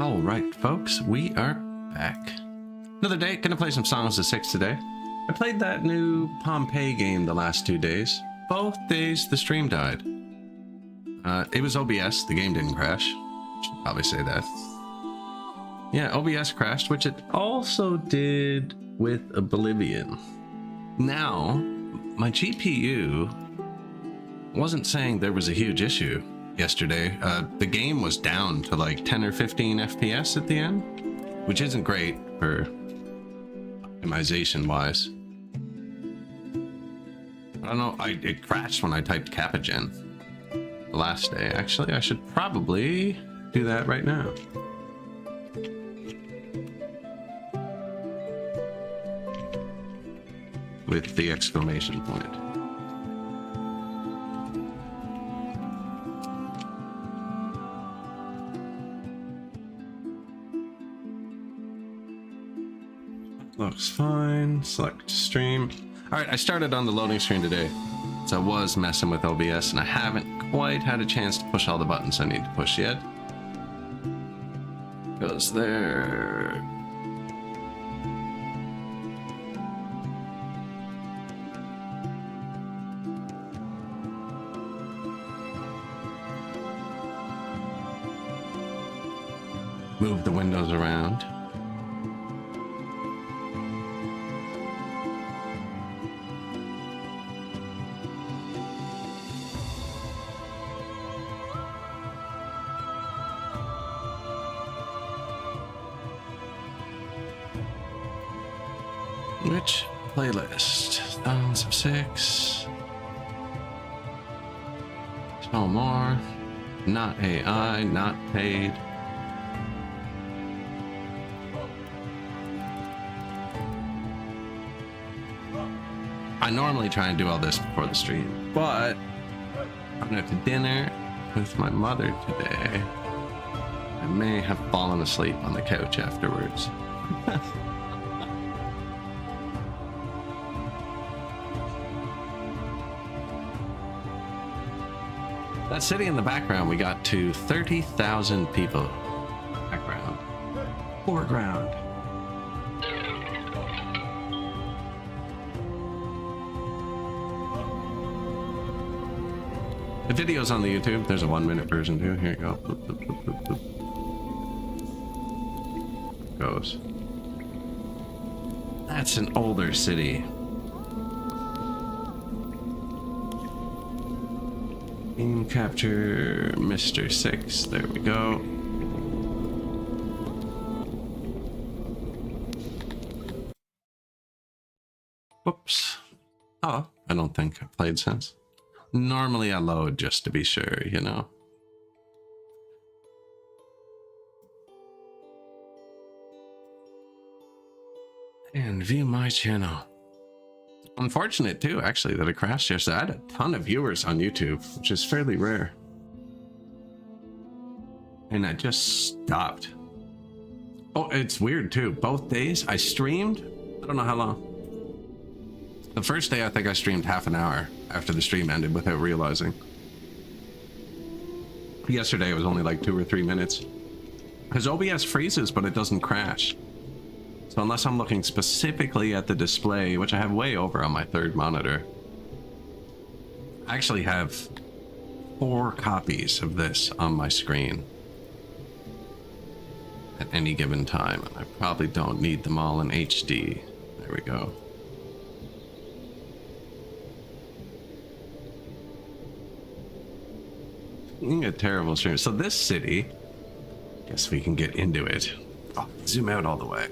All right, folks, we are back. Another day, gonna play some Songs of Six today. I played that new Pompeii game the last 2 days. Both days the stream died. It was OBS, the game didn't crash. Should probably say that. Yeah, OBS crashed, which it also did with Oblivion. Now, my GPU wasn't saying there was a huge issue yesterday. The game was down to like 10 or 15 FPS at the end, which isn't great for optimization wise. I don't know, it crashed when I typed Capagen the last day. Actually, I should probably do that right now. With the exclamation point. Looks fine. Select stream. All right, I started on the loading screen today, so I was messing with OBS, and I haven't quite had a chance to push all the buttons I need to push yet. Goes there. Move the windows around. Which playlist? Songs of Six. No more. Not AI, not paid. I normally try and do all this before the stream, but I went out to dinner with my mother today. I may have fallen asleep on the couch afterwards. That city in the background, we got to 30,000 people. Background. Foreground. The video's on the YouTube. There's a 1-minute version too. Here you go. Boop, boop, boop, boop, boop. Goes. That's an older city. Game capture Mr. Six. There we go. Whoops. Oh, I don't think I've played since. Normally I load just to be sure, you know. And view my channel. Unfortunate too, actually, that it crashed yesterday. I had a ton of viewers on YouTube, which is fairly rare. And I just stopped. Oh, it's weird too. Both days I streamed, I don't know how long. The first day I think I streamed half an hour after the stream ended without realizing. Yesterday it was only like 2 or 3 minutes. Because OBS freezes, but it doesn't crash. So unless I'm looking specifically at the display, which I have way over on my third monitor, I actually have 4 copies of this on my screen at any given time. I probably don't need them all in HD. There we go. A terrible stream. So this city, guess we can get into it. Oh, zoom out all the way.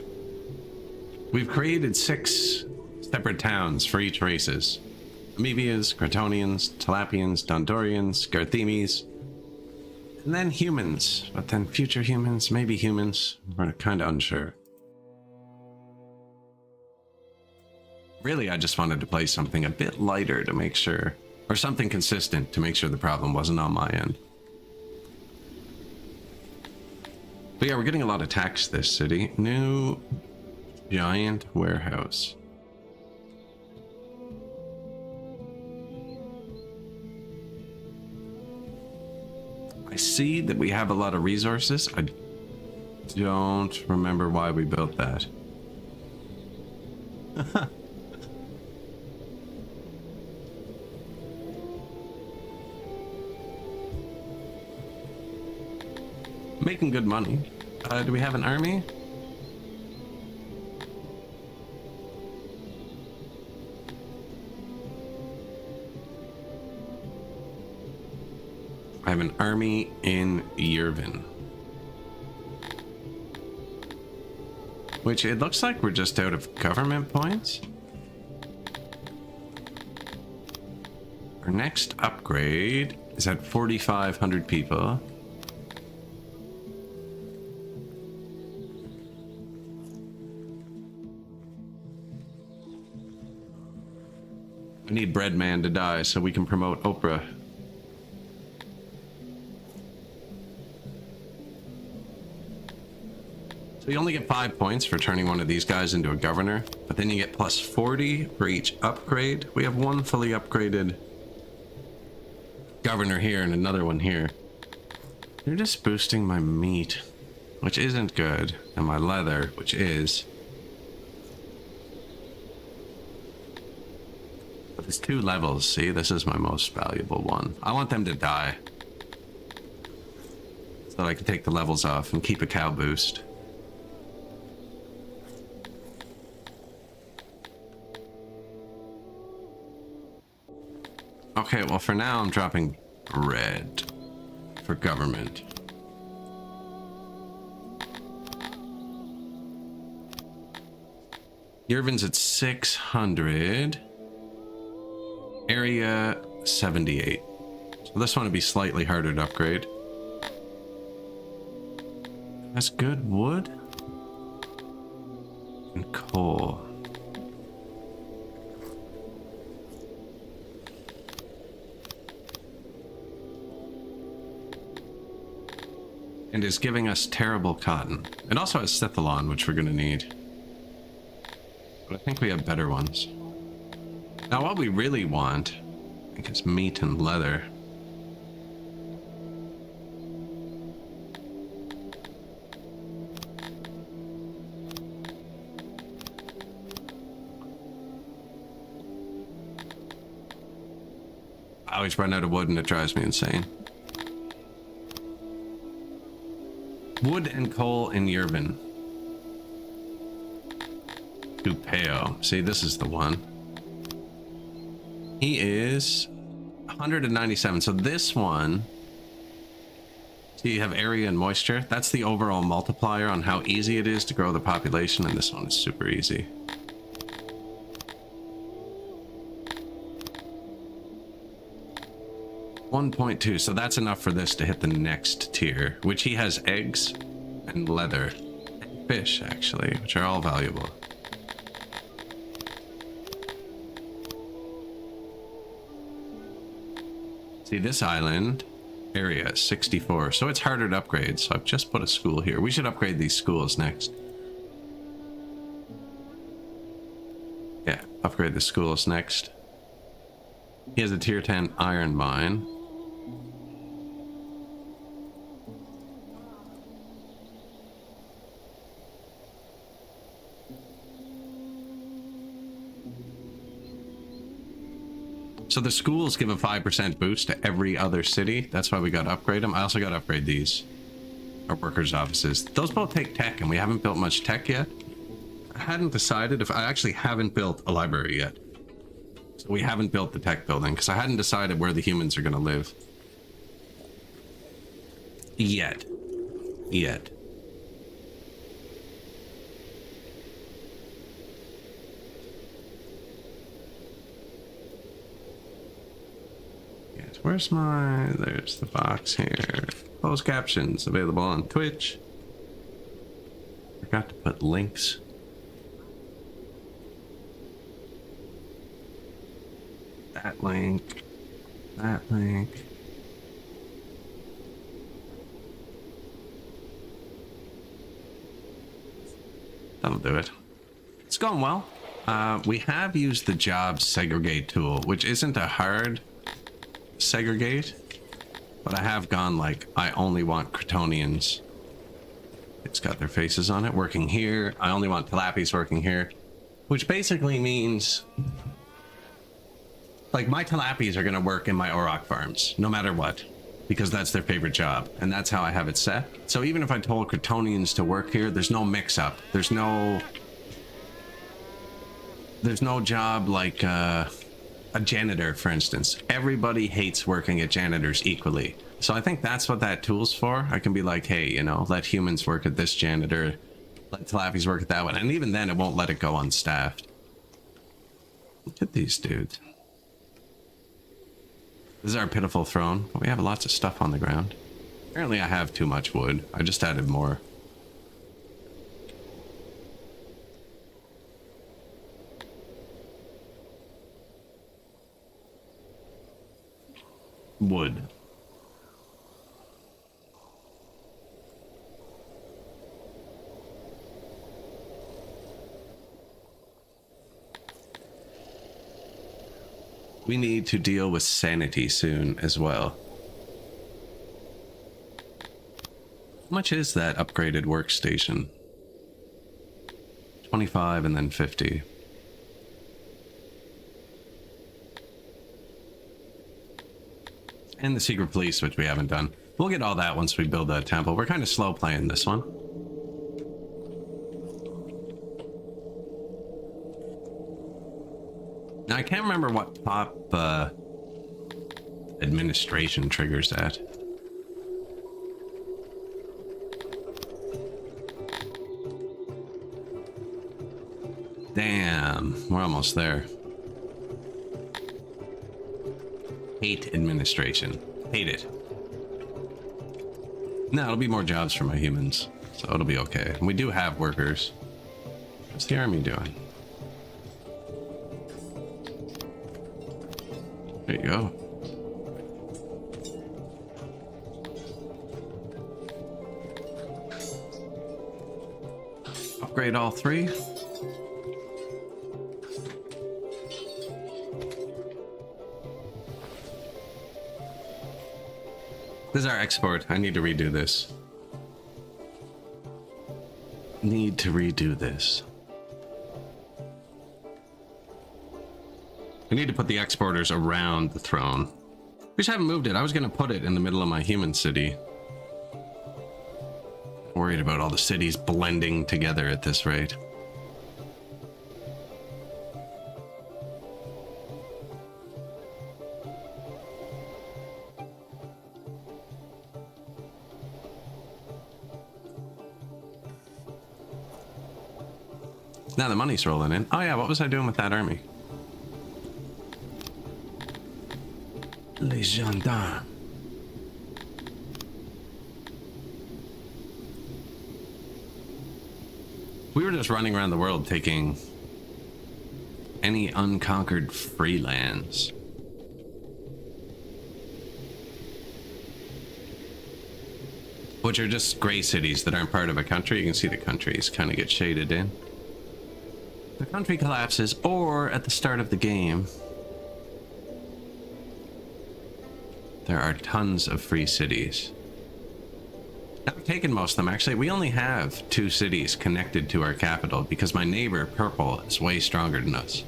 We've created 6 separate towns for each races. Amoebias, Gratonians, Talapians, Dondorians, Garthemes, and then humans. But then future humans, maybe humans. We're kind of unsure. Really, I just wanted to play something a bit lighter to make sure, or something consistent to make sure the problem wasn't on my end. But yeah, we're getting a lot of tax this city. New giant warehouse. I see that we have a lot of resources. I don't remember why we built that. Making good money. Do we have an army? I have an army in Yervin. Which it looks like we're just out of government points. Our next upgrade is at 4,500 people. We need Breadman to die so we can promote Oprah. So you only get 5 points for turning one of these guys into a governor, but then you get plus 40 for each upgrade. We have one fully upgraded governor here and another one here. You're just boosting my meat, which isn't good, and my leather, which is. But there's 2 levels, see? This is my most valuable one. I want them to die, so that I can take the levels off and keep a cow boost. Okay, well for now I'm dropping bread for government. Yervin's at 600. Area 78. So this one would be slightly harder to upgrade. That's good wood and coal. And is giving us terrible cotton. It also has Sithalon, which we're going to need. But I think we have better ones. Now what we really want, I think, is meat and leather. I always run out of wood and it drives me insane. Wood and coal in Yervin. Dupeo. See, this is the one. He is 197. So this one, see, you have area and moisture. That's the overall multiplier on how easy it is to grow the population, and this one is super easy. $1.2, so that's enough for this to hit the next tier, which he has eggs and leather, and fish actually, which are all valuable. See, this island area is 64, so it's harder to upgrade, so I've just put a school here. We should upgrade these schools next. Yeah, upgrade the schools next. He has a tier 10 iron mine. So the schools give a 5% boost to every other city. That's why we got to upgrade them. I also got to upgrade these. Our workers' offices. Those both take tech, and we haven't built much tech yet. I hadn't decided if I actually haven't built a library yet. So we haven't built the tech building, because I hadn't decided where the humans are going to live. Yet. Where's my... There's the box here. Closed captions available on Twitch. Forgot to put links. That link. That link. That'll do it. It's going well. We have used the job segregate tool, which isn't a hard segregate, but I have gone like, I only want Cretonians It's got their faces on it, working here. I only want Tilapis working here, which basically means like my Tilapis are going to work in my Auroch farms no matter what, because that's their favorite job, and that's how I have it set. So even if I told Kryptonians to work here, there's no mix-up. There's no job like a janitor, for instance. Everybody hates working at janitors equally. So I think that's what that tool's for. I can be like, hey, you know, let humans work at this janitor, let Tilapis work at that one, and even then it won't let it go unstaffed. Look at these dudes. This is our pitiful throne. We have lots of stuff on the ground. Apparently I have too much wood. I just added more. Wood. We need to deal with sanity soon as well. How much is that upgraded workstation? 25 and then 50. And the secret police, which we haven't done. We'll get all that once we build that temple. We're kind of slow playing this one. Now, I can't remember what top administration triggers that. Damn, we're almost there. Hate administration. Hate it. No, it'll be more jobs for my humans, so it'll be okay. And we do have workers. What's the army doing? There you go. Upgrade all three. This is our export. I need to redo this. Need to redo this. I need to put the exporters around the throne. We just haven't moved it. I was going to put it in the middle of my human city. Worried about all the cities blending together at this rate. Now the money's rolling in. Oh yeah, what was I doing with that army? Les gendarmes. We were just running around the world taking any unconquered free lands. Which are just gray cities that aren't part of a country. You can see the countries kind of get shaded in. The country collapses, or at the start of the game, there are tons of free cities. I've taken most of them, actually. We only have 2 cities connected to our capital because my neighbor, Purple, is way stronger than us.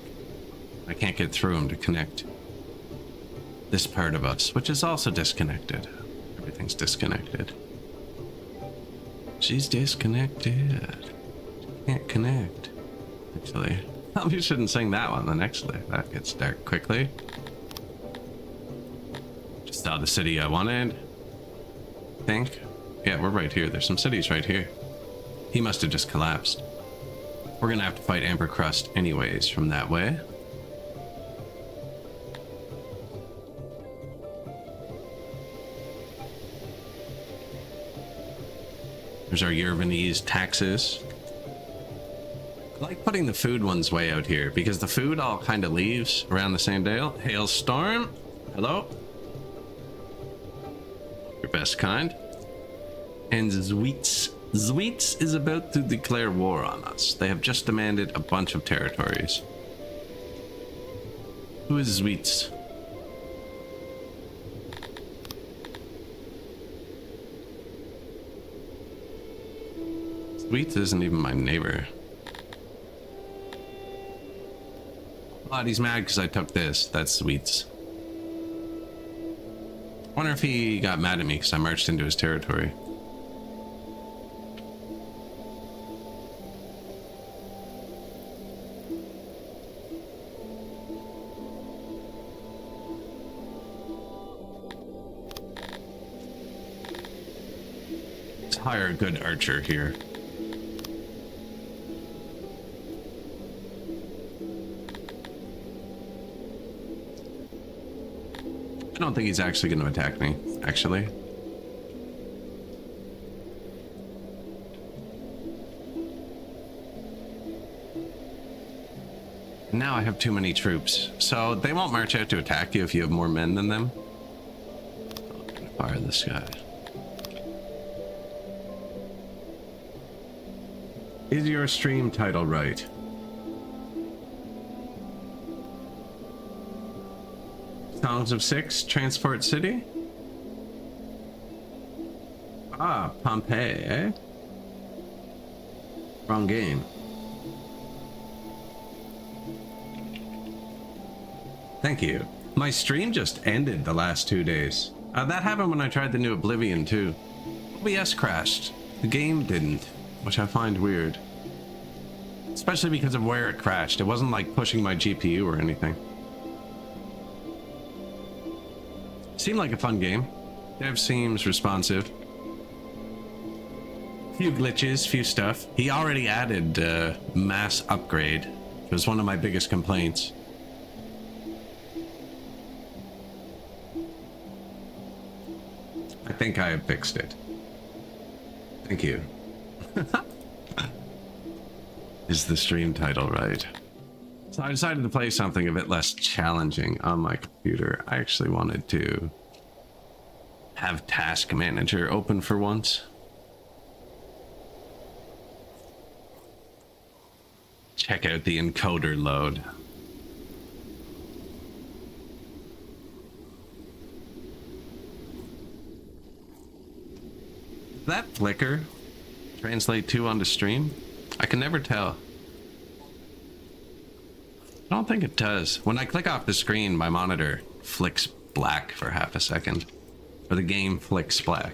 I can't get through him to connect this part of us, which is also disconnected. Everything's disconnected. She's disconnected. Can't connect. Actually, probably shouldn't sing that one then, actually. That gets dark quickly. Just saw the city I wanted. I think. Yeah, we're right here. There's some cities right here. He must have just collapsed. We're gonna have to fight Amber Crust anyways from that way. There's our Yervanese taxes. I like putting the food ones way out here because the food all kind of leaves around the same day. Hailstorm. Hello. Your best kind. And Zweets. Zweets is about to declare war on us. They have just demanded a bunch of territories. Who is Zweets? Sweets isn't even my neighbor. But he's mad because I took this. That's Sweets. Wonder if he got mad at me because I marched into his territory. Let's hire a good archer here. I don't think he's actually going to attack me, actually. Now I have too many troops, so they won't march out to attack you if you have more men than them. I'm gonna fire this guy. Is your stream title right? Songs of Six, Transport City? Ah, Pompeii, eh? Wrong game. Thank you. My stream just ended the last 2 days. That happened when I tried the new Oblivion too. OBS crashed. The game didn't, which I find weird. Especially because of where it crashed. It wasn't like pushing my GPU or anything. Seemed like a fun game. Dev seems responsive. Few glitches, few stuff. He already added mass upgrade. It was one of my biggest complaints. I think I have fixed it. Thank you. Is the stream title right? So I decided to play something a bit less challenging on my computer. I actually wanted to have Task Manager open for once. Check out the encoder load. Does that flicker translate to onto stream? I can never tell. I don't think it does. When I click off the screen, my monitor flicks black for half a second. Or the game flicks black.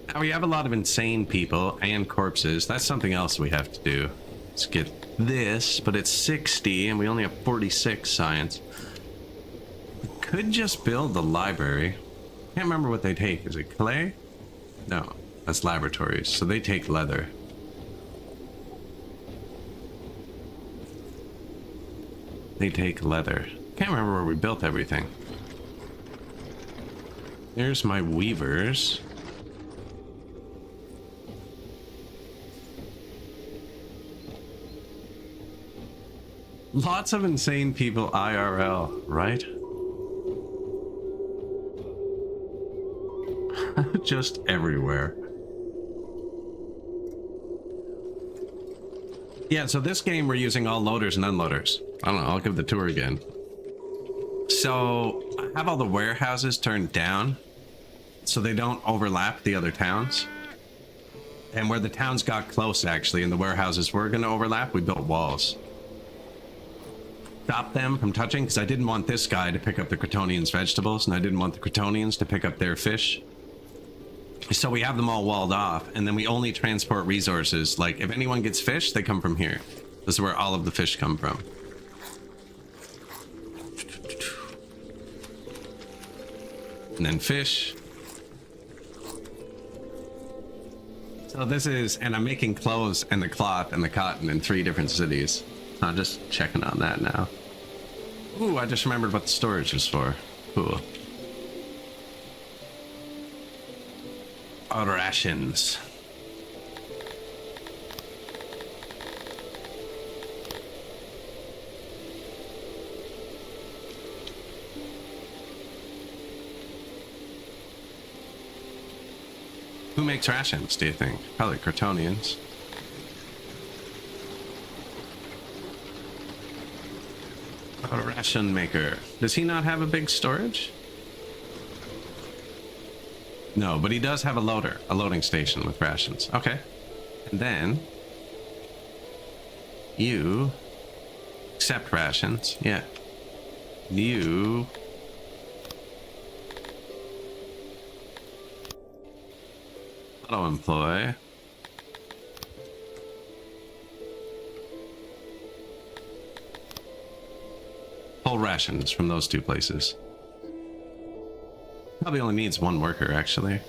Now we have a lot of insane people and corpses. That's something else we have to do. Let's get this, but it's 60 and we only have 46 science. We could just build the library. Can't remember what they take. Is it clay? No, that's laboratories. So they take leather. They take leather. Can't remember where we built everything. Here's my weavers. Lots of insane people IRL, right? Just everywhere. Yeah, so this game we're using all loaders and unloaders. I don't know, I'll give the tour again. So I have all the warehouses turned down so they don't overlap the other towns. And where the towns got close actually and the warehouses were going to overlap, we built walls. Stop them from touching because I didn't want this guy to pick up the Crotonians' vegetables and I didn't want the Crotonians to pick up their fish. So we have them all walled off and then we only transport resources. Like if anyone gets fish, they come from here. This is where all of the fish come from. And then fish. So this is, and I'm making clothes and the cloth and the cotton in 3 different cities. I'm just checking on that now. Ooh, I just remembered what the storage is for. Cool. Oh, rations. Who makes rations, do you think? Probably Crotonians. A ration maker. Does he not have a big storage? No, but he does have a loading station with rations. Okay. And then you accept rations. Yeah. You auto employ. Pull rations from those two places. Probably only needs one worker, actually.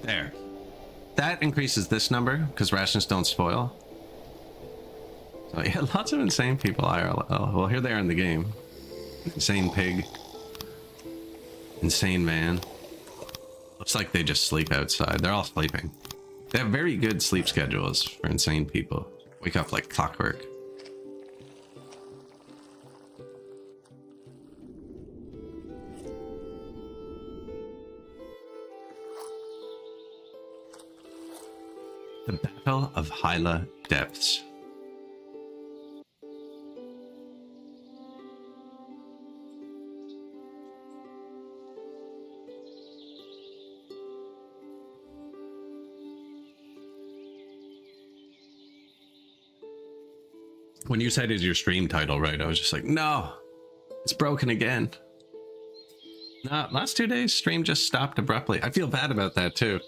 There. That increases this number, because rations don't spoil. So yeah, lots of insane people IRL. Well, here they are in the game. Insane pig. Insane man. Looks like they just sleep outside. They're all sleeping. They have very good sleep schedules for insane people. Wake up like clockwork. The Battle of Hyla Depths. When you said it's your stream title, right, I was just like, no, it's broken again. No, last 2 days, stream just stopped abruptly. I feel bad about that, too.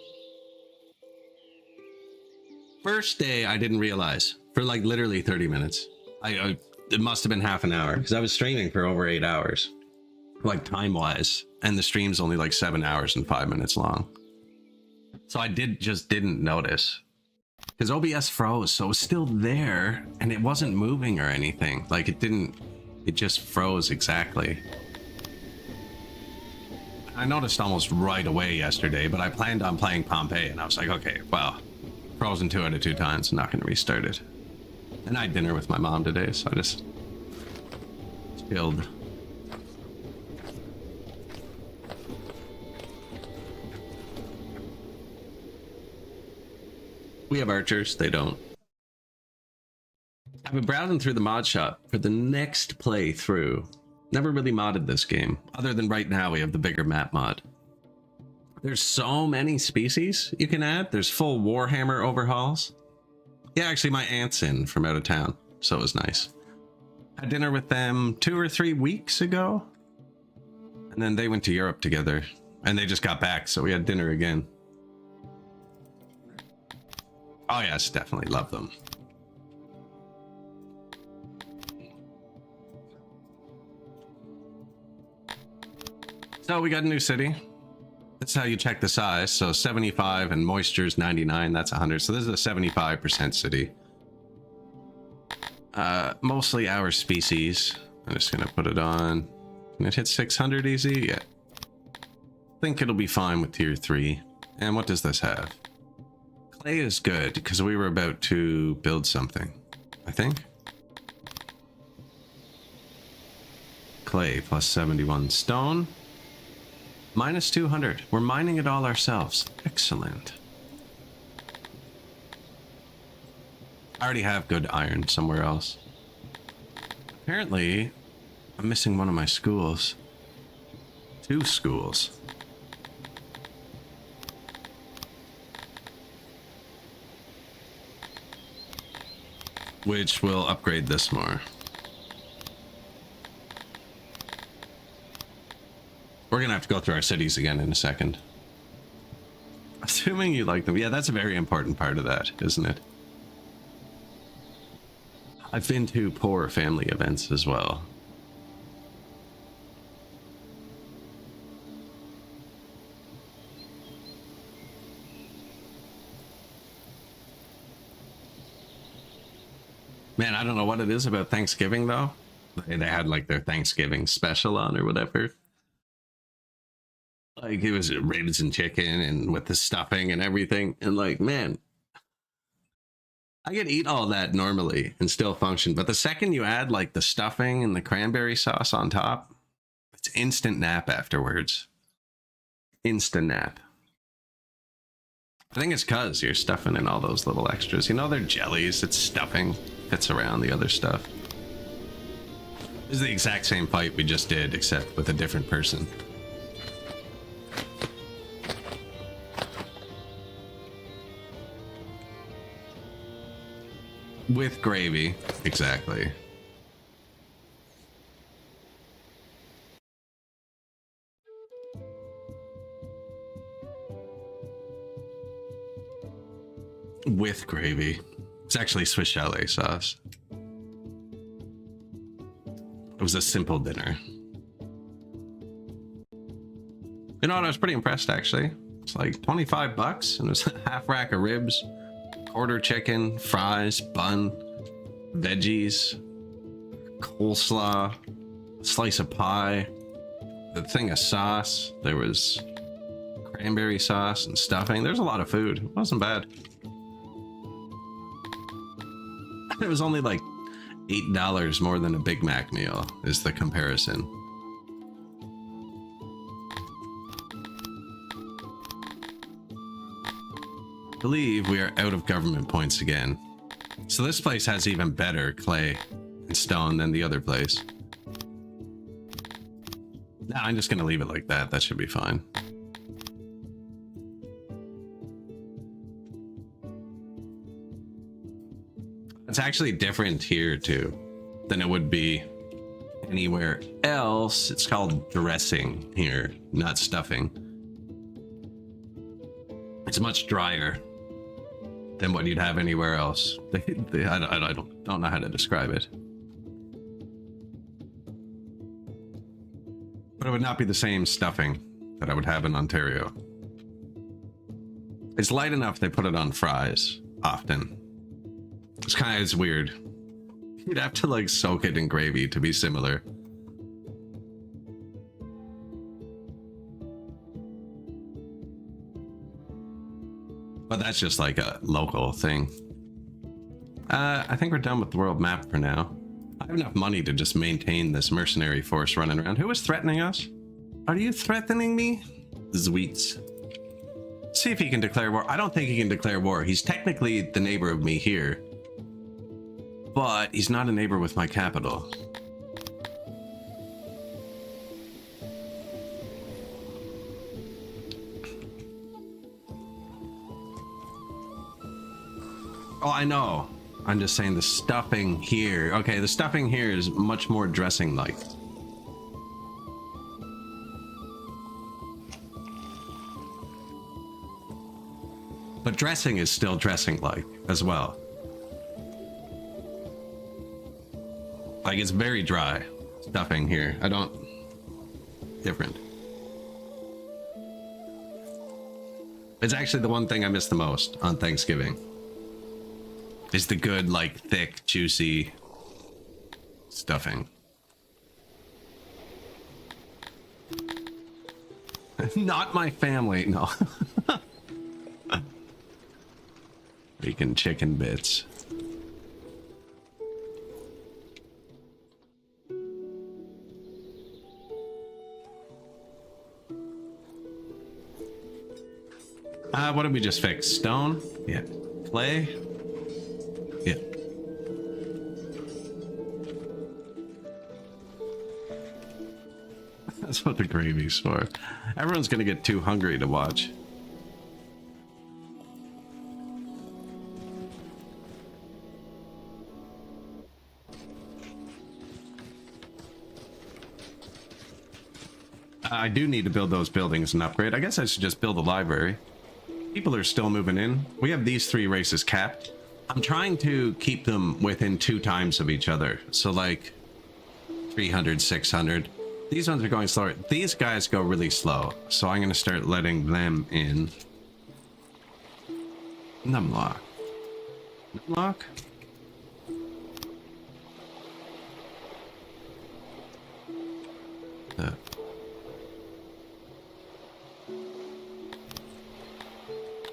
First day, I didn't realize. For, like, literally 30 minutes. It must have been half an hour, because I was streaming for over 8 hours. Like, time-wise. And the stream's only, like, 7 hours and 5 minutes long. So I just didn't notice. Because OBS froze, so it was still there, and it wasn't moving or anything. Like, it just froze exactly. I noticed almost right away yesterday, but I planned on playing Pompeii, and I was like, okay, well, frozen 2 out of 2 times, I'm not going to restart it. And I had dinner with my mom today, so I just chilled. We have archers, they don't. I've been browsing through the mod shop for the next playthrough. Never really modded this game, other than right now we have the bigger map mod. There's so many species you can add. There's full Warhammer overhauls. Yeah, actually my aunt's in from out of town, so it was nice. Had dinner with them 2 or 3 weeks ago. And then they went to Europe together, and they just got back, so we had dinner again. Oh yes, definitely love them. So we got a new city. That's how you check the size. So 75 and moisture's 99, that's 100. So this is a 75% city. Mostly our species. I'm just gonna put it on. Can it hit 600 easy? Yeah. I think it'll be fine with tier 3. And what does this have? Clay is good, because we were about to build something, I think. Clay plus 71. Stone minus 200. We're mining it all ourselves. Excellent. I already have good iron somewhere else. Apparently, I'm missing one of my schools. 2 schools. Which will upgrade this more. We're gonna have to go through our cities again in a second. Assuming you like them. Yeah, that's a very important part of that, isn't it? I've been to poor family events as well. Man, I don't know what it is about Thanksgiving, though. They had, like, their Thanksgiving special on or whatever. Like, it was ribs and chicken and with the stuffing and everything. And, like, man, I could eat all that normally and still function. But the second you add, like, the stuffing and the cranberry sauce on top, it's instant nap afterwards. Instant nap. I think it's because you're stuffing in all those little extras. You know, they're jellies, it's stuffing. Fits around the other stuff. This is the exact same fight we just did, except with a different person. With gravy, exactly. With gravy. It's actually Swiss chalet sauce. It was a simple dinner. You know what? I was pretty impressed actually. It's like 25 bucks and it was a half rack of ribs, quarter chicken, fries, bun, veggies, coleslaw, slice of pie, the thing of sauce. There was cranberry sauce and stuffing. There's a lot of food. It wasn't bad. It was only like $8 more than a Big Mac meal is the comparison. I believe we are out of government points again. So this place has even better clay and stone than the other place. No, I'm just gonna leave it like that. That should be fine. It's actually different here too than it would be anywhere else. It's called dressing here, not stuffing. It's much drier than what you'd have anywhere else. I don't know how to describe it. But it would not be the same stuffing that I would have in Ontario. It's light enough they put it on fries often. It's weird. You'd have to like soak it in gravy to be similar. But that's just like a local thing. I think we're done with the world map for now. I have enough money to just maintain this mercenary force running around. Who is threatening us? Are you threatening me? Zweets. See if he can declare war. I don't think he can declare war. He's technically the neighbor of me here. But he's not a neighbor with my capital. Oh, I know. I'm just saying the stuffing here. Okay, the stuffing here is much more dressing-like. But dressing is still dressing-like as well. Like, it's very dry stuffing here. Different. It's actually the one thing I miss the most on Thanksgiving. Is the good, like, thick, juicy stuffing. Not my family, no. Bacon chicken bits. What did we just fix? Stone? Yeah. Clay? Yeah. That's what the gravy's for. Everyone's gonna get too hungry to watch. I do need to build those buildings and upgrade. I guess I should just build a library. People are still moving in. We have these 3 races capped. I'm trying to keep them within 2 times of each other. So like 300, 600. These ones are going slower. These guys go really slow. So I'm going to start letting them in. Numlock. Numlock?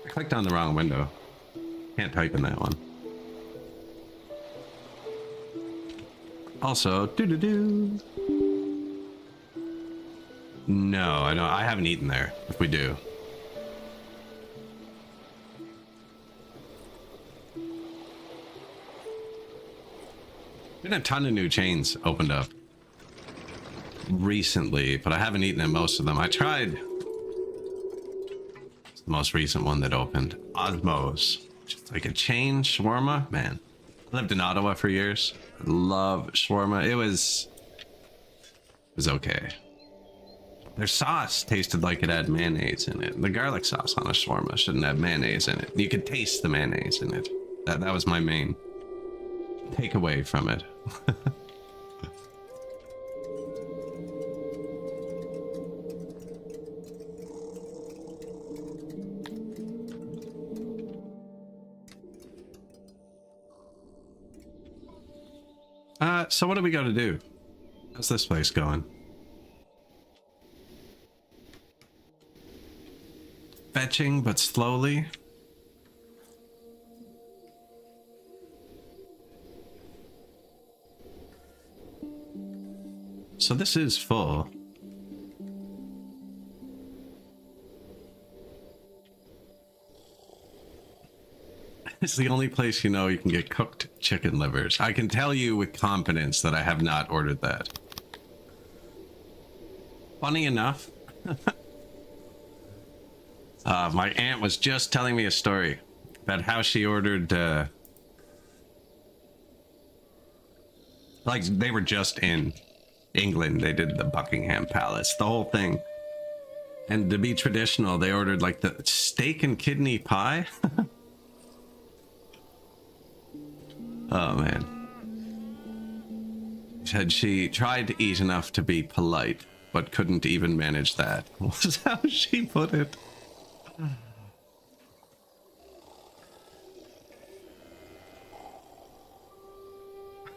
I clicked on the wrong window. Can't type in that one. Also, doo-doo-doo. No, I don't. I haven't eaten there. If we do. Been a ton of new chains opened up. recently, but I haven't eaten at most of them. I tried the most recent one that opened, Osmos. Just like a chain shawarma. Man, I lived in Ottawa for years. I love shawarma. It was okay. Their sauce tasted like it had mayonnaise in it. The garlic sauce on a shawarma shouldn't have mayonnaise in it. You could taste the mayonnaise in it. That was my main takeaway from it. So what do we got to do? How's this place going? Fetching, but slowly. So this is full. It's the only place you know you can get cooked chicken livers. I can tell you with confidence that I have not ordered that. Funny enough, my aunt was just telling me a story about how she ordered, like they were just in England. They did the Buckingham Palace, the whole thing. And to be traditional, they ordered like the steak and kidney pie. Oh man. Said she tried to eat enough to be polite, but couldn't even manage that. Was how she put it.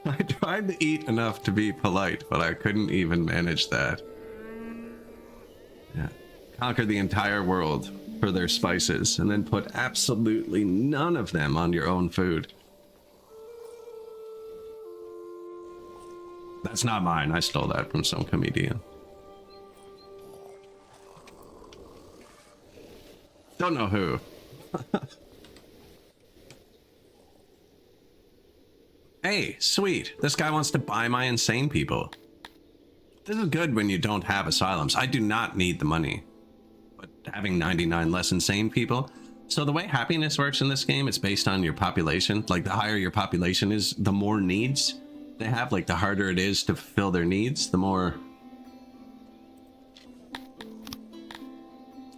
I tried to eat enough to be polite, but I couldn't even manage that. Yeah. Conquer the entire world for their spices, and then put absolutely none of them on your own food. That's not mine. I stole that from some comedian. Don't know who. Hey, sweet. This guy wants to buy my insane people. This is good when you don't have asylums. I do not need the money. But having 99 less insane people. So the way happiness works in this game, it's based on your population. Like the higher your population is, the more needs they have, like the harder it is to fulfill their needs, the more.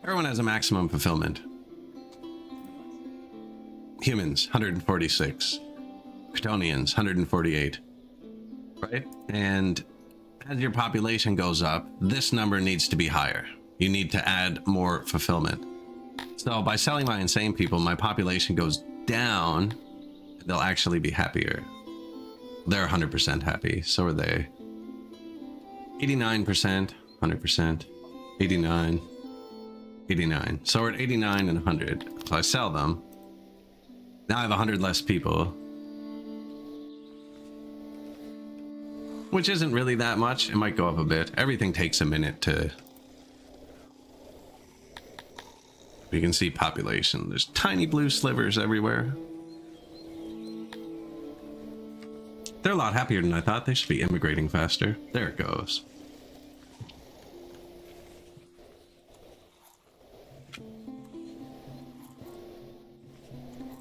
Everyone has a maximum fulfillment. Humans 146, Kryptonians 148, right? And as your population goes up, this number needs to be higher. You need to add more fulfillment. So by selling my insane people, my population goes down. They'll actually be happier. They're 100% happy. So are they. 89%, 100%, 89, 89. So we're at 89 and 100. So I sell them. Now I have 100 less people. Which isn't really that much. It might go up a bit. Everything takes a minute to... You can see population. There's tiny blue slivers everywhere. They're a lot happier than I thought. They should be immigrating faster. There it goes.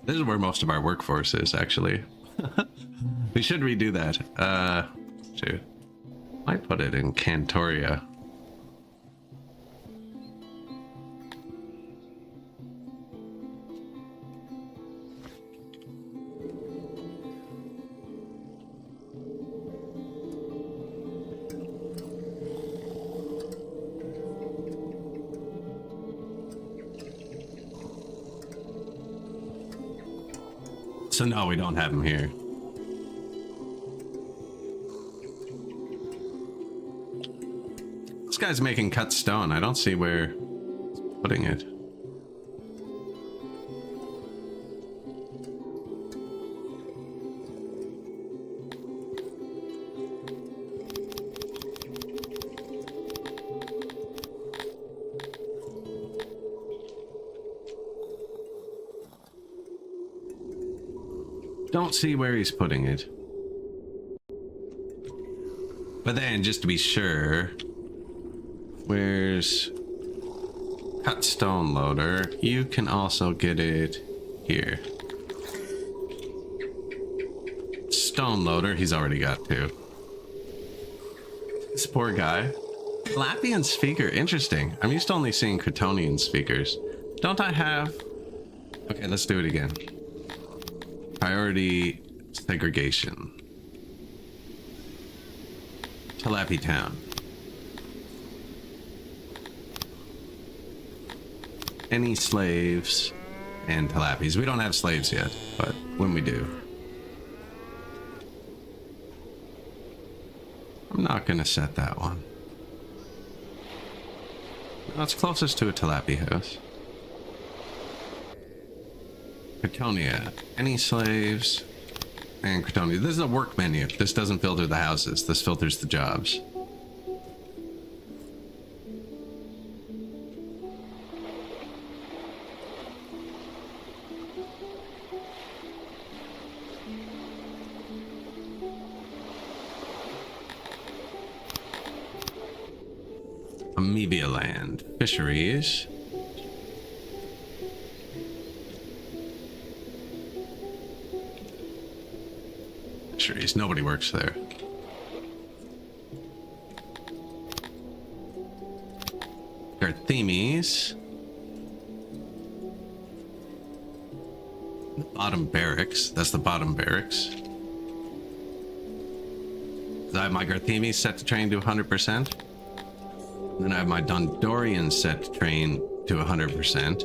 This is where most of our workforce is, actually. We should redo that. Shoot. Might put it in Cantoria. So no, we don't have him here. This guy's making cut stone. I don't see where he's putting it. Don't see where he's putting it. But then, just to be sure, Where's cut stone loader? You can also get it here. Stone loader, he's already got two. This poor guy. Latvian speaker, interesting. I'm used to only seeing Kryptonian speakers. Don't I have... Okay, let's do it again. Priority segregation. Talapi town. Any slaves and Talapis. We don't have slaves yet, but when we do. I'm not gonna set that one. No, it's closest to a Talapi house. Kryptonia. Any slaves and Kryptonia. This is a work menu. This doesn't filter the houses. This filters the jobs. Amoeba land. Fisheries. Fisheries. Nobody works there. Garthemes. The bottom barracks. That's the bottom barracks. I have my Garthemes set to train to 100%. Then I have my Dondorian set to train to 100%.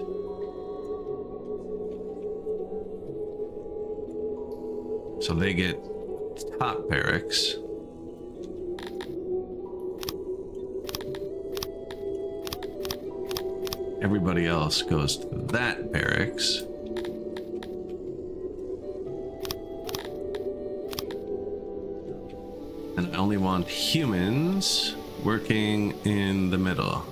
So they get top barracks. Everybody else goes to that barracks. And I only want humans working in the middle.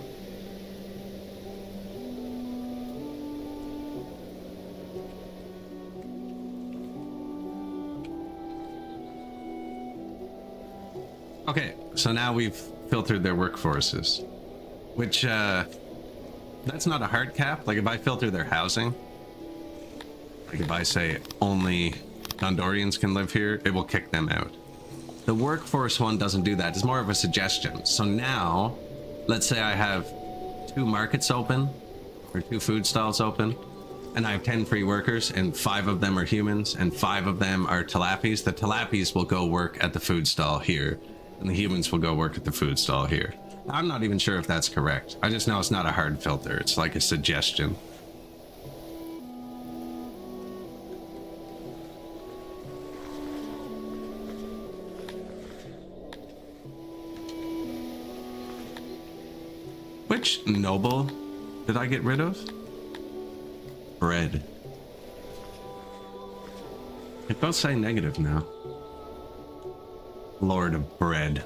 Okay, so now we've filtered their workforces, which that's not a hard cap. Like if I filter their housing, like if I say only Dondorians can live here, it will kick them out. The workforce one doesn't do that. It's more of a suggestion. So now, let's say I have 2 markets open, or 2 food stalls open, and I have 10 free workers, and 5 of them are humans, and 5 of them are Talapis. The Talapis will go work at the food stall here, and the humans will go work at the food stall here. I'm not even sure if that's correct. I just know it's not a hard filter. It's like a suggestion. Which noble did I get rid of? Bread. It does say negative now. Lord of Bread.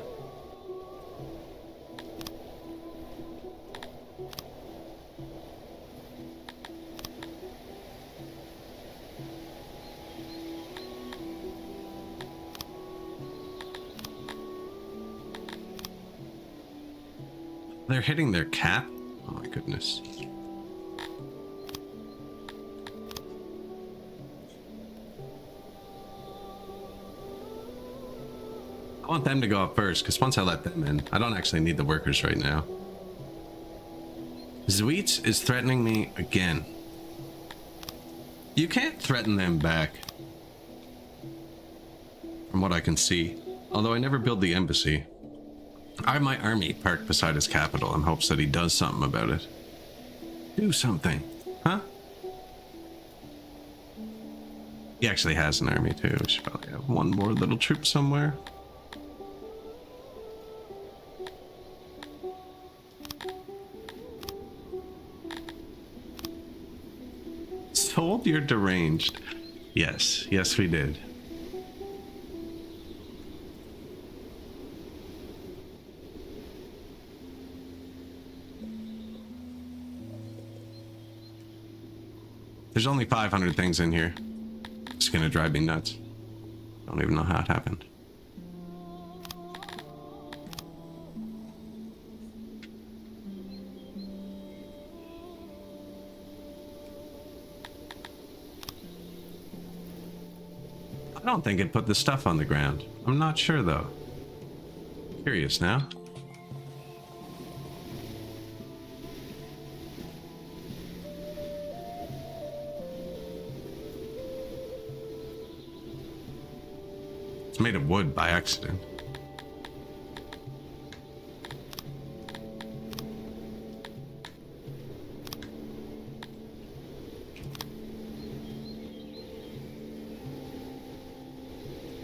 They're hitting their cap? Oh my goodness. I want them to go up first, because once I let them in, I don't actually need the workers right now. Zweets is threatening me again. You can't threaten them back, from what I can see. Although I never build the embassy. I have my army parked beside his capital in hopes that he does something about it. Do something, huh? He actually has an army too. We should probably have one more little troop somewhere. Sold your deranged. Yes, yes we did. There's only 500 things in here. It's gonna drive me nuts. Don't even know how it happened. – I don't think it put the stuff on the ground. I'm not sure though. Curious now. It's made of wood by accident.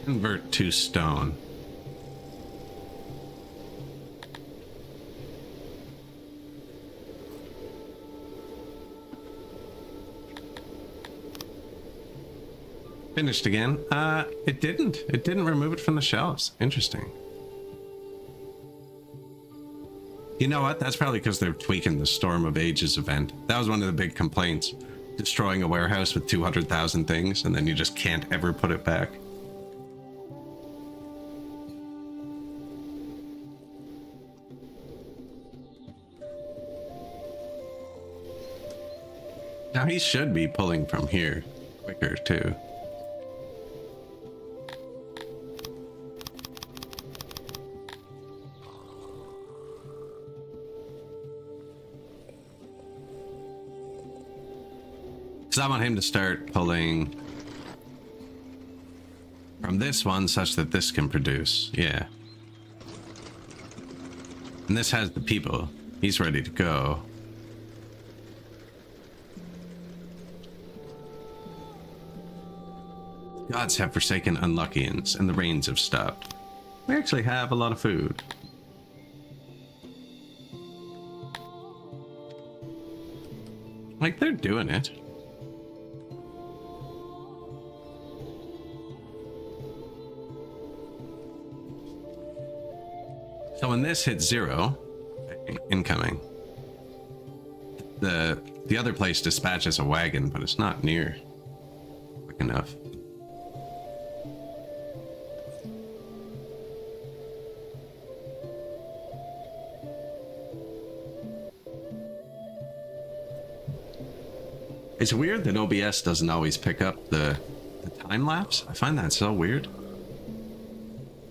Convert to stone. Finished again. It didn't. It didn't remove it from the shelves. Interesting. You know what? That's probably because they're tweaking the Storm of Ages event. That was one of the big complaints. Destroying a warehouse with 200,000 things, and then you just can't ever put it back. Now he should be pulling from here quicker too. Because I want him to start pulling from this one such that this can produce. Yeah. And this has the people. He's ready to go. Gods have forsaken Unluckians, and the rains have stopped. We actually have a lot of food. Like, they're doing it. So when this hits 0, incoming, the other place dispatches a wagon, but it's not near quick enough. It's weird that OBS doesn't always pick up the time lapse. I find that so weird.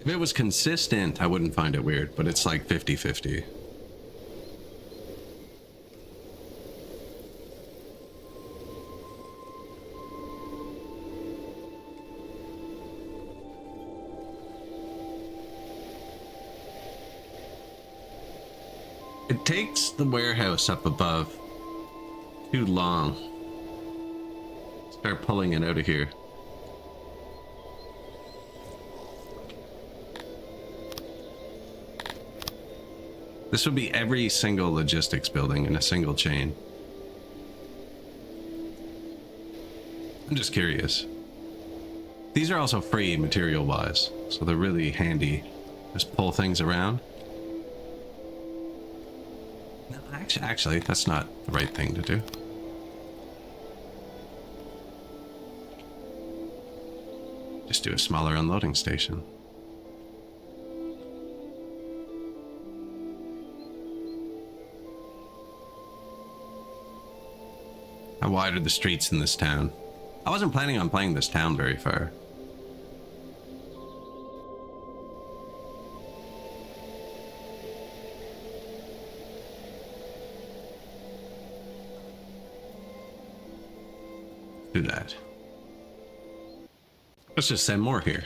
If it was consistent, I wouldn't find it weird, but it's like 50-50. It takes the warehouse up above too long. Start pulling it out of here. This would be every single logistics building in a single chain. I'm just curious. These are also free material-wise, so they're really handy. Just pull things around. No, actually, that's not the right thing to do. Just do a smaller unloading station. How wide are the streets in this town? I wasn't planning on playing this town very far. Do that. Let's just send more here.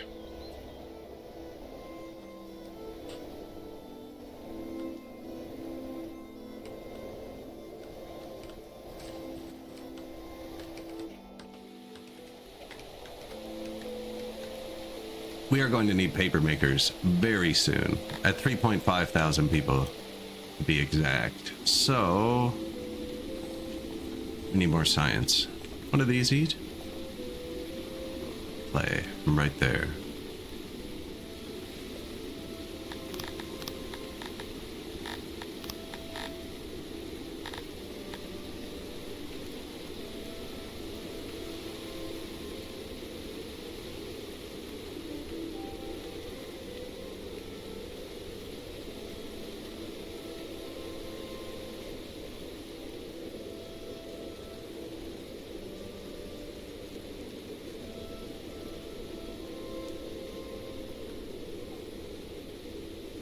We are going to need paper makers very soon, at 3.5 thousand people to be exact. So we need more science. What do these eat? Play right there.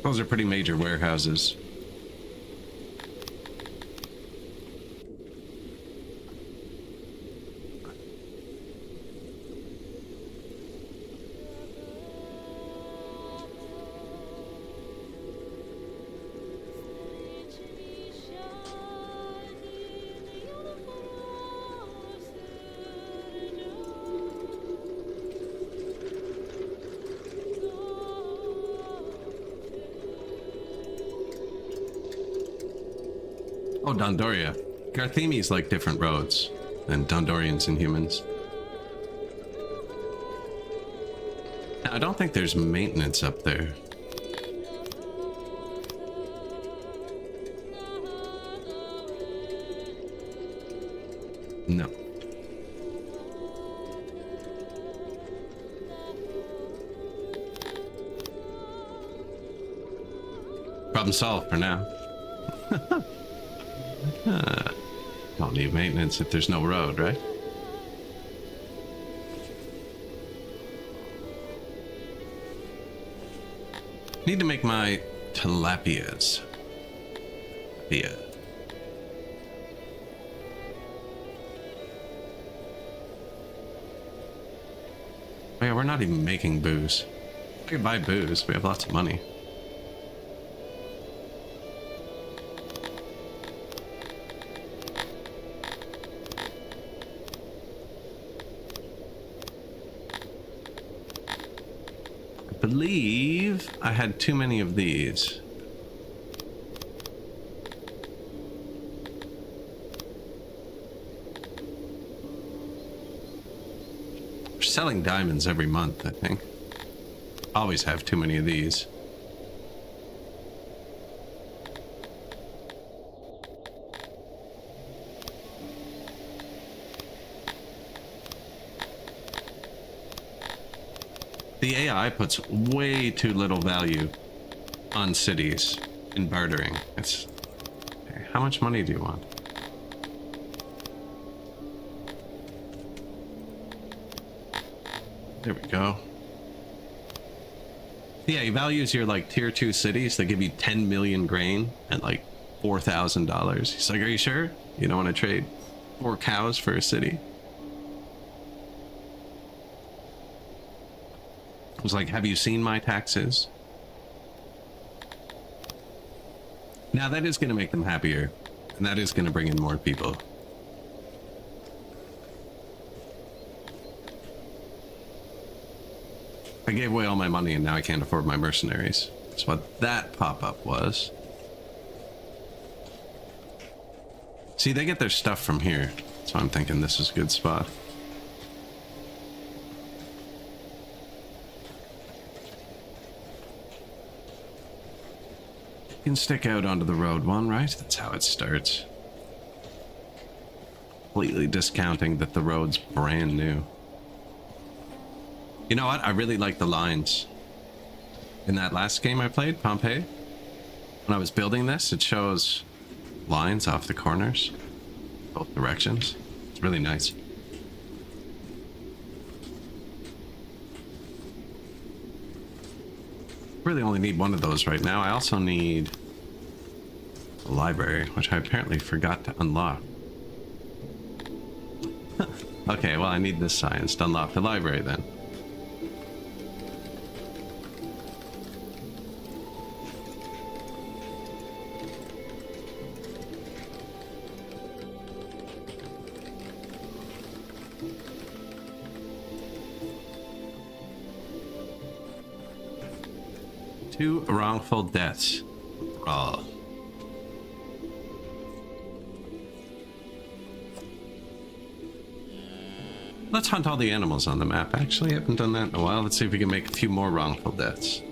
Those are pretty major warehouses. Oh, Dondoria. Garthemi's like different roads than Dondorians and humans. I don't think there's maintenance up there. No. Problem solved for now. Don't need maintenance if there's no road, right? Need to make my tilapias. Yeah. Oh yeah, we're not even making booze. We can buy booze. We have lots of money. I believe I had too many of these. We're selling diamonds every month, I think. Always have too many of these. The AI puts way too little value on cities in bartering. It's... How much money do you want? There we go. Yeah, he values your like tier 2 cities. They give you 10 million grain at like $4,000. He's like, are you sure? You don't want to trade 4 cows for a city? I was like, have you seen my taxes? Now that is going to make them happier. And that is going to bring in more people. I gave away all my money and now I can't afford my mercenaries. That's what that pop-up was. See, they get their stuff from here. So I'm thinking this is a good spot. You can stick out onto the road one, right? That's how it starts. Completely discounting that the road's brand new. You know what? I really like the lines. In that last game I played, Pompeii, when I was building this, it shows lines off the corners, both directions. It's really nice. Really only need one of those right now. I also need a library, which I apparently forgot to unlock. Okay, well I need this science to unlock the library then. Two wrongful deaths. Raw. Let's hunt all the animals on the map. Actually, I haven't done that in a while. Let's see if we can make a few more wrongful deaths.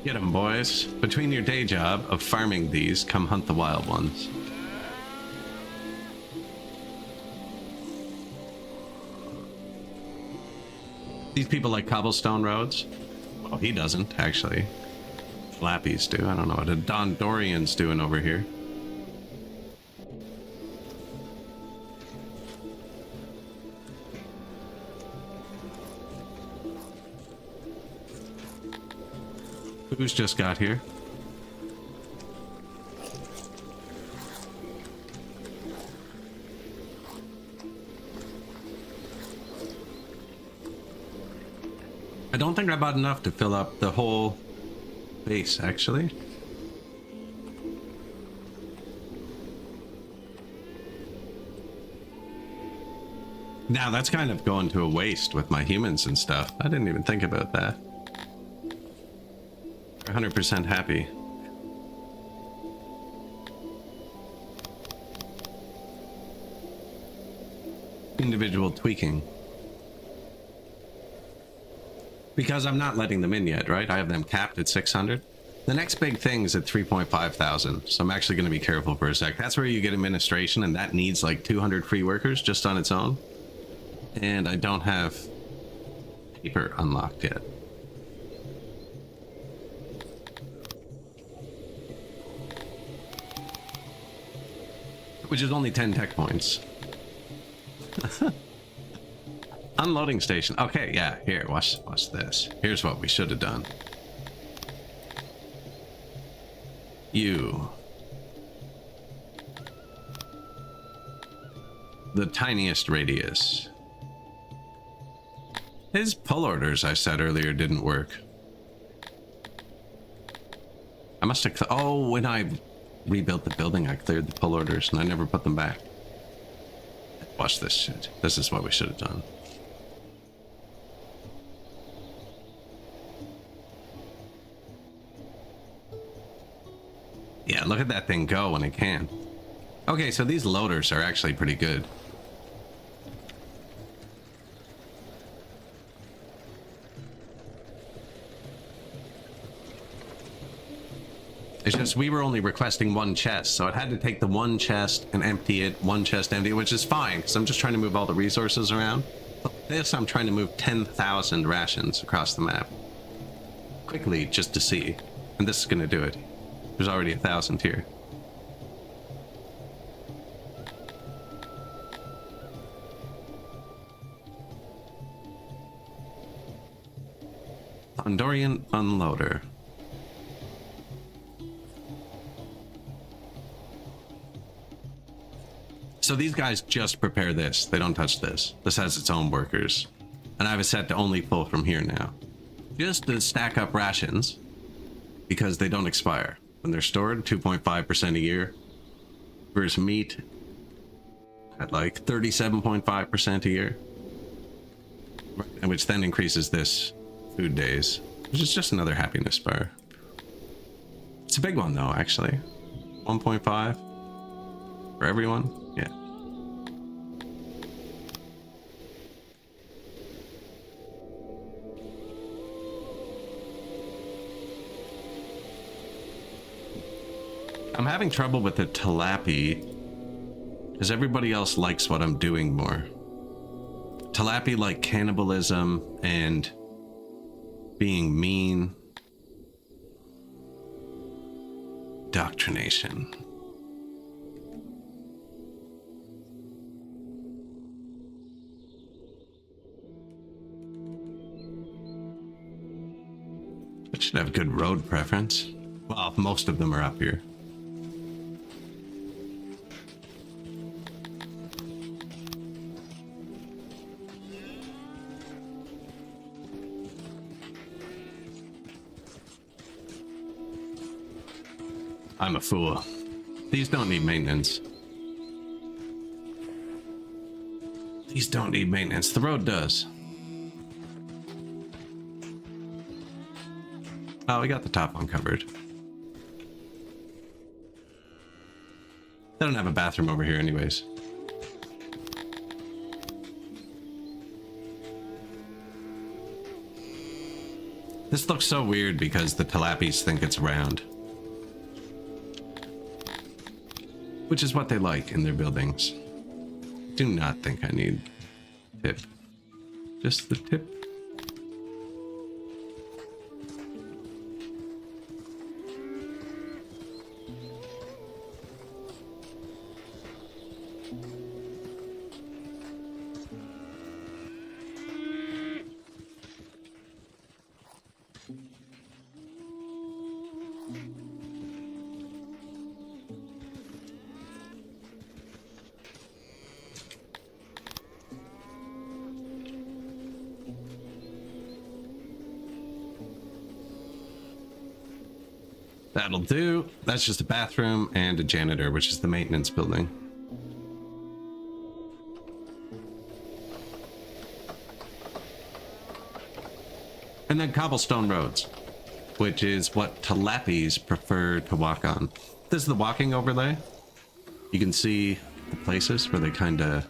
Get them, boys. Between your day job of farming these, come hunt the wild ones. These people like cobblestone roads? Well, he doesn't, actually. Lappies do. I don't know what a Dondorian's doing over here. Who's just got here? I don't think I bought enough to fill up the whole base, actually. Now that's kind of going to a waste with my humans and stuff. I didn't even think about that. 100% happy. Individual tweaking. Because I'm not letting them in yet, right? I have them capped at 600. The next big thing is at 3.5 thousand. So I'm actually going to be careful for a sec. That's where you get administration, and that needs like 200 free workers just on its own. And I don't have paper unlocked yet. Which is only 10 tech points. Unloading station. Okay, yeah, here, watch this. Here's what we should have done. You. The tiniest radius. His pull orders I said earlier didn't work. I must have... Oh, when I rebuilt the building, I cleared the pull orders and I never put them back. Watch this shit. This is what we should have done. Yeah, look at that thing go when it can. Okay, so these loaders are actually pretty good. It's just we were only requesting one chest, so it had to take the one chest and empty it, one chest empty, which is fine, because I'm just trying to move all the resources around. But this, I'm trying to move 10,000 rations across the map. Quickly, just to see. And this is going to do it. There's already 1,000 here. Hondurian unloader. So these guys just prepare this. They don't touch this. This has its own workers. And I have it set to only pull from here now. Just to stack up rations. Because they don't expire. When they're stored, 2.5% a year. Versus meat at like 37.5% a year. And which then increases this food days. Which is just another happiness bar. It's a big one though, actually. 1.5 for everyone. Yeah. I'm having trouble with the tilapia because everybody else likes what I'm doing more. Tilapia like cannibalism and being mean. Indoctrination. It should have good road preference. Well, most of them are up here. I'm a fool. These don't need maintenance. These don't need maintenance. The road does. Oh, we got the top one covered. They don't have a bathroom over here anyways. This looks so weird because the tilapias think it's round. Which is what they like in their buildings. Do not think I need tip. Just the tip. That'll do. That's just a bathroom and a janitor, which is the maintenance building. And then cobblestone roads, which is what Talapis prefer to walk on. This is the walking overlay. You can see the places where they kind of...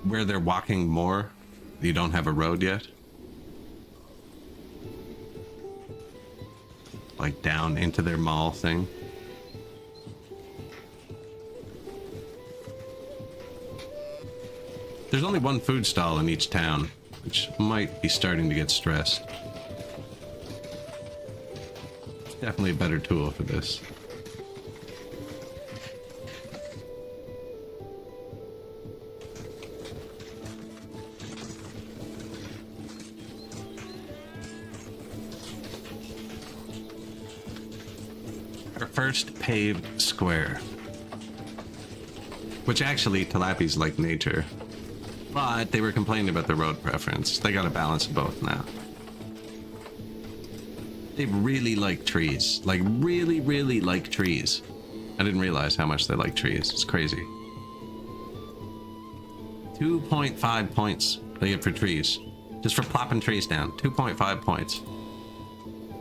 where they're walking more. You don't have a road yet. Like down into their mall thing. There's only one food stall in each town, which might be starting to get stressed. It's definitely a better tool for this. First paved square, which actually Talapis like nature, but they were complaining about the road preference. They got a balance of both now. They really like trees, like really like trees. I didn't realize how much they like trees. It's crazy. 2.5 points they get for trees, just for plopping trees down. 2.5 points.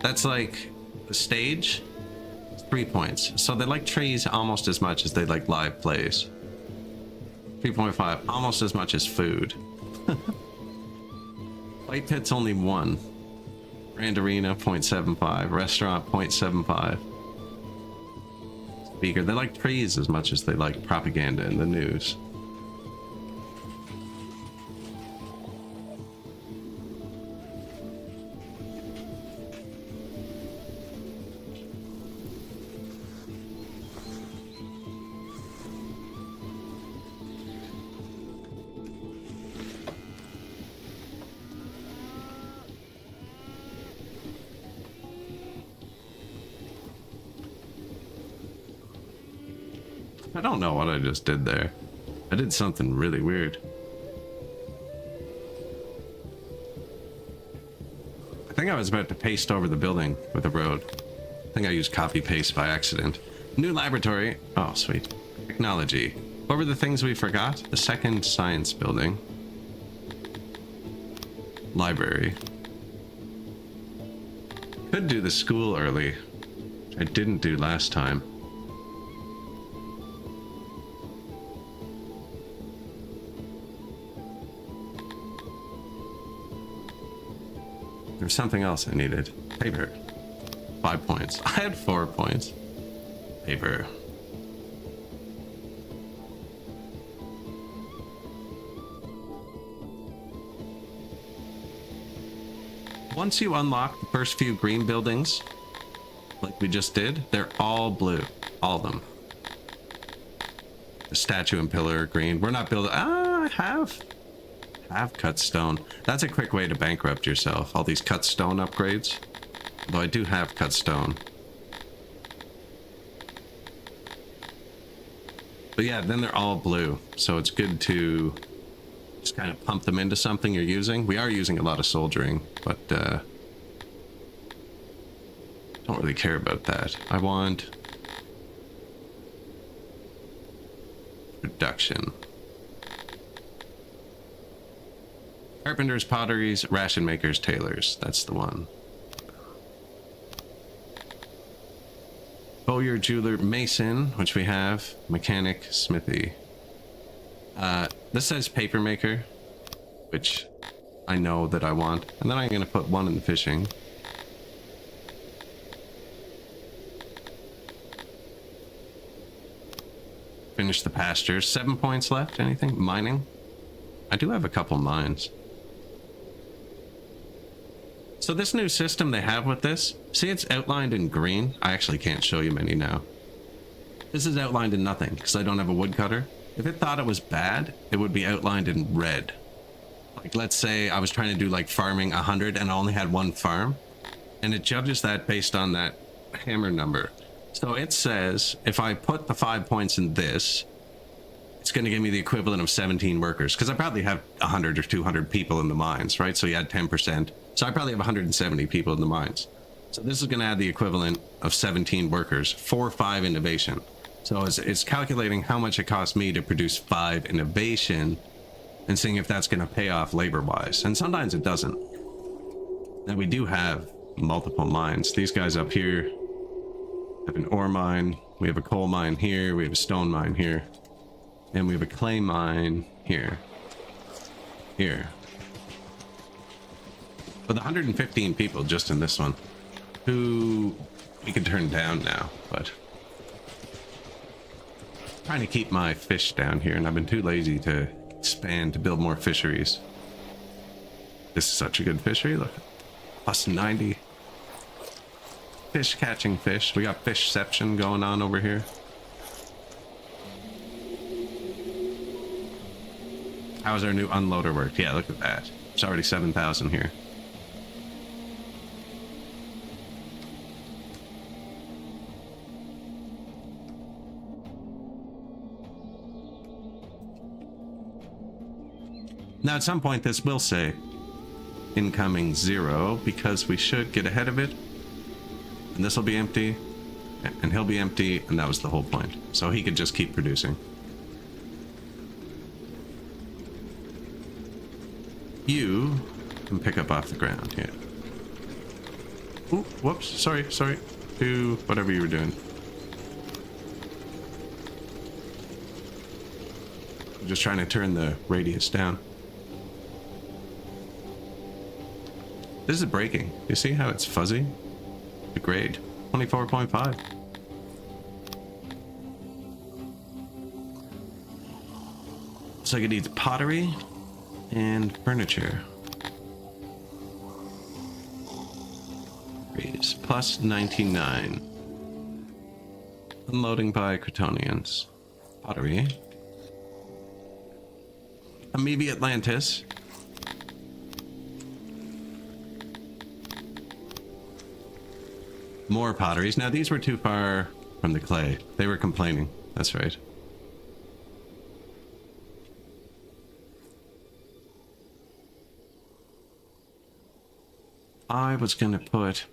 That's like the stage. 3 points. So they like trees almost as much as they like live plays. 3.5, almost as much as food. White Pit's only 1. Grand Arena 0.75. Restaurant 0.75. Speaker, they like trees as much as they like propaganda in the news. I don't know what I just did there. I did something really weird. I think I was about to paste over the building with a road. I think I used copy paste by accident. New laboratory. Oh, sweet. Technology. What were the things we forgot? The second science building. Library. Could do the school early, which I didn't do last time. There's something else I needed. Paper. 5 points. I had 4 points. Paper. Once you unlock the first few green buildings, like we just did, they're all blue. All of them. The statue and pillar are green. We're not building... I have cut stone. That's a quick way to bankrupt yourself. All these cut stone upgrades. Though I do have cut stone. But yeah, then they're all blue. So it's good to just kind of pump them into something you're using. We are using a lot of soldiering, but don't really care about that. I want production. Carpenters, potteries, ration makers, tailors. That's the one. Bowyer, jeweler, mason, which we have. Mechanic, smithy. This says paper maker, which I know that I want. And then I'm going to put one in fishing. Finish the pastures. 7 points left. Anything? Mining? I do have a couple mines. So this new system they have with this, see it's outlined in green? I actually can't show you many now. This is outlined in nothing because I don't have a woodcutter. If it thought it was bad, it would be outlined in red. Like let's say I was trying to do like farming 100 and I only had 1 farm. And it judges that based on that hammer number. So it says if I put the 5 points in this, it's going to give me the equivalent of 17 workers. Because I probably have 100 or 200 people in the mines, right? So you add 10%. So I probably have 170 people in the mines. So this is going to add the equivalent of 17 workers for 5 innovation. So it's calculating how much it costs me to produce 5 innovation and seeing if that's going to pay off labor-wise. And sometimes it doesn't. And we do have multiple mines. These guys up here have an ore mine. We have a coal mine here. We have a stone mine here. And we have a clay mine here. Here. With 115 people just in this one, who we could turn down now, but I'm trying to keep my fish down here, and I've been too lazy to expand to build more fisheries. This is such a good fishery. Look, plus 90. Fish catching fish. We got fishception going on over here. How's our new unloader work? Yeah, look at that. It's already 7,000 here. Now at some point this will say incoming 0 because we should get ahead of it. And this will be empty. And he'll be empty, and that was the whole point. So he could just keep producing. You can pick up off the ground here. Ooh, whoops, sorry. Do whatever you were doing. I'm just trying to turn the radius down. This is breaking. You see how it's fuzzy? The grade, 24.5. So it needs pottery and furniture. Raise plus 99. Unloading by Crotonians. Pottery. Amoeba Atlantis. More potteries. Now these were too far from the clay. They were complaining. That's right. I was gonna put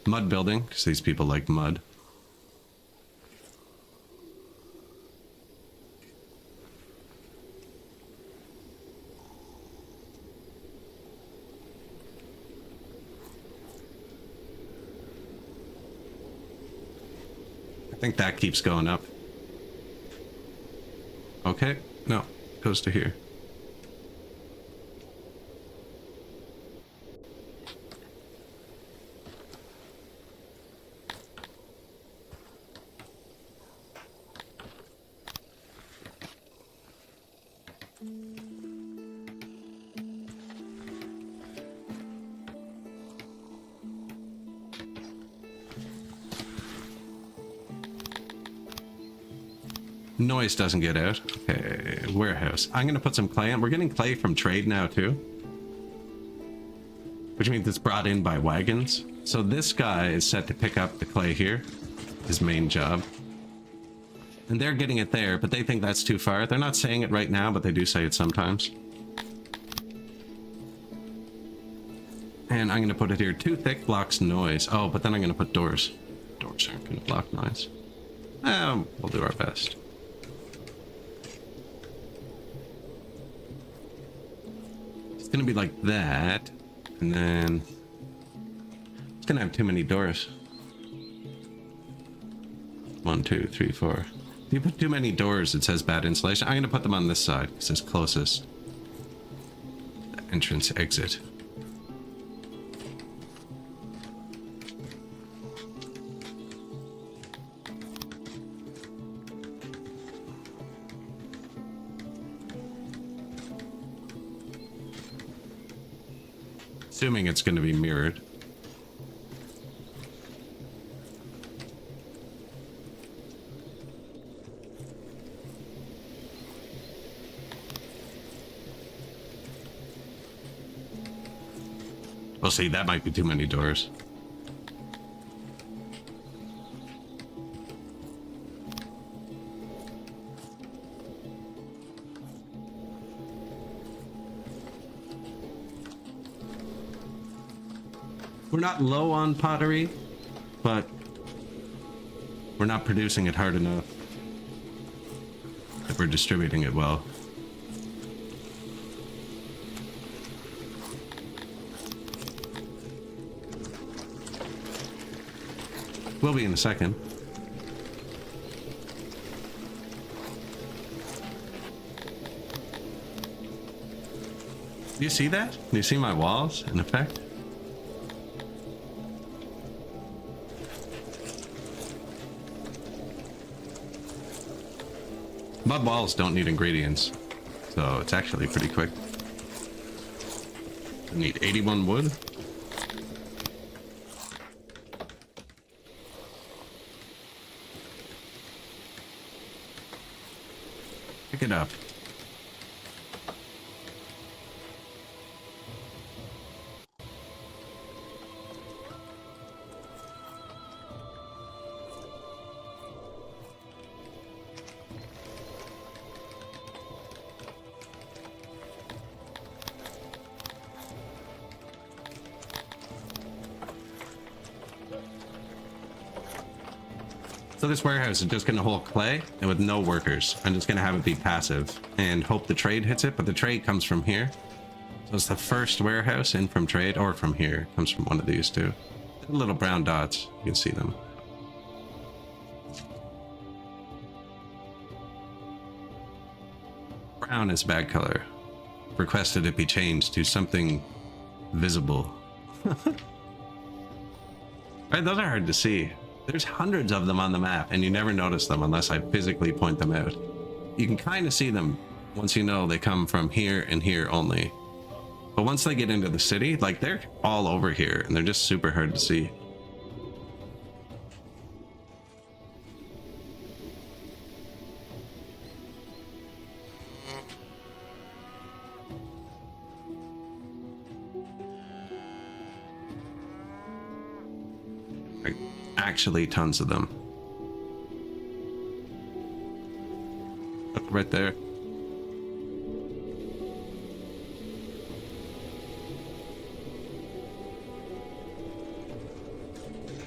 mud building, because these people like mud. I think that keeps going up. Okay, no, goes to here. Noise doesn't get out. Okay, warehouse. I'm gonna put some clay in. We're getting clay from trade now too, which means it's brought in by wagons. So this guy is set to pick up the clay here, his main job, and they're getting it there, but they think that's too far. They're not saying it right now, but they do say it sometimes. And I'm gonna put it here. Too thick blocks noise. Oh, but then I'm gonna put doors. Doors aren't gonna block noise. We'll do our best. Gonna be like that, and then it's gonna have too many doors. 1, 2, 3, 4. If you put too many doors, it says bad insulation. I'm gonna put them on this side because it's closest. The entrance exit. Assuming it's going to be mirrored. We'll see, that might be too many doors. We're not low on pottery, but we're not producing it hard enough. If we're distributing it well. Will be in a second. Do you see that? Do you see my walls in effect? Mud walls don't need ingredients, so it's actually pretty quick. I need 81 wood. Pick it up. So this warehouse is just going to hold clay and with no workers. I'm just going to have it be passive and hope the trade hits it, but the trade comes from here. So it's the first warehouse in from trade, or from here. Comes from one of these two. The little brown dots, you can see them. Brown is bad color. Requested it be changed to something visible. Right, those are hard to see. There's hundreds of them on the map, and you never notice them unless I physically point them out. You can kind of see them once you know they come from here and here only. But once they get into the city, like, they're all over here, and they're just super hard to see. Actually, tons of them. Look, right there.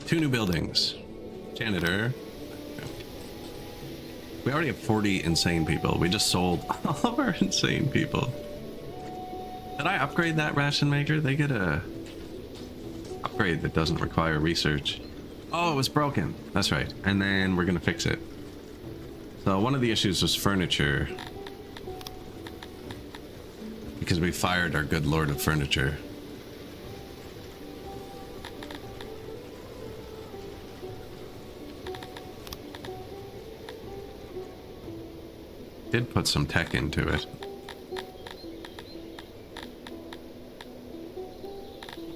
Two new buildings. Janitor. We already have 40 insane people. We just sold all of our insane people. Did I upgrade that ration maker? They get a upgrade that doesn't require research. Oh, it was broken. That's right. And then we're gonna fix it. So one of the issues was furniture. Because we fired our good lord of furniture. Did put some tech into it.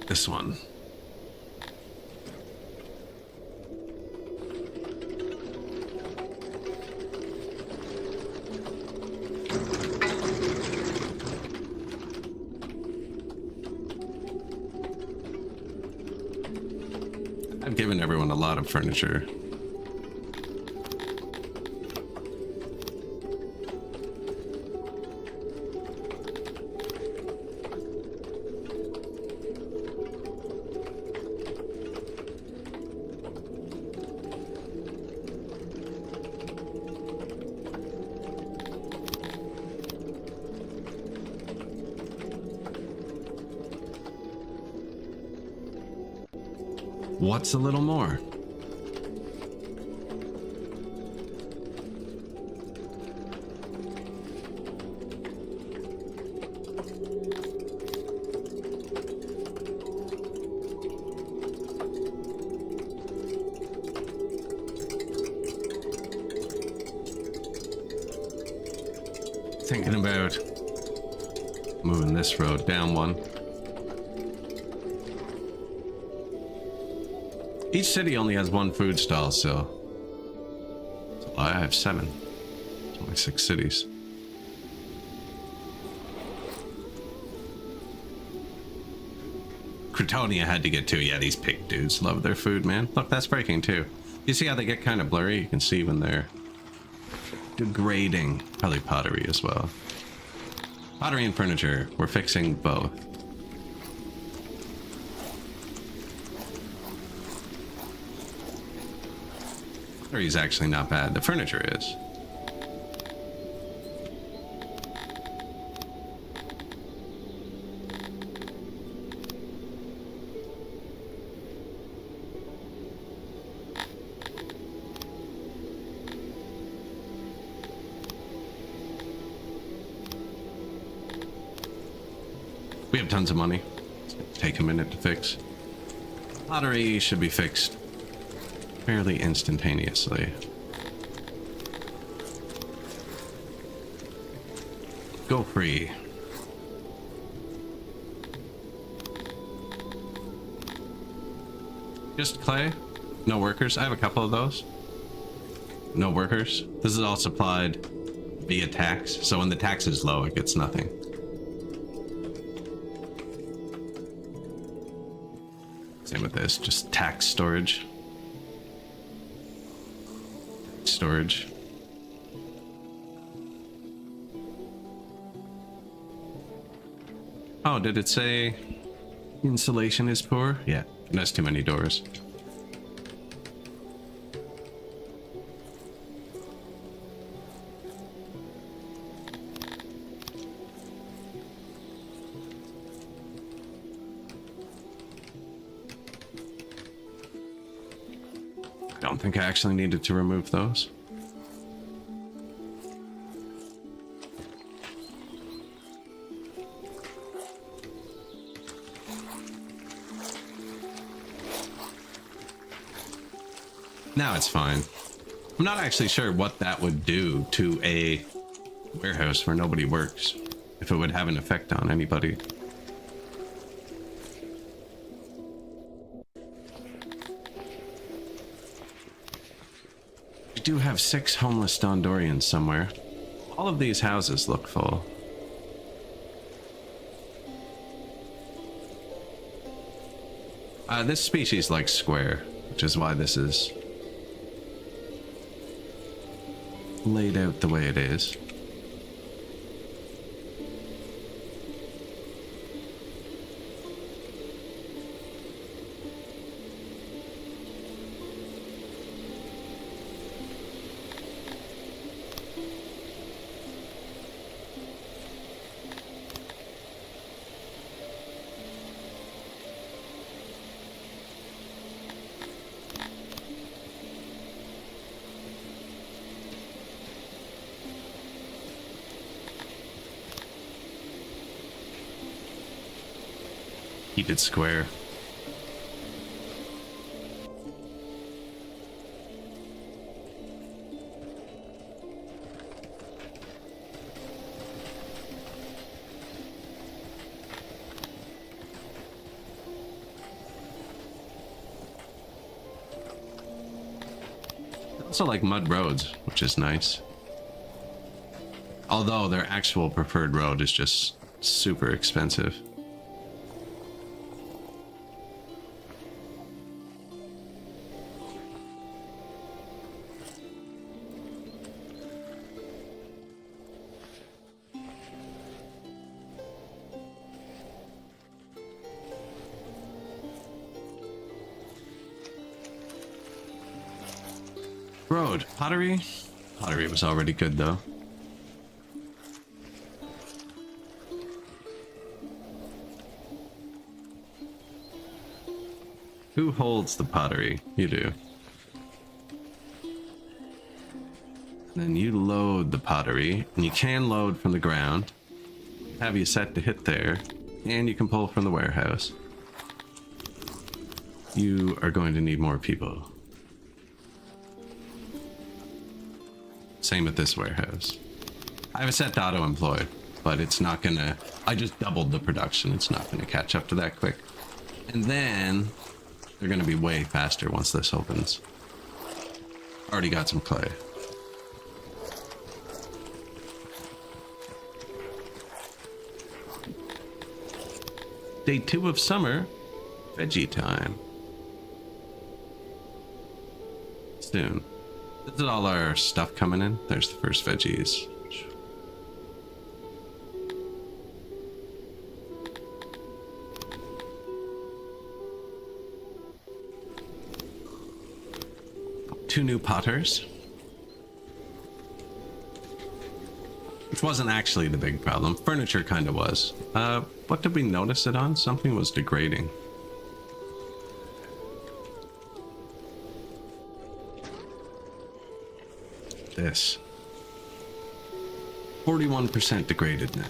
This one. I've given everyone a lot of furniture. What's a little more? Thinking about moving this road down one. Each city only has one food stall, so I have 7. It's only 6 cities. Cretonia had to get 2. Yeah, these pig dudes love their food, man. Look, that's breaking too. You see how they get kind of blurry? You can see when they're degrading. Probably pottery as well. Pottery and furniture. We're fixing both. Pottery's actually not bad. The furniture is. We have tons of money. It's gonna take a minute to fix. Pottery should be fixed fairly instantaneously. Go free. Just clay? No workers? I have a couple of those. No workers. This is all supplied via tax, so when the tax is low, it gets nothing. Same with this, just tax storage. Storage. Oh, did it say insulation is poor? Yeah, that's too many doors. I don't think I actually needed to remove those. Now it's fine. I'm not actually sure what that would do to a warehouse where nobody works, if it would have an effect on anybody. We do have 6 homeless Dondorians somewhere. All of these houses look full. This species likes square, which is why this is laid out the way it is. Heated square. I also like mud roads, which is nice. Although their actual preferred road is just super expensive. Road. Pottery? Pottery was already good, though. Who holds the pottery? You do. Then you load the pottery, and you can load from the ground. Have you set to hit there, and you can pull from the warehouse. You are going to need more people. Same with this warehouse. I have it set to auto-employ, but it's not gonna... I just doubled the production. It's not gonna catch up to that quick. And then they're gonna be way faster once this opens. Already got some clay. Day 2 of summer. Veggie time. Soon. This is all our stuff coming in. There's the first veggies. 2 new potters. Which wasn't actually the big problem. Furniture kind of was. What did we notice it on? Something was degrading. This. 41% degraded now.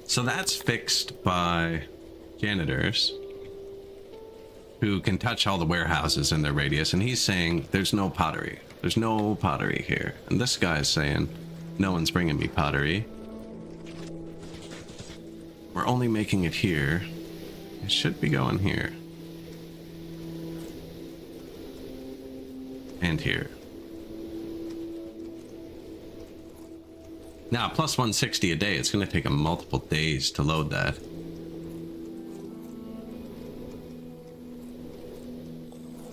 So that's fixed by janitors who can touch all the warehouses in their radius, and he's saying there's no pottery. There's no pottery here. And this guy's saying no one's bringing me pottery. We're only making it here. It should be going here. And here. Now, plus 160 a day, it's going to take him multiple days to load that.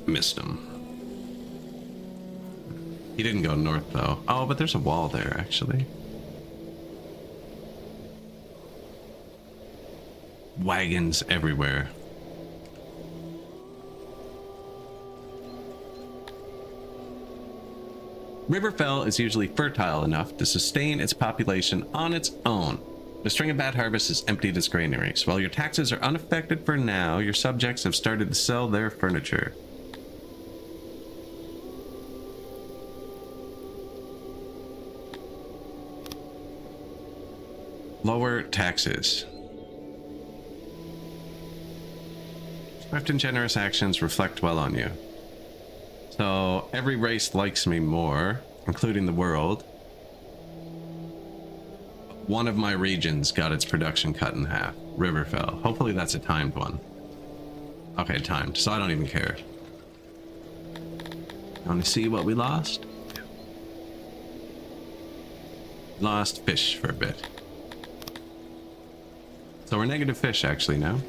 Missed him. He didn't go north, though. Oh, but there's a wall there, actually. Wagons everywhere. Riverfell is usually fertile enough to sustain its population on its own. The string of bad harvests has emptied its granaries. While your taxes are unaffected for now, your subjects have started to sell their furniture. Lower taxes. Swift and generous actions reflect well on you. So every race likes me more, including the world. One of my regions got its production cut in half. Riverfell. Hopefully that's a timed one. Okay, timed. So I don't even care. Want to see what we lost? Lost fish for a bit. So we're negative fish actually now.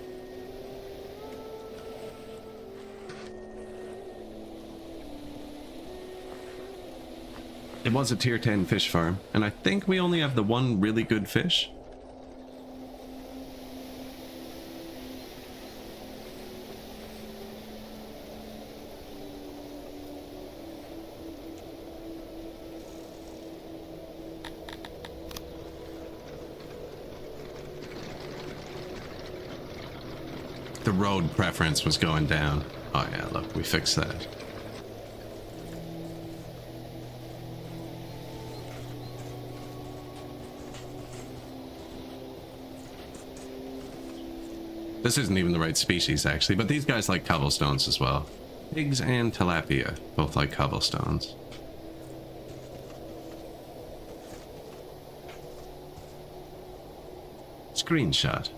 It was a tier 10 fish farm, and I think we only have the one really good fish. The road preference was going down. Oh yeah, look, we fixed that. This isn't even the right species, actually, but these guys like cobblestones as well. Pigs and tilapia both like cobblestones. Screenshot.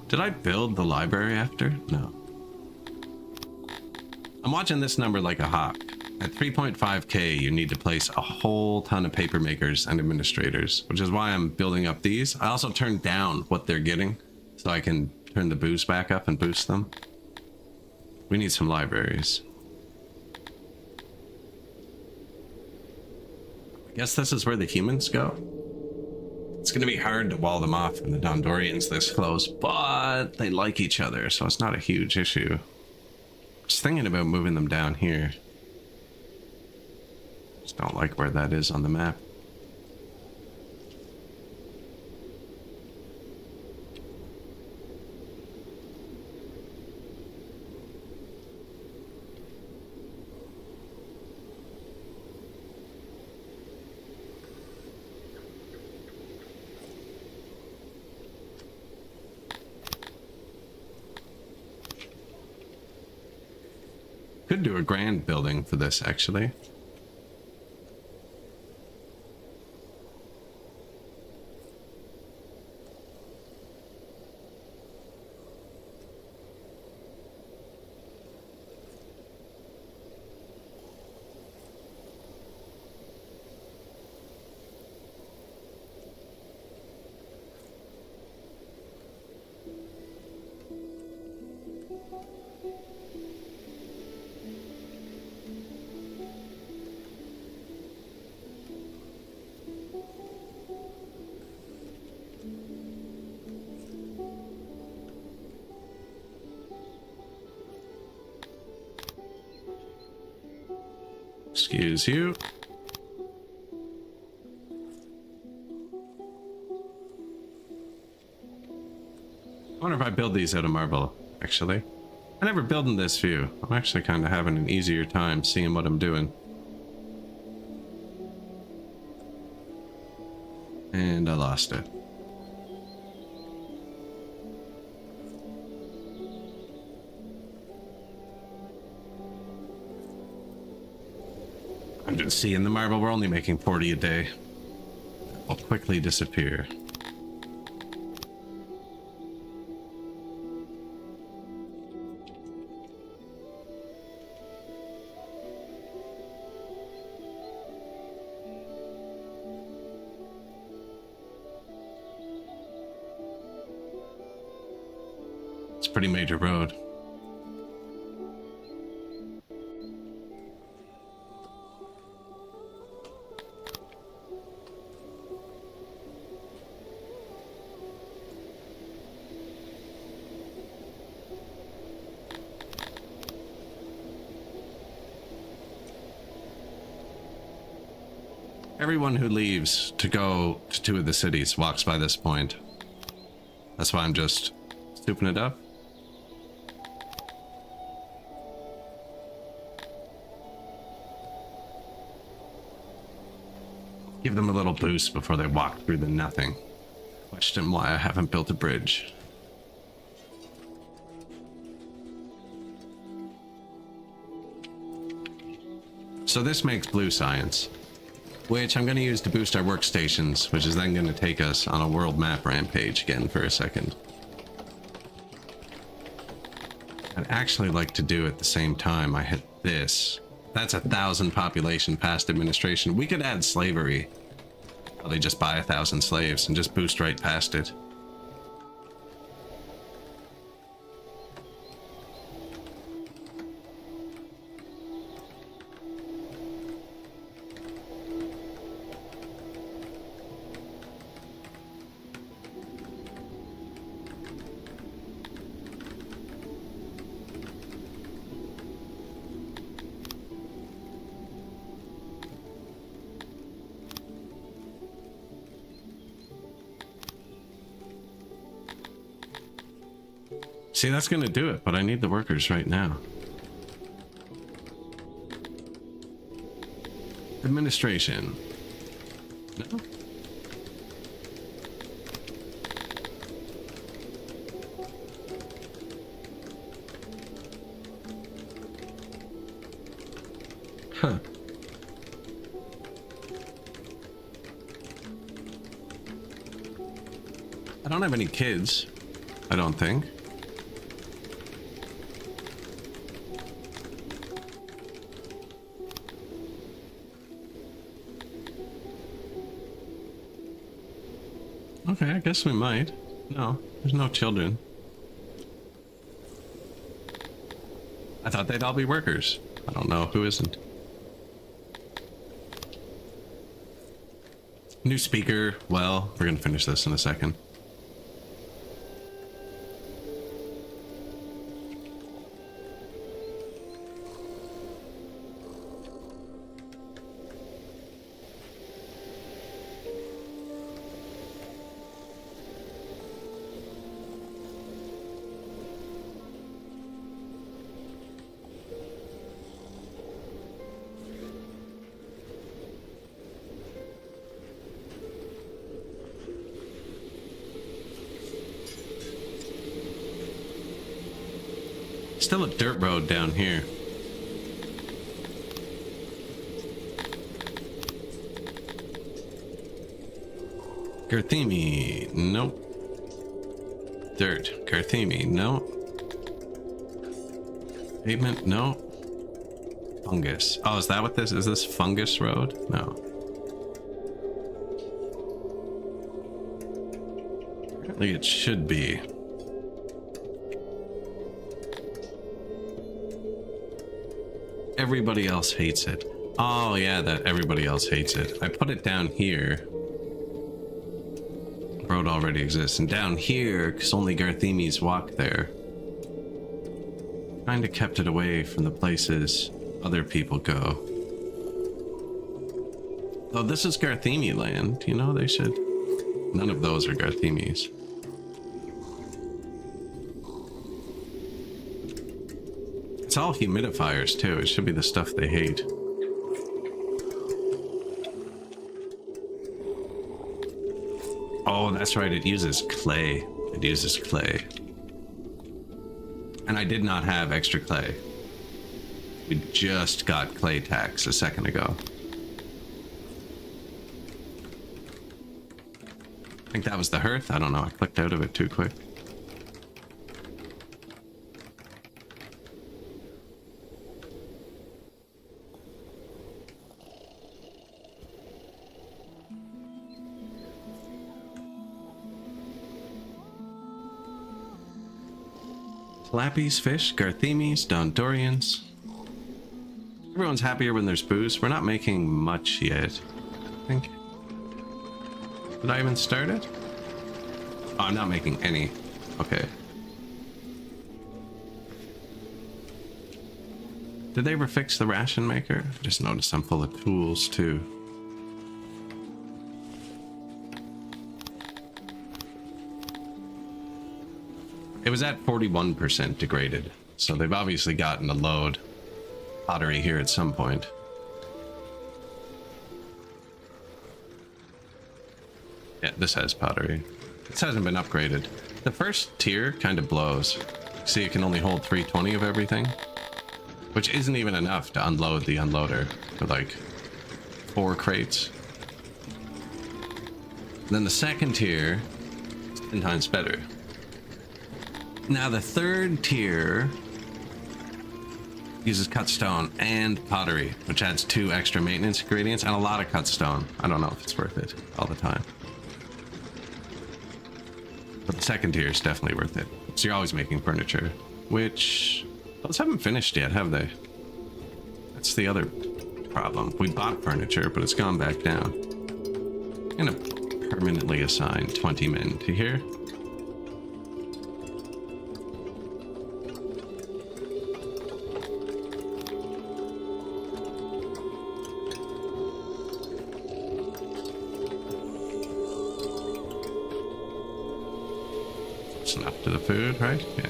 Did I build the library after? No. I'm watching this number like a hawk. At 3.5k, you need to place a whole ton of paper makers and administrators, which is why I'm building up these. I also turned down what they're getting, so I can turn the boost back up and boost them. We need some libraries. I guess this is where the humans go. It's going to be hard to wall them off from the Dondorians this close, but they like each other, so it's not a huge issue. Just thinking about moving them down here. Just don't like where that is on the map. Could do a grand building for this, actually. Excuse you. I wonder if I build these out of marble, actually. I never build in this view. I'm actually kind of having an easier time seeing what I'm doing. And I lost it. I'm just seeing the marble. We're only making 40 a day. Will quickly disappear. It's a pretty major road. Everyone who leaves to go to two of the cities walks by this point. That's why I'm just scooping it up. Give them a little boost before they walk through the nothing. Question why I haven't built a bridge. So this makes blue science, which I'm going to use to boost our workstations, which is then going to take us on a world map rampage again for a second. I'd actually like to do at the same time I hit this. That's 1,000 population past administration. We could add slavery. Probably just buy 1,000 slaves and just boost right past it. See, that's gonna do it, but I need the workers right now. Administration. No? Huh. I don't have any kids, I don't think. Okay, I guess we might. No, there's no children. I thought they'd all be workers. I don't know who isn't. New speaker. Well, we're gonna finish this in a second. Still a dirt road down here. Garthemi, nope. Dirt, Garthemi, no. Pavement, no. Fungus. Oh, is that what this is? This Fungus Road? No. Apparently it should be. Everybody else hates it. Oh yeah, that everybody else hates it. I put it down here. Road already exists. And down here, because only Garthemis walk there. Kinda kept it away from the places other people go. Oh, this is Garthemi land. You know, they should... None of those are Garthemis. It's all humidifiers, too. It should be the stuff they hate. Oh, that's right. It uses clay. It uses clay. And I did not have extra clay. We just got clay tax a second ago. I think that was the hearth. I don't know. I clicked out of it too quick. Lappies, fish, Garthemis, Dondorians. Everyone's happier when there's booze. We're not making much yet, I think. Did I even start it? Oh, I'm not making any. Okay. Did they ever fix the ration maker? I just noticed I'm full of tools too. It was at 41% degraded, so they've obviously gotten a load pottery here at some point. Yeah, this has pottery. This hasn't been upgraded. The first tier kind of blows. See, it can only hold 320 of everything, which isn't even enough to unload the unloader for like 4 crates. Then the second tier is 10 times better. Now the third tier uses cut stone and pottery, which adds 2 extra maintenance ingredients and a lot of cut stone. I don't know if it's worth it all the time. But the second tier is definitely worth it. So you're always making furniture, which those haven't finished yet, have they? That's the other problem. We bought furniture, but it's gone back down. I'm gonna permanently assign 20 men to here. Enough to the food, right? Yeah.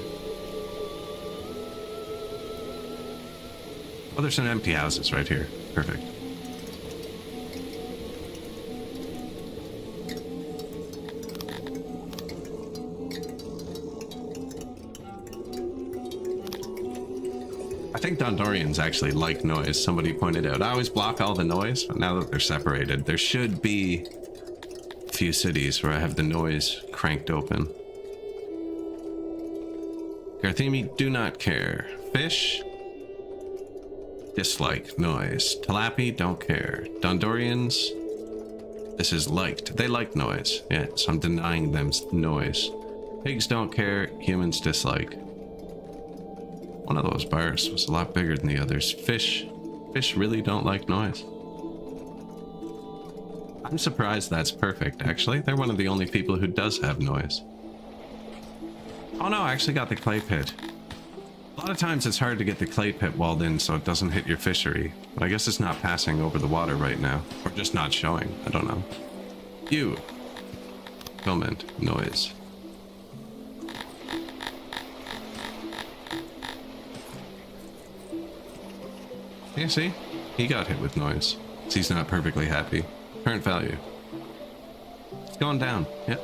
Oh, there's some empty houses right here. Perfect. I think Dondorians actually like noise. Somebody pointed out. I always block all the noise, but now that they're separated, there should be a few cities where I have the noise cranked open. Garthemi do not care. Fish dislike noise. Talapi don't care. Dondorians, this is liked. They like noise. Yeah, so I'm denying them noise. Pigs don't care. Humans dislike. One of those bars was a lot bigger than the others. Fish really don't like noise. I'm surprised that's perfect, actually. They're one of the only people who does have noise. Oh no, I actually got the clay pit. A lot of times it's hard to get the clay pit walled in so it doesn't hit your fishery. But I guess it's not passing over the water right now. Or just not showing. I don't know. You. Comment. Noise. Yeah, see? He got hit with noise. He's not perfectly happy. Current value. It's going down. Yep.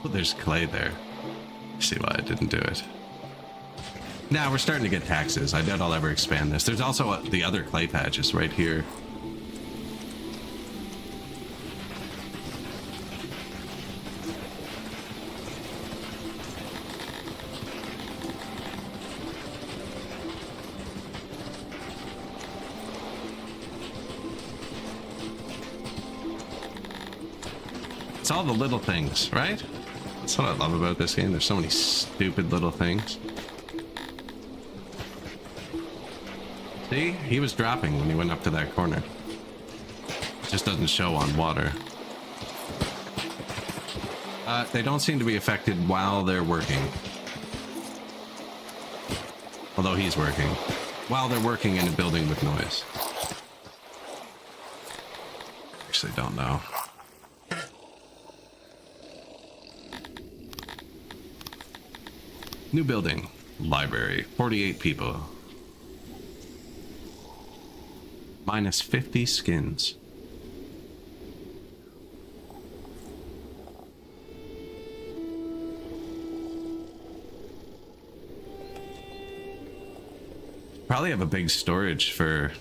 Oh, there's clay there. See why I didn't do it. Now we're starting to get taxes. I doubt I'll ever expand this. There's also the other clay patches right here. It's all the little things, right? That's what I love about this game. There's so many stupid little things. See? He was dropping when he went up to that corner. It just doesn't show on water. They don't seem to be affected while they're working. Although he's working. While they're working in a building with noise. Actually, don't know. New building. Library. 48 people. Minus 50 skins. Probably have a big storage for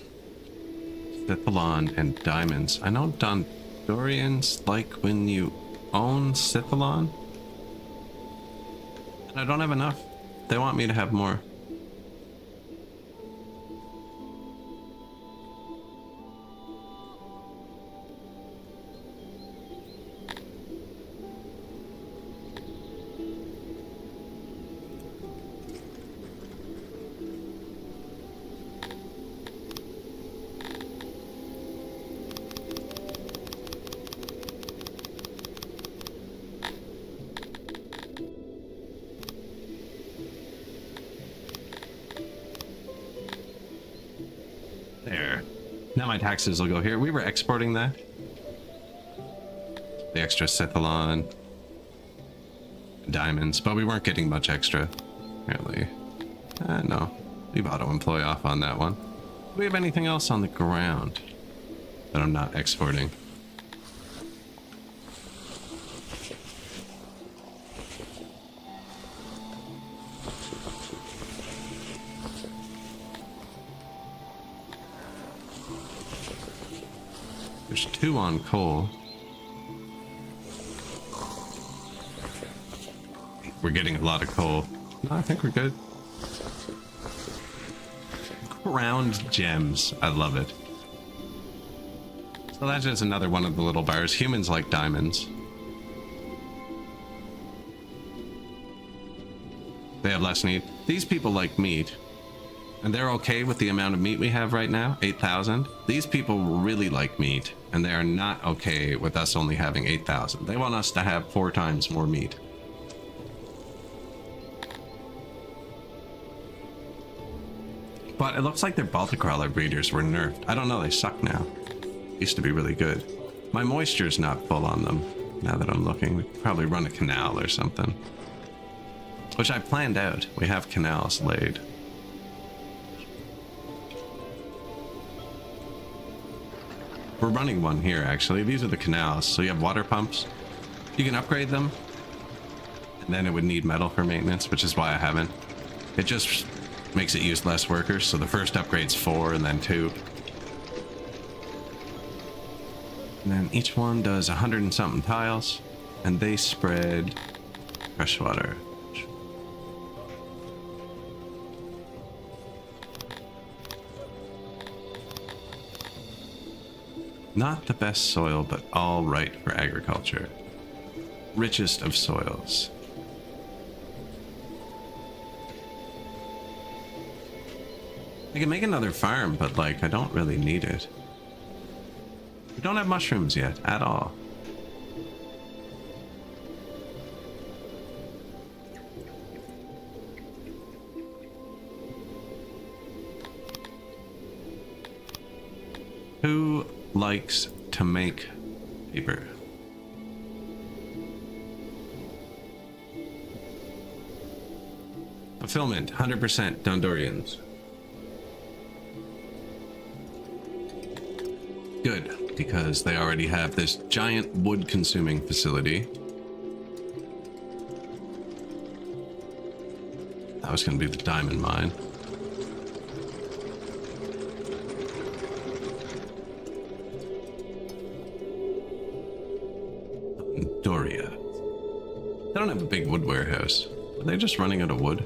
Scythalon and diamonds. I know Dondorians like when you own Scythalon. And I don't have enough. They want me to have more. There. Now my taxes will go here. We were exporting that. The extra Scythalon. Diamonds. But we weren't getting much extra. Apparently. No. Leave auto-employ off on that one. Do we have anything else on the ground that I'm not exporting? There's 2 on coal. We're getting a lot of coal. No, I think we're good. Ground gems. I love it. So that's just another one of the little bars. Humans like diamonds. They have less need. These people like meat. And they're okay with the amount of meat we have right now, 8,000. These people really like meat, and they are not okay with us only having 8,000. They want us to have 4 times more meat. But it looks like their Baltic crawler breeders were nerfed. I don't know, they suck now. Used to be really good. My moisture's not full on them, now that I'm looking. We could probably run a canal or something. Which I planned out. We have canals laid. We're running one here, actually. These are the canals. So you have water pumps. You can upgrade them. And then it would need metal for maintenance, which is why I haven't. It just makes it use less workers. So the first upgrade's 4 and then 2. And then each one does 100 and something tiles. And they spread fresh water. Not the best soil, but all right for agriculture. Richest of soils. I can make another farm, but like, I don't really need it. We don't have mushrooms yet, at all. Who likes to make paper? Fulfillment, 100% Dondorians. Good, because they already have this giant wood-consuming facility. That was going to be the diamond mine. Doria. They don't have a big wood warehouse. Are they just running out of wood?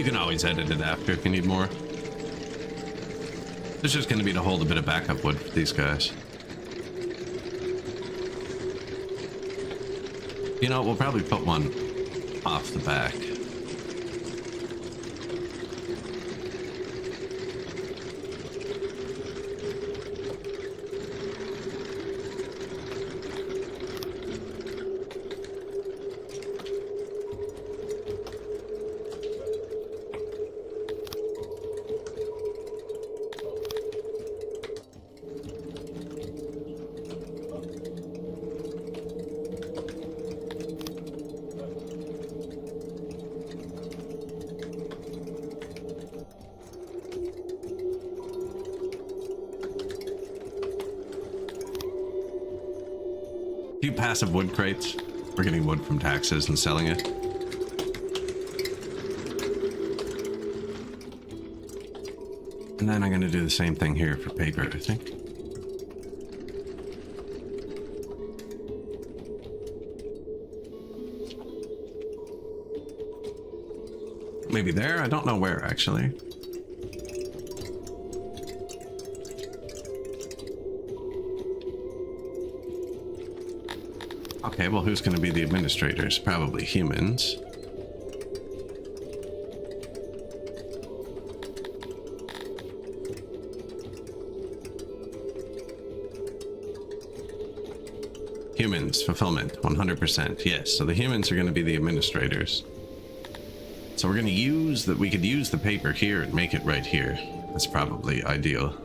You can always edit it after if you need more. There's just going to be to hold a bit of backup wood for these guys. You know, we'll probably put one off the back. Few passive wood crates. We're getting wood from taxes and selling it. And then I'm going to do the same thing here for paper, I think. Maybe there? I don't know where, actually. Okay, well, who's going to be the administrators? Probably humans. Humans, fulfillment, 100%. Yes, so the humans are going to be the administrators. So we're going to use that. We could use the paper here and make it right here. That's probably ideal.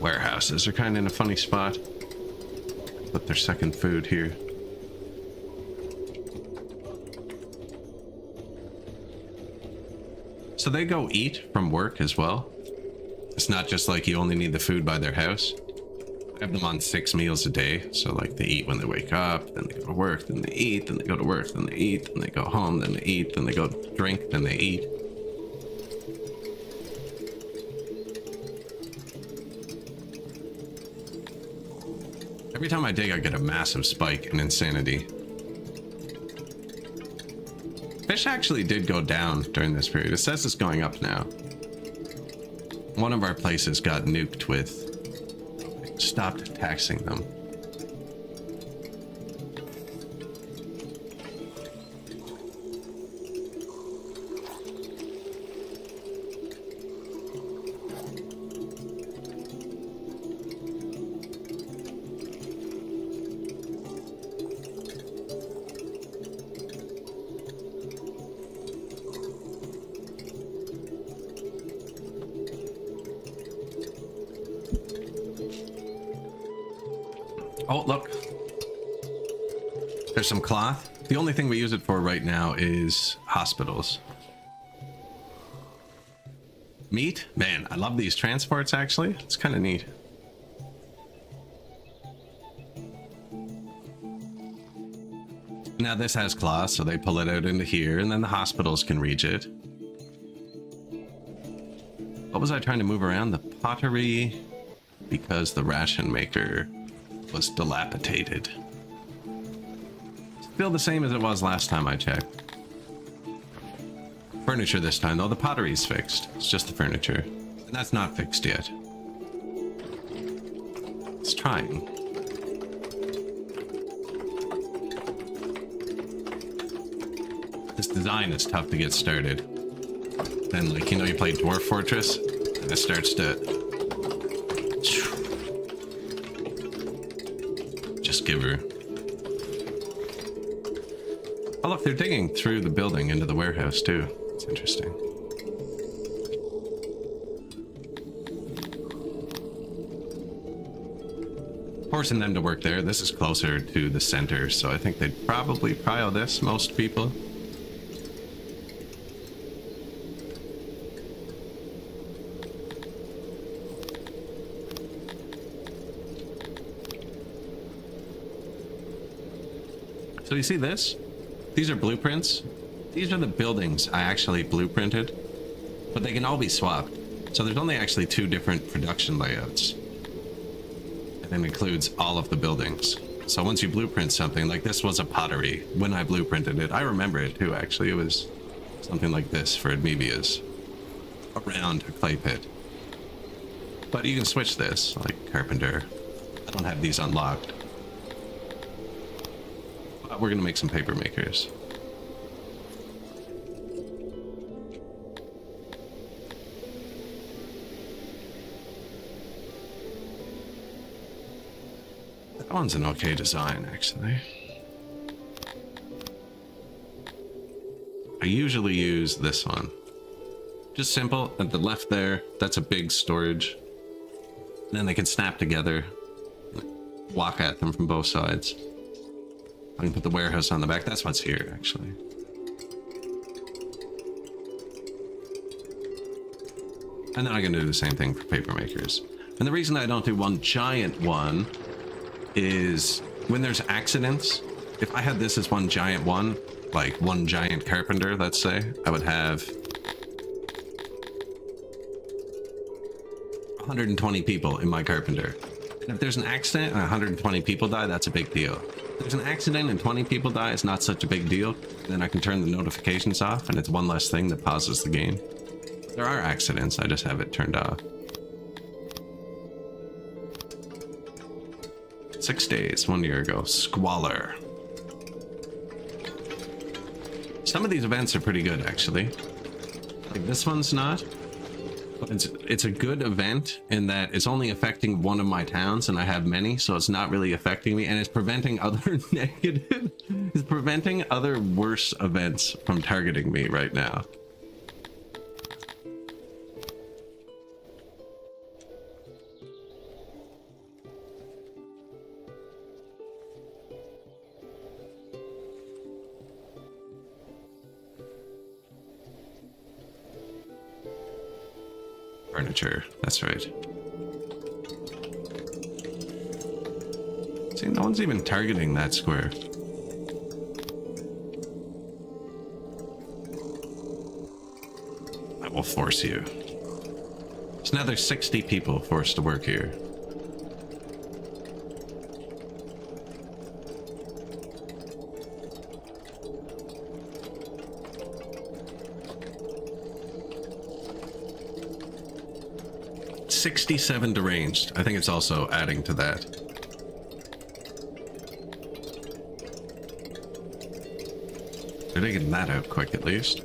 Warehouses are kind of in a funny spot. Put their second food here. So they go eat from work as well. It's not just like you only need the food by their house. I have them on 6 meals a day. So like they eat when they wake up, then they go to work, then they eat, then they go to work, then they eat, then they go home, then they eat, then they go drink, then they eat. Every time I dig, I get a massive spike in insanity. Fish actually did go down during this period. It says it's going up now. One of our places got nuked with... Stopped taxing them. Oh, look. There's some cloth. The only thing we use it for right now is hospitals. Meat? Man, I love these transports, actually. It's kind of neat. Now this has cloth, so they pull it out into here, and then the hospitals can reach it. What was I trying to move around? The pottery, because the ration maker was dilapidated. Still the same as it was last time I checked. Furniture this time, though. The pottery's fixed. It's just the furniture. And that's not fixed yet. It's trying. This design is tough to get started. Then, like, you know, you play Dwarf Fortress, and it starts to... Just give her. Oh, look, they're digging through the building into the warehouse, too. It's interesting. Forcing them to work there. This is closer to the center, so I think they'd probably prio this, most people. So you see this? These are blueprints. These are the buildings I actually blueprinted, but they can all be swapped. So there's only actually 2 different production layouts. And it includes all of the buildings. So once you blueprint something, like this was a pottery when I blueprinted it. I remember it too, actually. It was something like this for Admebia's, around a clay pit. But you can switch this, like carpenter. I don't have these unlocked. But we're gonna make some paper makers. That one's an okay design, actually. I usually use this one. Just simple. At the left there, that's a big storage. And then they can snap together. Walk at them from both sides. I can put the warehouse on the back. That's what's here, actually. And then I can do the same thing for paper makers. And the reason I don't do one giant one is when there's accidents. If I had this as one giant one, like one giant carpenter, let's say, I would have 120 people in my carpenter. And if there's an accident and 120 people die, that's a big deal. If there's an accident and 20 people die, it's not such a big deal. Then I can turn the notifications off and it's one less thing that pauses the game. There are accidents, I just have it turned off. 6 days, 1 year ago. Squalor. Some of these events are pretty good, actually. Like this one's not. But it's a good event in that it's only affecting one of my towns, and I have many, so it's not really affecting me, and it's preventing other negative... It's preventing other worse events from targeting me right now. Furniture, that's right. See, no one's even targeting that square. I will force you. So now there's 60 people forced to work here. $67 deranged. I think it's also adding to that. They're taking that out quick at least.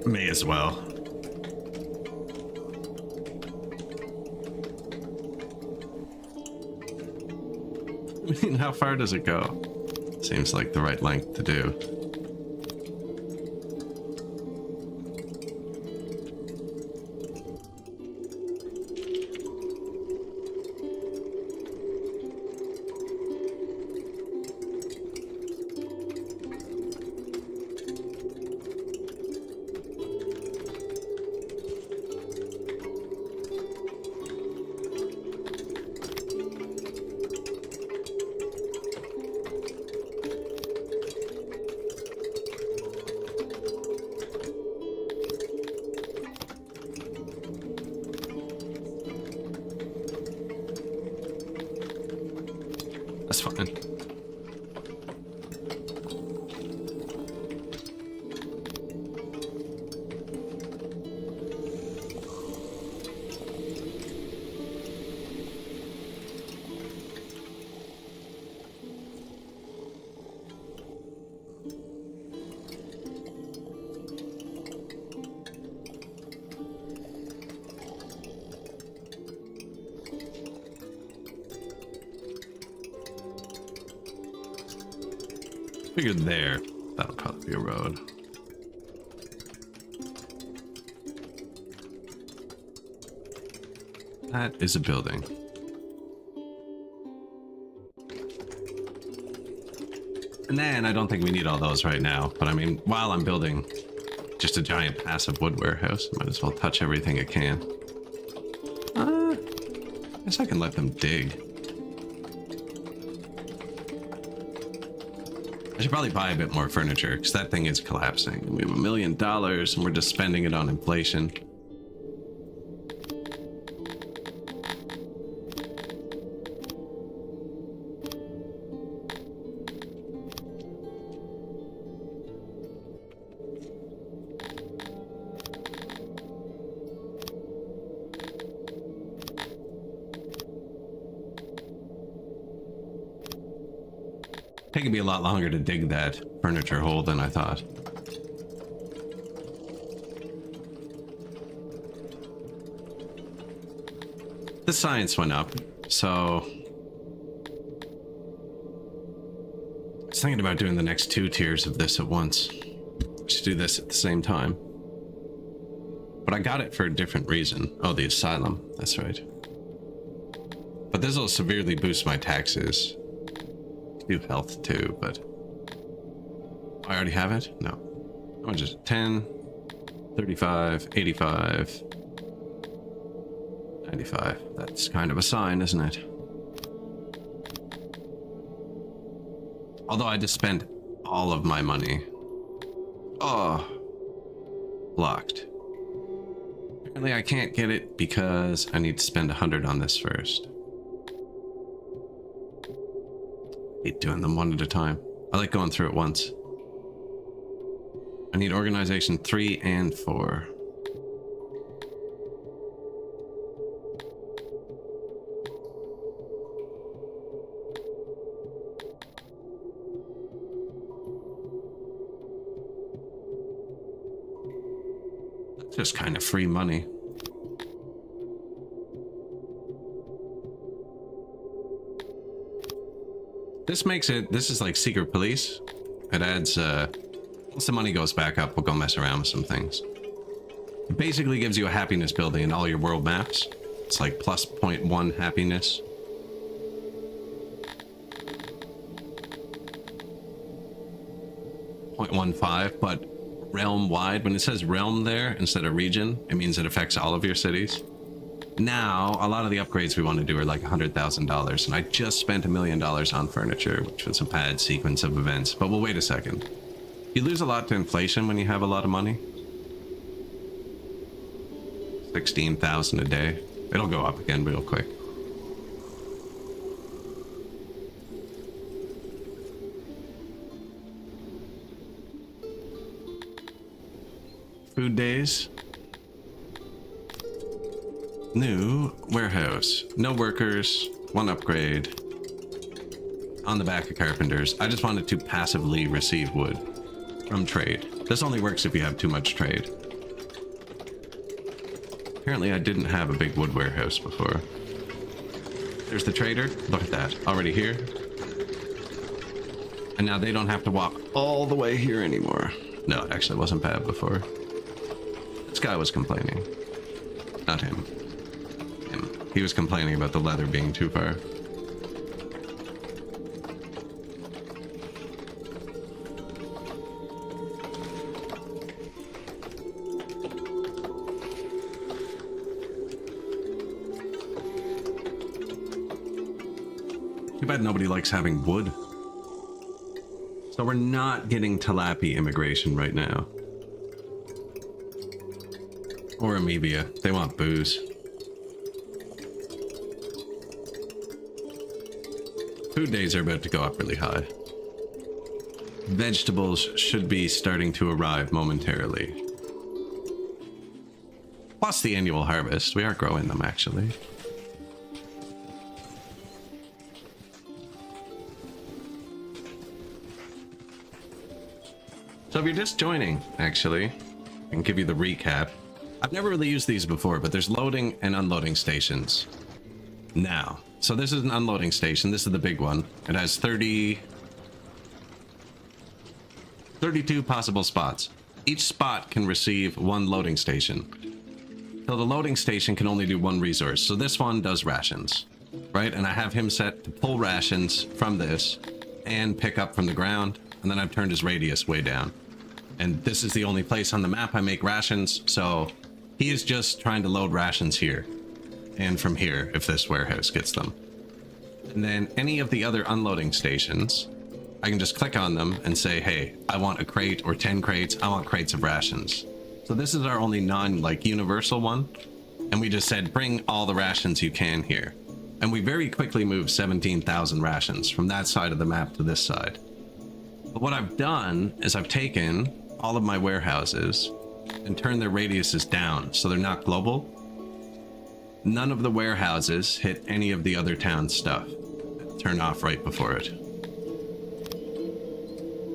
May as well. I mean, how far does it go? Seems like the right length to do. That's fine. Figured there, that'll probably be a road. That is a building. And then I don't think we need all those right now. But I mean, while I'm building just a giant passive wood warehouse, I might as well touch everything I can. I guess I can let them dig. I should probably buy a bit more furniture because that thing is collapsing. We have $1 million and we're just spending it on inflation. Taking me a lot longer to dig that furniture hole than I thought. The science went up, so I was thinking about doing the next 2 tiers of this at once. I should do this at the same time. But I got it for a different reason. Oh, the asylum. That's right. But this will severely boost my taxes. Do health too, but I already have it? No. I'm just 10, 35, 85, 95. That's kind of a sign, isn't it? Although I just spent all of my money. Oh, blocked. Apparently I can't get it because I need to spend 100 on this first. I hate doing them one at a time. I like going through it once. I need organization 3 and 4. That's just kind of free money. This makes it, this is like secret police. It adds, once the money goes back up, we'll go mess around with some things. It basically gives you a happiness building in all your world maps. It's like plus 0.1 happiness. .15, but realm wide. When it says realm there instead of region, it means it affects all of your cities. Now, a lot of the upgrades we want to do are like $100,000, and I just spent $1 million on furniture, which was a bad sequence of events. But we'll wait a second. You lose a lot to inflation when you have a lot of money. 16,000 a day. It'll go up again real quick. Food days. New warehouse. No workers. 1 upgrade. On the back of carpenters. I just wanted to passively receive wood from trade. This only works if you have too much trade. Apparently I didn't have a big wood warehouse before. There's the trader. Look at that. Already here. And now they don't have to walk all the way here anymore. No, it actually wasn't bad before. This guy was complaining. Not him. He was complaining about the leather being too far. Too bad nobody likes having wood. So we're not getting Talapi immigration right now. Or Amebia. They want booze. Food days are about to go up really high. Vegetables should be starting to arrive momentarily. Plus the annual harvest. We are growing them, actually. So if you're just joining, actually, I can give you the recap. I've never really used these before, but there's loading and unloading stations now. So this is an unloading station. This is the big one. It has 32 possible spots. Each spot can receive 1 loading station. So the loading station can only do one resource. So this one does rations, right? And I have him set to pull rations from this and pick up from the ground. And then I've turned his radius way down. And this is the only place on the map I make rations. So he is just trying to load rations here and from here if this warehouse gets them. And then any of the other unloading stations, I can just click on them and say, hey, I want a crate or 10 crates. I want crates of rations. So this is our only universal one. And we just said, bring all the rations you can here. And we very quickly moved 17,000 rations from that side of the map to this side. But what I've done is I've taken all of my warehouses and turned their radiuses down so they're not global. None of the warehouses hit any of the other town's stuff. Turn off right before it.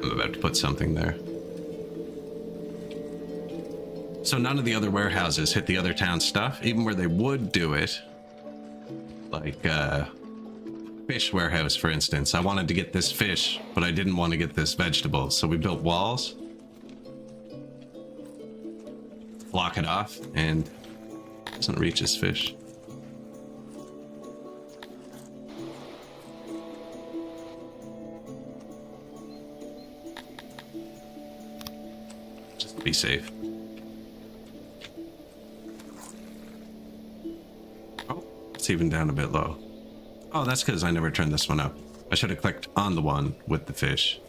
I'm about to put something there. So none of the other warehouses hit the other town's stuff, even where they would do it. Like, fish warehouse, for instance. I wanted to get this fish, but I didn't want to get this vegetable. So we built walls. Block it off, and it doesn't reach his fish. Just to be safe. It's even down a bit low. Oh, that's because I never turned this one up. I should have clicked on the one with the fish.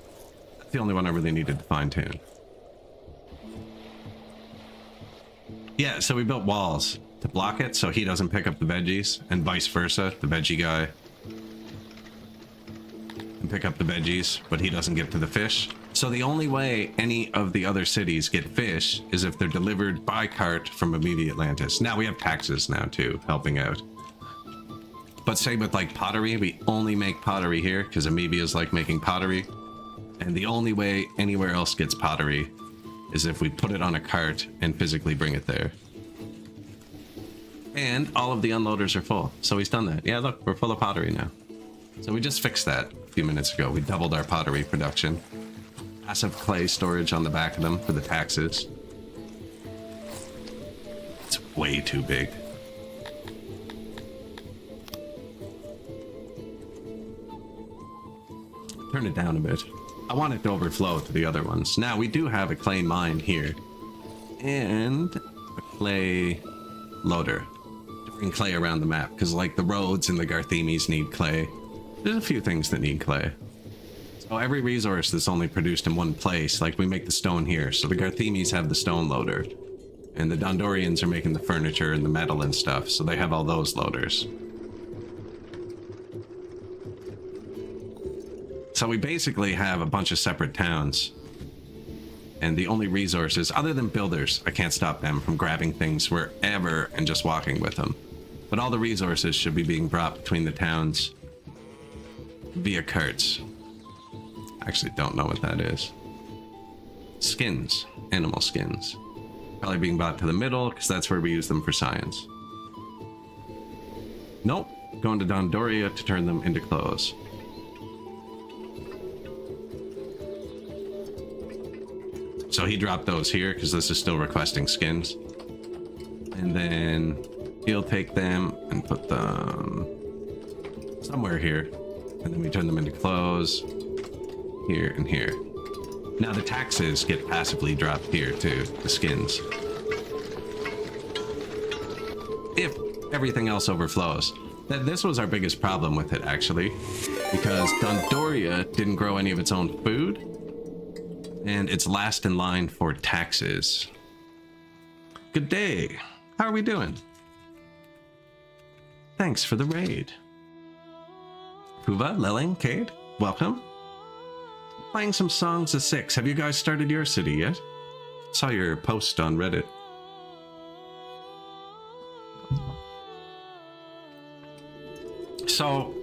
That's the only one I really needed to fine tune. Yeah, so we built walls to block it so he doesn't pick up the veggies, and vice versa. The veggie guy can pick up the veggies, but he doesn't get to the fish. So the only way any of the other cities get fish is if they're delivered by cart from Amoeba Atlantis. Now we have taxes now too, helping out. But same with like pottery, we only make pottery here because Amoeba is like making pottery. And the only way anywhere else gets pottery is if we put it on a cart and physically bring it there. And all of the unloaders are full. So he's done that. Yeah, look, we're full of pottery now. So we just fixed that a few minutes ago. We doubled our pottery production. Massive clay storage on the back of them for the taxes. It's way too big. Turn it down a bit. I want it to overflow to the other ones. Now, we do have a clay mine here. And a clay loader to bring clay around the map. Because, like, the roads and the Garthemes need clay. There's a few things that need clay. So every resource that's only produced in one place, like we make the stone here. So the Garthemes have the stone loader. And the Dondorians are making the furniture and the metal and stuff. So they have all those loaders. So we basically have a bunch of separate towns. And the only resources, other than builders, I can't stop them from grabbing things wherever and just walking with them. But all the resources should be being brought between the towns via carts. I actually don't know what that is. Skins. Animal skins. Probably being brought to the middle, because that's where we use them for science. Nope. Going to Dondoria to turn them into clothes. So he dropped those here because this is still requesting skins. And then he'll take them and put them somewhere here. And then we turn them into clothes here and here. Now the taxes get passively dropped here too, the skins. If everything else overflows. This was our biggest problem with it actually. Because Dondoria didn't grow any of its own food. And it's last in line for taxes. Good day. How are we doing? Thanks for the raid. Puva, Lelling, Cade, welcome. Playing some Songs of Six. Have you guys started your city yet? Saw your post on Reddit. So,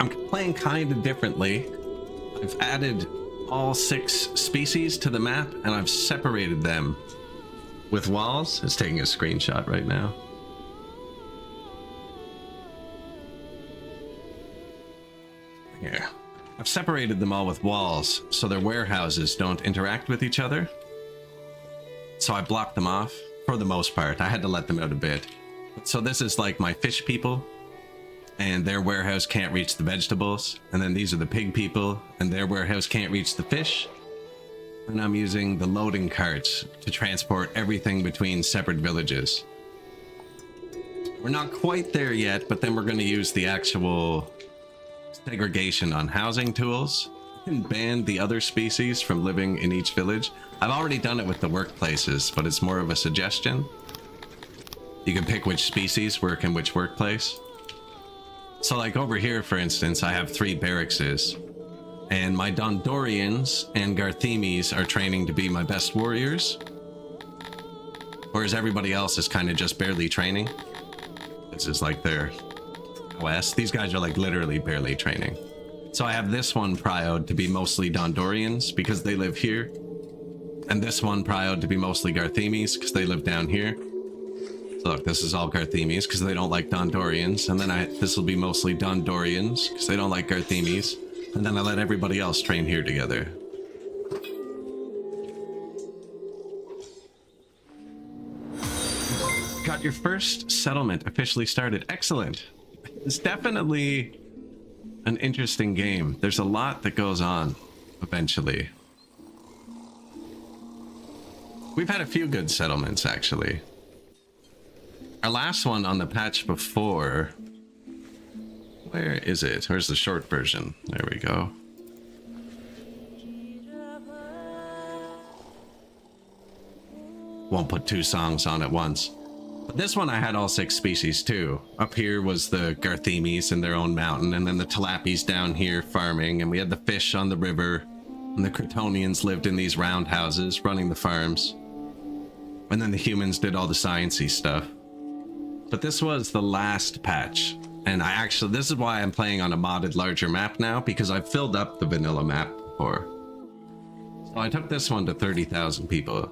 I'm playing kind of differently. I've added all 6 species to the map, and I've separated them with walls. It's taking a screenshot right now. Here. I've separated them all with walls, so their warehouses don't interact with each other. So I blocked them off for the most part. I had to let them out a bit. So this is like my fish people, and their warehouse can't reach the vegetables. And then these are the pig people, and their warehouse can't reach the fish. And I'm using the loading carts to transport everything between separate villages. We're not quite there yet, but then we're going to use the actual segregation on housing tools. You can ban the other species from living in each village. I've already done it with the workplaces, but it's more of a suggestion. You can pick which species work in which workplace. So like over here, for instance, I have 3 barrackses. And my Dondorians and Garthemes are training to be my best warriors. Whereas everybody else is kind of just barely training. This is like their OS. These guys are like literally barely training. So I have this one prioed to be mostly Dondorians because they live here. And this one prioed to be mostly Garthemes because they live down here. So look, this is all Garthemes because they don't like Dondorians. And then this will be mostly Dondorians because they don't like Garthemes. And then I let everybody else train here together. Got your first settlement officially started. Excellent. It's definitely an interesting game. There's a lot that goes on eventually. We've had a few good settlements, actually. Our last one on the patch before... Where is it? Where's the short version? There we go. Won't put 2 songs on at once. But this one I had all 6 species too. Up here was the Garthemes in their own mountain, and then the Tilapis down here farming, and we had the fish on the river, and the Crotonians lived in these round houses running the farms. And then the humans did all the sciencey stuff. But this was the last patch. And this is why I'm playing on a modded larger map now, because I've filled up the vanilla map before. So I took this one to 30,000 people.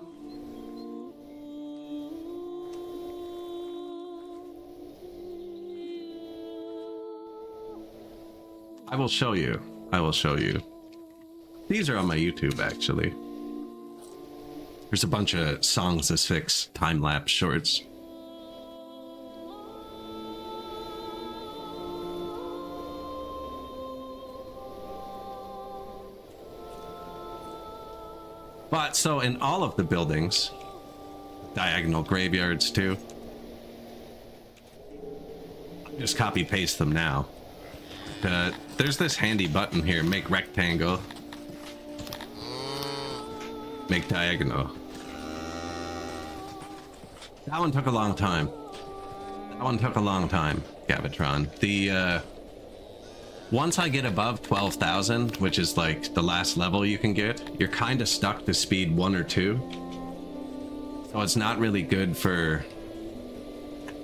I will show you. I will show you. These are on my YouTube, actually. There's a bunch of Songs of Six time-lapse shorts. But so in all of the buildings, diagonal graveyards too, just copy paste them now. There's this handy button here, make rectangle, make diagonal. That one took a long time. Gavatron. Once I get above 12,000, which is like the last level you can get, you're kind of stuck to speed 1 or 2. So it's not really good for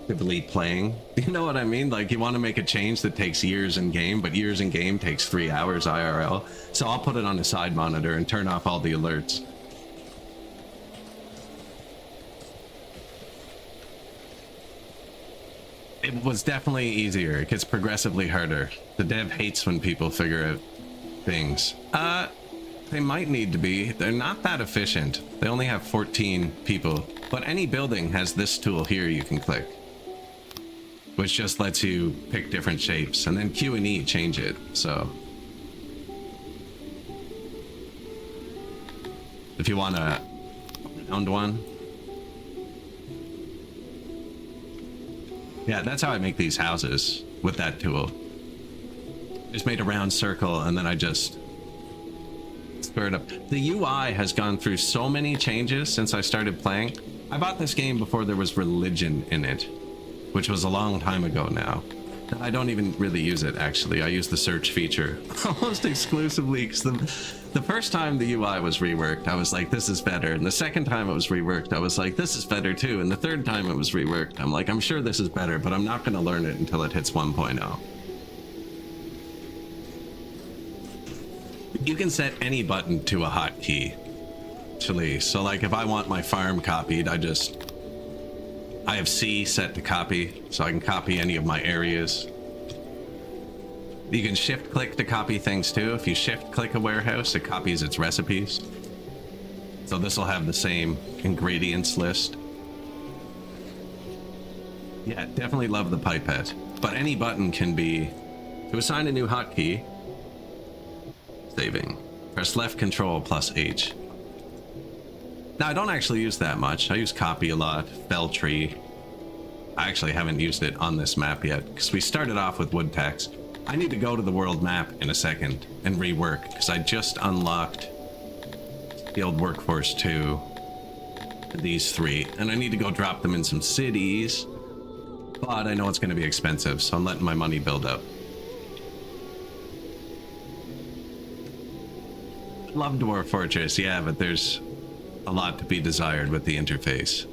actively playing. You know what I mean? Like you want to make a change that takes years in game, but years in game takes 3 hours IRL. So I'll put it on a side monitor and turn off all the alerts. It was definitely easier. It gets progressively harder. The dev hates when people figure out things. They might need to be. They're not that efficient. They only have 14 people. But any building has this tool here you can click, which just lets you pick different shapes, and then Q and E change it. So if you want a round one, yeah, that's how I make these houses with that tool. Just made a round circle, and then I just square it up. The UI has gone through so many changes since I started playing. I bought this game before there was religion in it, which was a long time ago now. I don't even really use it, actually. I use the search feature almost exclusively, because the first time the UI was reworked, I was like, this is better. And the second time it was reworked, I was like, this is better too. And the third time it was reworked, I'm like, I'm sure this is better, but I'm not going to learn it until it hits 1.0. You can set any button to a hotkey, actually. So like if I want my farm copied, I have C set to copy, so I can copy any of my areas. You can shift click to copy things too. If you shift click a warehouse, it copies its recipes. So this will have the same ingredients list. Yeah, definitely love the pipette. But any button can be to assign a new hotkey. Saving. Press left control plus H. Now, I don't actually use that much. I use copy a lot, fell tree. I actually haven't used it on this map yet because we started off with wood tax. I need to go to the world map in a second and rework because I just unlocked the old Workforce 2, these 3, and I need to go drop them in some cities, but I know it's going to be expensive, so I'm letting my money build up. Love Dwarf Fortress, yeah, but there's a lot to be desired with the interface.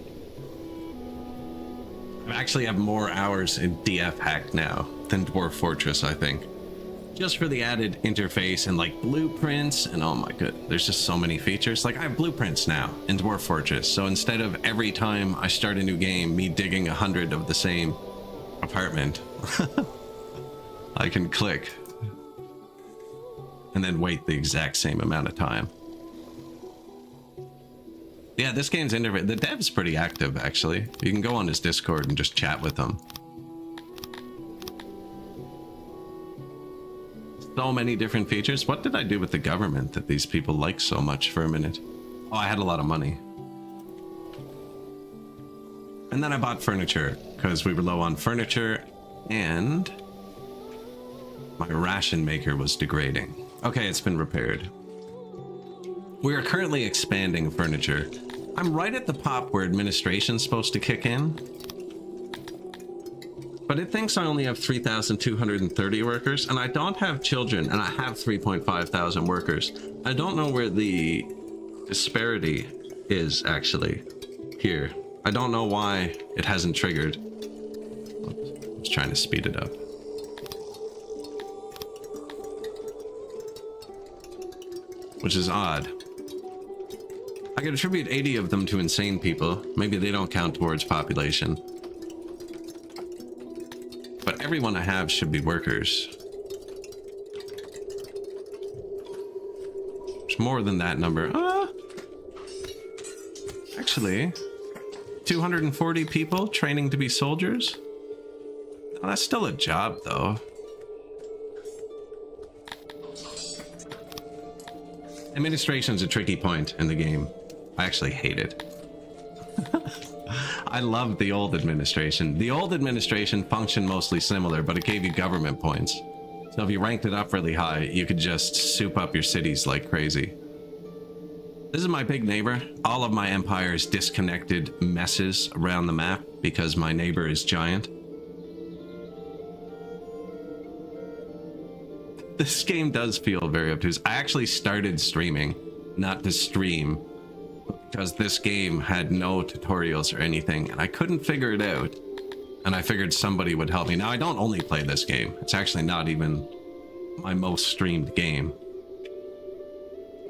I actually have more hours in DF Hack now than Dwarf Fortress, I think. Just for the added interface and like blueprints and oh my god, there's just so many features. Like I have blueprints now in Dwarf Fortress, so instead of every time I start a new game, me digging 100 of the same apartment, I can click and then wait the exact same amount of time. Yeah, this game's interface, the dev's pretty active actually. You can go on his Discord and just chat with them. So many different features. What did I do with the government that these people like so much for a minute? Oh, I had a lot of money. And then I bought furniture because we were low on furniture and my ration maker was degrading. Okay, it's been repaired. We are currently expanding furniture. I'm right at the pop where administration's supposed to kick in. But it thinks I only have 3,230 workers, and I don't have children, and I have 3.5 thousand workers. I don't know where the disparity is, actually, here. I don't know why it hasn't triggered. I was trying to speed it up. Which is odd. I could attribute 80 of them to insane people. Maybe they don't count towards population. But everyone I have should be workers. There's more than that number. Actually, 240 people training to be soldiers? Oh, that's still a job, though. Administration's a tricky point in the game. I actually hate it. I loved the old administration. The old administration functioned mostly similar, but it gave you government points. So if you ranked it up really high, you could just soup up your cities like crazy. This is my big neighbor. All of my empire's disconnected messes around the map because my neighbor is giant. This game does feel very obtuse. I actually started streaming, not to stream, because this game had no tutorials or anything, and I couldn't figure it out. And I figured somebody would help me. Now, I don't only play this game. It's actually not even my most streamed game.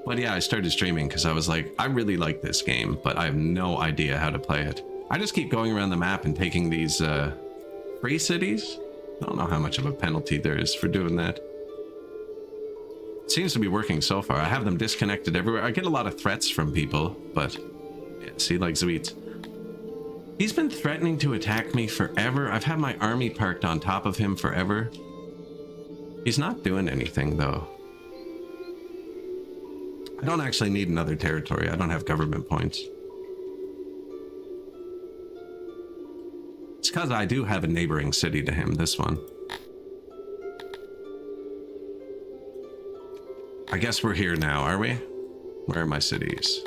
But yeah, I started streaming because I was like, I really like this game, but I have no idea how to play it. I just keep going around the map and taking these free cities. I don't know how much of a penalty there is for doing that. It seems to be working so far. I have them disconnected everywhere. I get a lot of threats from people, but yeah, see, like Zweet. He's been threatening to attack me forever. I've had my army parked on top of him forever. He's not doing anything, though. I don't actually need another territory. I don't have government points. It's because I do have a neighboring city to him, this one. I guess we're here now, are we? Where are my cities?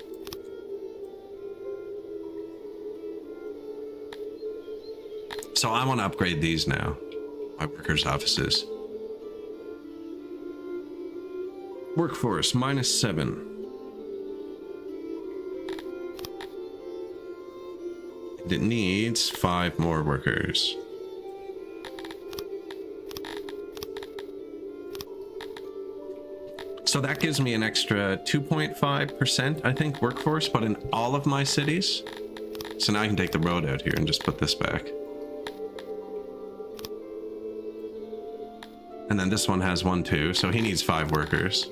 So I want to upgrade these now. My workers' offices. Workforce, -7. And it needs 5 more workers. So that gives me an extra 2.5%, I think, workforce, but in all of my cities. So now I can take the road out here and just put this back. And then this one has 1 too, so he needs 5 workers.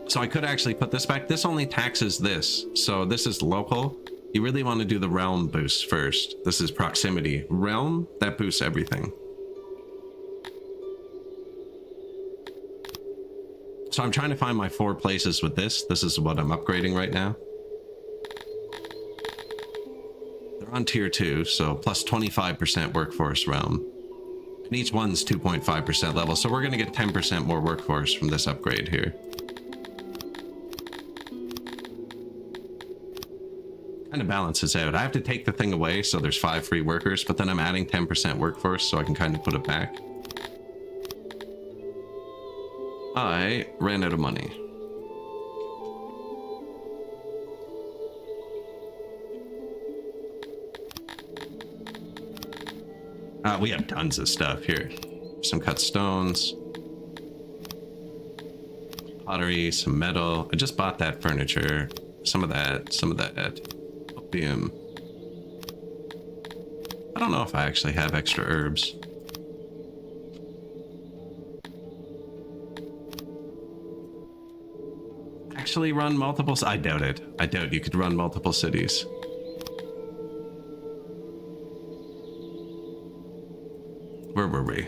So I could actually put this back. This only taxes this, so this is local. You really want to do the realm boost first. This is proximity. Realm, that boosts everything. So I'm trying to find my 4 places with this. This is what I'm upgrading right now. They're on tier 2, so plus 25% workforce realm. And each one's 2.5% level, so we're going to get 10% more workforce from this upgrade here. Kind of balances out. I have to take the thing away, so there's 5 free workers, but then I'm adding 10% workforce, so I can kind of put it back. I ran out of money. We have tons of stuff here. Some cut stones, pottery, some metal. I just bought that furniture. Some of that. Opium. I don't know if I actually have extra herbs. Actually run multiple... I doubt it. I doubt you could run multiple cities. Where were we?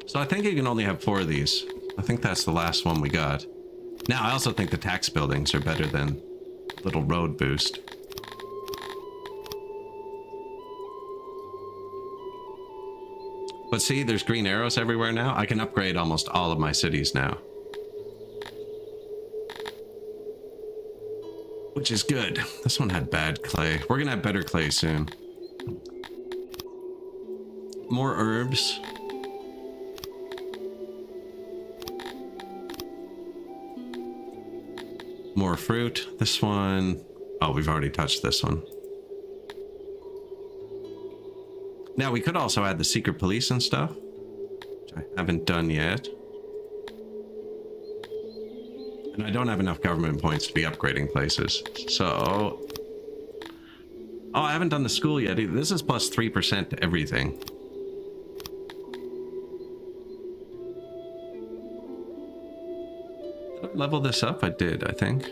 So I think you can only have 4 of these. I think that's the last one we got. Now, I also think the tax buildings are better than little road boost. But see, there's green arrows everywhere now. I can upgrade almost all of my cities now. Which is good. This one had bad clay. We're gonna have better clay soon. More herbs. More fruit. This one... Oh, we've already touched this one. Now, we could also add the secret police and stuff, which I haven't done yet. And I don't have enough government points to be upgrading places. So... Oh, I haven't done the school yet either. This is plus 3% to everything. Did I level this up? I did, I think.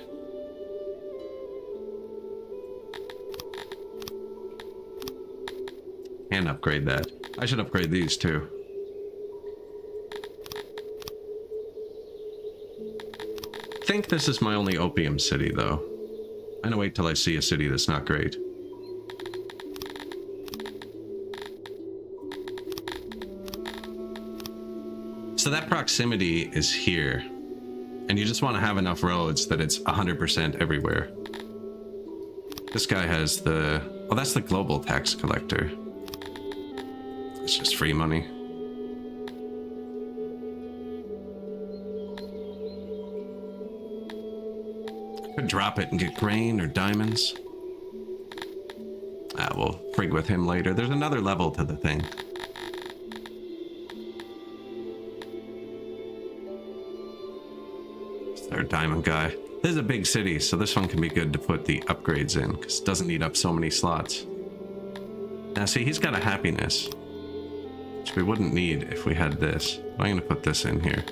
And upgrade that. I should upgrade these too. I think this is my only opium city though. I'm gonna wait till I see a city that's not great. So that proximity is here. And you just want to have enough roads that it's 100% everywhere. This guy has the... Oh, that's the global tax collector. It's just free money. Could drop it and get grain or diamonds. Ah, we'll frig with him later. There's another level to the thing. It's our diamond guy. This is a big city, so this one can be good to put the upgrades in, because it doesn't eat up so many slots. Now see, he's got a happiness, which we wouldn't need if we had this. I'm going to put this in here.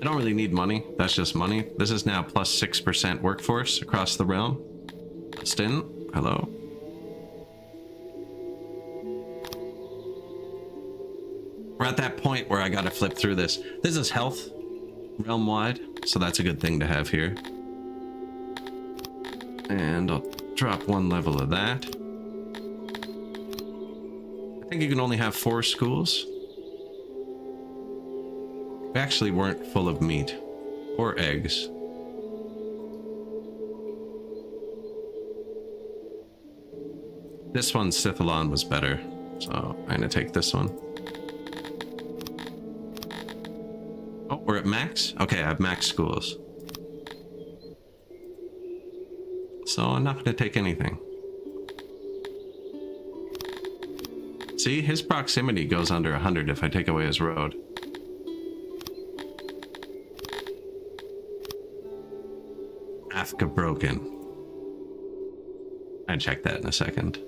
I don't really need money. That's just money. This is now plus 6% workforce across the realm. Stint, hello. We're at that point where I got to flip through this. This is health realm-wide, so that's a good thing to have here. And I'll drop 1 level of that. I think you can only have 4 schools. We actually weren't full of meat or eggs. This one, Sithalon, was better, so I'm gonna take this one. Oh, we're at max? Okay, I have max schools. So I'm not gonna take anything. See, his proximity goes under 100 if I take away his road. Africa broken. I'll check that in a second.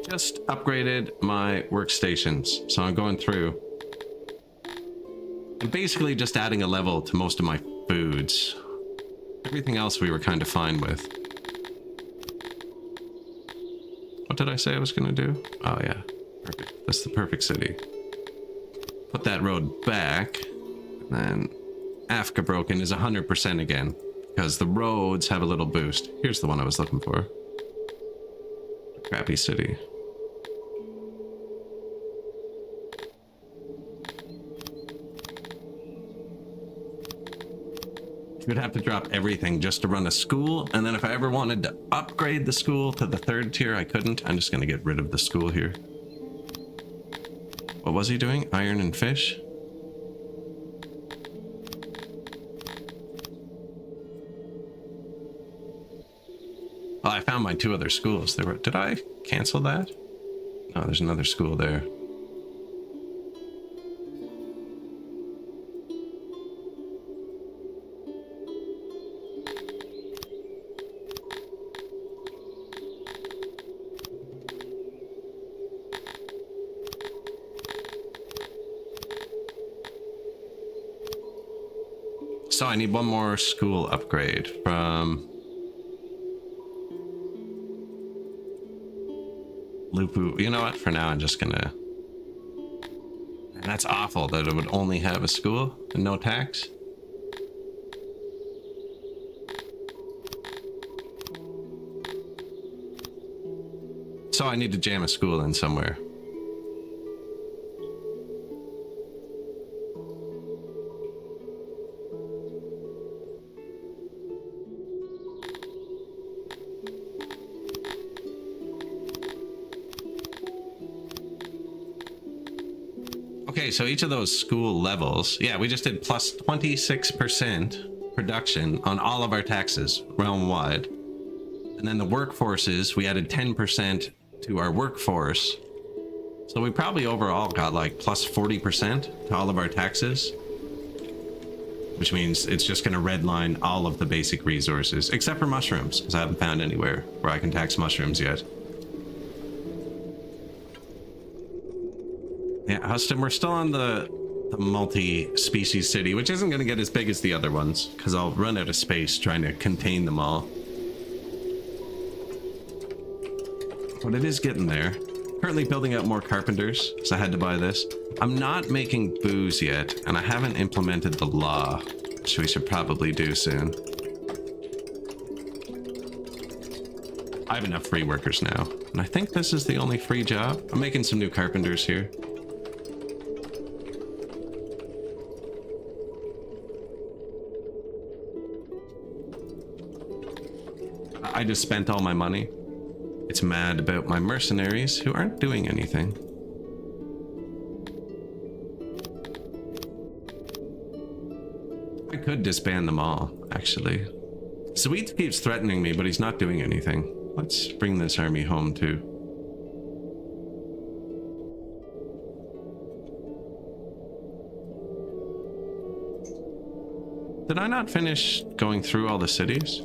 just upgraded my workstations. So I'm going through and basically just adding a level to most of my foods. Everything else we were kind of fine with. What did I say I was going to do? Oh yeah, perfect. That's the perfect city. Put that road back, and then Africa Broken is 100% again, because the roads have a little boost. Here's the one I was looking for. Crappy city. You'd have to drop everything just to run a school, and then if I ever wanted to upgrade the school to the 3rd tier, I couldn't. I'm just going to get rid of the school here. What was he doing? Iron and fish? Oh, I found my 2 other schools. They were. Did I cancel that? No, there's another school there. So I need one more school upgrade from Lupu. You know what? For now, I'm just gonna... And that's awful that it would only have a school and no tax. So I need to jam a school in somewhere. Okay, so each of those school levels, yeah, we just did plus 26% production on all of our taxes realm-wide. And then the workforces, we added 10% to our workforce. So we probably overall got like plus 40% to all of our taxes. Which means it's just going to redline all of the basic resources, except for mushrooms, because I haven't found anywhere where I can tax mushrooms yet. Yeah, Huston, we're still on the multi-species city, which isn't going to get as big as the other ones, because I'll run out of space trying to contain them all. But it is getting there. Currently building out more carpenters, because I had to buy this. I'm not making booze yet, and I haven't implemented the law, which we should probably do soon. I have enough free workers now, and I think this is the only free job. I'm making some new carpenters here. I just spent all my money. It's mad about my mercenaries who aren't doing anything. I could disband them all, actually. Sweet keeps threatening me, but he's not doing anything. Let's bring this army home too. Did I not finish going through all the cities?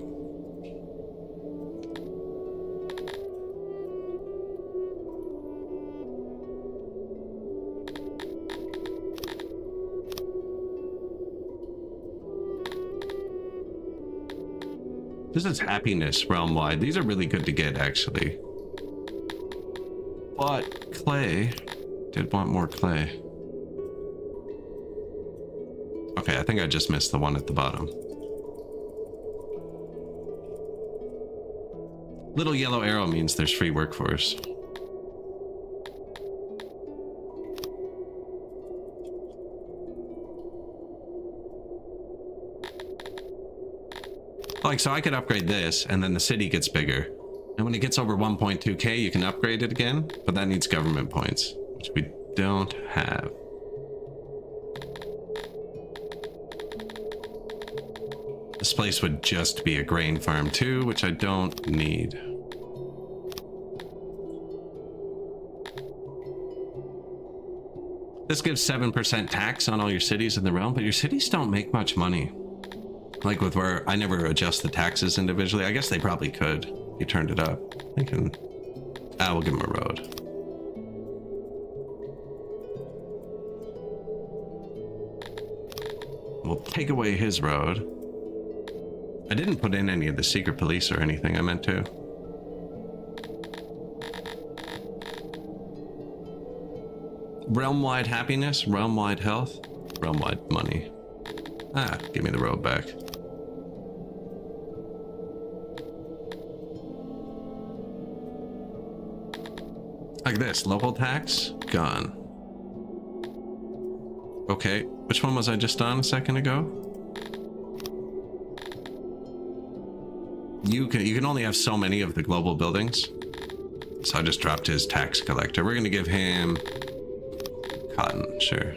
This is happiness realm-wide. These are really good to get, actually. But clay... Did want more clay. Okay, I think I just missed the one at the bottom. Little yellow arrow means there's free workforce. Like, so I could upgrade this, and then the city gets bigger. And when it gets over 1.2k, you can upgrade it again, but that needs government points, which we don't have. This place would just be a grain farm too, which I don't need. This gives 7% tax on all your cities in the realm, but your cities don't make much money. Like with where I never adjust the taxes individually. I guess they probably could. You turned it up. They can... we'll give them a road. We'll take away his road. I didn't put in any of the secret police or anything. I meant to. Realm-wide happiness, realm-wide health, realm-wide money. Ah, give me the road back. Like this, local tax, gone. Okay, which one was I just on a second ago? You can only have so many of the global buildings. So I just dropped his tax collector. We're gonna give him cotton, sure.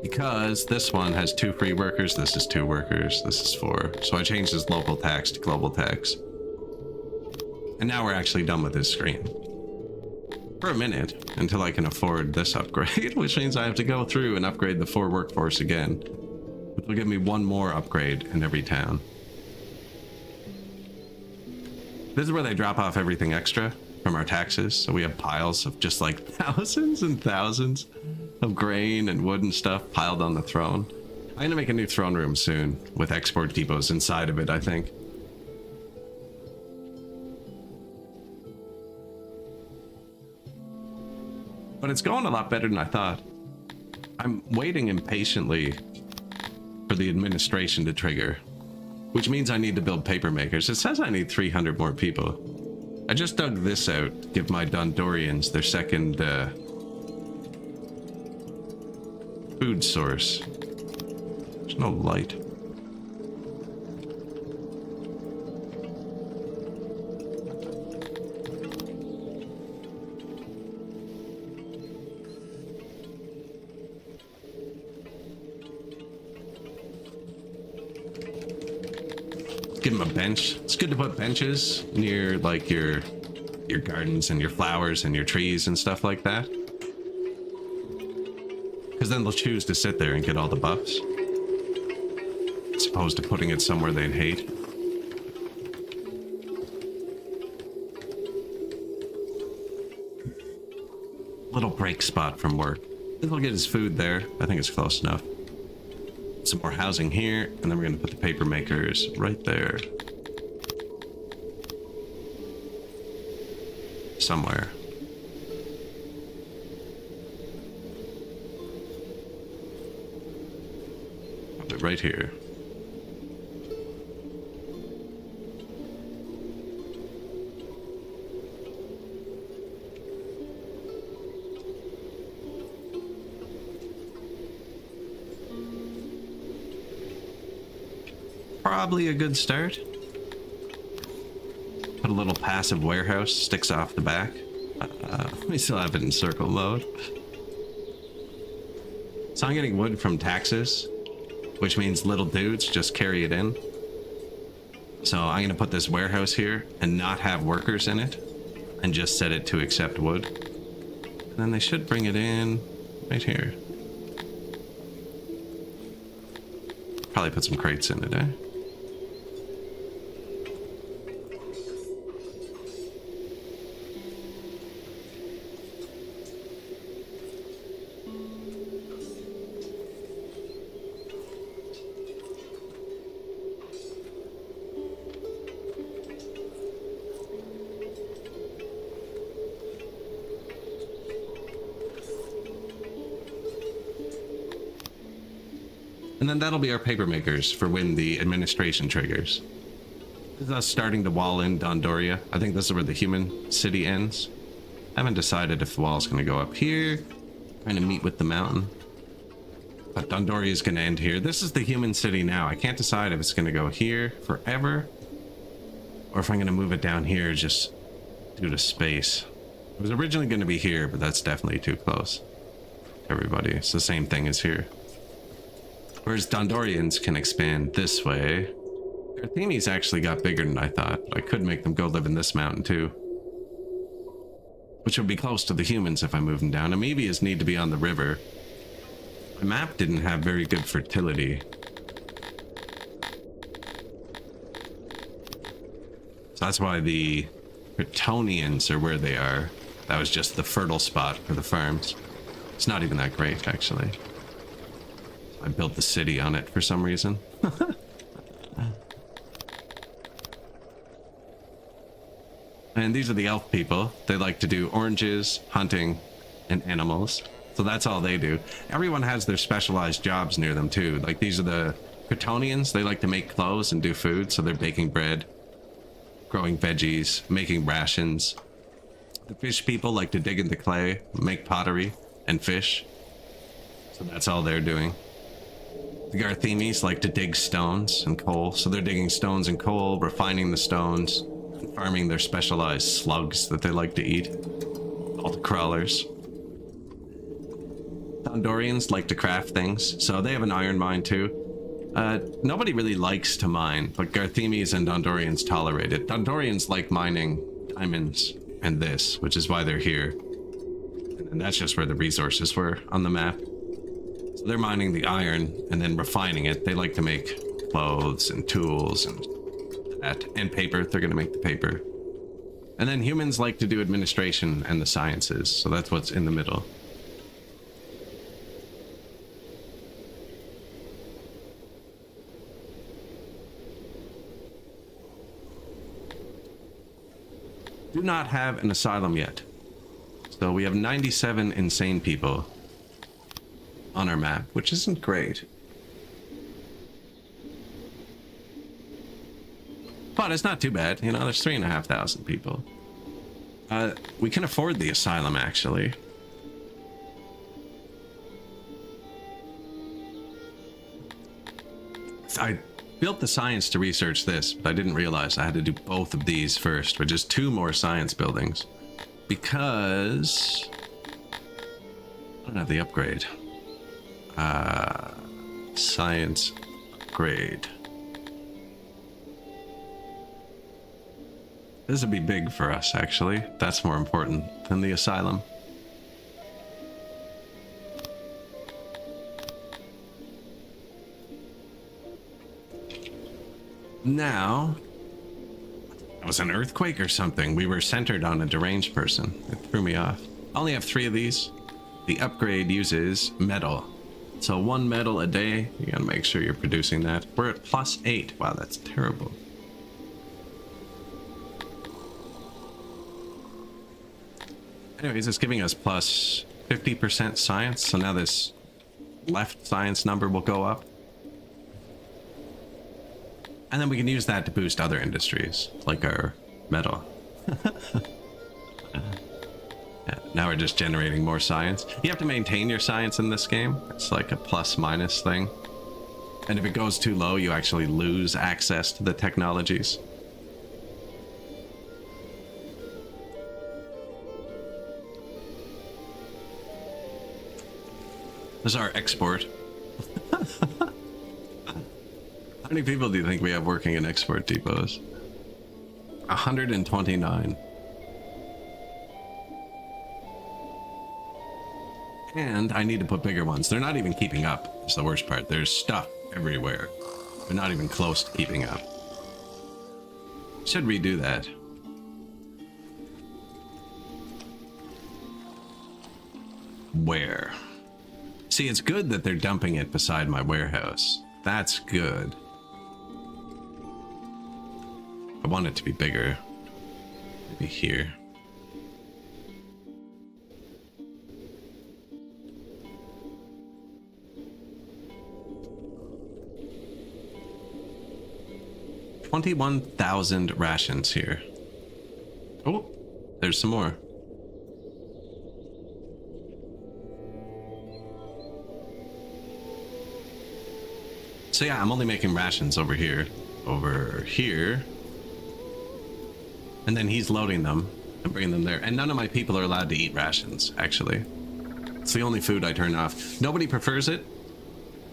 Because this one has 2 free workers, this is 2 workers, this is 4. So I changed his local tax to global tax. And now we're actually done with this screen. For a minute, until I can afford this upgrade, which means I have to go through and upgrade the 4 workforce again. Which will give me 1 more upgrade in every town. This is where they drop off everything extra from our taxes, so we have piles of just like thousands and thousands of grain and wood and stuff piled on the throne. I'm gonna make a new throne room soon with export depots inside of it, I think. But it's going a lot better than I thought. I'm waiting impatiently for the administration to trigger, which means I need to build paper makers. It says I need 300 more people. I just dug this out to give my Dondorians their second food source. There's no light. Give them a bench. It's good to put benches near like your gardens and your flowers and your trees and stuff like that, because then they'll choose to sit there and get all the buffs as opposed to putting it somewhere they'd hate. Little break spot from work. He'll get his food there. I think it's close enough. Some more housing here, and then we're gonna put the paper makers right there. Somewhere. Put it right here. Probably a good start. Put a little passive warehouse, sticks off the back. We still have it in circle mode. So I'm getting wood from taxes, which means little dudes just carry it in. So I'm gonna put this warehouse here and not have workers in it and just set it to accept wood. And then they should bring it in right here. Probably put some crates in it, eh? And then that'll be our paper makers for when the administration triggers. This is us starting to wall in Dondoria. I think this is where the human city ends. I haven't decided if the wall's going to go up here, trying to meet with the mountain. But Dondoria is going to end here. This is the human city now. I can't decide if it's going to go here forever or if I'm going to move it down here just due to space. It was originally going to be here, but that's definitely too close. Everybody, it's the same thing as here. Whereas Dondorians can expand this way. Arthenes actually got bigger than I thought. I could make them go live in this mountain too. Which would be close to the humans if I move them down. Amoebias need to be on the river. My map didn't have very good fertility. So that's why the Bretonians are where they are. That was just the fertile spot for the farms. It's not even that great, actually. I built the city on it for some reason. And these are the elf people. They like to do oranges, hunting, and animals. So that's all they do. Everyone has their specialized jobs near them too. Like these are the Kryptonians. They like to make clothes and do food. So they're baking bread, growing veggies, making rations. The fish people like to dig into clay, make pottery, and fish. So that's all they're doing. The Garthemis like to dig stones and coal. So they're digging stones and coal, refining the stones, and farming their specialized slugs that they like to eat. All the crawlers. Dondorians like to craft things, so they have an iron mine too. Nobody really likes to mine, but Garthemis and Dondorians tolerate it. Dondorians like mining diamonds and this, which is why they're here. And that's just where the resources were on the map. So they're mining the iron and then refining it. They like to make clothes and tools and that, and paper. They're going to make the paper. And then humans like to do administration and the sciences, so that's what's in the middle. Do not have an asylum yet. So we have 97 insane people on our map, which isn't great. But it's not too bad. You know, there's 3,500 people. We can afford the asylum, actually. I built the science to research this, but I didn't realize I had to do both of these first, with just 2 more science buildings. Because I don't have the upgrade. Science upgrade. This would be big for us, actually. That's more important than the asylum. Now, it was an earthquake or something. We were centered on a deranged person. It threw me off. I only have 3 of these. The upgrade uses metal. So 1 metal a day. You gotta make sure you're producing that. We're at +8. Wow, that's terrible. Anyways, it's giving us plus 50% science. So now this left science number will go up. And then we can use that to boost other industries, like our metal. Yeah, now we're just generating more science. You have to maintain your science in this game. It's like a plus-minus thing. And if it goes too low, you actually lose access to the technologies. This is our export. How many people do you think we have working in export depots? 129. And I need to put bigger ones. They're not even keeping up. It's the worst part. There's stuff everywhere. They're not even close to keeping up. Should redo that. Where? See, it's good that they're dumping it beside my warehouse. That's good. I want it to be bigger. Maybe here. $21,000 rations here. Oh, there's some more. So yeah, I'm only making rations over here. And then he's loading them and bringing them there. And none of my people are allowed to eat rations, actually. It's the only food I turn off. Nobody prefers it,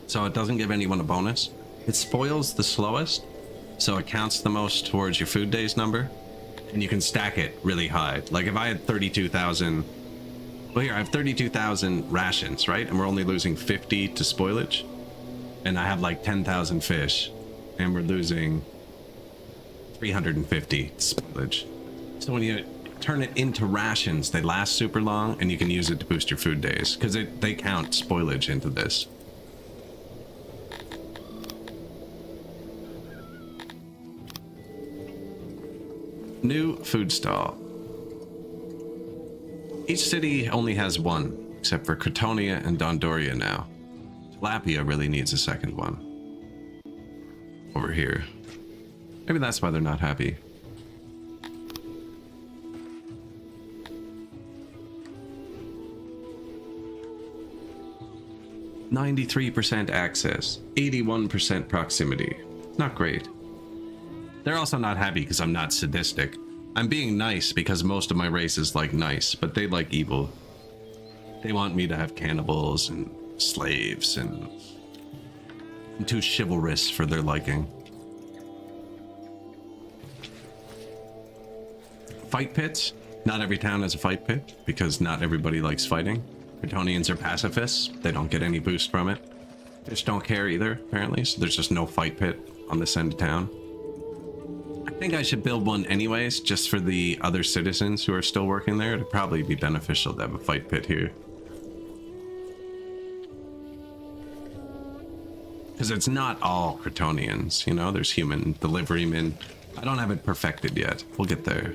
so it doesn't give anyone a bonus. It spoils the slowest, so it counts the most towards your food days number. And you can stack it really high. Like if I had 32,000... Well, here, I have 32,000 rations, right? And we're only losing 50 to spoilage. And I have like 10,000 fish. And we're losing 350 spoilage. So when you turn it into rations, they last super long, and you can use it to boost your food days, because they count spoilage into this. New food stall. Each city only has one, except for Cretonia and Dondoria now. Tilapia really needs a second one. Over here. Maybe that's why they're not happy. "93% access, 81% proximity." Not great. They're also not happy because I'm not sadistic. I'm being nice because most of my race is like nice, but they like evil. They want me to have cannibals and slaves, and I'm too chivalrous for their liking. Fight pits? Not every town has a fight pit, because not everybody likes fighting. Bretonians are pacifists. They don't get any boost from it. They just don't care either, apparently, so there's just no fight pit on this end of town. I think I should build one anyways, just for the other citizens who are still working there. It'd probably be beneficial to have a fight pit here. Because it's not all Cretonians, you know? There's human deliverymen. I don't have it perfected yet. We'll get there.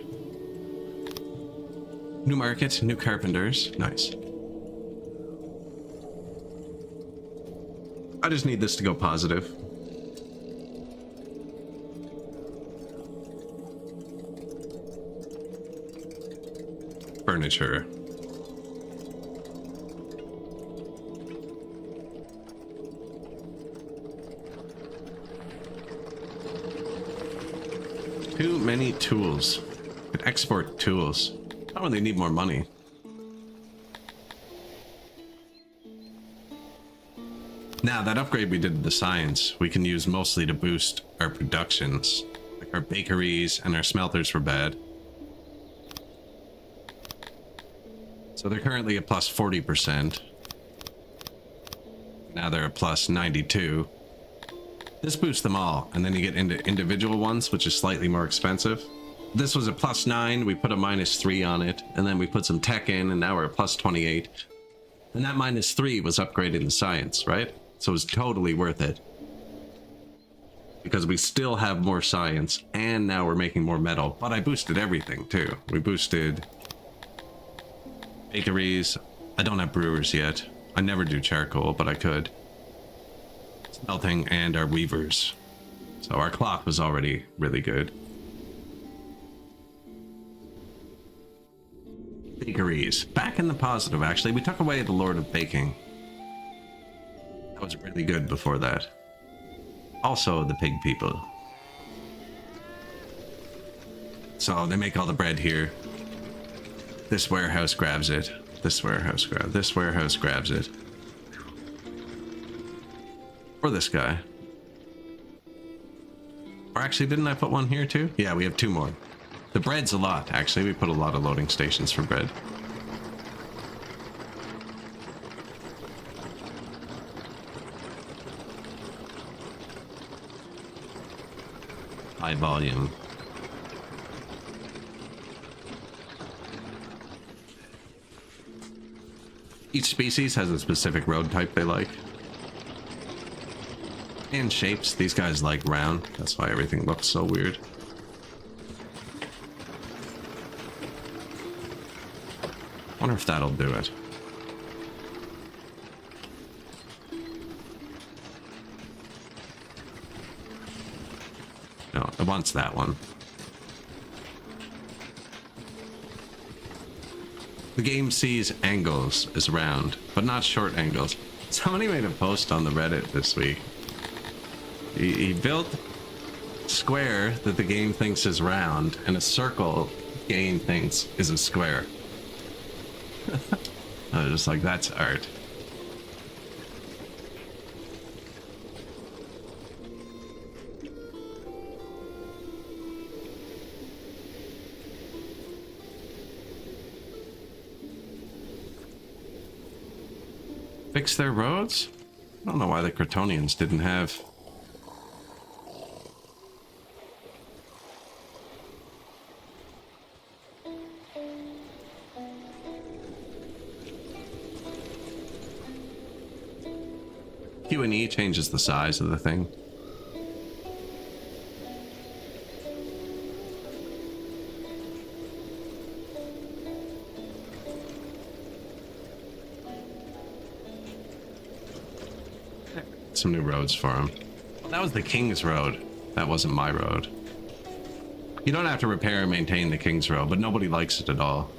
New market, new carpenters. Nice. I just need this to go positive. Furniture. Too many tools. Could export tools. I don't really need more money. Now, that upgrade we did to the science, we can use mostly to boost our productions. Like our bakeries and our smelters were bad. So they're currently at plus 40%. Now they're at plus 92. This boosts them all, and then you get into individual ones, which is slightly more expensive. This was a plus 9, we put a minus 3 on it, and then we put some tech in, and now we're at plus 28. And that minus 3 was upgrading the science, right? So it was totally worth it. Because we still have more science, and now we're making more metal. But I boosted everything, too. We boosted bakeries. I don't have brewers yet. I never do charcoal, but I could. Smelting and our weavers. So our clock was already really good. Bakeries. Back in the positive, actually. We took away the Lord of Baking. That was really good before that. Also, the pig people. So they make all the bread here. This warehouse grabs it. This warehouse grabs it. Or this guy. Or actually, didn't I put one here too? Yeah, we have 2 more. The bread's a lot, actually. We put a lot of loading stations for bread. High volume. Each species has a specific road type they like. And shapes. These guys like round. That's why everything looks so weird. Wonder if that'll do it. No, it wants that one. The game sees angles as round, but not short angles. Somebody made a post on the Reddit this week. He built a square that the game thinks is round, and a circle the game thinks is a square. I was just like, that's art. Fix their roads? I don't know why the Cretonians didn't have... Q&E changes the size of the thing. some new roads for him. That was the King's Road. That wasn't my road. You don't have to repair and maintain the King's Road, but nobody likes it at all.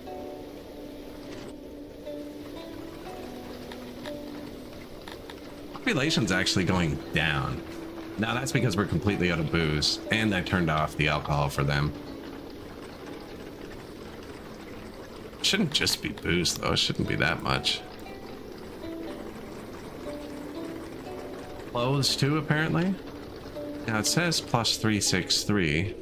Population's actually going down. Now that's because we're completely out of booze, and I turned off the alcohol for them. Shouldn't just be booze though, it shouldn't be that much. Clothes too, apparently. Now it says plus 363.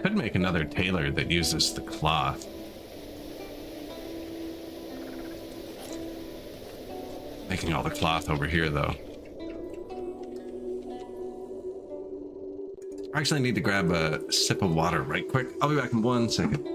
Could make another tailor that uses the cloth. Making all the cloth over here though. I actually need to grab a sip of water right quick. I'll be back in 1 second.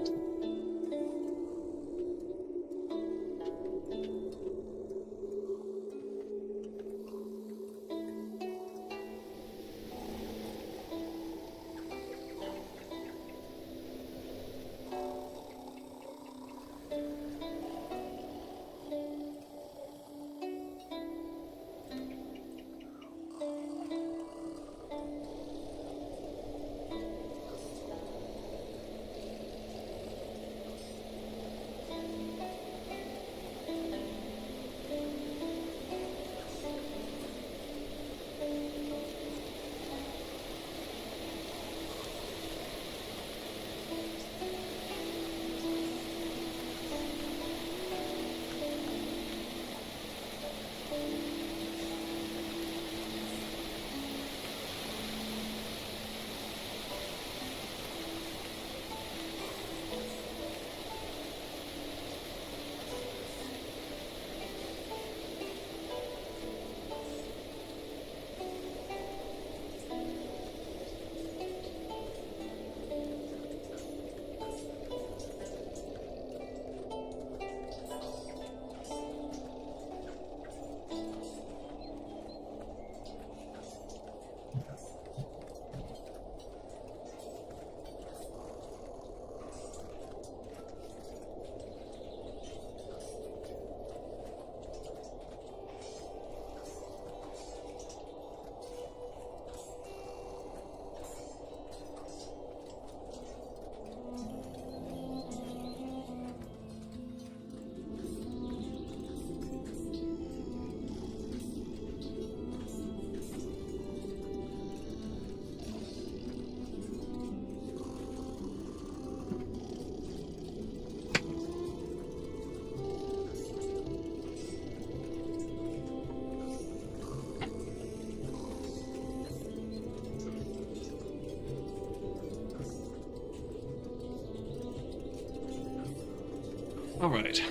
All right.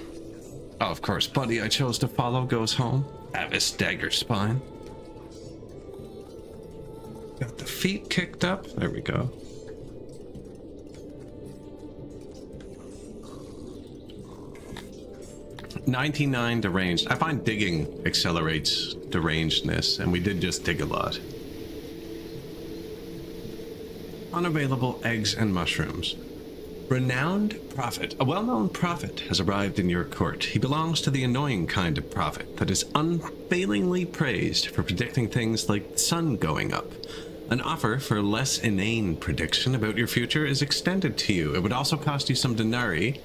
Oh, of course, buddy I chose to follow goes home. Avis dagger spine. Got the feet kicked up. There we go. $99 deranged. I find digging accelerates derangedness, and we did just dig a lot. Unavailable eggs and mushrooms. Renowned prophet. A well-known prophet has arrived in your court. He belongs to the annoying kind of prophet that is unfailingly praised for predicting things like the sun going up. An offer for a less inane prediction about your future is extended to you. It would also cost you some denarii.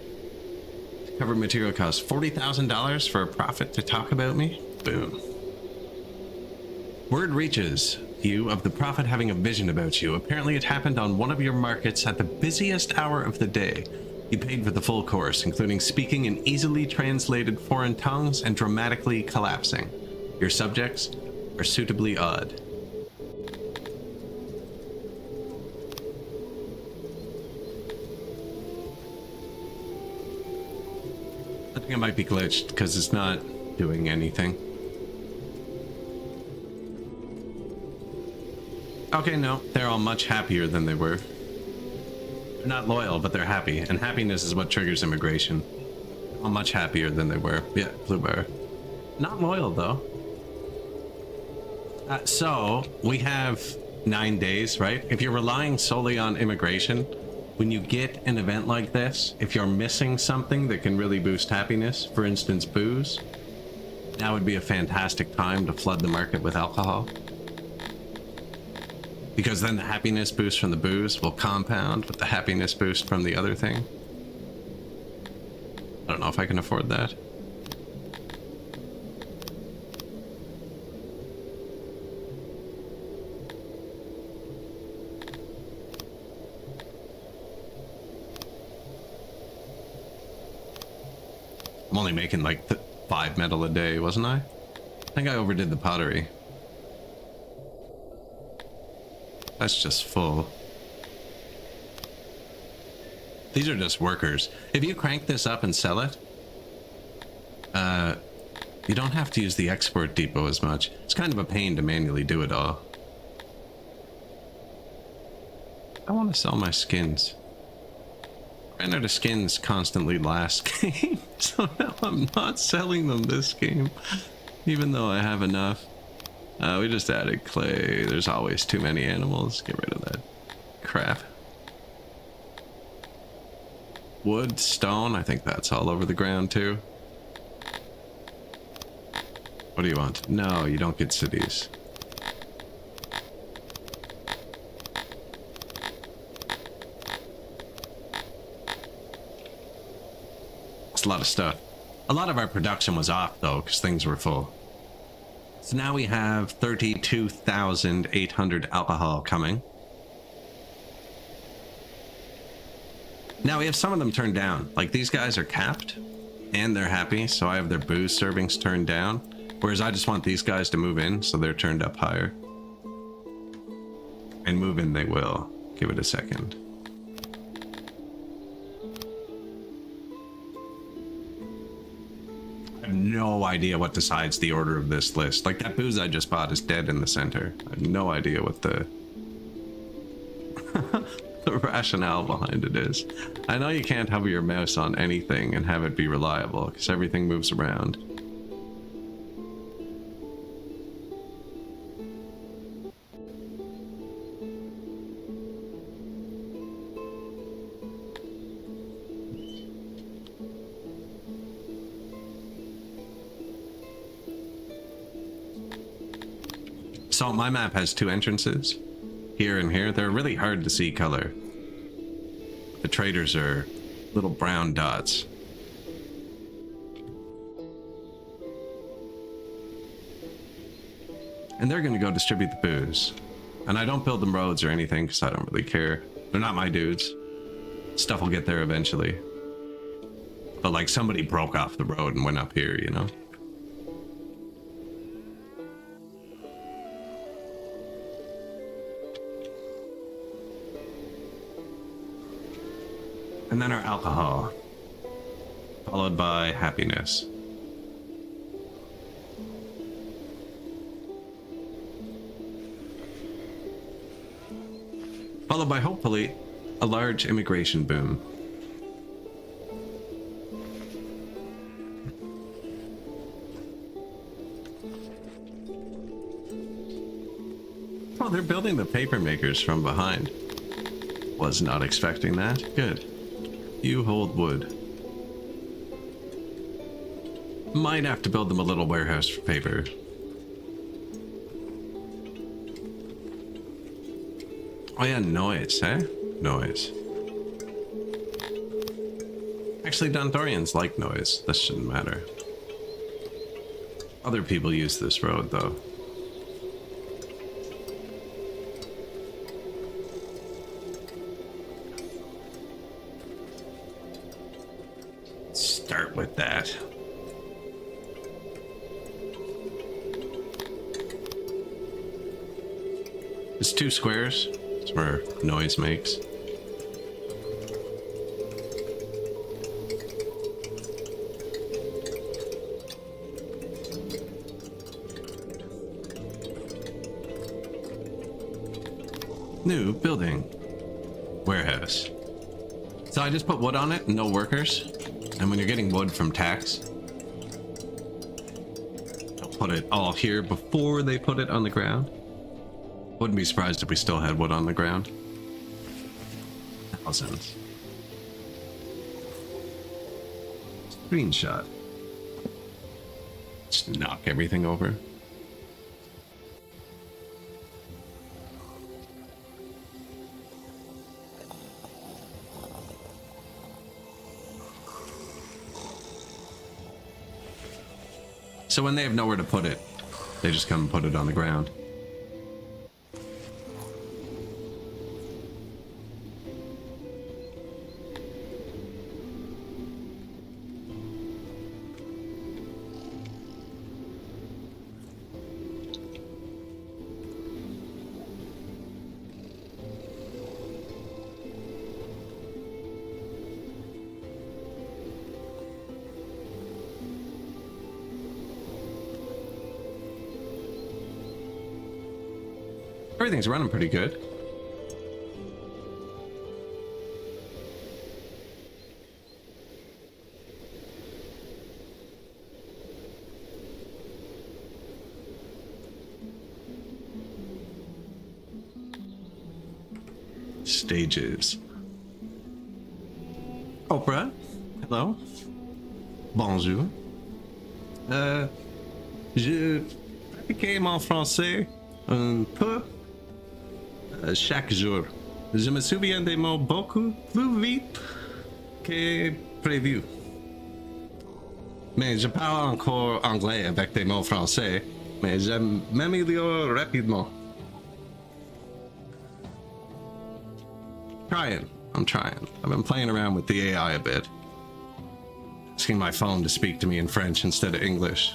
Cover material costs $40,000 for a prophet to talk about me? Boom. Word reaches you of the prophet having a vision about you. Apparently it happened on one of your markets at the busiest hour of the day. You paid for the full course, including speaking in easily translated foreign tongues and dramatically collapsing. Your subjects are suitably odd. I think it might be glitched because it's not doing anything. Okay, no, they're all much happier than they were. They're not loyal, but they're happy, and happiness is what triggers immigration. All much happier than they were. Yeah, blue bar. Not loyal, though. So we have 9 days, right? If you're relying solely on immigration, when you get an event like this, if you're missing something that can really boost happiness, for instance, booze, now would be a fantastic time to flood the market with alcohol. Because then the happiness boost from the booze will compound with the happiness boost from the other thing. I don't know if I can afford that. I'm only making like 5 metal a day, wasn't I? I think I overdid the pottery. That's just full. These are just workers. If you crank this up and sell it, you don't have to use the export depot as much. It's kind of a pain to manually do it all. I want to sell my skins. Ran out of skins constantly last game, so now I'm not selling them this game, even though I have enough. We just added clay. There's always too many animals. Get rid of that crap. Wood, stone, I think that's all over the ground too. What do you want? No, you don't get cities. A lot of stuff. A lot of our production was off though because things were full. So now we have 32,800 alcohol coming. Now we have some of them turned down. Like these guys are capped and they're happy, so I have their booze servings turned down. Whereas I just want these guys to move in, so they're turned up higher. And move in they will. Give it a second. I have no idea what decides the order of this list. Like that booze I just bought is dead in the center. I have no idea what the the rationale behind it is. I know you can't hover your mouse on anything and have it be reliable because everything moves around. So my map has 2 entrances, here and here. They're really hard to see color. The traders are little brown dots. And they're gonna go distribute the booze. And I don't build them roads or anything because I don't really care. They're not my dudes. Stuff will get there eventually. But like somebody broke off the road and went up here, you know? And then our alcohol, followed by happiness. Followed by, hopefully, a large immigration boom. Oh, they're building the paper makers from behind. Was not expecting that. Good. You hold wood. Might have to build them a little warehouse for paper. Oh yeah, noise, eh? Noise. Actually, Donthorians like noise. This shouldn't matter. Other people use this road, though. Start with that. It's 2 squares. It's where noise makes. New building. Warehouse. So I just put wood on it, no workers. And when you're getting wood from tax, put it all here before they put it on the ground. Wouldn't be surprised if we still had wood on the ground. Thousands. Screenshot. Just knock everything over. So when they have nowhere to put it, they just come and put it on the ground. Everything's running pretty good. Stages. Oprah, hello. Bonjour. Je pratiquais mon français un peu chaque jour. Je me souviens des mots beaucoup plus vite que prévu. Mais je parle encore anglais avec des mots français, mais je m'améliore rapidement. I'm trying. I've been playing around with the AI a bit. Asking my phone to speak to me in French instead of English.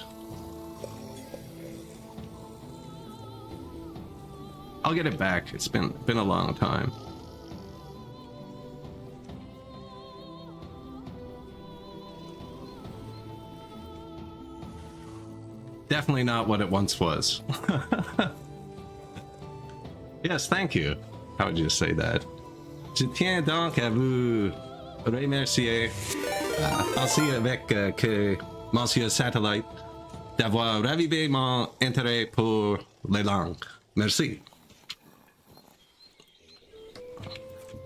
I'll get it back. It's been a long time. Definitely not what it once was. Yes, thank you. How would you say that? Je tiens donc à vous remercier, ainsi avec que Monsieur Satellite, d'avoir ravivé mon intérêt pour les langues. Merci.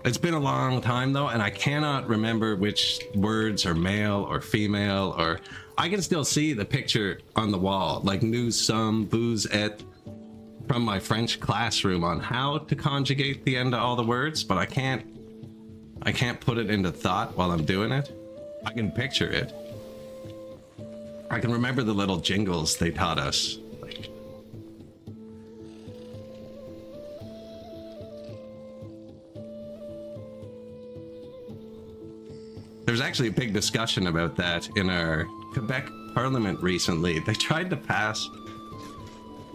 It's been a long time though, and I cannot remember which words are male or female, or I can still see the picture on the wall, like nous sommes, vous êtes, from my French classroom on how to conjugate the end of all the words, but I can't put it into thought while I'm doing it. I can picture it. I can remember the little jingles they taught us. There's actually a big discussion about that in our Quebec Parliament recently. They tried to pass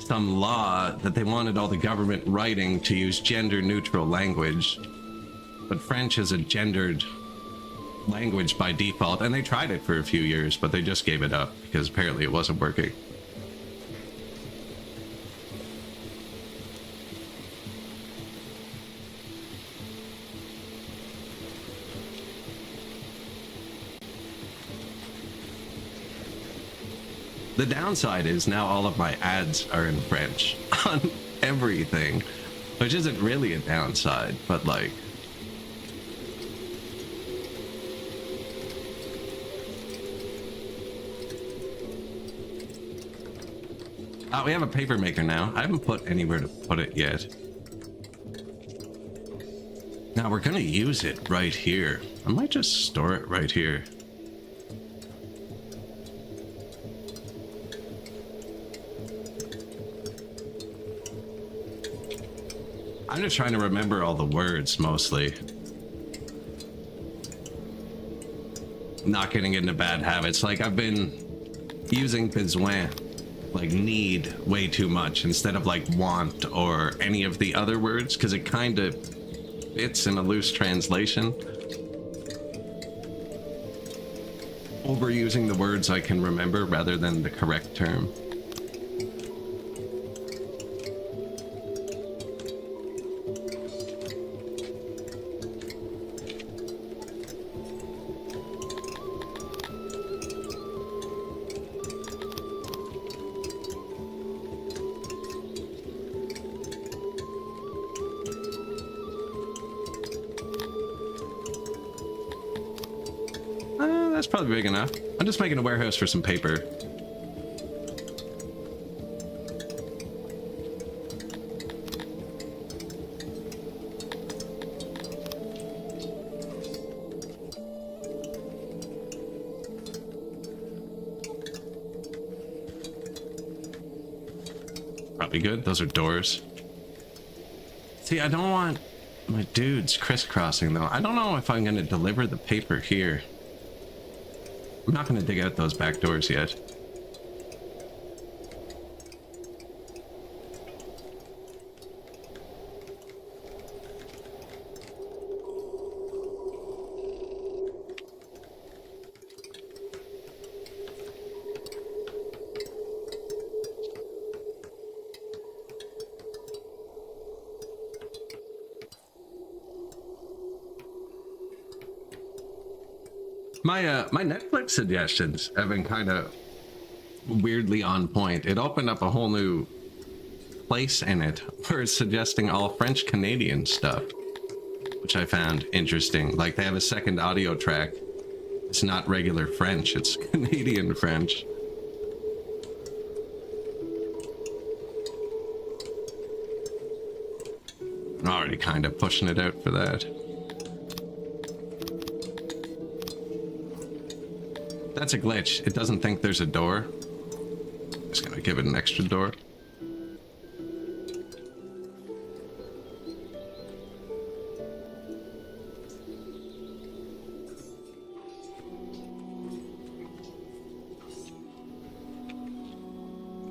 some law that they wanted all the government writing to use gender-neutral language. But French is a gendered language by default, and they tried it for a few years, but they just gave it up because apparently it wasn't working. The downside is now all of my ads are in French on everything, which isn't really a downside, but like, oh, we have a paper maker now. I haven't put anywhere to put it yet. Now we're gonna use it right here. I might just store it right here. I'm just trying to remember all the words mostly. Not getting into bad habits. Like I've been using besoin, like need, way too much instead of like want or any of the other words, because it kind of fits in a loose translation. Overusing the words I can remember rather than the correct term. that's probably big enough. I'm just making a warehouse for some paper. Probably good. Those are doors. See, I don't want my dudes crisscrossing though. I don't know if I'm going to deliver the paper here. I'm not going to dig out those back doors yet. My Netflix suggestions have been kind of weirdly on point. It opened up a whole new place in it where it's suggesting all French Canadian stuff, which I found interesting. Like they have a second audio track. It's not regular French, it's Canadian French. I'm already kind of pushing it out for that. That's a glitch. It doesn't think there's a door. Just gonna give it an extra door.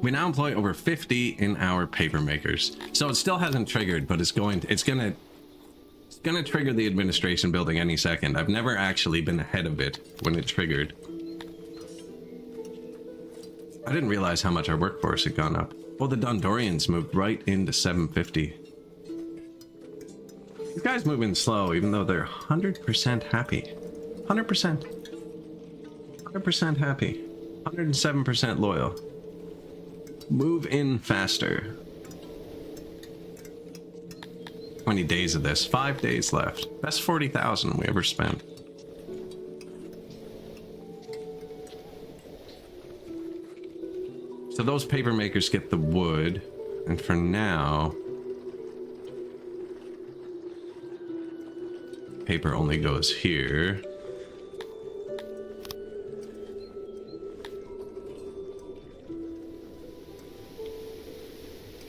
We now employ over 50 in-hour paper makers. So it still hasn't triggered, but it's gonna trigger the administration building any second. I've never actually been ahead of it when it triggered. I didn't realize how much our workforce had gone up. Well, the Dondorians moved right into 750. These guys move in slow, even though they're 100% happy. 100%. 100% happy. 107% loyal. Move in faster. 20 days of this. 5 days left. Best 40,000 we ever spent. So those paper makers get the wood, and for now, paper only goes here.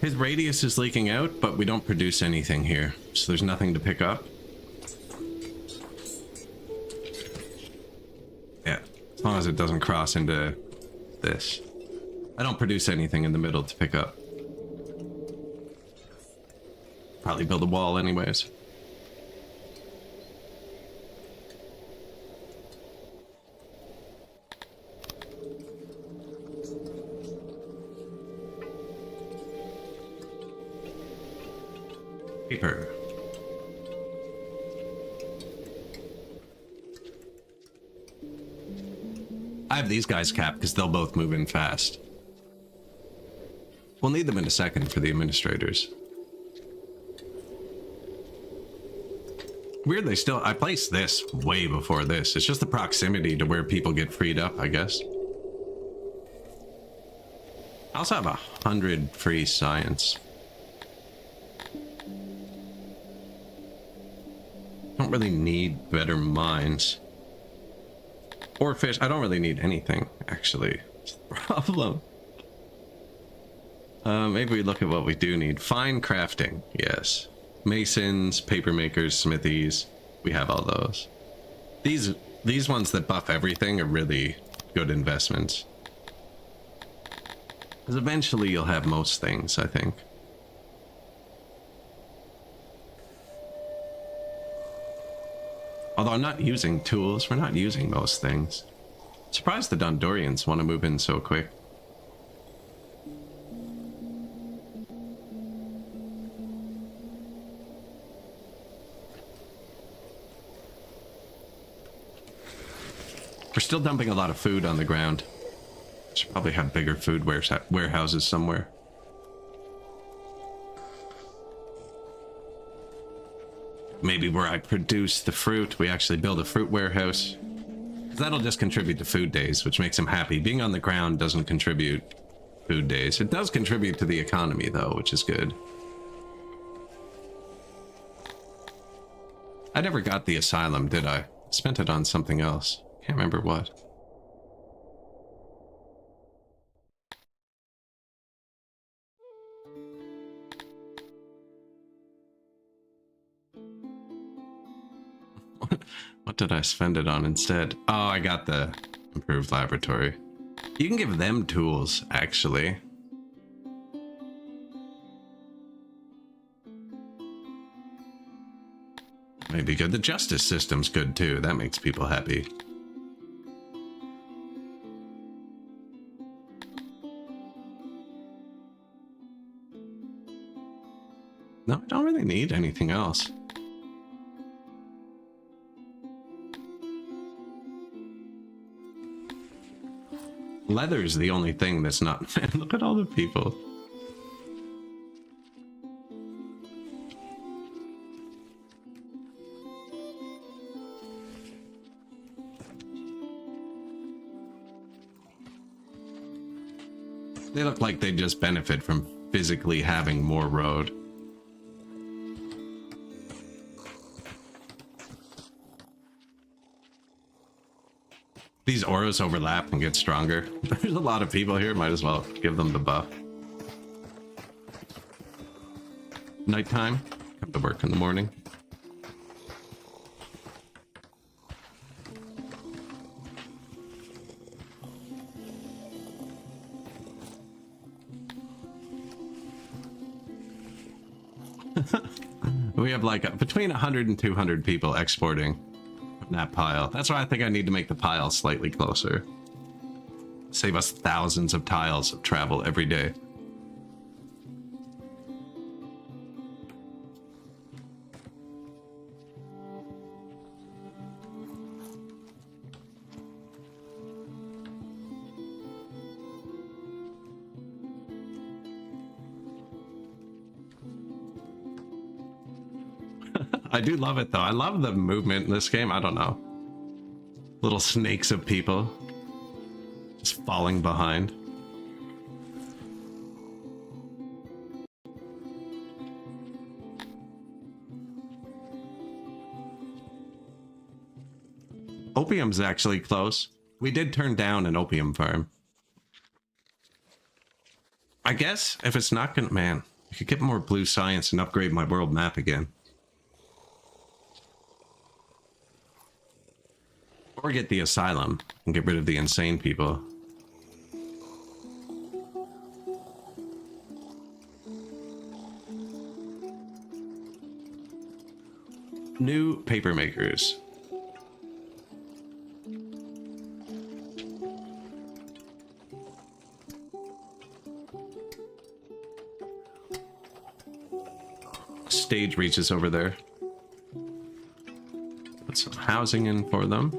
His radius is leaking out, but we don't produce anything here, so there's nothing to pick up. Yeah, as long as it doesn't cross into this. I don't produce anything in the middle to pick up. Probably build a wall anyways. Paper. I have these guys capped because they'll both move in fast. We'll need them in a second for the administrators. Weirdly, still, I placed this way before this. It's just the proximity to where people get freed up, I guess. I also have 100 free science. Don't really need better mines. Or fish. I don't really need anything, actually. It's the problem. Maybe we look at what we do need. Fine crafting, yes. Masons, paper makers, smithies. We have all those. These ones that buff everything are really good investments. Because eventually you'll have most things, I think. Although I'm not using tools, we're not using most things. Surprised the Dondorians want to move in so quick. We're still dumping a lot of food on the ground. Should probably have bigger food warehouses somewhere. Maybe where I produce the fruit, we actually build a fruit warehouse. That'll just contribute to food days, which makes him happy. Being on the ground doesn't contribute food days. It does contribute to the economy, though, which is good. I never got the asylum, did I? Spent it on something else. Can't remember what. What did I spend it on instead? Oh, I got the improved laboratory. You can give them tools, actually. Maybe good. The justice system's good too. That makes people happy. No, I don't really need anything else. Leather's the only thing that's not... Man, look at all the people. They look like they just benefit from physically having more road. These auras overlap and get stronger. There's a lot of people here, might as well give them the buff. Nighttime, come to work in the morning. We have like between 100 and 200 people exporting that pile. That's why I think I need to make the pile slightly closer. Save us thousands of tiles of travel every day. I do love it though. I love the movement in this game. I don't know. Little snakes of people just falling behind. Opium's actually close. We did turn down an opium farm. I guess if it's not gonna... Man, I could get more blue science and upgrade my world map again. Or get the asylum and get rid of the insane people. New paper makers. Stage reaches over there. Put some housing in for them.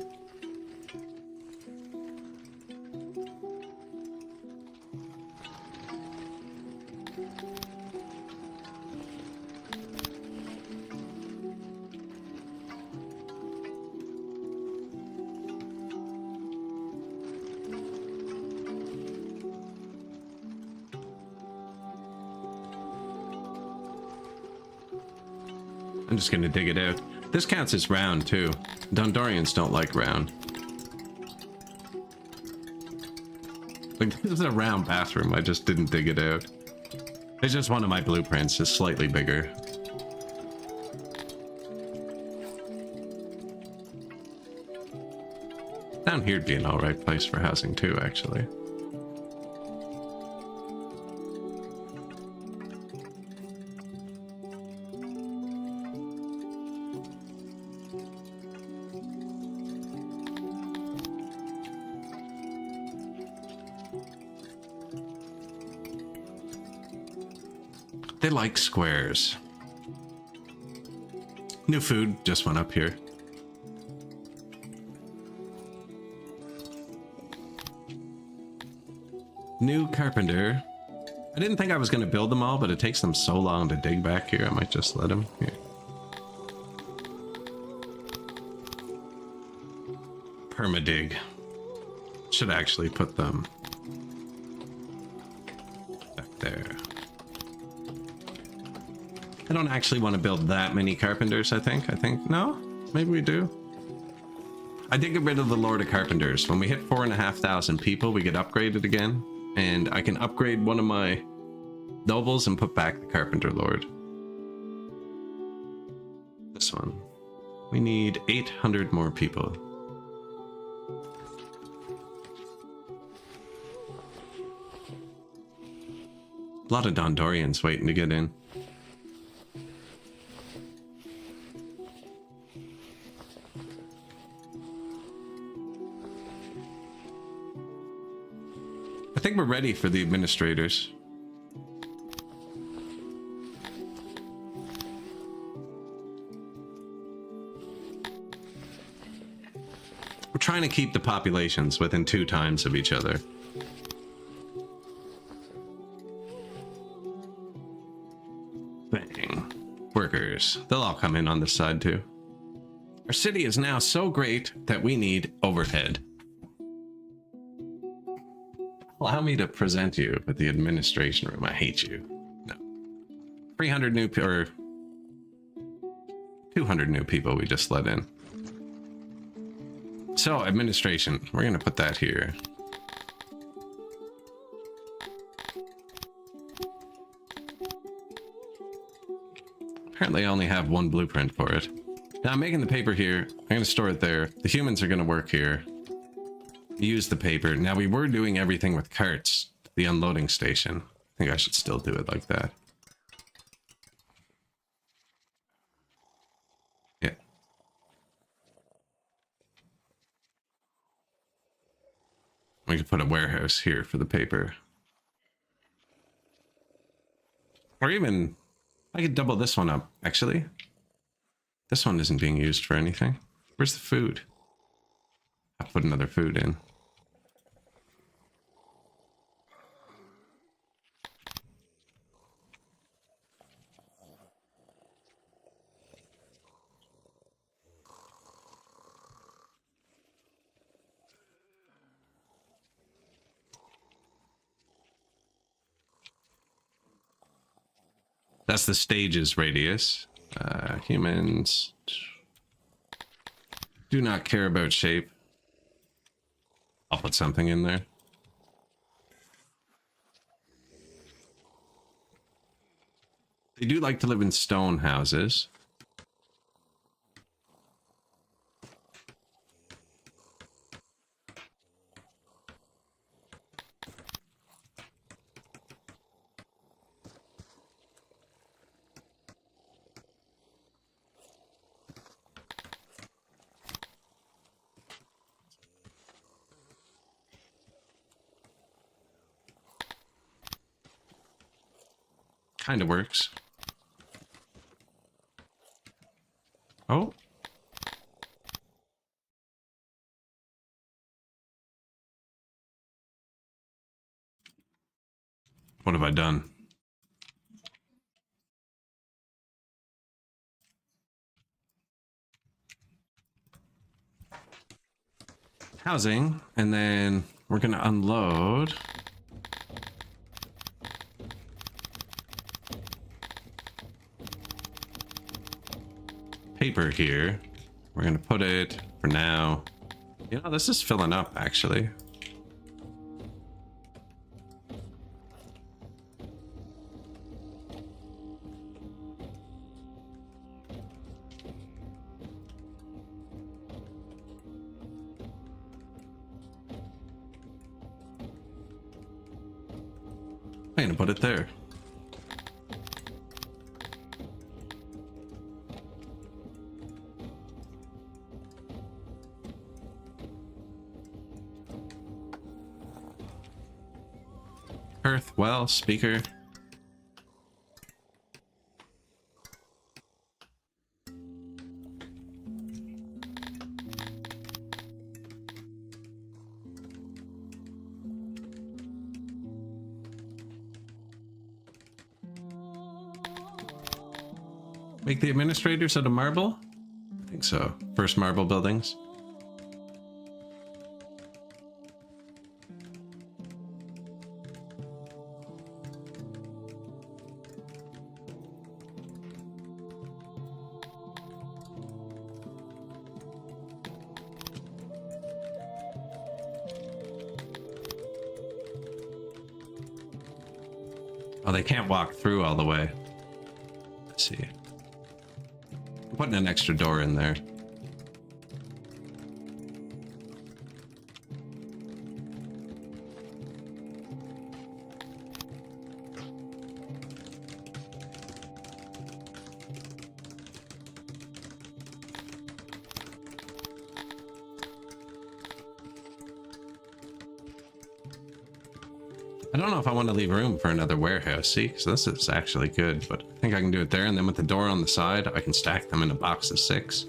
I'm just gonna dig it out. This counts as round too. Dondorians don't like round. Like, this is a round bathroom. I just didn't dig it out. It's just one of my blueprints. It's slightly bigger. Down here'd be an alright place for housing too, actually. They like squares. New food just went up here. New carpenter. I didn't think I was going to build them all, but it takes them so long to dig back here. I might just let them here. permadig. Should actually put them back there. I don't actually want to build that many carpenters, I think. No? Maybe we do. I did get rid of the Lord of Carpenters. When we hit 4,500 people, we get upgraded again. And I can upgrade one of my nobles and put back the Carpenter Lord. This one. We need 800 more people. A lot of Dondorians waiting to get in. I think we're ready for the administrators. We're trying to keep the populations within 2 times of each other. Bang. Workers. They'll all come in on this side too. Our city is now so great that we need overhead. Allow me to present you with the administration room. I hate you. No. 300 new or 200 new people we just let in. So administration, we're gonna put that here. Apparently I only have 1 blueprint for it. Now I'm making the paper here. I'm gonna store it there. The humans are gonna work here. Use the paper. Now we were doing everything with carts. The unloading station. I think I should still do it like that. Yeah. We could put a warehouse here for the paper. Or even, I could double this one up, actually. This one isn't being used for anything. Where's the food? I'll put another food in. That's the stage's radius. Humans do not care about shape. I'll put something in there. They do like to live in stone houses. Kind of works. Oh. What have I done? Housing, and then we're going to unload. Paper here. We're gonna put it for now. You know, this is filling up actually. I'm gonna put it there. Earth, well, speaker. Make the administrators out of marble? I think so. First marble buildings. Oh, they can't walk through all the way. Let's see. I'm putting an extra door in there. I don't know if I want to leave room for another warehouse, see? Because this is actually good, but I think I can do it there, and then with the door on the side, I can stack them in a box of 6.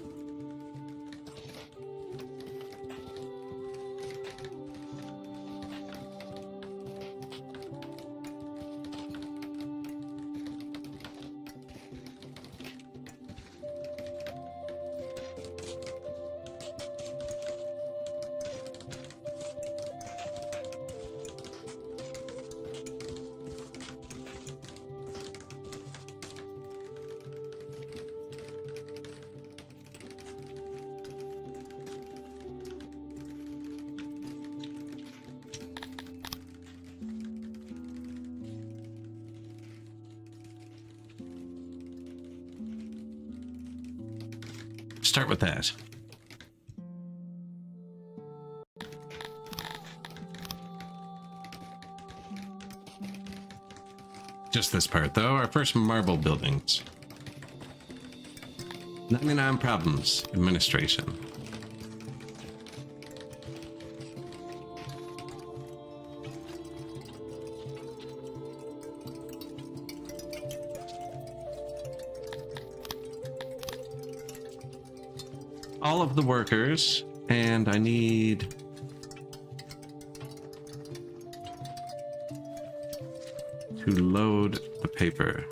Start with that. Just this part, though. Our first marble buildings. 99 problems. Administration. All of the workers, and I need to load the paper.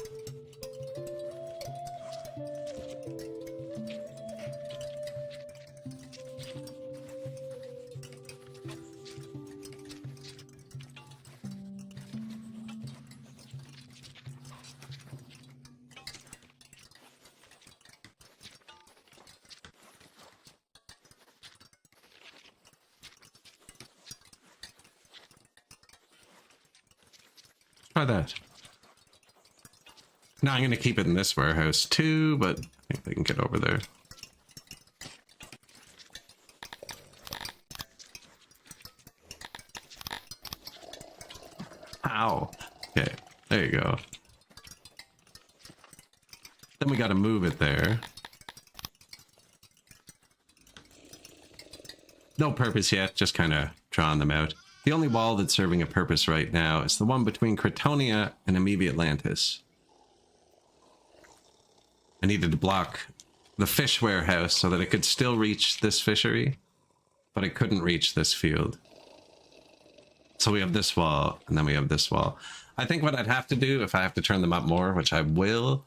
Try that. Now I'm going to keep it in this warehouse too, but I think they can get over there. Ow. Okay, there you go. Then we got to move it there. No purpose yet, just kind of drawing them out. The only wall that's serving a purpose right now is the one between Cretonia and Amoeba Atlantis. I needed to block the fish warehouse so that it could still reach this fishery, but it couldn't reach this field. So we have this wall, and then we have this wall. I think what I'd have to do, if I have to turn them up more, which I will,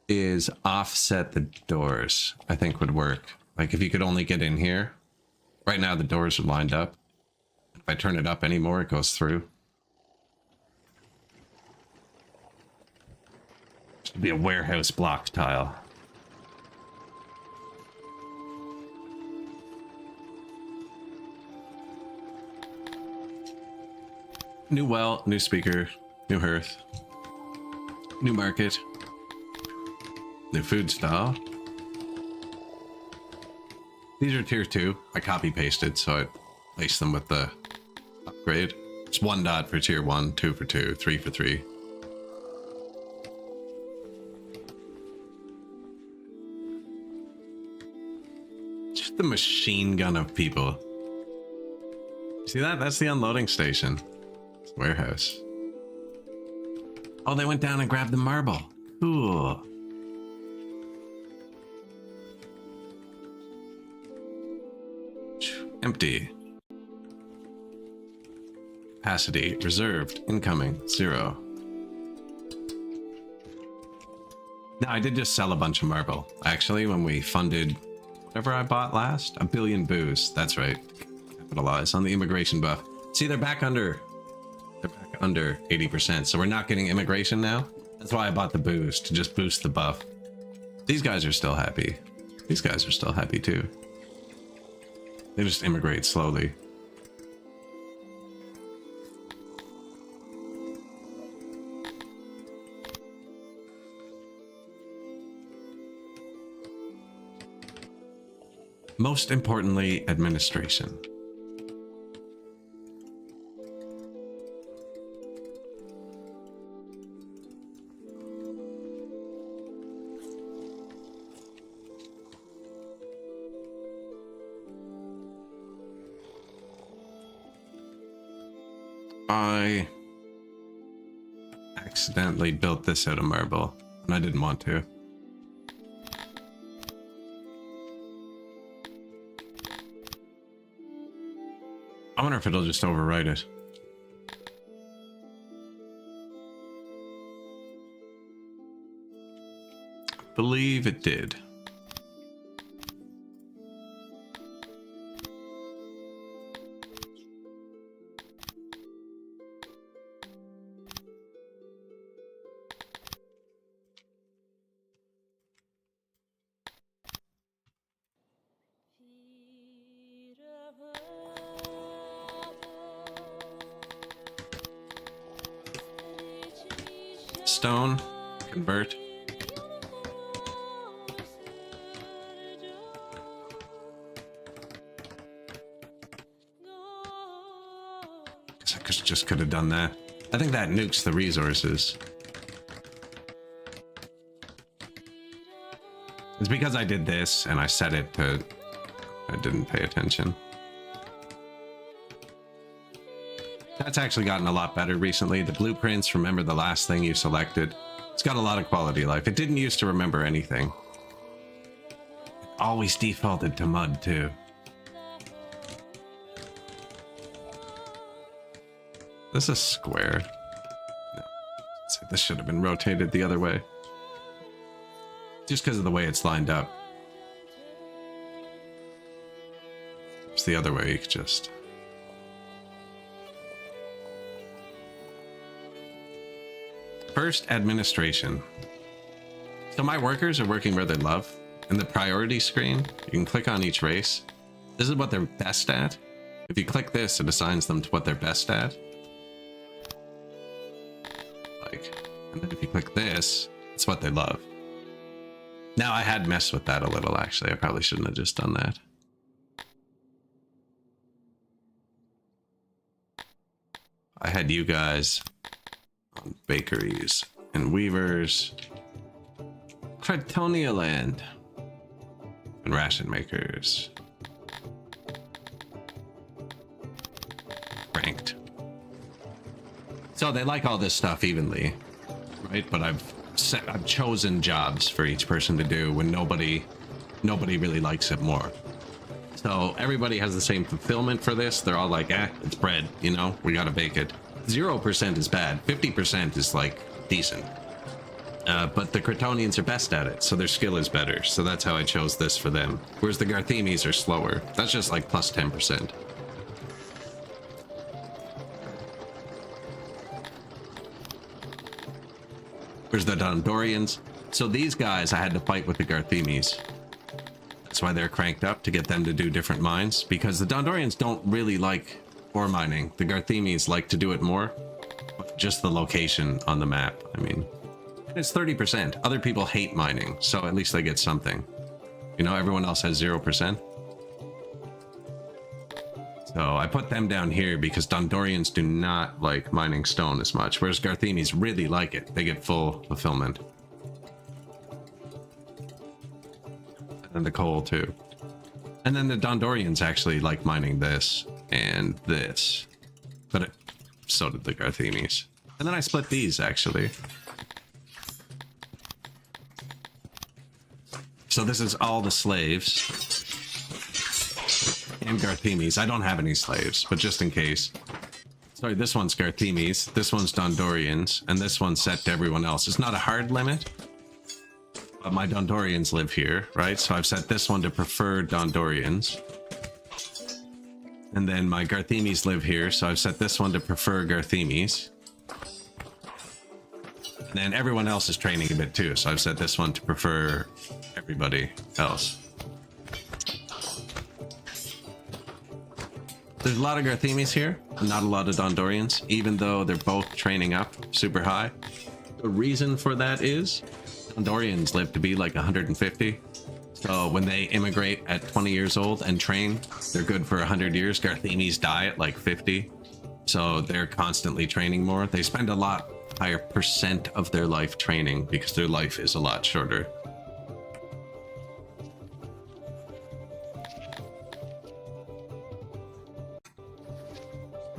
is offset the doors. I think would work. Like if you could only get in here. Right now the doors are lined up. If I turn it up anymore, it goes through. Should be a warehouse block tile. New well, new speaker, new hearth, new market, new food stall. These are tier 2. I copy pasted, so I placed them with the upgrade. It's 1 dot for tier 1, 2 for 2, 3 for 3. Just the machine gun of people. See that? That's the unloading station. It's the warehouse. Oh, they went down and grabbed the marble. Cool. Empty. Capacity reserved. Incoming 0. Now I did just sell a bunch of marble. Actually, when we funded whatever I bought last, 1 billion booze. That's right. Capitalize on the immigration buff. See, they're back under 80%. So we're not getting immigration now. That's why I bought the booze, to just boost the buff. These guys are still happy. These guys are still happy too. They just immigrate slowly. Most importantly, administration. I accidentally built this out of marble, and I didn't want to. I wonder if it'll just overwrite it. I believe it did. Stone, convert. Guess I just could have done that. I think that nukes the resources. It's because I did this and I set it to... I didn't pay attention. That's actually gotten a lot better recently. The blueprints, remember the last thing you selected. It's got a lot of quality of life. It didn't used to remember anything. It always defaulted to mud too. This is square. No. This should have been rotated the other way. Just because of the way it's lined up. It's the other way, you could just... First, administration. So my workers are working where they love. In the priority screen, you can click on each race. This is what they're best at. If you click this, it assigns them to what they're best at. And then if you click this, it's what they love. Now I had messed with that a little, actually. I probably shouldn't have just done that. I had you guys on bakeries and weavers, Cretonia land, and ration makers. Ranked. So they like all this stuff evenly, right? But I've chosen jobs for each person to do when nobody really likes it more. So everybody has the same fulfillment for this. They're all like, it's bread, you know, we gotta bake it. 0% is bad, 50% is like decent. But the Cretonians are best at it, so their skill is better. So that's how I chose this for them. Whereas the Garthemes are slower. That's just like plus 10%. Where's the Dondorians? So these guys I had to fight with the Garthemes. That's why they're cranked up, to get them to do different mines. Because the Dondorians don't really like ore mining. The Garthemes like to do it more. But just the location on the map, I mean. It's 30%. Other people hate mining, so at least they get something. You know, everyone else has 0%. So I put them down here because Dondorians do not like mining stone as much, whereas Garthemes really like it. They get full fulfillment. And the coal too. And then the Dondorians actually like mining this and this. But so did the Garthemes. And then I split these actually. So this is all the slaves. And Garthemes. I don't have any slaves, but just in case. Sorry, this one's Garthemes, this one's Dondorians, and this one's set to everyone else. It's not a hard limit, but my Dondorians live here, right? So I've set this one to prefer Dondorians. And then my Garthemes live here, so I've set this one to prefer Garthemes. And then everyone else is training a bit too, so I've set this one to prefer everybody else. There's a lot of Garthemes here, not a lot of Dondorians, even though they're both training up super high. The reason for that is Dondorians live to be like 150, So when they immigrate at 20 years old and train, they're good for 100 years. Garthinis die at like 50. So they're constantly training more. They spend a lot higher percent of their life training because their life is a lot shorter.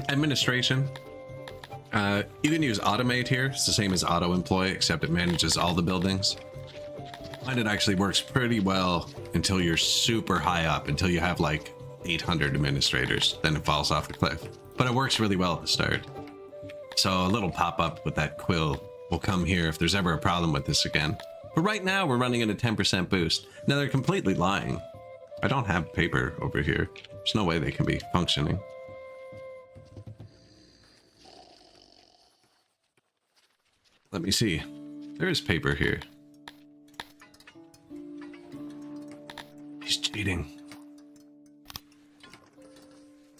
Administration. You can use automate here. It's the same as auto employ, except it manages all the buildings. And it actually works pretty well until you're super high up, until you have like 800 administrators. Then it falls off the cliff. But it works really well at the start. So a little pop-up with that quill will come here if there's ever a problem with this again. But right now we're running at a 10% boost. Now they're completely lying. I don't have paper over here. There's no way they can be functioning. Let me see. There is paper here. He's cheating.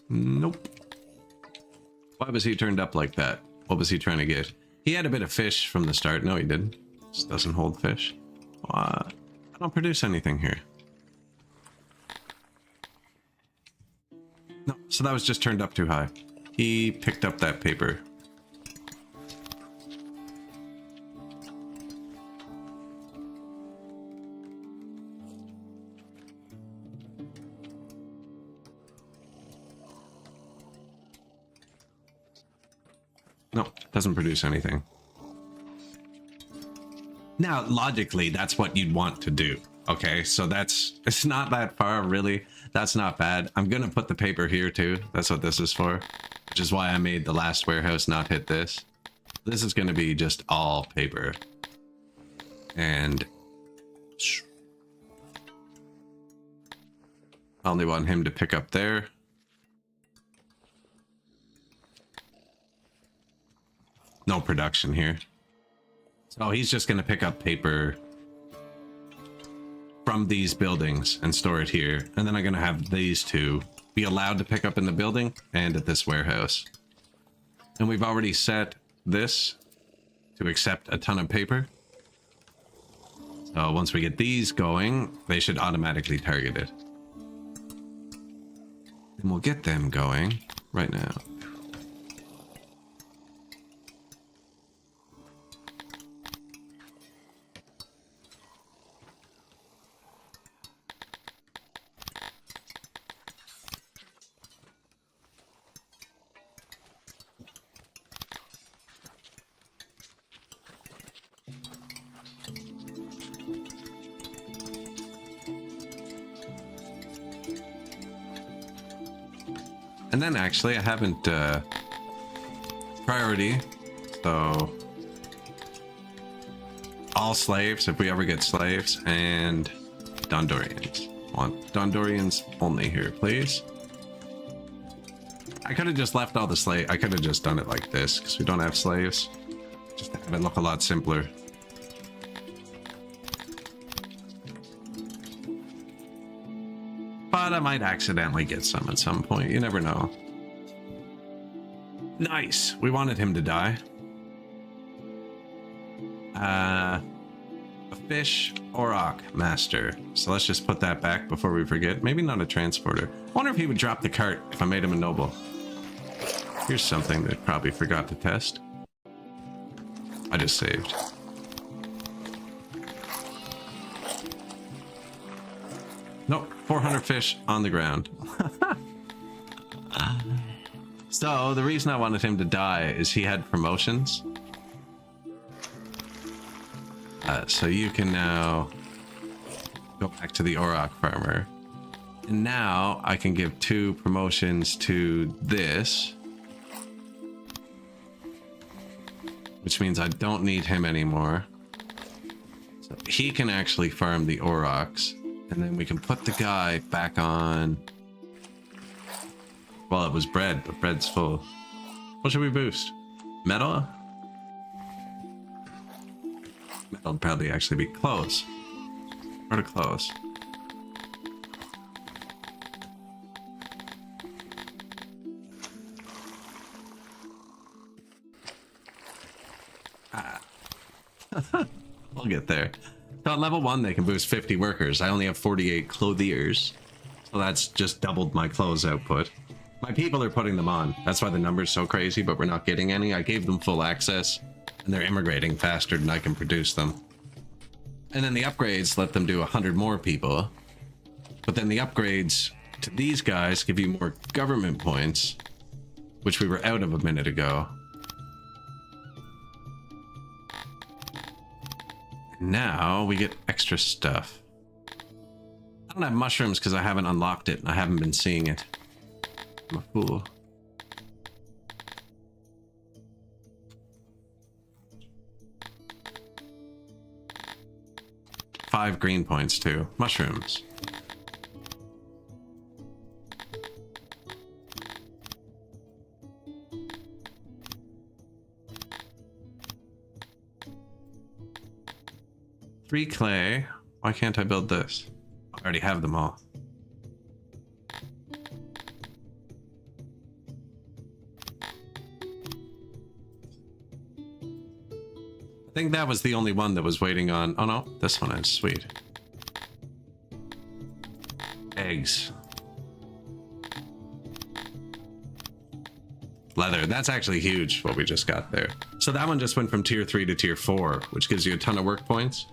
Nope. Why was he turned up like that? What was he trying to get? He had a bit of fish from the start. No, he didn't. This doesn't hold fish. I don't produce anything here. No, so that was just turned up too high. He picked up that paper. No, doesn't produce anything. Now, logically, that's what you'd want to do. Okay, so it's not that far, really. That's not bad. I'm gonna put the paper here too. That's what this is for, which is why I made the last warehouse not hit this. This is gonna be just all paper. And I only want him to pick up there. No production here. So he's just going to pick up paper from these buildings and store it here. And then I'm going to have these two be allowed to pick up in the building and at this warehouse. And we've already set this to accept a ton of paper. So once we get these going, they should automatically target it. And we'll get them going right now. And then actually I haven't priority, so all slaves if we ever get slaves, and Dondorians. Want Dondorians only here, please. I could have just left all the slaves. I could have just done it like this because we don't have slaves. Just to have it look a lot simpler. But I might accidentally get some at some point. You never know. Nice. We wanted him to die. A fish auroch master. So let's just put that back before we forget. Maybe not a transporter. I wonder if he would drop the cart if I made him a noble. Here's something that I probably forgot to test. I just saved. Nope, 400 fish on the ground. So the reason I wanted him to die is he had promotions. So you can now go back to the auroch farmer. And now I can give 2 promotions to this. Which means I don't need him anymore. So he can actually farm the aurochs. And then we can put the guy back on. Well, it was bread, but bread's full. What should we boost? Metal? Metal'd probably actually be close. Or to close. We'll get there. So at level 1, they can boost 50 workers. I only have 48 clothiers. So that's just doubled my clothes output. My people are putting them on. That's why the number's so crazy, but we're not getting any. I gave them full access, and they're immigrating faster than I can produce them. And then the upgrades let them do 100 more people. But then the upgrades to these guys give you more government points, which we were out of a minute ago. Now we get extra stuff. I don't have mushrooms because I haven't unlocked it and I haven't been seeing it. I'm a fool. Five green points too. Mushrooms. Three clay. Why can't I build this? I already have them all. I think that was the only one that was waiting on... Oh no, this one is sweet. Eggs. Leather. That's actually huge, what we just got there. So that one just went from tier 3 to tier 4, which gives you a ton of work points.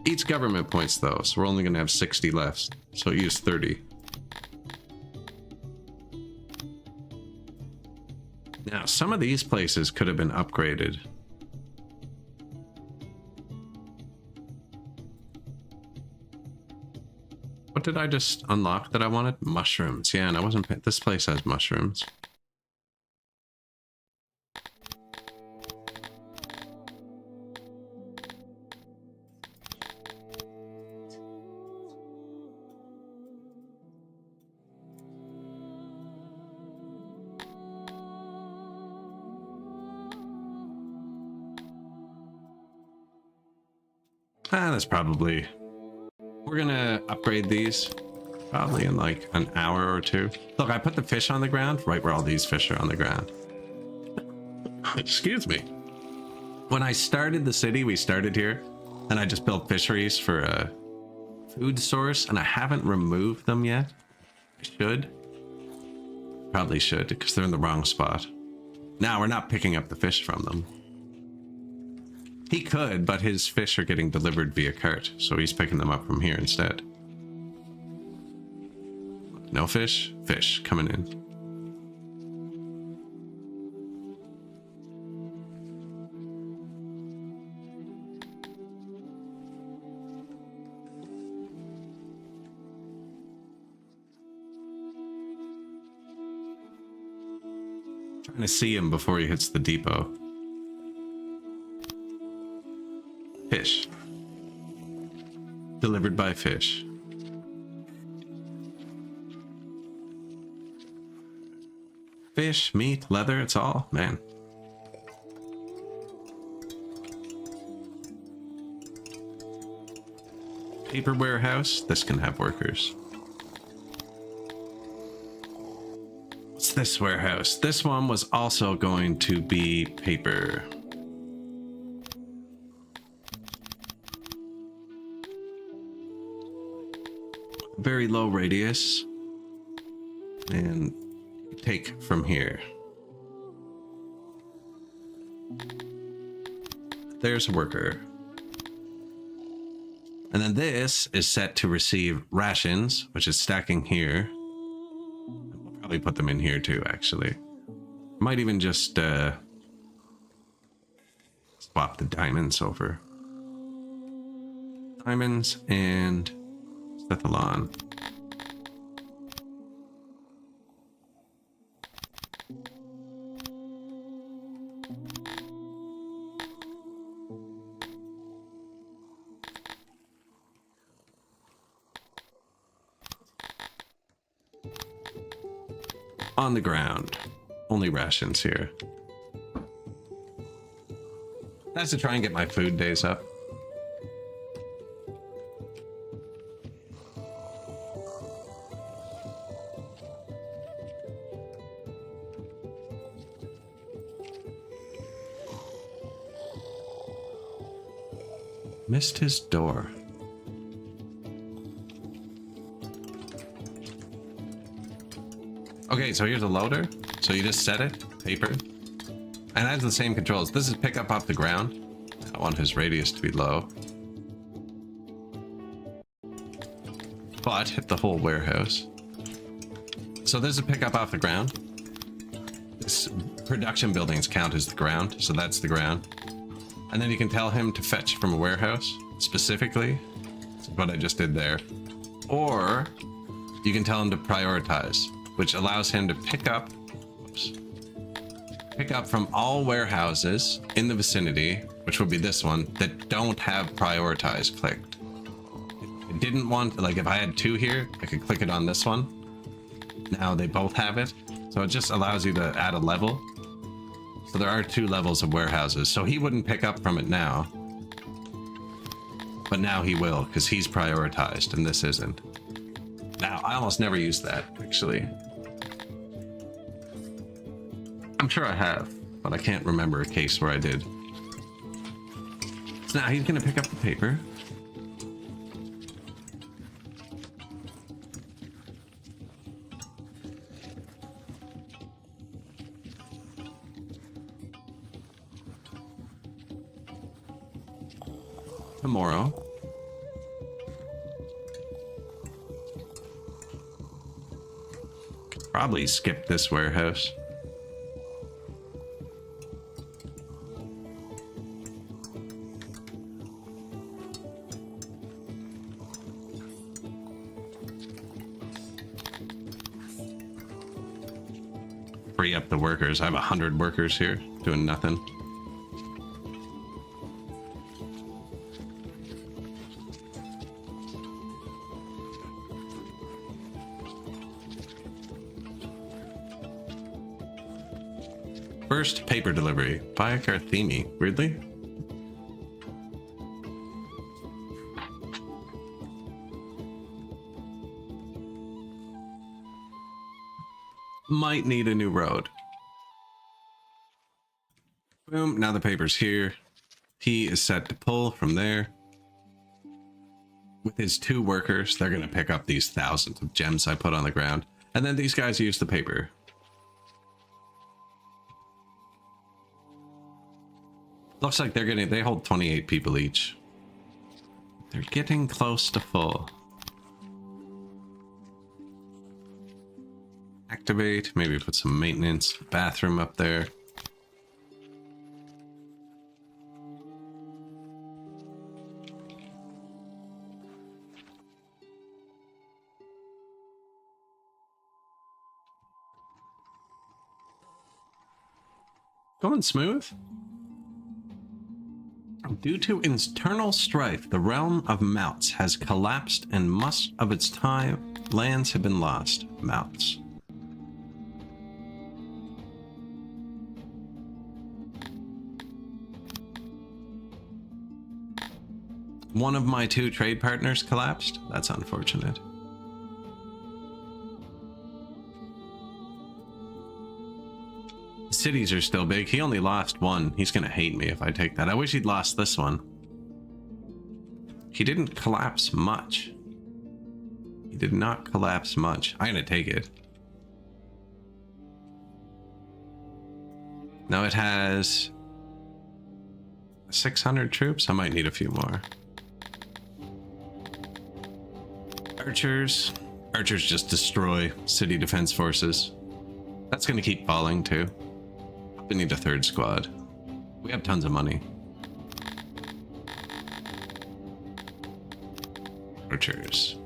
Eats government points though, so we're only going to have 60 left. So use 30. Now, some of these places could have been upgraded. What did I just unlock that I wanted? Mushrooms. Yeah, and I wasn't... This place has mushrooms. That's probably... We're gonna upgrade these probably in like an hour or two. Look, I put the fish on the ground right where all these fish are on the ground. Excuse me. When I started the city, we started here, and I just built fisheries for a food source, and I haven't removed them yet. I should. Probably should, because they're in the wrong spot. Now we're not picking up the fish from them. He could, but his fish are getting delivered via cart, so he's picking them up from here instead. No fish? Fish coming in. Trying to see him before he hits the depot. Fish. Delivered by fish. Fish, meat, leather, it's all, man. Paper warehouse, this can have workers. What's this warehouse? This one was also going to be paper. Very low radius, and take from here. There's a worker. And then this is set to receive rations, which is stacking here. We'll probably put them in here too, actually. Might even just swap the diamonds over. Diamonds and Cephalon. On the ground. Only rations here. That's to try and get my food days up. Missed his door. Okay, so here's a loader. So you just set it, paper, and it has the same controls. This is pick up off the ground. I want his radius to be low. But hit the whole warehouse. So there's a pick up off the ground. This production buildings count as the ground, so that's the ground. And then you can tell him to fetch from a warehouse, specifically. That's what I just did there. Or you can tell him to prioritize, which allows him to pick up, pick up from all warehouses in the vicinity, which would be this one, that don't have prioritize clicked. I didn't want, like if I had two here, I could click it on this one. Now they both have it. So it just allows you to add a level. So there are 2 levels of warehouses. So he wouldn't pick up from it now. But now he will, because he's prioritized and this isn't. Now, I almost never use that, actually. I'm sure I have, but I can't remember a case where I did. So now he's going to pick up the paper. Tomorrow. Could probably skip this warehouse. Free up the workers. I have 100 workers here doing nothing. First paper delivery by Carthemi. Weirdly. Might need a new road. Boom. Now the paper's here. He is set to pull from there. With his 2 workers, they're going to pick up these thousands of gems I put on the ground. And then these guys use the paper. Looks like they hold 28 people each. They're getting close to full. Activate, maybe put some maintenance, bathroom up there. Going smooth. Due to internal strife, the realm of Mouts has collapsed and much of its time lands have been lost. Mouts. One of my 2 trade partners collapsed. That's unfortunate. Cities are still big. He only lost 1. He's gonna hate me if I take that. I wish he'd lost this one. He didn't collapse much. He did not collapse much. I'm gonna take it. Now it has 600 troops. I might need a few more. Archers. Archers just destroy city defense forces. That's gonna keep falling too. We need a 3rd squad. We have tons of money. Archers.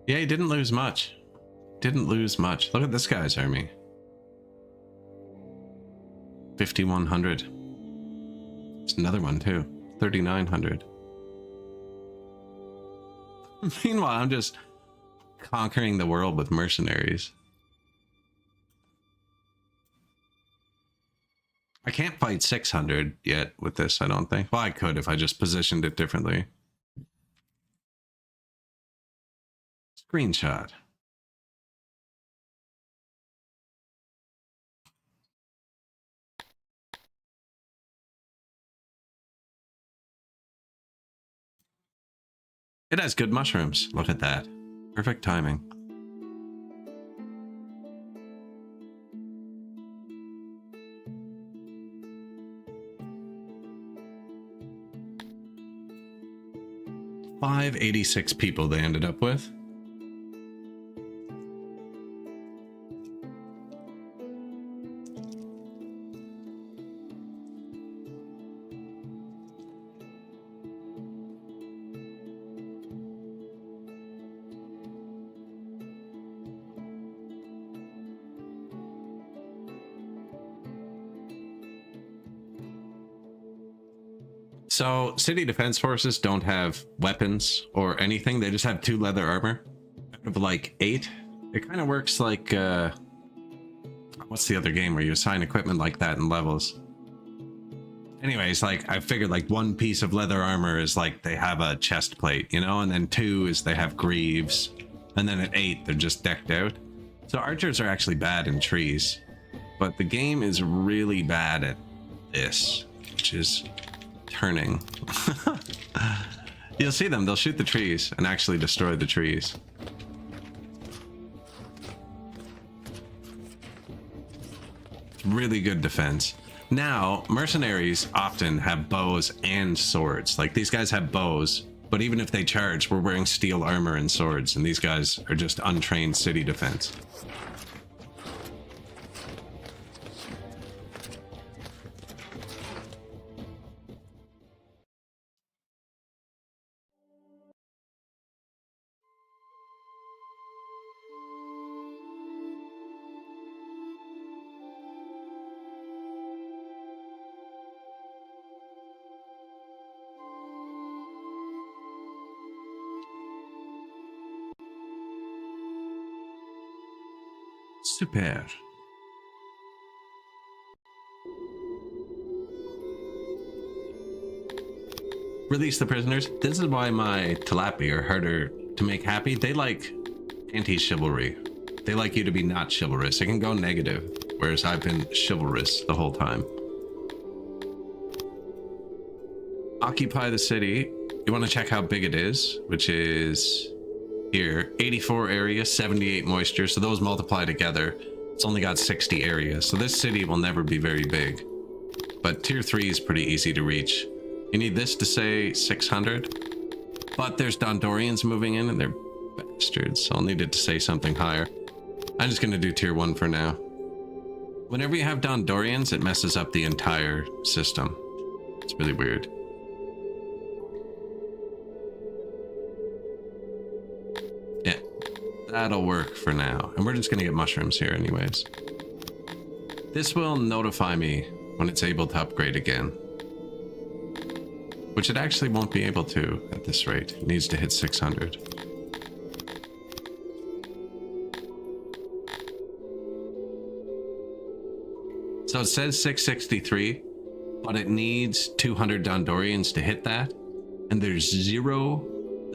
Yeah, he didn't lose much. Didn't lose much. Look at this guy's army. 5,100. There's another one too. 3,900. Meanwhile, I'm just conquering the world with mercenaries. I can't fight 600 yet with this, I don't think. Well, I could if I just positioned it differently. Screenshot. It has good mushrooms. Look at that. Perfect timing. $586 people they ended up with. So, city defense forces don't have weapons or anything. They just have 2 leather armor out of like 8. It kind of works like, what's the other game where you assign equipment like that in levels? Anyways, like, I figured like 1 piece of leather armor is like they have a chest plate, you know? And then 2 is they have greaves. And then at 8, they're just decked out. So archers are actually bad in trees. But the game is really bad at this, which is turning. You'll see them, they'll shoot the trees and actually destroy the trees. Really good defense. Now, mercenaries often have bows and swords. Like, these guys have bows, but even if they charge, we're wearing steel armor and swords, and these guys are just untrained city defense. Super. Release the prisoners. This is why my Talapi are harder to make happy. They like anti-chivalry. They like you to be not chivalrous. It can go negative, whereas I've been chivalrous the whole time. Occupy the city. You want to check how big it is, which is here. 84 area, 78 moisture. So those multiply together. It's only got 60 area. So this city will never be very big. But tier 3 is pretty easy to reach. You need this to say 600. But there's Dondorians moving in and they're bastards. So I'll need it to say something higher. I'm just going to do tier 1 for now. Whenever you have Dondorians, it messes up the entire system. It's really weird. Yeah, that'll work for now. And we're just going to get mushrooms here anyways. This will notify me when it's able to upgrade again. Which it actually won't be able to at this rate. It needs to hit 600. So it says 663, but it needs 200 Dondorians to hit that. And there's 0.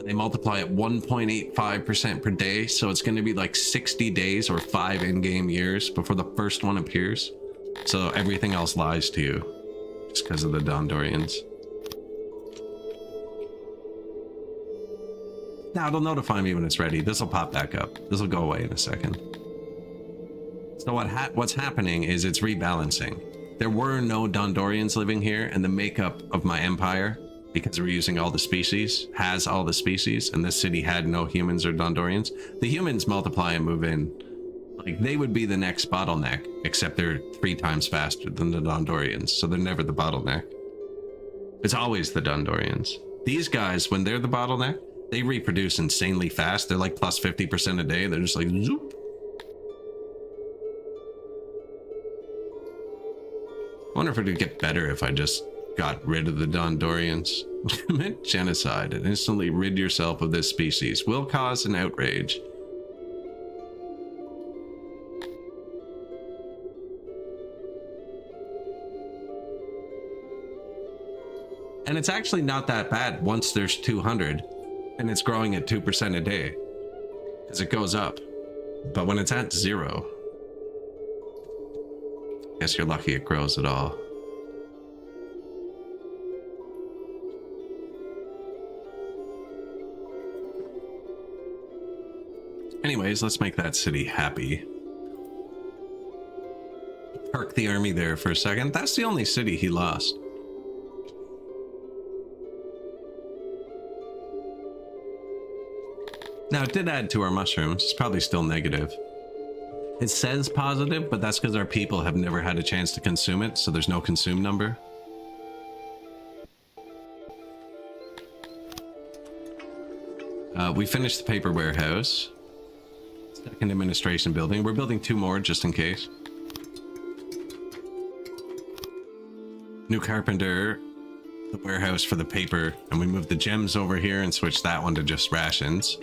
They multiply at 1.85% per day. So it's going to be like 60 days or 5 in-game years before the first one appears. So everything else lies to you just because of the Dondorians. Now it'll notify me when it's ready. This will pop back up. This will go away in a second. So what's happening is it's rebalancing. There were no Dondorians living here, and the makeup of my empire, because we're using all the species, has all the species, and this city had no humans or Dondorians. The humans multiply and move in. Like, they would be the next bottleneck, except they're 3 times faster than the Dondorians, so they're never the bottleneck. It's always the Dondorians. These guys, when they're the bottleneck, they reproduce insanely fast. They're like plus 50% a day. They're just like zoop. I wonder if it would get better if I just got rid of the Dondorians. Commit genocide and instantly rid yourself of this species. Will cause an outrage. And it's actually not that bad once there's 200. And it's growing at 2% a day as it goes up. But when it's at 0, I guess you're lucky it grows at all. Anyways, let's make that city happy. Park the army there for a second. That's the only city he lost. Now, it did add to our mushrooms. It's probably still negative. It says positive, but that's because our people have never had a chance to consume it, so there's no consume number. We finished the paper warehouse. Second administration building. We're building 2 more just in case. New carpenter, the warehouse for the paper, and we moved the gems over here and switched that one to just rations.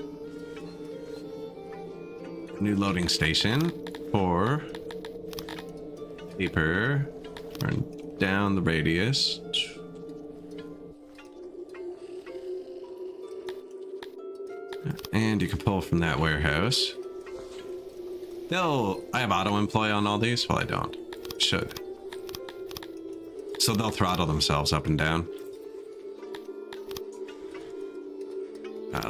New loading station for paper. Turn down the radius. And you can pull from that warehouse. I have auto employ on all these. Well, I don't. Should. So they'll throttle themselves up and down.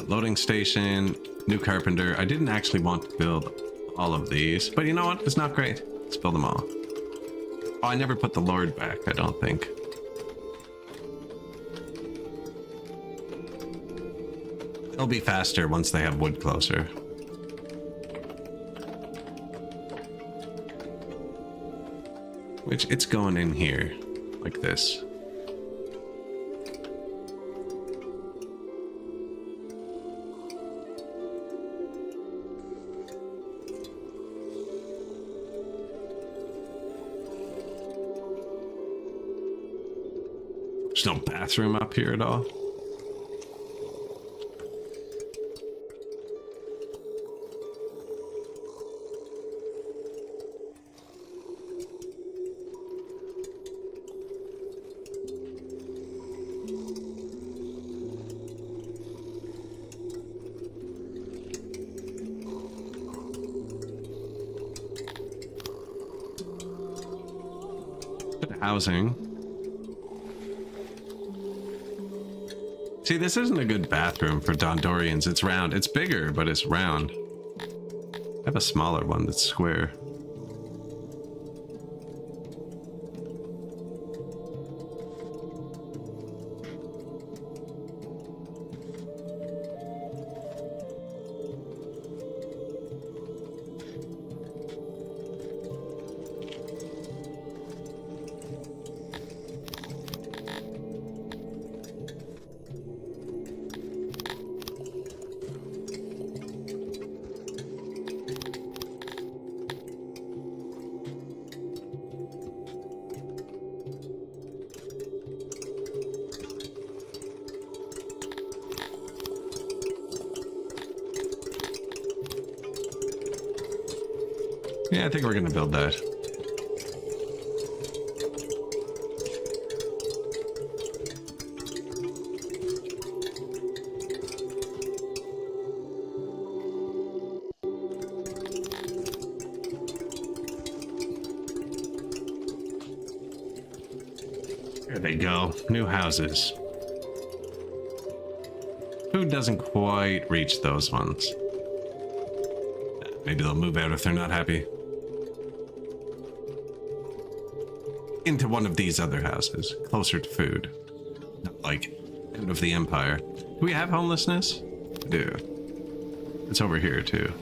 Loading station, new carpenter. I didn't actually want to build all of these, but you know what? It's not great. Let's build them all. Oh, I never put the Lord back, I don't think. It'll be faster once they have wood closer. Which it's going in here, like this. There's no bathroom up here at all. Housing. See, this isn't a good bathroom for Dondorians. It's round. It's bigger, but it's round. I have a smaller one that's square. Yeah, I think we're gonna build that. There they go. New houses. Food doesn't quite reach those ones. Maybe they'll move out if they're not happy. Into one of these other houses, closer to food. Not like out of the empire. Do we have homelessness? We do. It's over here too.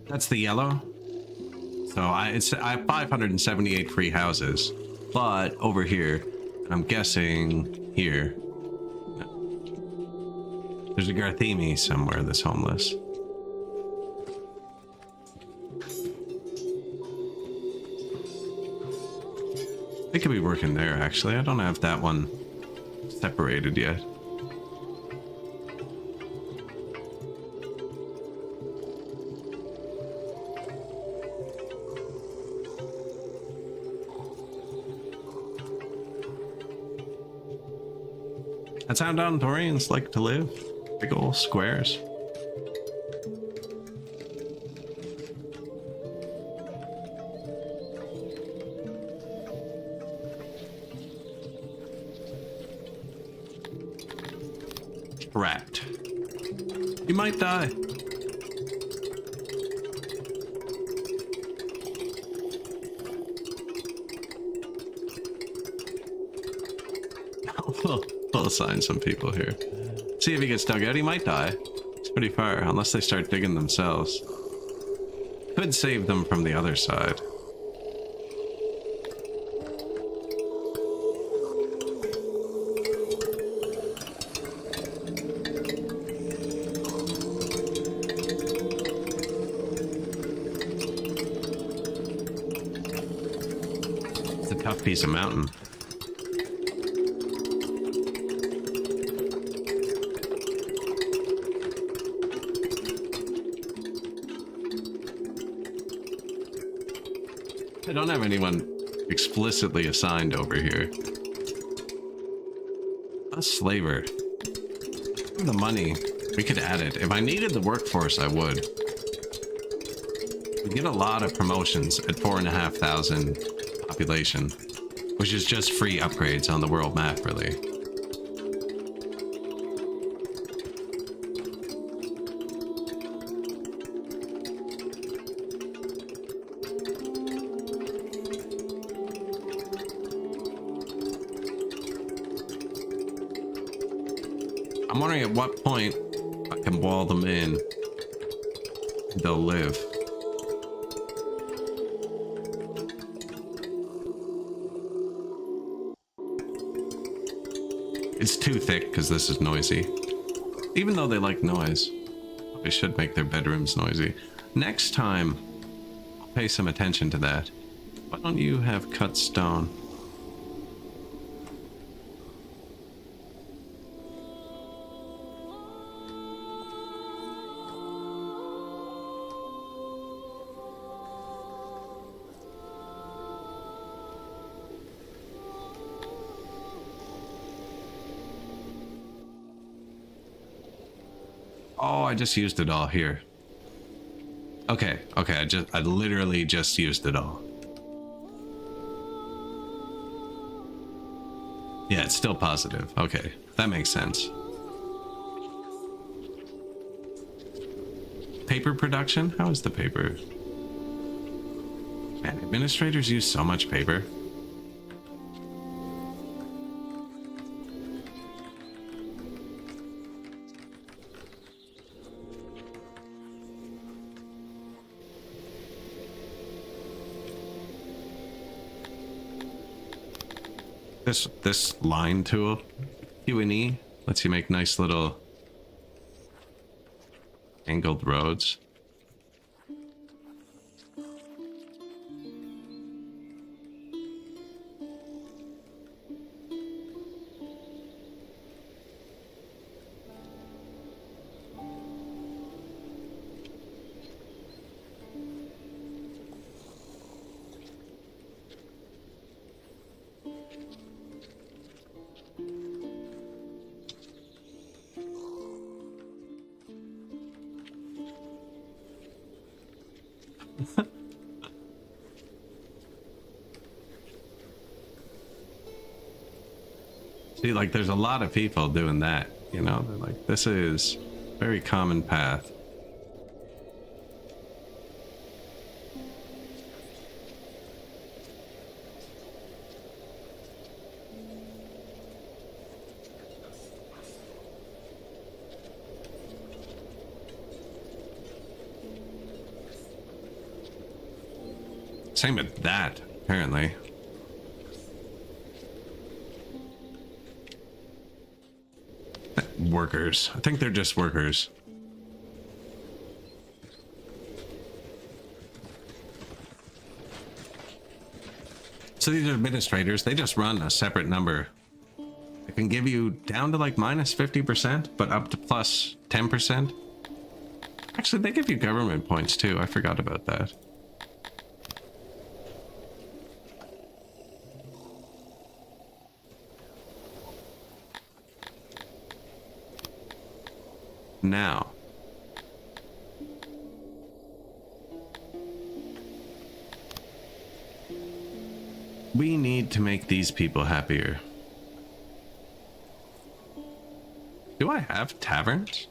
That's the yellow. So I have 578 free houses, but over here, I'm guessing here, there's a Garthemi somewhere that's homeless. They could be working there, actually. I don't have that one separated yet. That's how Dondorians like to live. Big ol' squares. Correct. might die. We'll assign some people here. See if he gets dug out. He might die. It's pretty far, unless they start digging themselves. Could save them from the other side. It's a tough piece of mountain. I don't have anyone explicitly assigned over here. A slaver. The money, we could add it. If I needed the workforce, I would. We get a lot of promotions at 4,500 population, which is just free upgrades on the world map, really. I'm wondering at what point I can wall them in and they'll live. It's too thick because this is noisy. Even though they like noise, they should make their bedrooms noisy. Next time, I'll pay some attention to that. Why don't you have cut stone? Oh, I just used it all here. Okay, I literally just used it all. Yeah, it's still positive. Okay, that makes sense. Paper production? How is the paper? Man, administrators use so much paper. This line tool, Q&E, lets you make nice little angled roads. See, like, there's a lot of people doing that, you know? They're like, this is a very common path. Same with that, apparently. Workers. I think they're just workers. So these are administrators. They just run a separate number. It can give you down to like minus 50%, but up to plus 10%. Actually, they give you government points too. I forgot about that. Now, we need to make these people happier. Do I have taverns?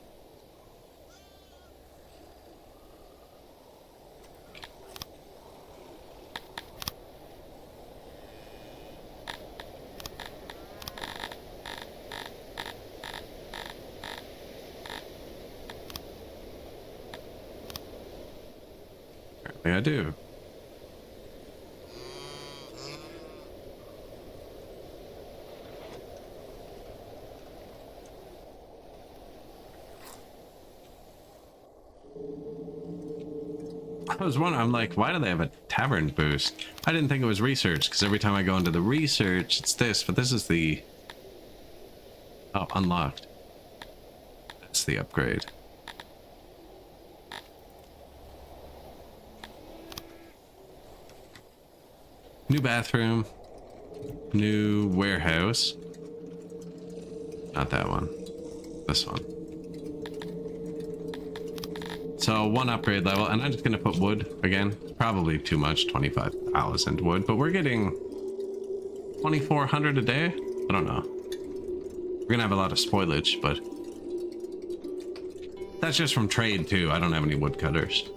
I do. I was wondering, I'm like, why do they have a tavern boost? I didn't think it was research, because every time I go into the research, it's this, but this is the... Oh, unlocked. That's the upgrade. New bathroom. New warehouse. Not that one. This one. So one upgrade level, and I'm just gonna put wood again. Probably too much, 25,000 wood, but we're getting 2,400 a day. I don't know. We're gonna have a lot of spoilage, but that's just from trade too. I don't have any woodcutters.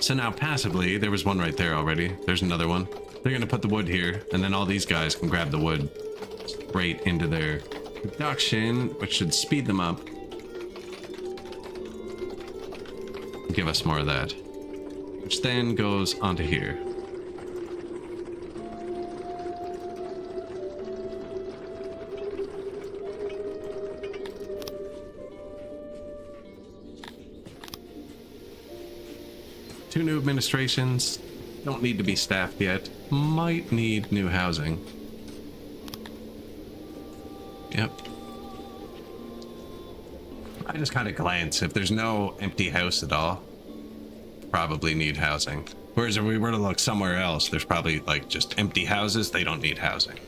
So now passively, there was one right there already. There's another one. They're gonna put the wood here, and then all these guys can grab the wood straight into their production, which should speed them up. Give us more of that, which then goes onto here. Two new administrations. Don't need to be staffed yet. Might need new housing. Yep. I just kind of glance. If there's no empty house at all, probably need housing. Whereas if we were to look somewhere else, there's probably like just empty houses. They don't need housing.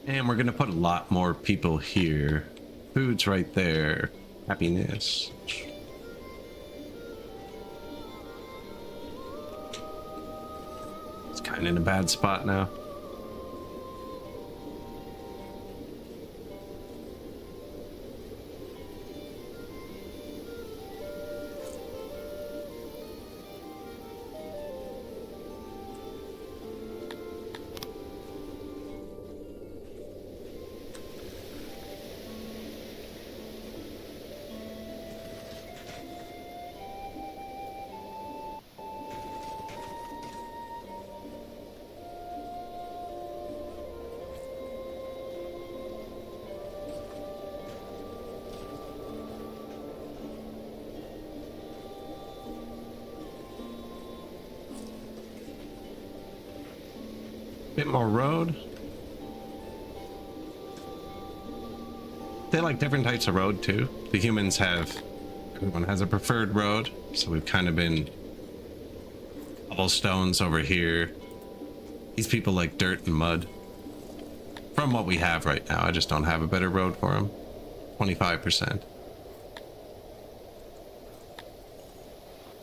And we're gonna put a lot more people here. Food's right there. Happiness. It's kind of in a bad spot now. Bit more road. They like different types of road too. The humans have, everyone has a preferred road, so we've kind of been cobblestones over here. These people like dirt and mud. From what we have right now, I just don't have a better road for them. 25%.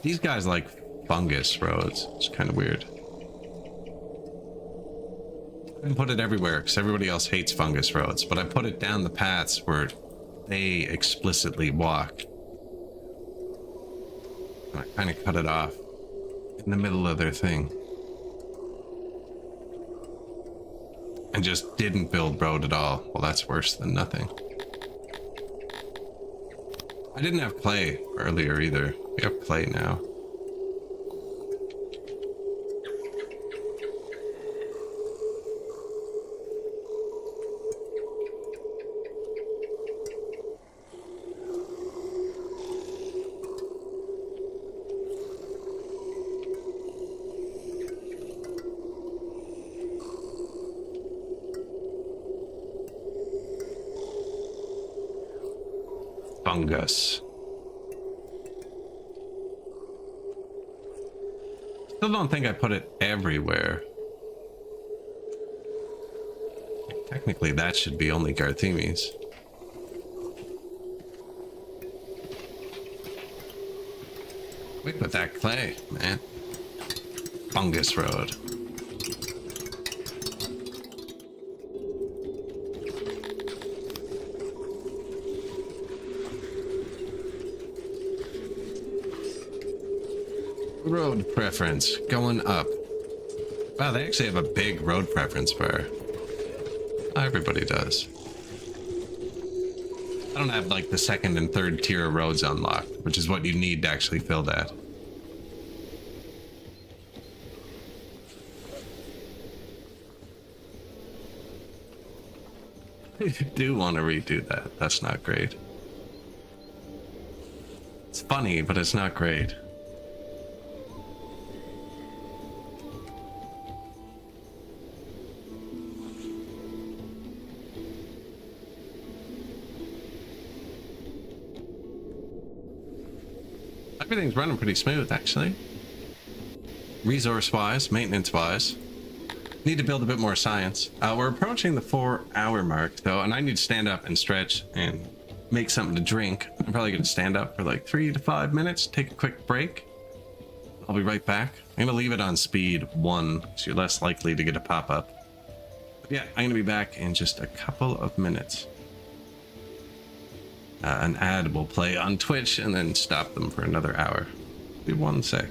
These guys like fungus roads. It's kind of weird. I didn't put it everywhere because everybody else hates fungus roads, but I put it down the paths where they explicitly walk. And I kind of cut it off in the middle of their thing. And just didn't build road at all. Well, that's worse than nothing. I didn't have clay earlier either. We have clay now. Fungus. Still don't think I put it everywhere. Technically, that should be only Garthemes. Quick with that clay, man. Fungus road. Road preference going up. Wow, they actually have a big road preference bar. Everybody does. I don't have like the second and third tier roads unlocked, which is what you need to actually fill that. I do want to redo that. That's not great. It's funny, but it's not great. Everything's running pretty smooth, actually. Resource-wise, maintenance-wise. Need to build a bit more science. We're approaching the 4-hour mark, though, and I need to stand up and stretch and make something to drink. I'm probably going to stand up for like 3 to 5 minutes, take a quick break. I'll be right back. I'm going to leave it on speed 1, so you're less likely to get a pop-up. Yeah, I'm going to be back in just a couple of minutes. An ad will play on Twitch and then stop them for another hour. Be 1 sec.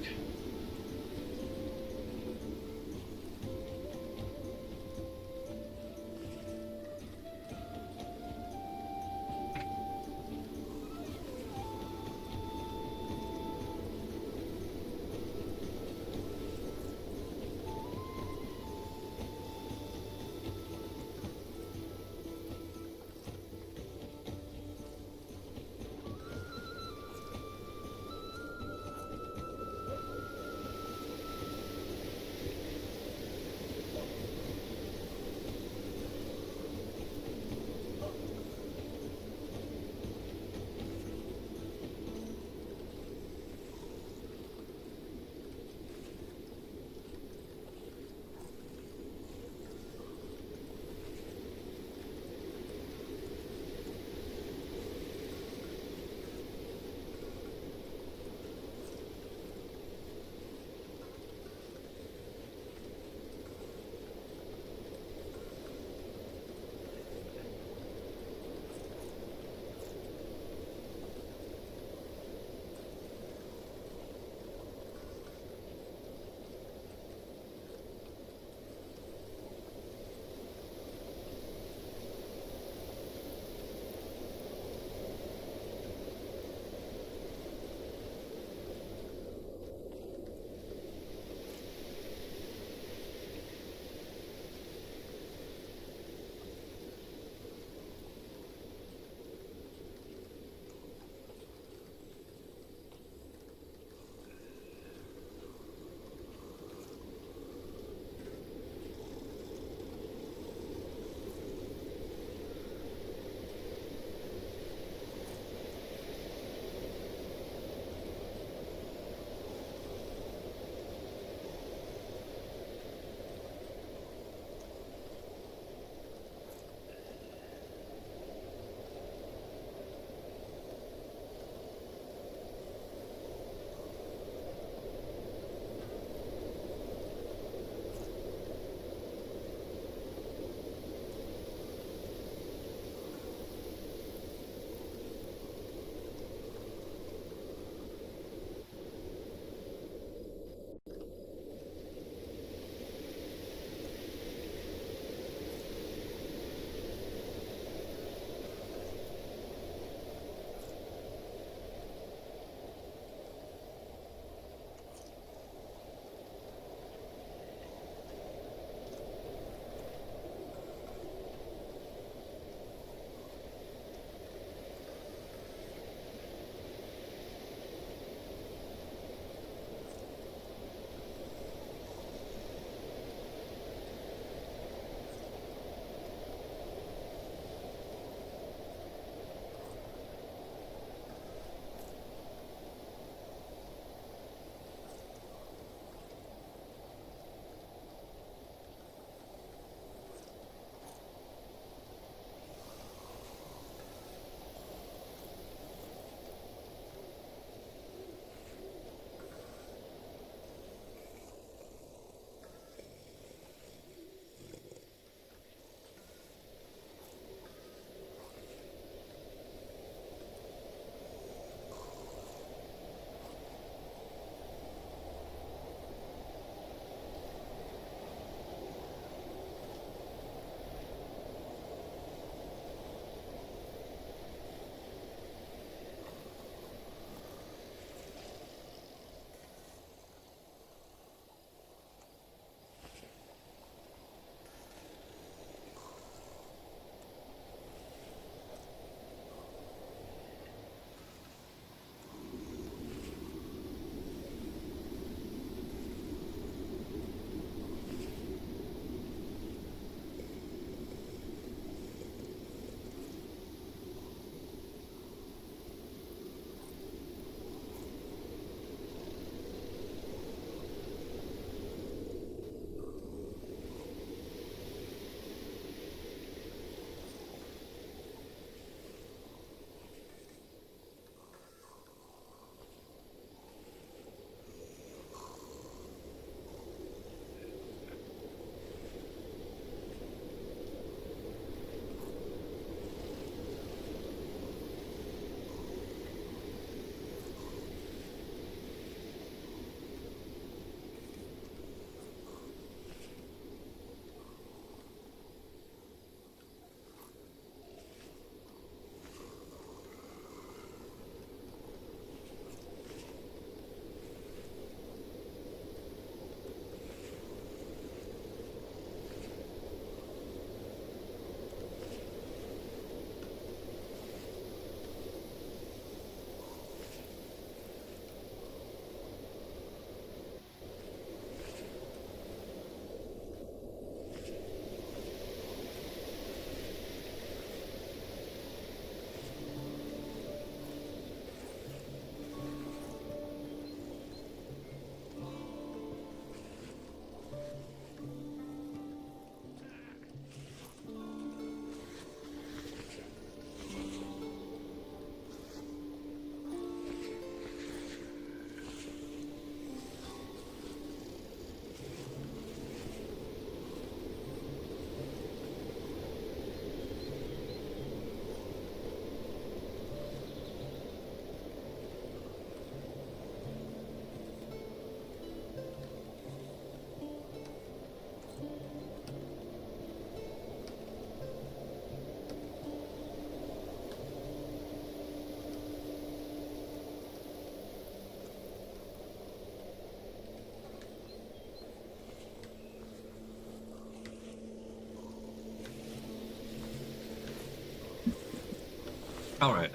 All right.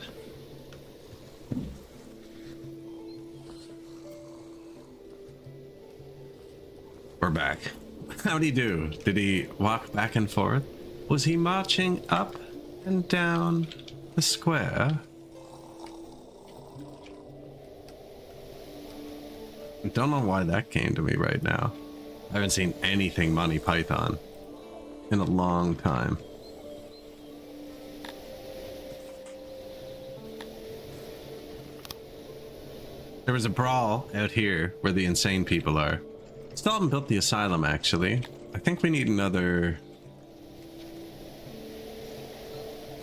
We're back. How'd he do? Did he walk back and forth? Was he marching up and down the square? I don't know why that came to me right now. I haven't seen anything Monty Python in a long time. There was a brawl out here where the insane people are. Still haven't built the asylum, actually. I think we need a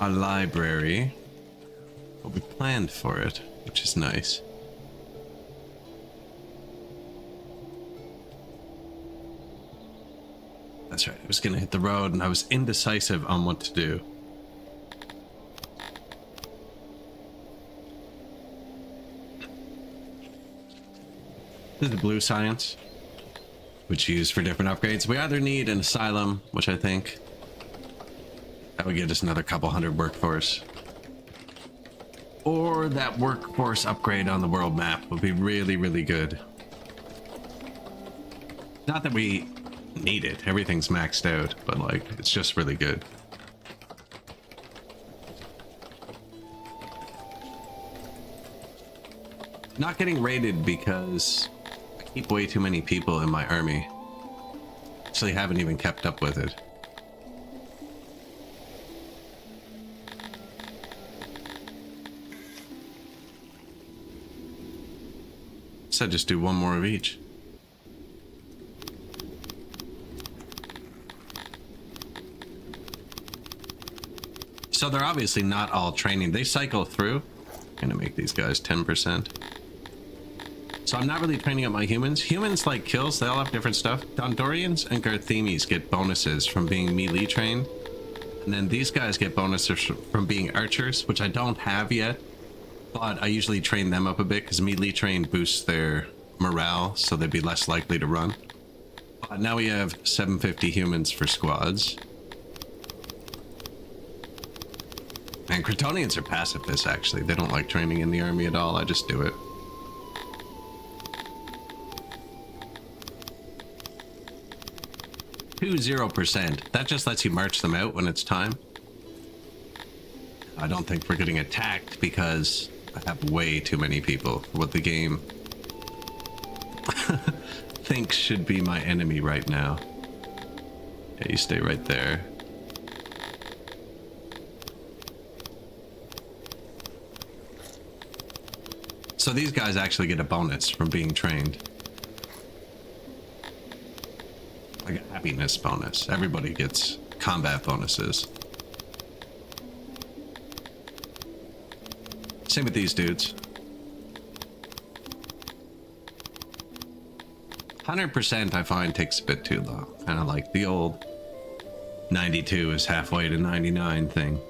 library. But we planned for it, which is nice. That's right, I was gonna hit the road and I was indecisive on what to do. This is the blue science, which you use for different upgrades. We either need an asylum, which I think that would get us another couple hundred workforce, or that workforce upgrade on the world map would be really, really good. Not that we need it, everything's maxed out, but like, it's just really good. Not getting raided because I keep way too many people in my army. Actually haven't even kept up with it. So just do one more of each. So they're obviously not all training. They cycle through. I'm gonna make these guys 10%. So I'm not really training up my humans. Humans like kills, they all have different stuff. Dondorians and Garthemis get bonuses from being melee trained. And then these guys get bonuses from being archers, which I don't have yet. But I usually train them up a bit because melee train boosts their morale, so they'd be less likely to run. But now we have 750 humans for squads. And Kryptonians are pacifists, actually. They don't like training in the army at all. I just do it. To 0%. That just lets you march them out when it's time. I don't think we're getting attacked because I have way too many people for what the game thinks should be my enemy right now. Yeah, you stay right there. So these guys actually get a bonus from being trained. Like a happiness bonus. Everybody gets combat bonuses. Same with these dudes. 100% I find takes a bit too long. Kind of like the old 92 is halfway to 99 thing.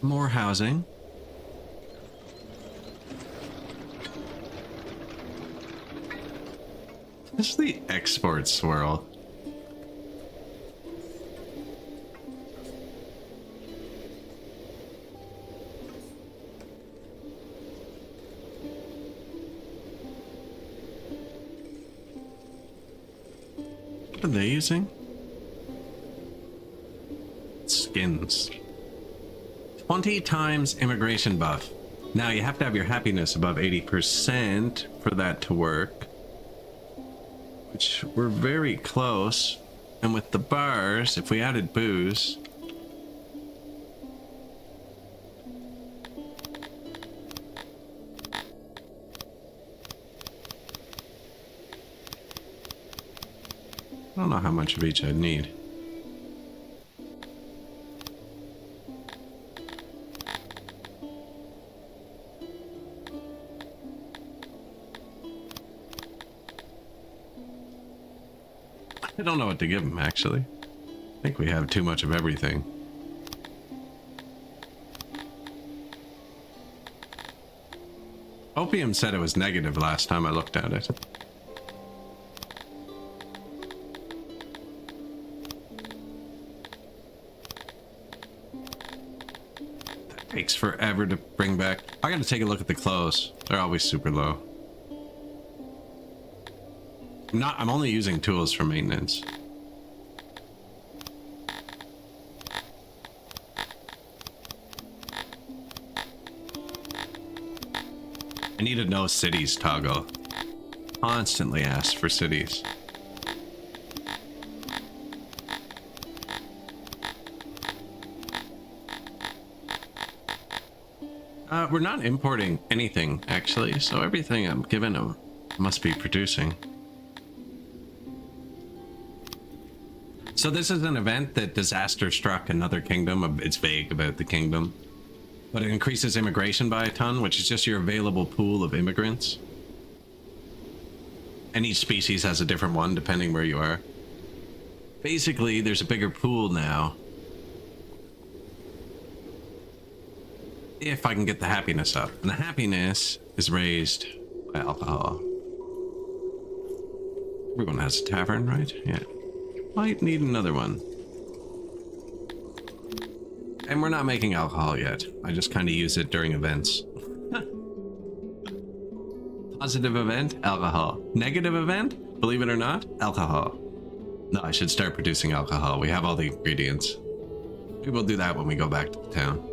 More housing. This is the export swirl. What are they using? Skins. 20 times immigration buff. Now you have to have your happiness above 80% for that to work, which we're very close. And with the bars, if we added booze, I don't know how much of each I'd need. I don't know what to give him, actually. I think we have too much of everything. Opium said it was negative last time I looked at it. That takes forever to bring back. I gotta take a look at the clothes. They're always super low. I'm only using tools for maintenance. I need a no cities toggle. Constantly ask for cities. We're not importing anything, actually, so everything I'm giving them must be producing. So this is an event that disaster struck another kingdom. It's vague about the kingdom. But it increases immigration by a ton, which is just your available pool of immigrants. And each species has a different one, depending where you are. Basically, there's a bigger pool now. If I can get the happiness up. And the happiness is raised by alcohol. Everyone has a tavern, right? Yeah. Might need another one. And we're not making alcohol yet. I just kind of use it during events. Positive event, alcohol. Negative event, believe it or not, alcohol. No, I should start producing alcohol. We have all the ingredients. We will do that when we go back to the town.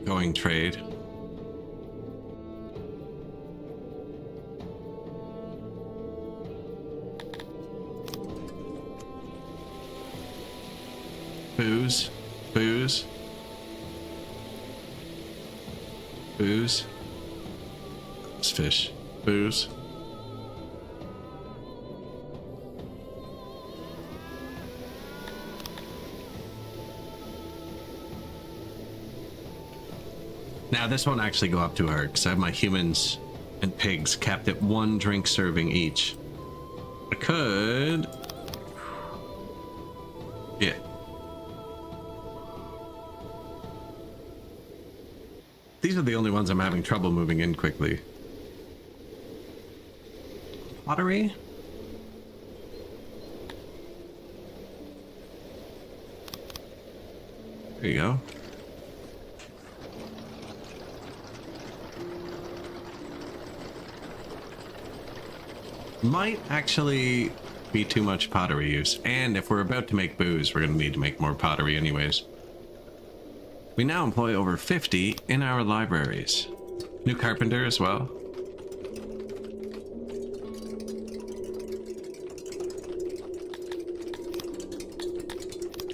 Going trade. Booze, booze, booze. It's fish, booze. Now this won't actually go up too hard because I have my humans and pigs capped at 1 drink serving each. I could... Yeah. These are the only ones I'm having trouble moving in quickly. Pottery? There you go. Might actually be too much pottery use. And if we're about to make booze, we're going to need to make more pottery anyways. We now employ over 50 in our libraries. New carpenter as well.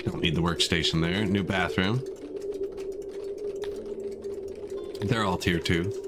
Don't need the workstation there. New bathroom. They're all tier 2.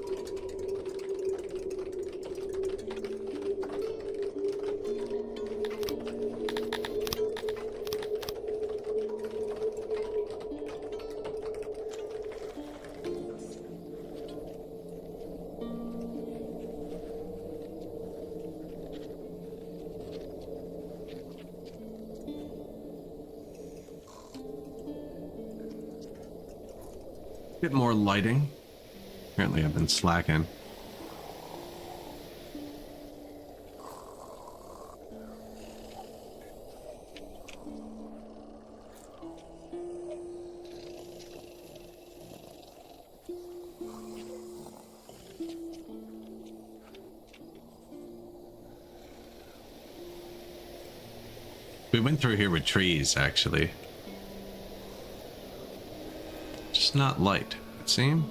Bit more lighting. Apparently I've been slacking. We went through here with trees, actually. Just not light, it seems.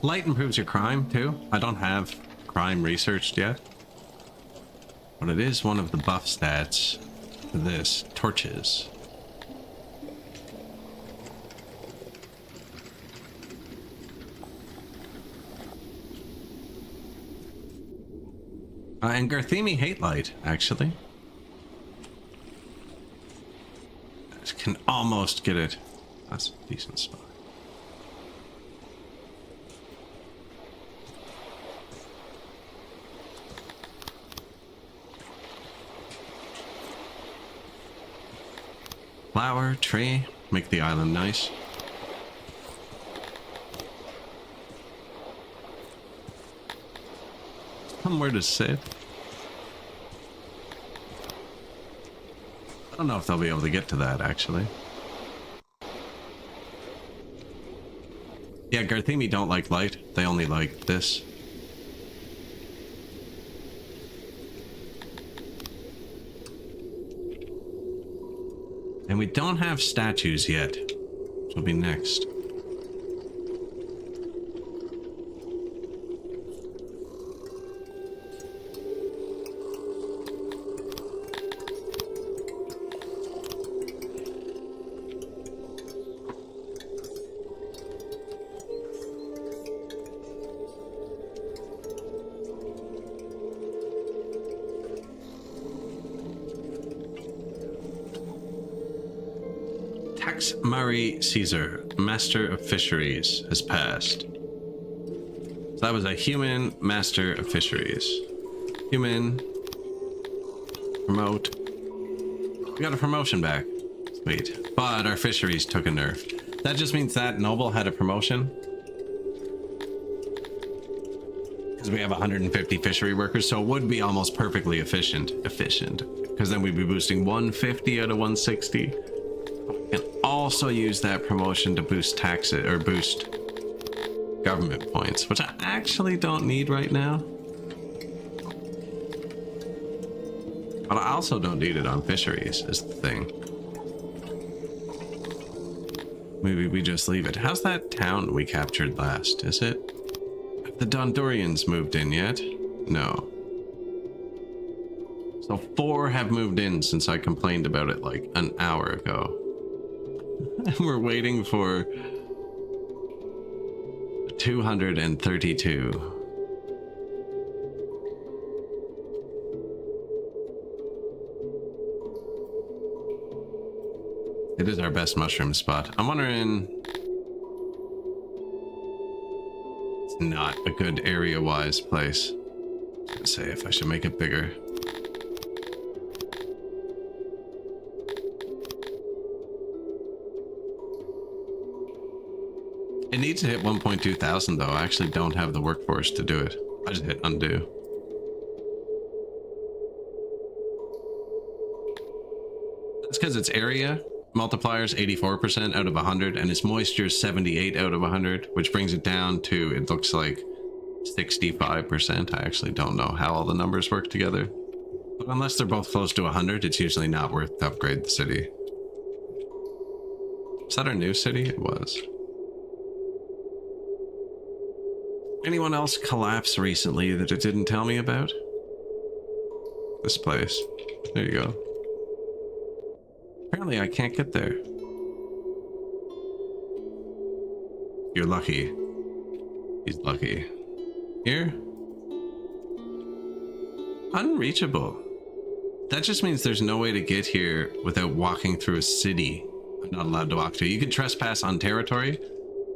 Light improves your crime, too. I don't have crime researched yet. But it is one of the buff stats for this. Torches. And Garthemi hate light, actually. I can almost get it. That's a decent spot. Flower, tree, make the island nice. Somewhere to sit. I don't know if they'll be able to get to that, actually. Yeah, Garthemi don't like light. They only like this. And we don't have statues yet. Which will be next. Tax Mari Caesar, Master of Fisheries, has passed. So that was a human Master of Fisheries. Human. Promote. We got a promotion back. Sweet. But our fisheries took a nerf. That just means that noble had a promotion. Because we have 150 fishery workers, so it would be almost perfectly efficient. Because then we'd be boosting 150 out of 160. We can also use that promotion to boost taxes or boost government points, which I actually don't need right now. But I also don't need it on fisheries, is the thing. Maybe we just leave it. How's that town we captured last? Is it? Have the Dondorians moved in yet? No. So 4 have moved in since I complained about it like an hour ago. And we're waiting for 232. It is our best mushroom spot. I'm wondering... It's not a good area-wise place. I was gonna say if I should make it bigger. It needs to hit 1.2 thousand though. I actually don't have the workforce to do it. I just hit undo. That's because its area multipliers 84% out of 100 and its moisture 78 out of 100, which brings it down to, it looks like 65%. I actually don't know how all the numbers work together. But unless they're both close to 100, it's usually not worth to upgrade the city. Is that our new city? It was. Anyone else collapse recently that it didn't tell me about? This place. There you go. Apparently I can't get there. You're lucky. He's lucky. Here? Unreachable. That just means there's no way to get here without walking through a city I'm not allowed to walk to. You can trespass on territory,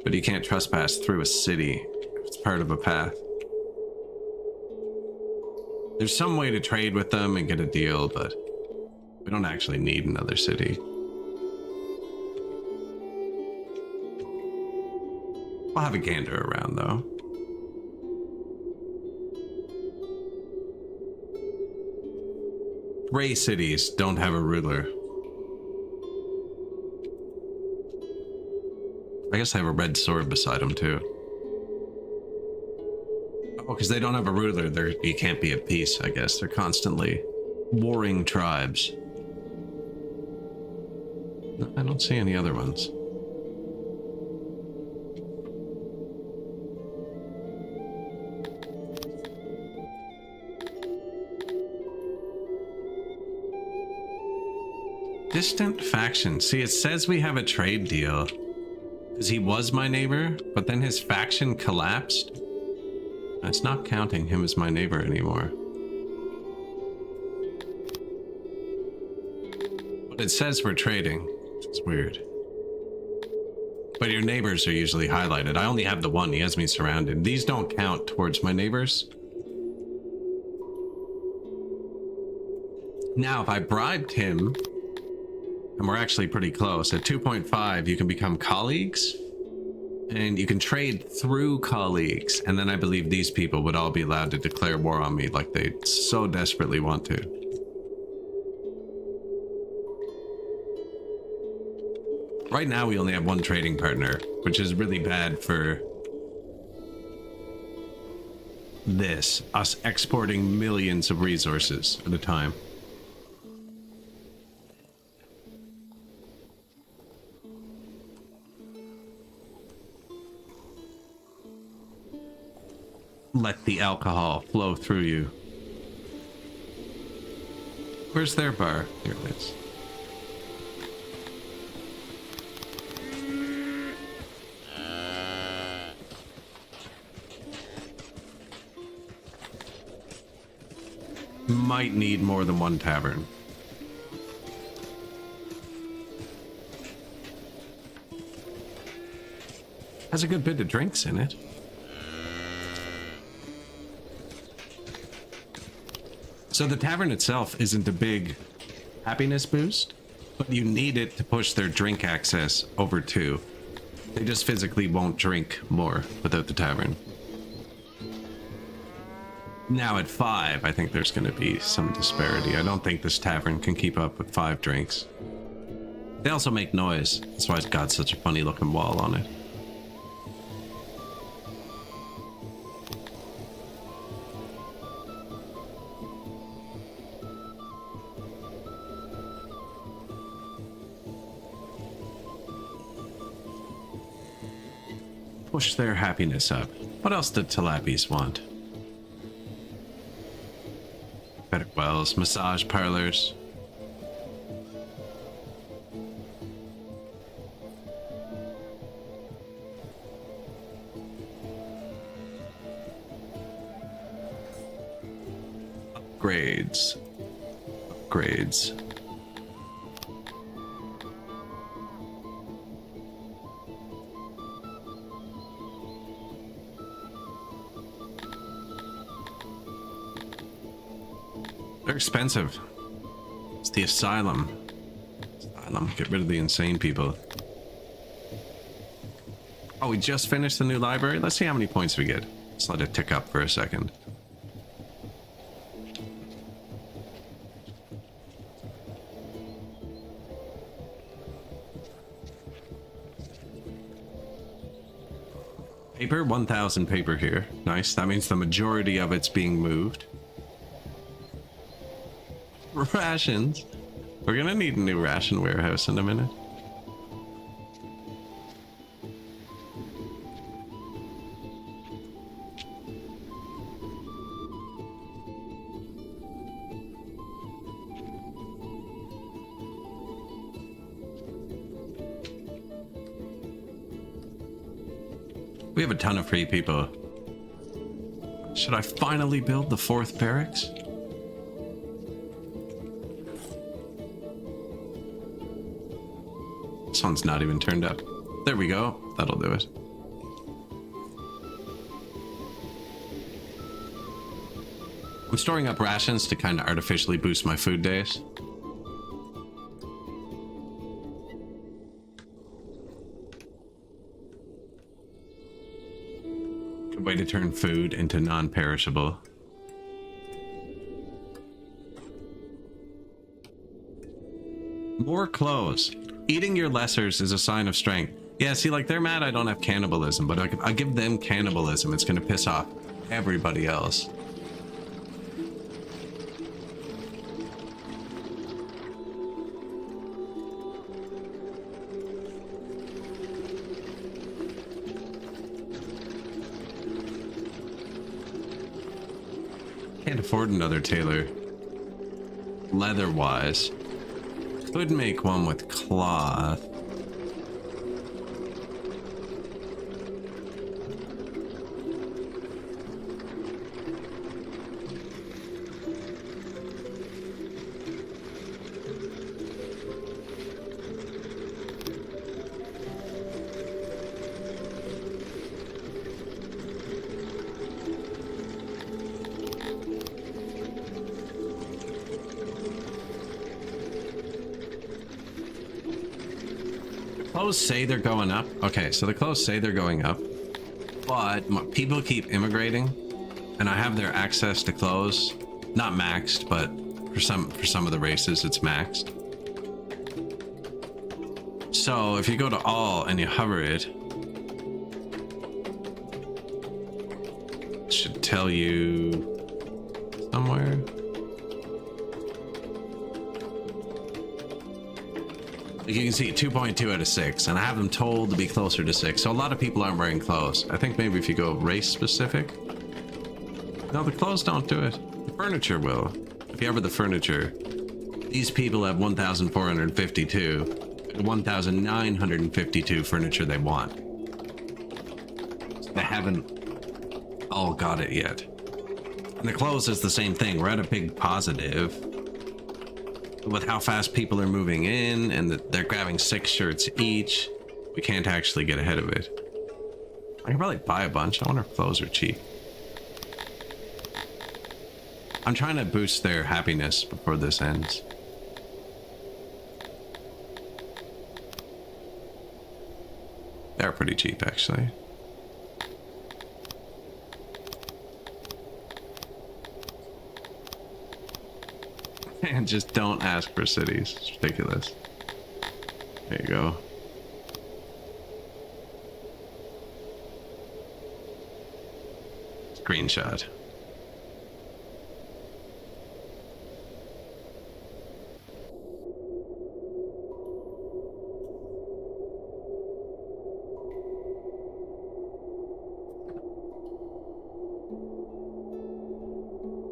but you can't trespass through a city. It's part of a path. There's some way to trade with them and get a deal, but we don't actually need another city. I'll have a gander around though. Gray cities don't have a ruler. I guess I have a red sword beside them too. Oh, because they don't have a ruler, you can't be at peace, I guess. They're constantly warring tribes. No, I don't see any other ones. Distant faction. See, it says we have a trade deal. Because he was my neighbor, but then his faction collapsed. It's not counting him as my neighbor anymore. But it says we're trading. It's weird. But your neighbors are usually highlighted. I only have the one. He has me surrounded. These don't count towards my neighbors. Now, if I bribed him, and we're actually pretty close, at 2.5, you can become colleagues, and you can trade through colleagues, and then I believe these people would all be allowed to declare war on me like they so desperately want to. Right now, we only have one trading partner, which is really bad for this, us exporting millions of resources at a time. Let the alcohol flow through you. Where's their bar? Here it is. Might need more than one tavern. Has a good bit of drinks in it. So the tavern itself isn't a big happiness boost, but you need it to push their drink access over 2. They just physically won't drink more without the tavern. Now at 5, I think there's going to be some disparity. I don't think this tavern can keep up with 5 drinks. They also make noise. That's why it's got such a funny looking wall on it. Push their happiness up. What else did Tilapis want? Better wells, massage parlors. Upgrades. Upgrades. They're expensive. It's the asylum. Asylum. Get rid of the insane people. Oh, we just finished the new library? Let's see how many points we get. Let's let it tick up for a second. Paper, 1,000 paper here. Nice. That means the majority of it's being moved. Rations. We're gonna need a new ration warehouse in a minute. We have a ton of free people. Should I finally build the 4th barracks? This one's not even turned up. There we go. That'll do it. I'm storing up rations to kind of artificially boost my food days. Good way to turn food into non-perishable. More clothes. Eating your lessers is a sign of strength. Yeah, see, like, they're mad I don't have cannibalism, but I give them cannibalism. It's gonna piss off everybody else. Can't afford another tailor. Leather-wise. Could make one with cloth. Clothes say they're going up. Okay, so the clothes say they're going up, but people keep immigrating, and I have their access to clothes not maxed, but for some of the races it's maxed. So if you go to all and you hover it, it should tell you somewhere. You can see 2.2 out of 6, and I have them told to be closer to 6. So a lot of people aren't wearing clothes. I think maybe if you go race specific. No, the clothes don't do it. The furniture will. If you hover the furniture, these people have 1,452 and 1,952 furniture they want. So they haven't all got it yet. And the clothes is the same thing. We're at a big positive with how fast people are moving in, and that they're grabbing 6 shirts each. We can't actually get ahead of it. I can probably buy a bunch. I wonder if clothes are cheap. I'm trying to boost their happiness before this ends. They're pretty cheap, actually. And just don't ask for cities. It's ridiculous. There you go. Screenshot.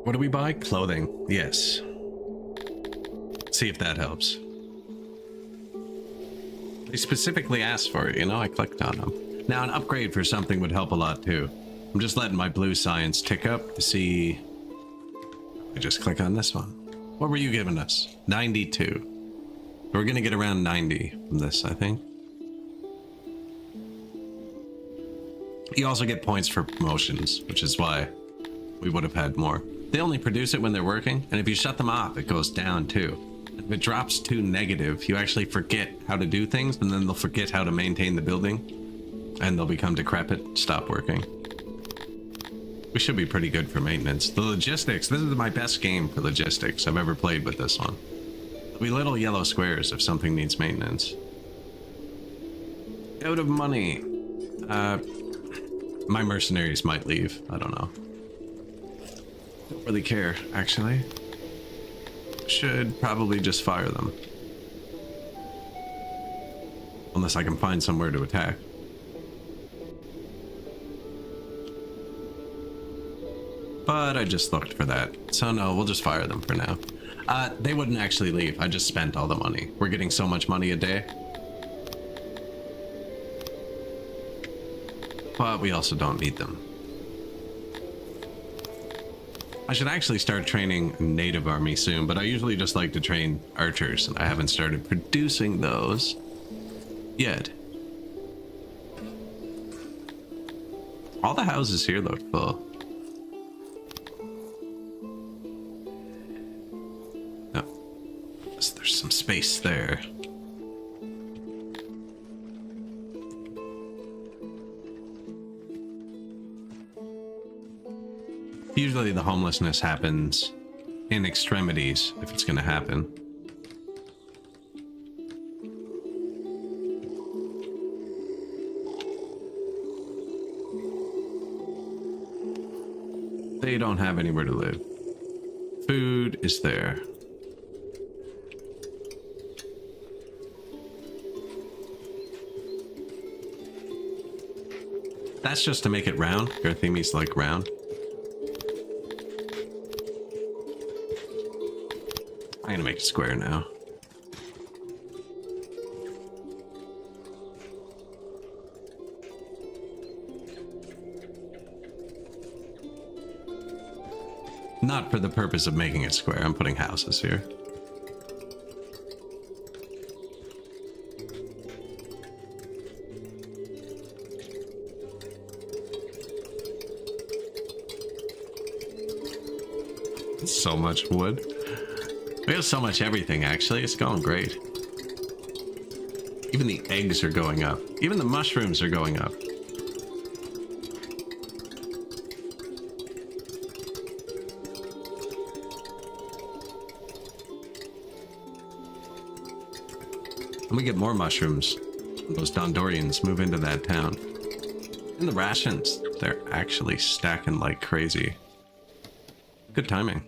What do we buy? Clothing. Yes. See if that helps. They specifically asked for it, you know, I clicked on them. Now an upgrade for something would help a lot too. I'm just letting my blue science tick up to see. I just click on this one. What were you giving us? 92. We're gonna get around 90 from this, I think. You also get points for promotions, which is why we would have had more. They only produce it when they're working, and if you shut them off, it goes down too. If it drops to negative, you actually forget how to do things, and then they'll forget how to maintain the building, and they'll become decrepit, stop working. We should be pretty good for maintenance. The logistics, this is my best game for logistics I've ever played with this one. There'll be little yellow squares if something needs maintenance. Out of money. My mercenaries might leave, I don't know. Don't really care, actually. Should probably just fire them. Unless I can find somewhere to attack. But I just looked for that. So no, we'll just fire them for now. They wouldn't actually leave. I just spent all the money. We're getting so much money a day. But we also don't need them. I should actually start training native army soon, but I usually just like to train archers, and I haven't started producing those yet. All the houses here look full. No. There's some space there. Usually the homelessness happens in extremities, if it's going to happen. They don't have anywhere to live. Food is there. That's just to make it round. Garthemi's like round. I'm gonna make it square now. Not for the purpose of making it square. I'm putting houses here. So much wood. We have so much everything, actually. It's going great. Even the eggs are going up. Even the mushrooms are going up. And we get more mushrooms. Those Dondorians move into that town. And the rations, they're actually stacking like crazy. Good timing.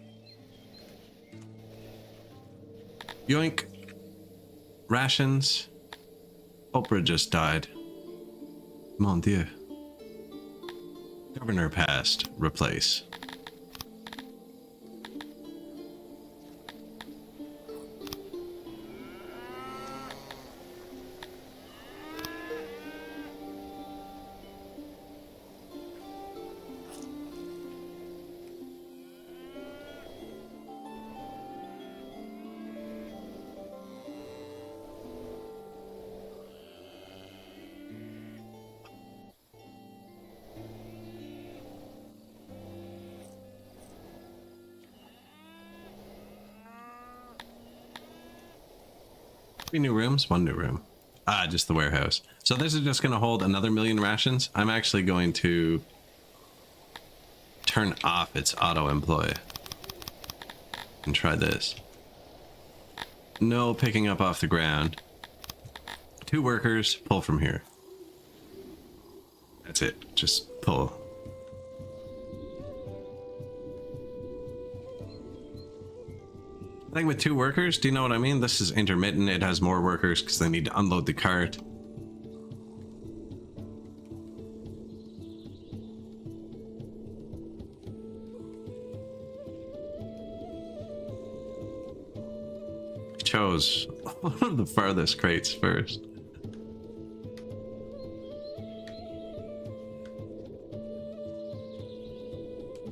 Yoink. Rations. Oprah just died. Mon Dieu. Governor passed. Replace. Three new rooms, one new room. Ah, just the warehouse. So this is just going to hold another 1,000,000 rations. I'm actually going to turn off its auto-employ. And try this. No picking up off the ground. 2 workers, pull from here. That's it. Just pull. I think with 2 workers, do you know what I mean? This is intermittent. It has more workers because they need to unload the cart. I chose one of the farthest crates first.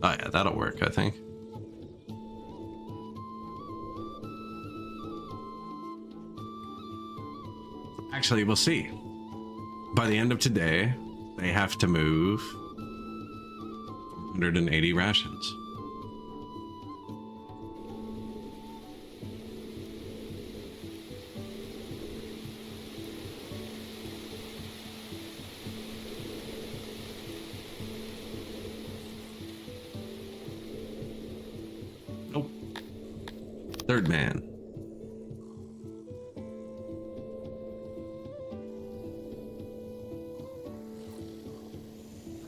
Oh yeah, that'll work, I think. Actually, we'll see. By the end of today, they have to move 180 rations. Nope. Third man.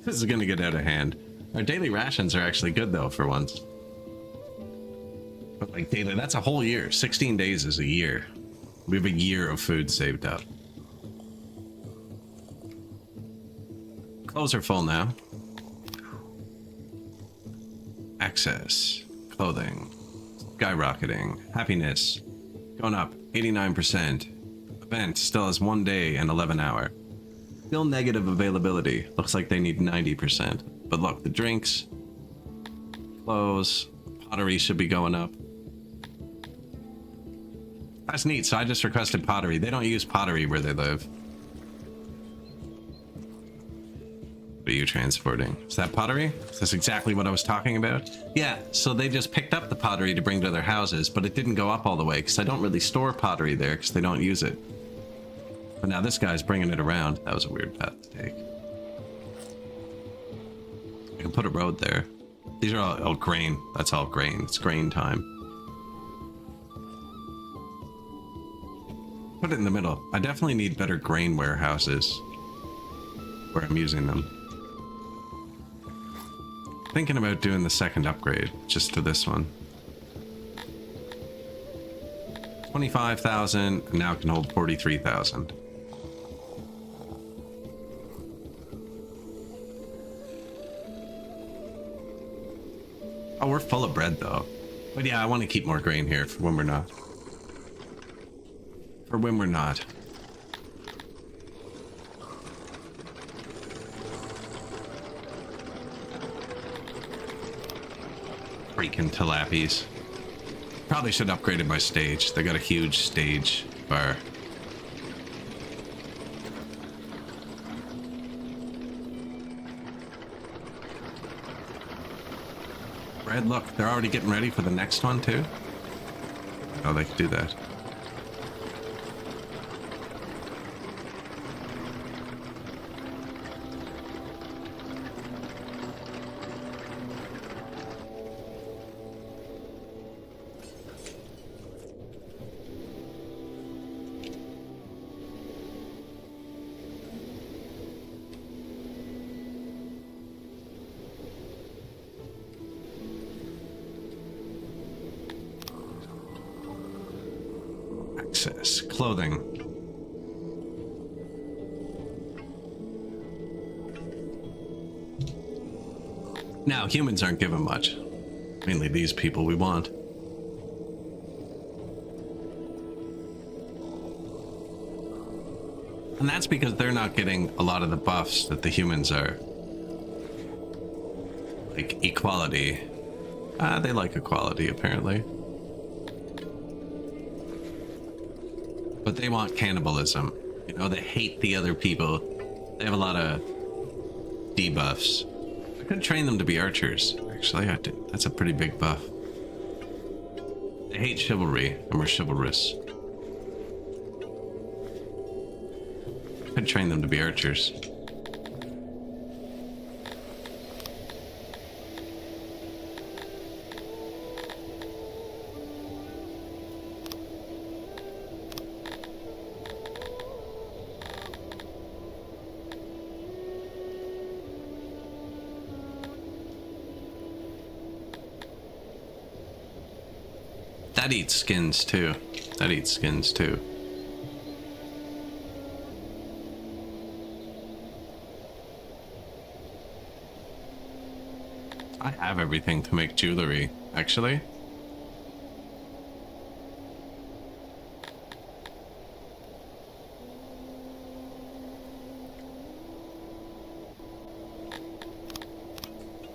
This is going to get out of hand. Our daily rations are actually good, though, for once. But, like, daily, that's a whole year. 16 days is a year. We have a year of food saved up. Clothes are full now. Access. Clothing. Skyrocketing. Happiness. Going up. 89%. Event still has 1 day and 11 hours. Still negative availability. Looks like they need 90%. But look, the drinks, clothes, pottery should be going up. That's neat. So I just requested pottery. They don't use pottery where they live. What are you transporting? Is that pottery? Is this exactly what I was talking about? Yeah, so they just picked up the pottery to bring to their houses, but it didn't go up all the way because I don't really store pottery there because they don't use it. But now this guy's bringing it around. That was a weird path to take. I can put a road there. These are all grain. That's all grain. It's grain time. Put it in the middle. I definitely need better grain warehouses where I'm using them. Thinking about doing the second upgrade just to this one. 25,000, and now it can hold 43,000. Oh, we're full of bread though. But yeah, I want to keep more grain here for when we're not. For when we're not. Freaking tilapies. Probably should have upgraded my stage. They got a huge stage bar. Red, look, they're already getting ready for the next one too. Oh, they could do that. Access. Clothing. Now, humans aren't given much. Mainly these people we want. And that's because they're not getting a lot of the buffs that the humans are. Like equality. They like equality, apparently. But they want cannibalism. You know, they hate the other people. They have a lot of debuffs. I could train them to be archers, actually. That's a pretty big buff. They hate chivalry, and we're chivalrous. I could train them to be archers. That eats skins too. That eats skins too. I have everything to make jewelry, actually.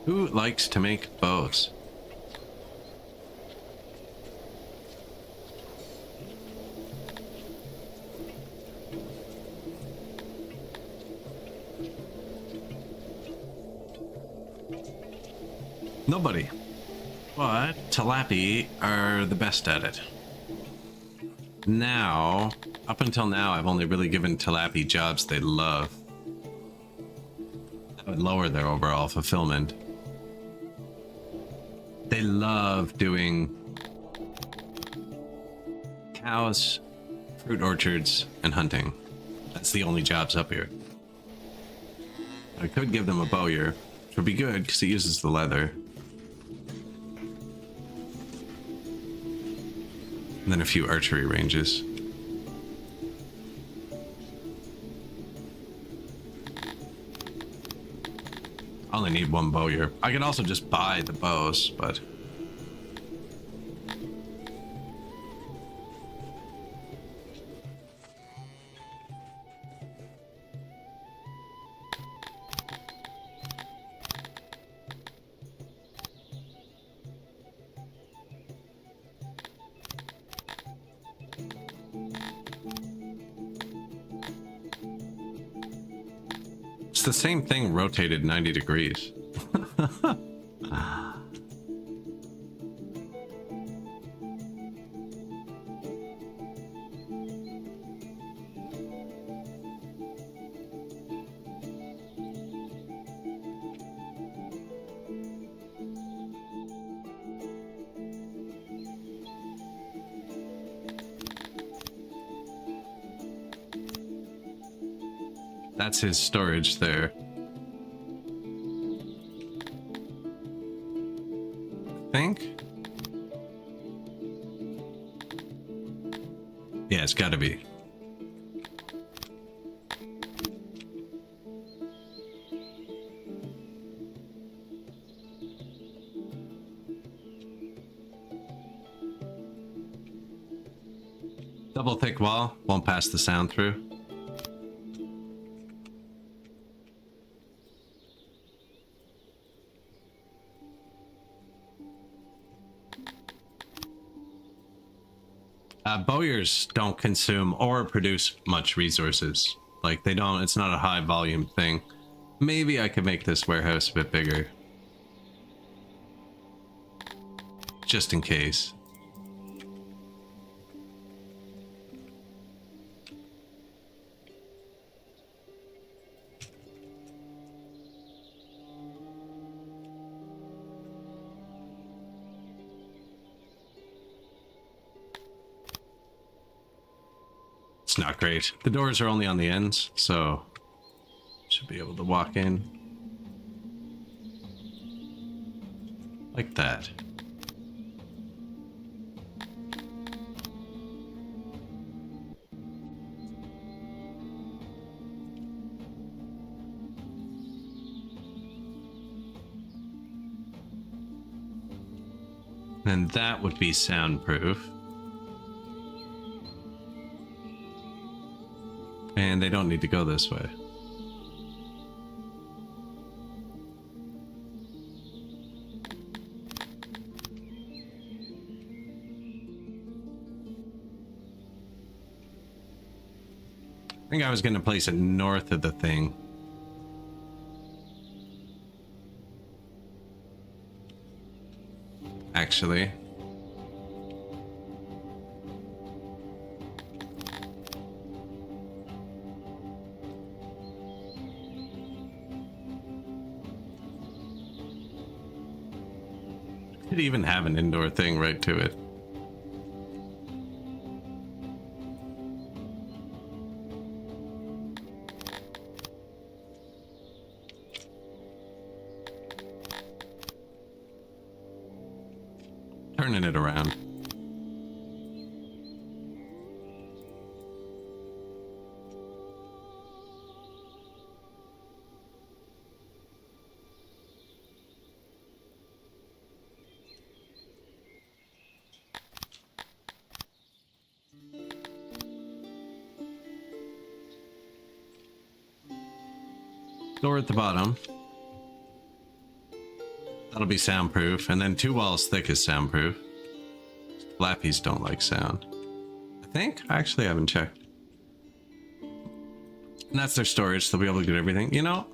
Who likes to make bows? Nobody. But Tilapi are the best at it. Now, up until now, I've only really given Tilapi jobs they love. That would lower their overall fulfillment. They love doing cows, fruit orchards, and hunting. That's the only jobs up here. I could give them a bowyer, which would be good because it uses the leather. And then a few archery ranges. I only need one bowyer. I could also just buy the bows, but... It's the same thing rotated 90 degrees. That's his storage there. I think. Yeah, it's gotta be. Double thick wall, won't pass the sound through. Bowyers don't consume or produce much resources. Like, they don't, it's not a high volume thing. Maybe I could make this warehouse a bit bigger. Just in case. It's not great. The doors are only on the ends, so should be able to walk in like that. And that would be soundproof. And they don't need to go this way. I think I was going to place it north of the thing. Actually. Could even have an indoor thing right to it. Turning it around. Door at the bottom. That'll be soundproof, and then 2 walls thick is soundproof. Lappies don't like sound. I think? I actually haven't checked. And that's their storage, they'll be able to get everything. You know,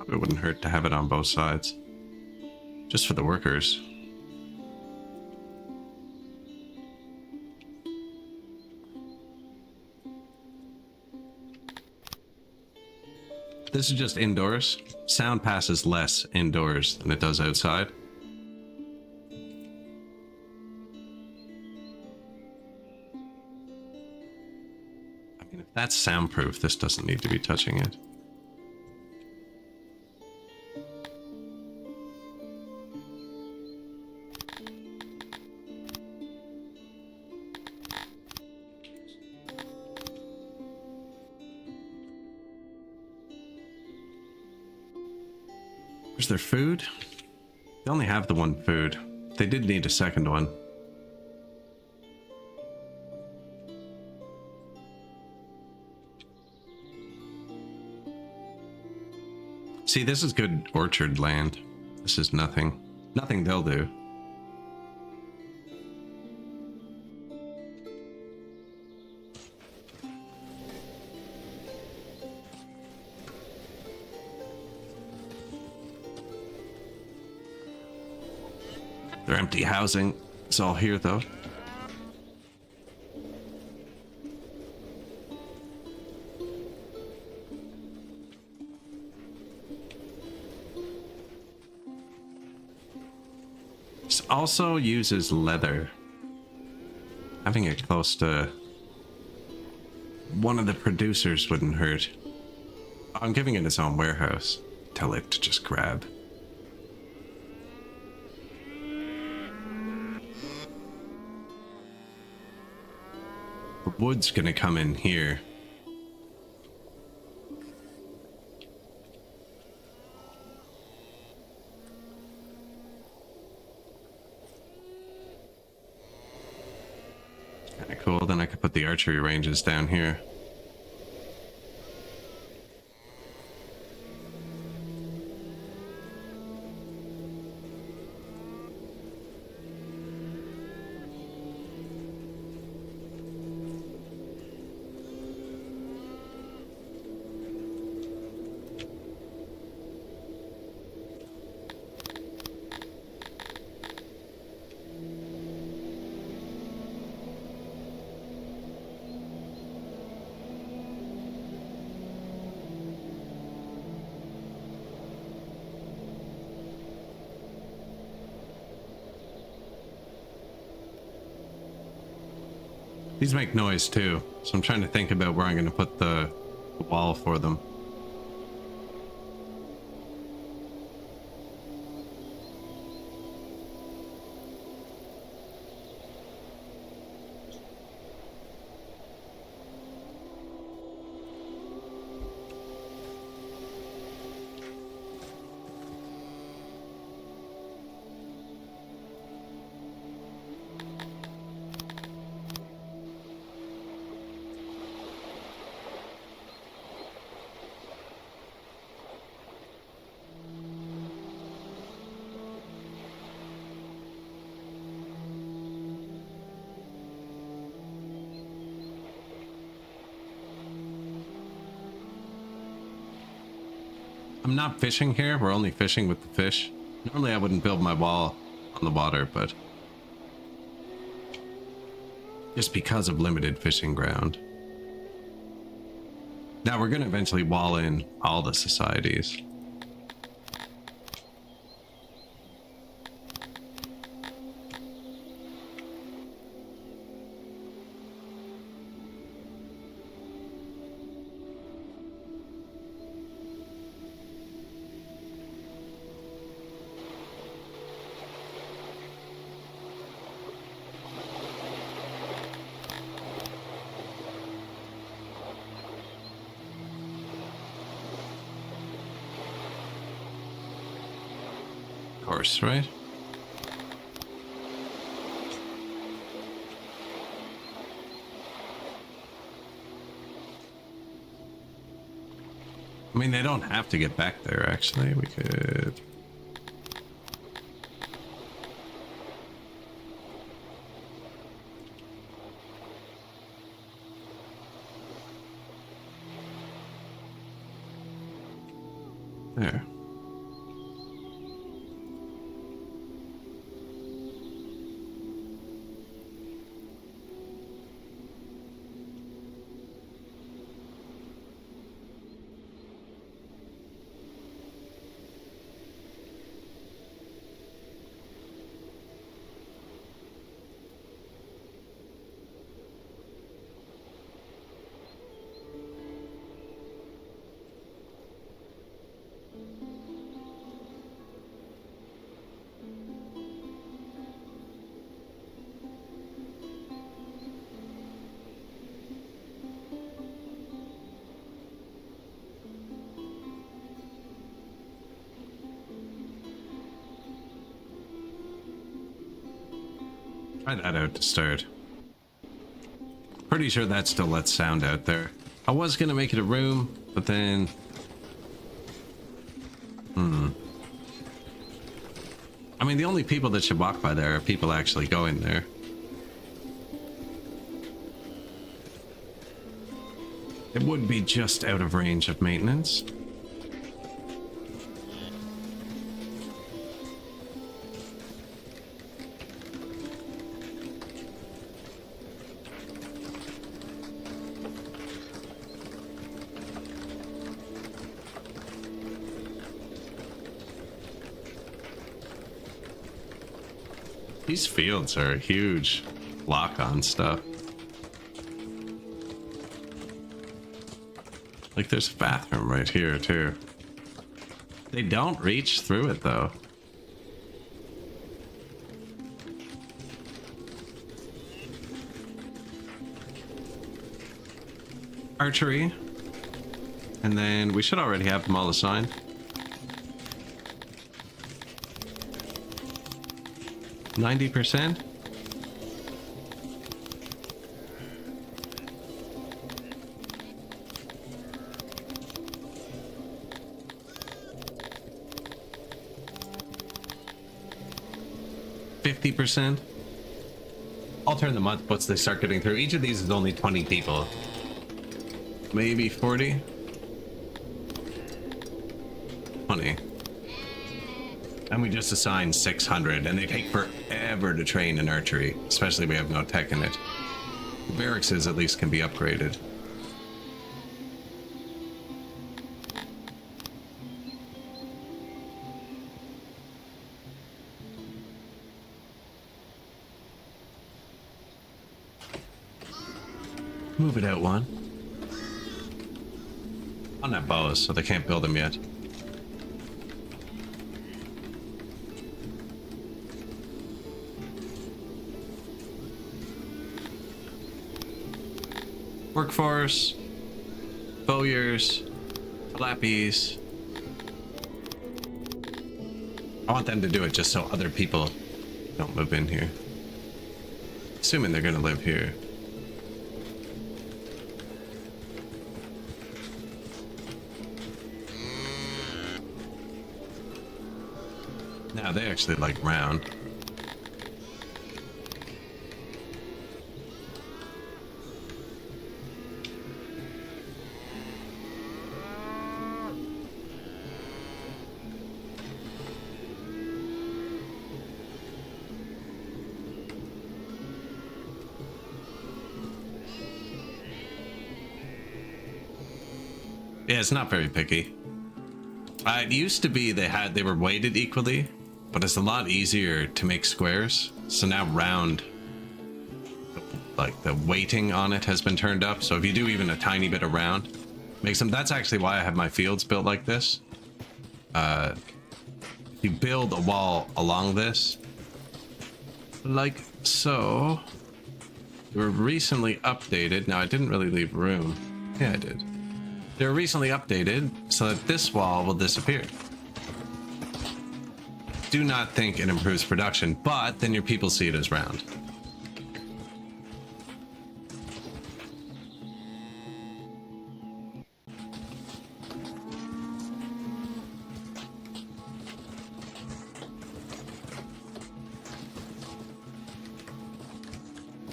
it wouldn't hurt to have it on both sides. Just for the workers. This is just indoors. Sound passes less indoors than it does outside. I mean, if that's soundproof, this doesn't need to be touching it. Where's their food? They only have the 1 food. They did need a second one. See, this is good orchard land. This is nothing. Nothing they'll do. Their empty housing is all here, though. This also uses leather. Having it close to one of the producers wouldn't hurt. I'm giving it its own warehouse. Tell it to just grab. Wood's gonna come in here. Kinda cool. Then I could put the archery ranges down here. These make noise too, so I'm trying to think about where I'm going to put the wall for them. I'm not fishing here, we're only fishing with the fish. Normally I wouldn't build my wall on the water, but just because of limited fishing ground. Now we're going to eventually wall in all the societies. Course, right? I mean, they don't have to get back there, actually. We could... There. Try that out to start. Pretty sure that still lets sound out there. I was gonna make it a room, but then... I mean, the only people that should walk by there are people actually going there. It would be just out of range of maintenance. These fields are huge lock-on stuff. Like there's a bathroom right here too. They don't reach through it though. Archery. And then we should already have them all assigned. %. 50%. I'll turn them on once they start getting through. Each of these is only 20 people. Maybe 40. 20. And we just assigned 600, and they take forever to train in archery, especially if we have no tech in it. The barracks at least can be upgraded. move it out one. On that bows, so they can't build them yet. Workforce, bowyers, flappies. I want them to do it just so other people don't move in here. Assuming they're gonna live here. Now they actually like round. Yeah, it's not very picky. It used to be they were weighted equally, but it's a lot easier to make squares. So now round, like the weighting on it has been turned up. So if you do even a tiny bit of round, makes them. That's actually why I have my fields built like this. If you build a wall along this, like so, they were recently updated. Now I didn't really leave room. Yeah, I did. They were recently updated so that this wall will disappear. Do not think it improves production, but then your people see it as round.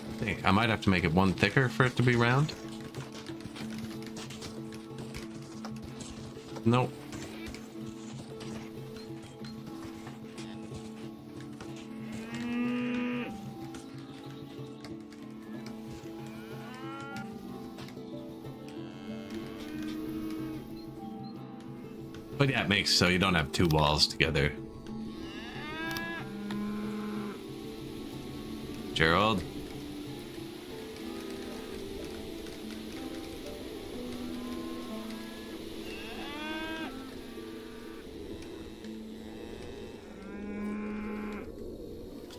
I think I might have to make it one thicker for it to be round. Nope. But yeah, it makes so you don't have two walls together. Gerald.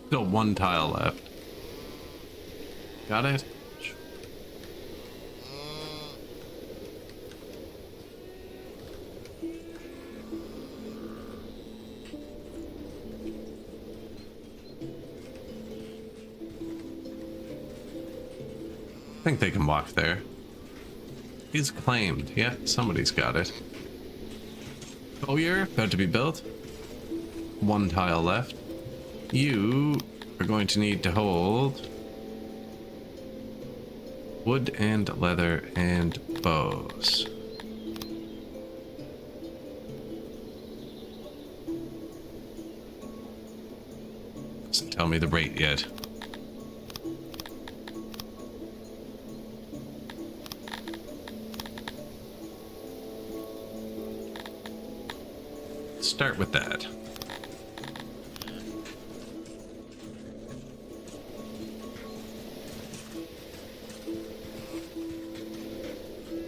Still one tile left. Got it? I think they can walk there. He's claimed. Yeah, somebody's got it. Bowyer, about to be built. One tile left. You are going to need to hold wood and leather and bows. Doesn't tell me the rate yet. Start with that.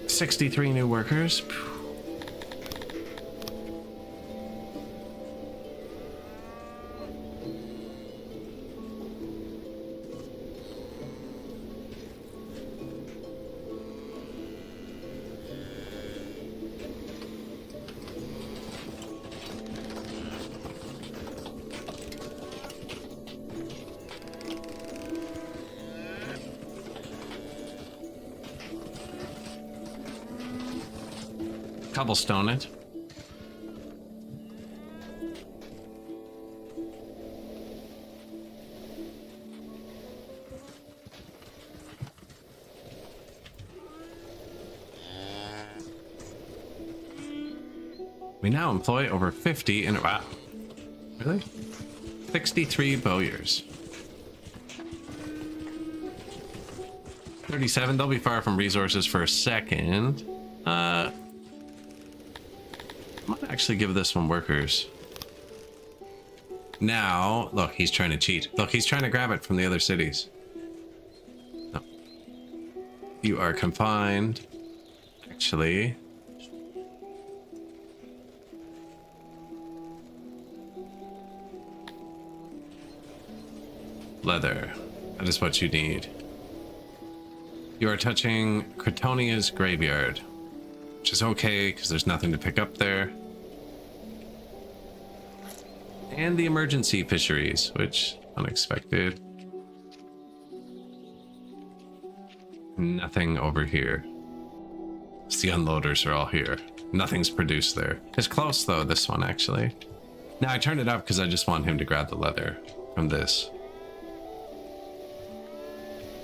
$63 new workers. Cobblestone it. We now employ over 50 in wow. Really? 63 bowyers. 37, they'll be far from resources for a second. I might actually give this one workers. Now, look, he's trying to cheat. Look, he's trying to grab it from the other cities. No. You are confined. Actually. Leather. That is what you need. You are touching Cretonia's graveyard, which is okay because there's nothing to pick up there. And the emergency fisheries, which unexpected. Nothing over here. The unloaders are all here. Nothing's produced there. It's close though, this one actually. Now I turned it up because I just want him to grab the leather from this.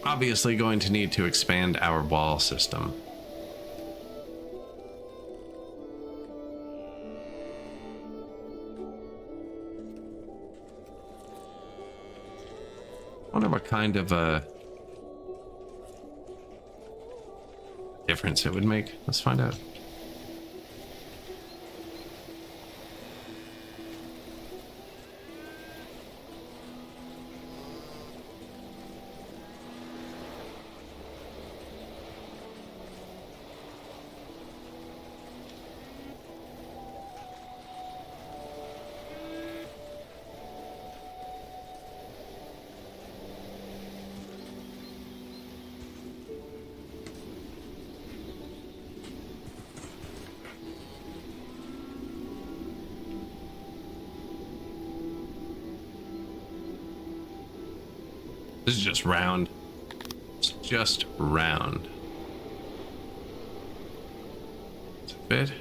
Obviously going to need to expand our wall system. Wonder what kind of a difference it would make. Let's find out. This is just round. It's just round. It's a bit.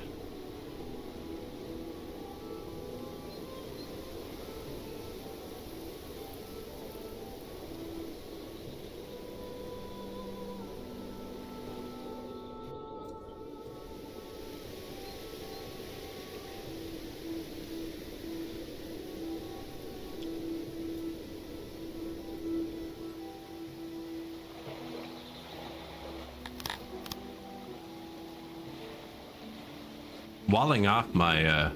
Walling off my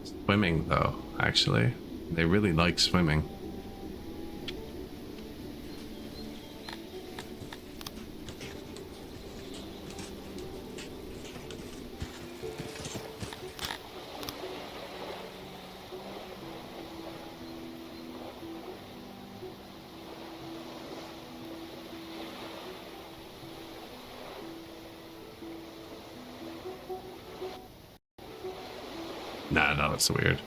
swimming though, actually. They really like swimming. Nah, that looks weird.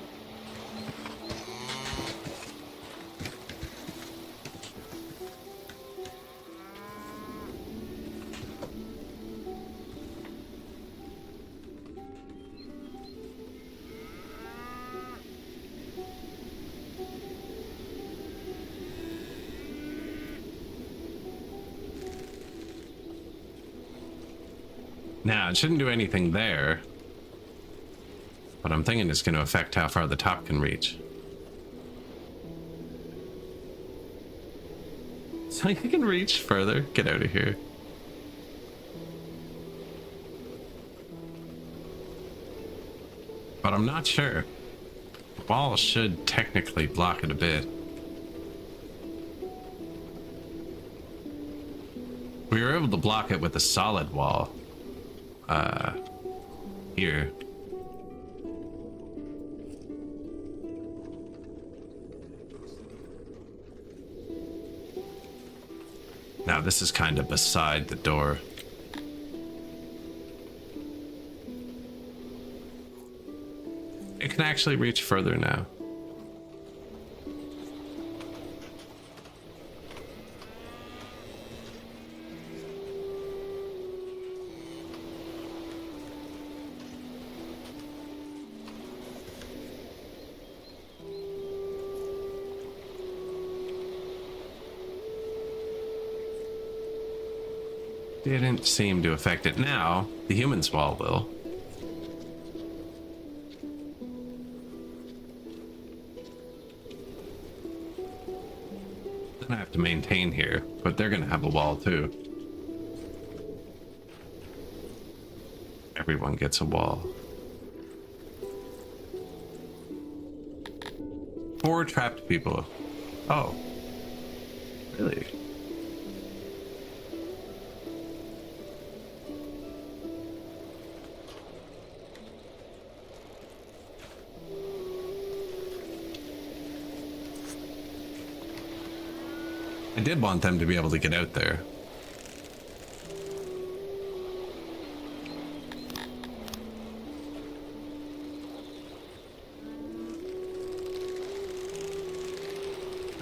Now, it shouldn't do anything there. But I'm thinking it's going to affect how far the top can reach. So you can reach further? Get out of here. But I'm not sure. The wall should technically block it a bit. We were able to block it with a solid wall. Here. Now this is kind of beside the door. It can actually reach further now. Didn't seem to affect it. Now, the human's wall will. Then I have to maintain here, but they're gonna have a wall too. Everyone gets a wall. 4 trapped people. Oh. Really? I did want them to be able to get out there.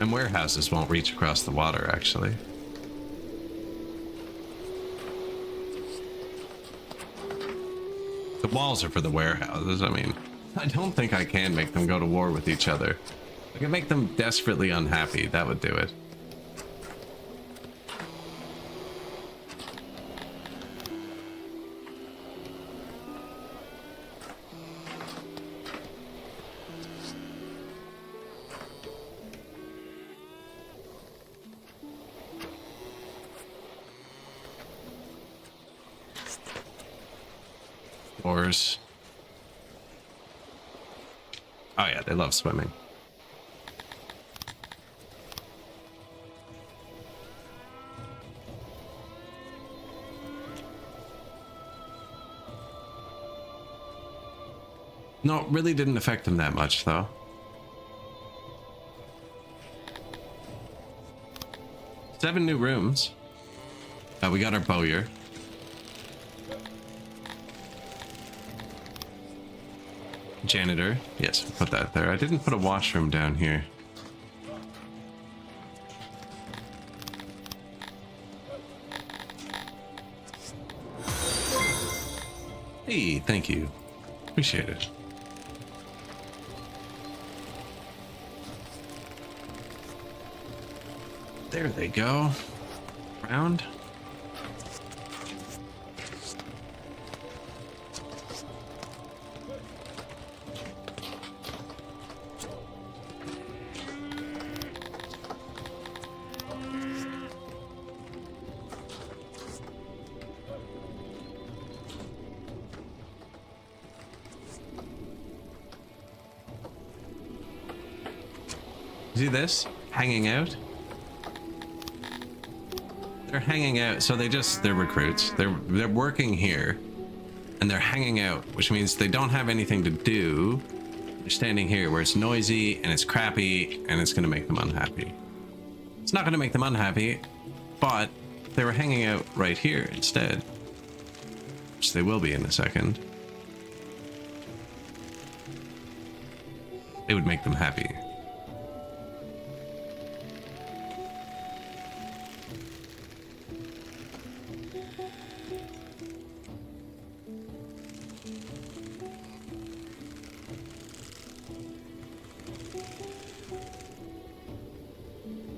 And warehouses won't reach across the water, actually. The walls are for the warehouses. I mean, I don't think I can make them go to war with each other. I can make them desperately unhappy. That would do it. Oars. Oh yeah, they love swimming. No, it really didn't affect them that much, though. Seven new rooms. We got our bowyer. Janitor. Yes, we'll put that there. I didn't put a washroom down here. Hey, thank you. Appreciate it. There they go. Round. See this? Hanging out? They're hanging out, so they're recruits. They're working here, and they're hanging out, which means they don't have anything to do. They're standing here where it's noisy, and it's crappy, and it's gonna make them unhappy. It's not gonna make them unhappy, but they were hanging out right here instead. Which they will be in a second. It would make them happy.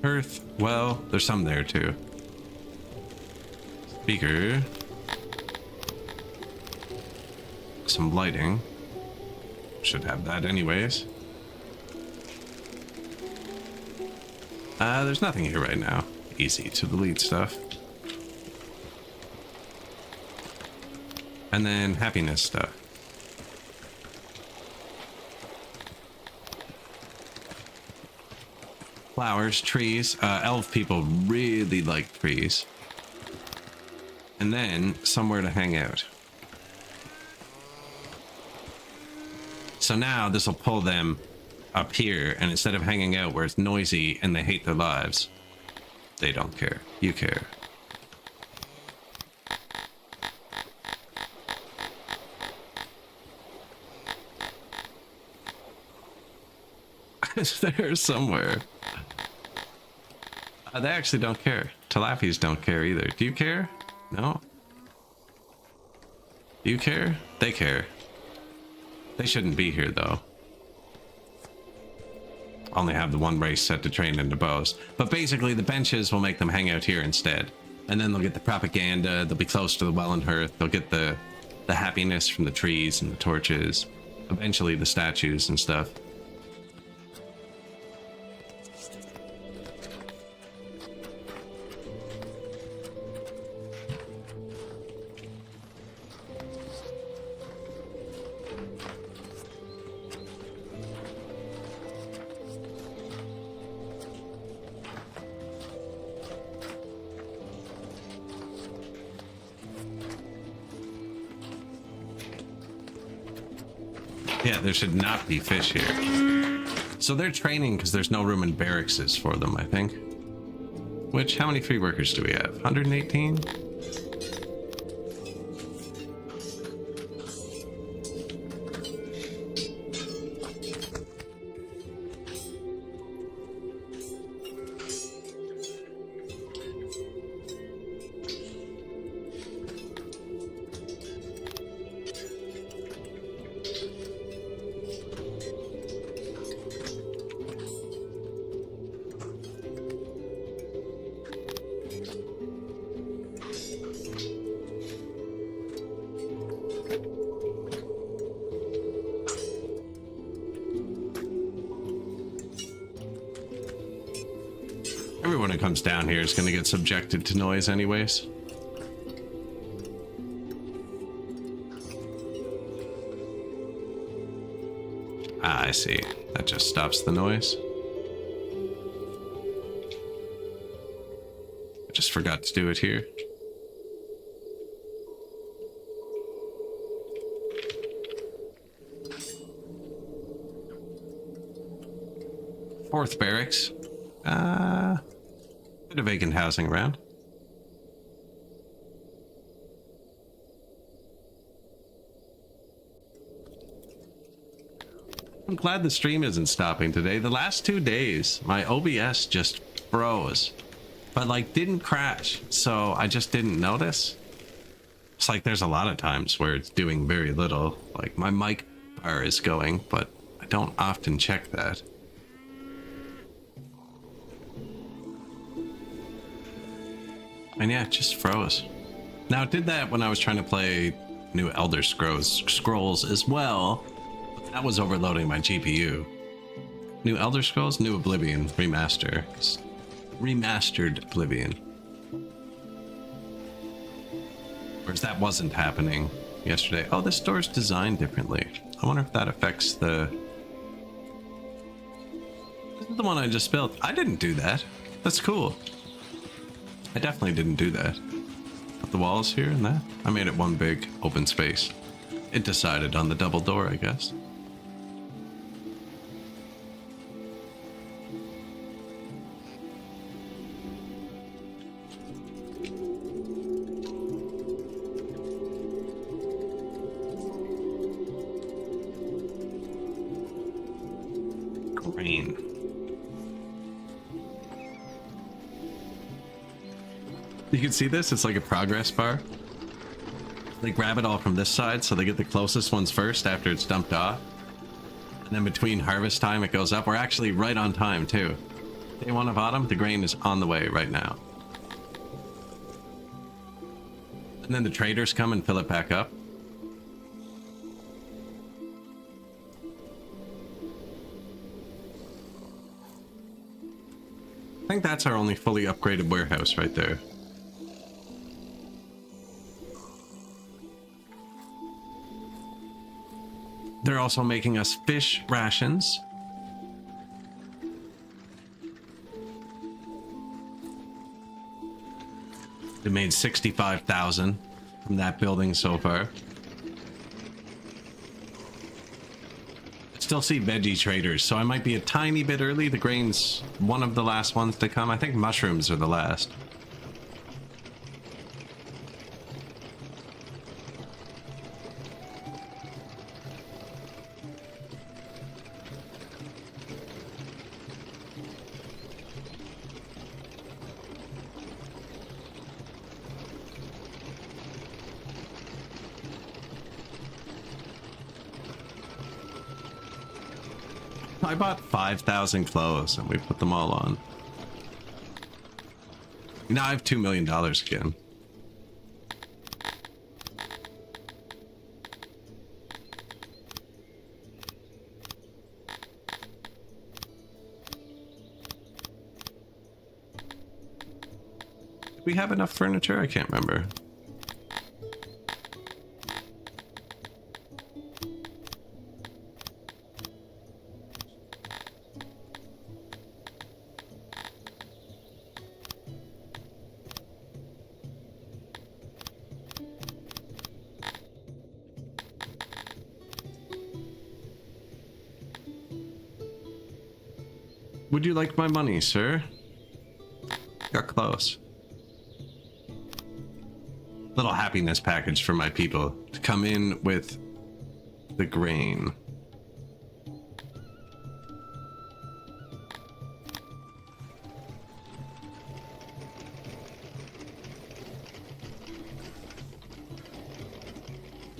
Earth, well, there's some there too. Speaker. Some lighting. Should have that anyways. There's nothing here right now. Easy to delete stuff. And then happiness stuff. Flowers, trees. Elf people really like trees. And then somewhere to hang out. So now this will pull them up here, and instead of hanging out where it's noisy and they hate their lives, they don't care. You care. It's there somewhere. They actually don't care. Tilapies don't care either. Do you care? No? Do you care? They care. They shouldn't be here though. Only have the one race set to train into bows. But basically the benches will make them hang out here instead. And then they'll get the propaganda, they'll be close to the well and hearth, they'll get the happiness from the trees and the torches. Eventually the statues and stuff. Yeah, there should not be fish here. So they're training because there's no room in barracks for them, I think. Which, how many free workers do we have? 118? Everyone who comes down here is going to get subjected to noise anyways. Ah, I see. That just stops the noise. I just forgot to do it here. Fourth barracks. Bit of vacant housing around. I'm glad the stream isn't stopping today. The last 2 days, my OBS just froze, but like didn't crash. So I just didn't notice. It's like there's a lot of times where it's doing very little. Like my mic bar is going, but I don't often check that. And yeah, it just froze. Now, it did that when I was trying to play new Elder Scrolls as well, but that was overloading my GPU. New Elder Scrolls, New Oblivion remaster. Remastered Oblivion. Whereas that wasn't happening yesterday. Oh, this door's designed differently. I wonder if that affects the... This is the one I just built. I didn't do that. That's cool. I definitely didn't do that. Put the walls here and that. I made it one big open space. It decided on the double door, I guess. Green. You can see this, it's like a progress bar. They grab it all from this side, so they get the closest ones first after it's dumped off. And then between harvest time, it goes up. We're actually right on time, too. Day 1 of autumn, the grain is on the way right now. And then the traders come and fill it back up. I think that's our only fully upgraded warehouse right there. They're also making us fish rations. They made 65,000 from that building so far. I still see veggie traders, so I might be a tiny bit early. The grain's one of the last ones to come. I think mushrooms are the last. I bought 5,000 clothes and we put them all on. Now I have $2 million again. Do we have enough furniture? I can't remember. Would you like my money, sir? got close. Little happiness package for my people to come in with the grain.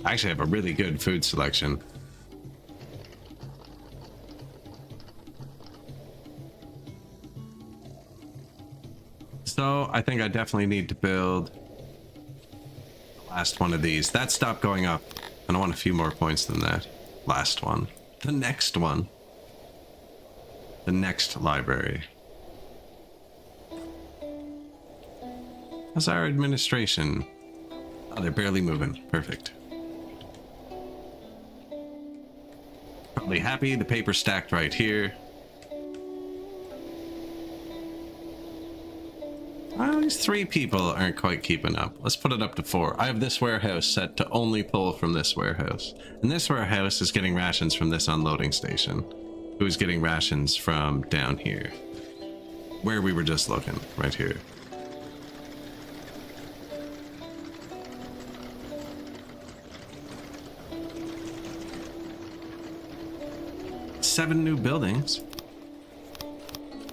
I actually have a really good food selection. So I think I definitely need to build the last one of these. That stopped going up. And I want a few more points than that. Last one. The next one. The next library. How's our administration? Oh, they're barely moving. Perfect. Probably happy. The paper stacked right here. Well, these 3 people aren't quite keeping up. Let's put it up to 4. I have this warehouse set to only pull from this warehouse. And this warehouse is getting rations from this unloading station. Who's getting rations from down here. Where we were just looking. Right here. Seven new buildings.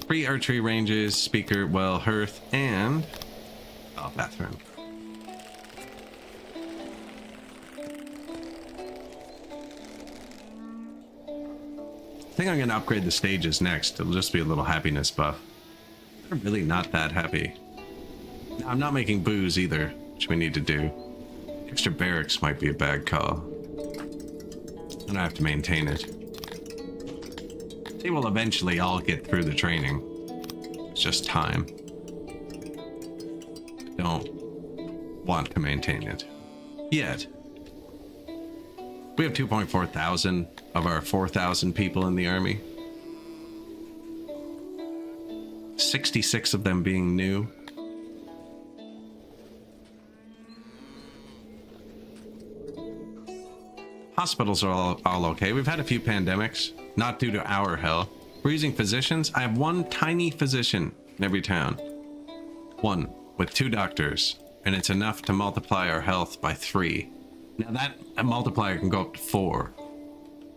3 archery ranges, speaker, well, hearth, and bathroom. I think I'm gonna upgrade the stages next. It'll just be a little happiness buff. I'm really not that happy. I'm not making booze either, which we need to do. Extra barracks might be a bad call. And I have to maintain it. They will eventually all get through the training. It's just time. I don't want to maintain it. Yet. We have 2.4 thousand of our 4,000 people in the army. 66 of them being new. Hospitals are all okay. We've had a few pandemics. Not due to our hell. We're using physicians. I have 1 tiny physician in every town. 1 with 2 doctors. And it's enough to multiply our health by 3. Now that multiplier can go up to 4.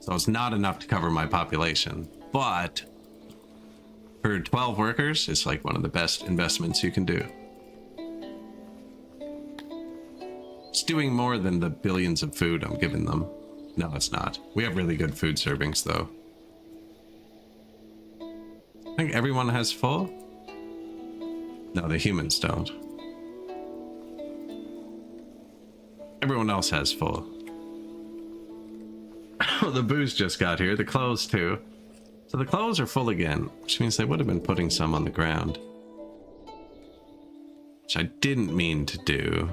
So it's not enough to cover my population. But for 12 workers, it's like one of the best investments you can do. It's doing more than the billions of food I'm giving them. No, it's not. We have really good food servings though. I think everyone has full? No, the humans don't. Everyone else has full. Oh, the booze just got here. The clothes too. So the clothes are full again, which means they would have been putting some on the ground. Which I didn't mean to do.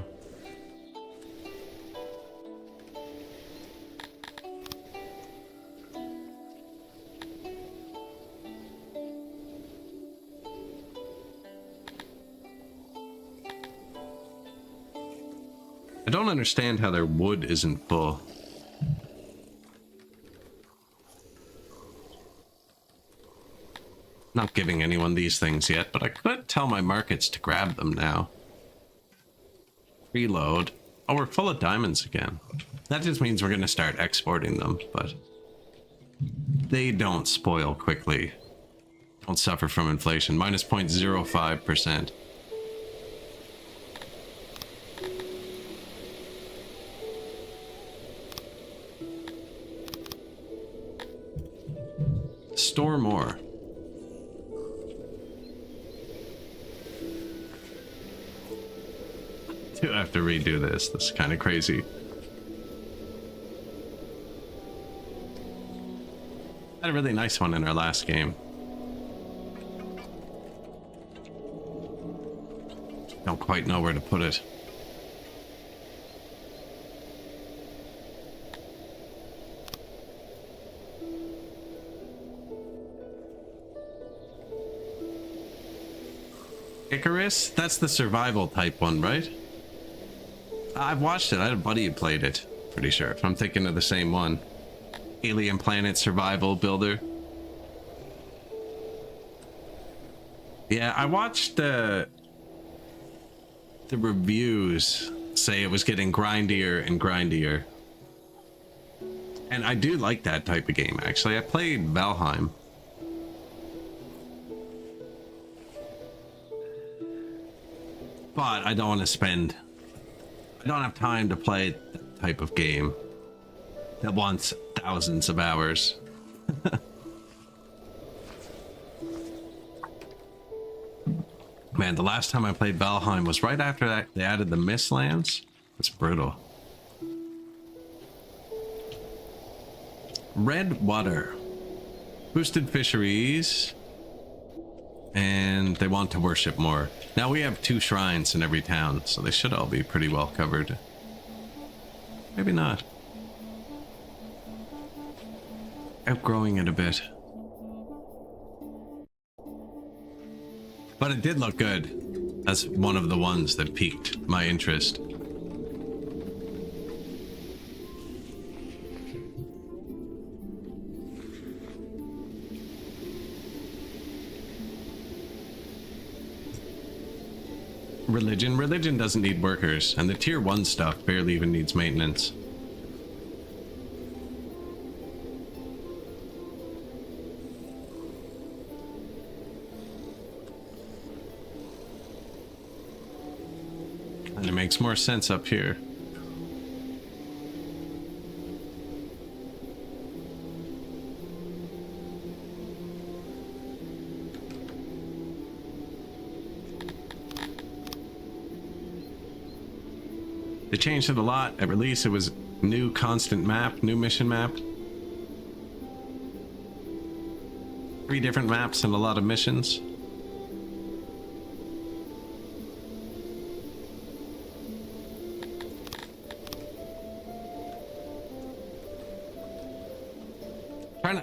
I don't understand how their wood isn't full. Not giving anyone these things yet, but I could tell my markets to grab them now. Reload. Oh, we're full of diamonds again. That just means we're going to start exporting them, but they don't spoil quickly. Don't suffer from inflation. Minus 0.05%. Store more. Do have to redo this. This is kind of crazy. Had a really nice one in our last game. Don't quite know where to put it. Icarus? That's the survival type one, right? I've watched it. I had a buddy who played it. Pretty sure. If I'm thinking of the same one. Alien Planet Survival Builder. Yeah, I watched The reviews say it was getting grindier and grindier. And I do like that type of game, actually. I played Valheim. But I don't want to spend... I don't have time to play that type of game that wants thousands of hours. Man, the last time I played Valheim was right after that they added the Mistlands. It's brutal. Red water. Boosted fisheries. And they want to worship more. Now we have 2 shrines in every town, so they should all be pretty well covered. Maybe not. Outgrowing it a bit. But it did look good. That's one of the ones that piqued my interest. Religion doesn't need workers, and the tier 1 stuff barely even needs maintenance. And it makes more sense up here. They changed it a lot. At release, it was new constant map, new mission map. 3 different maps and a lot of missions.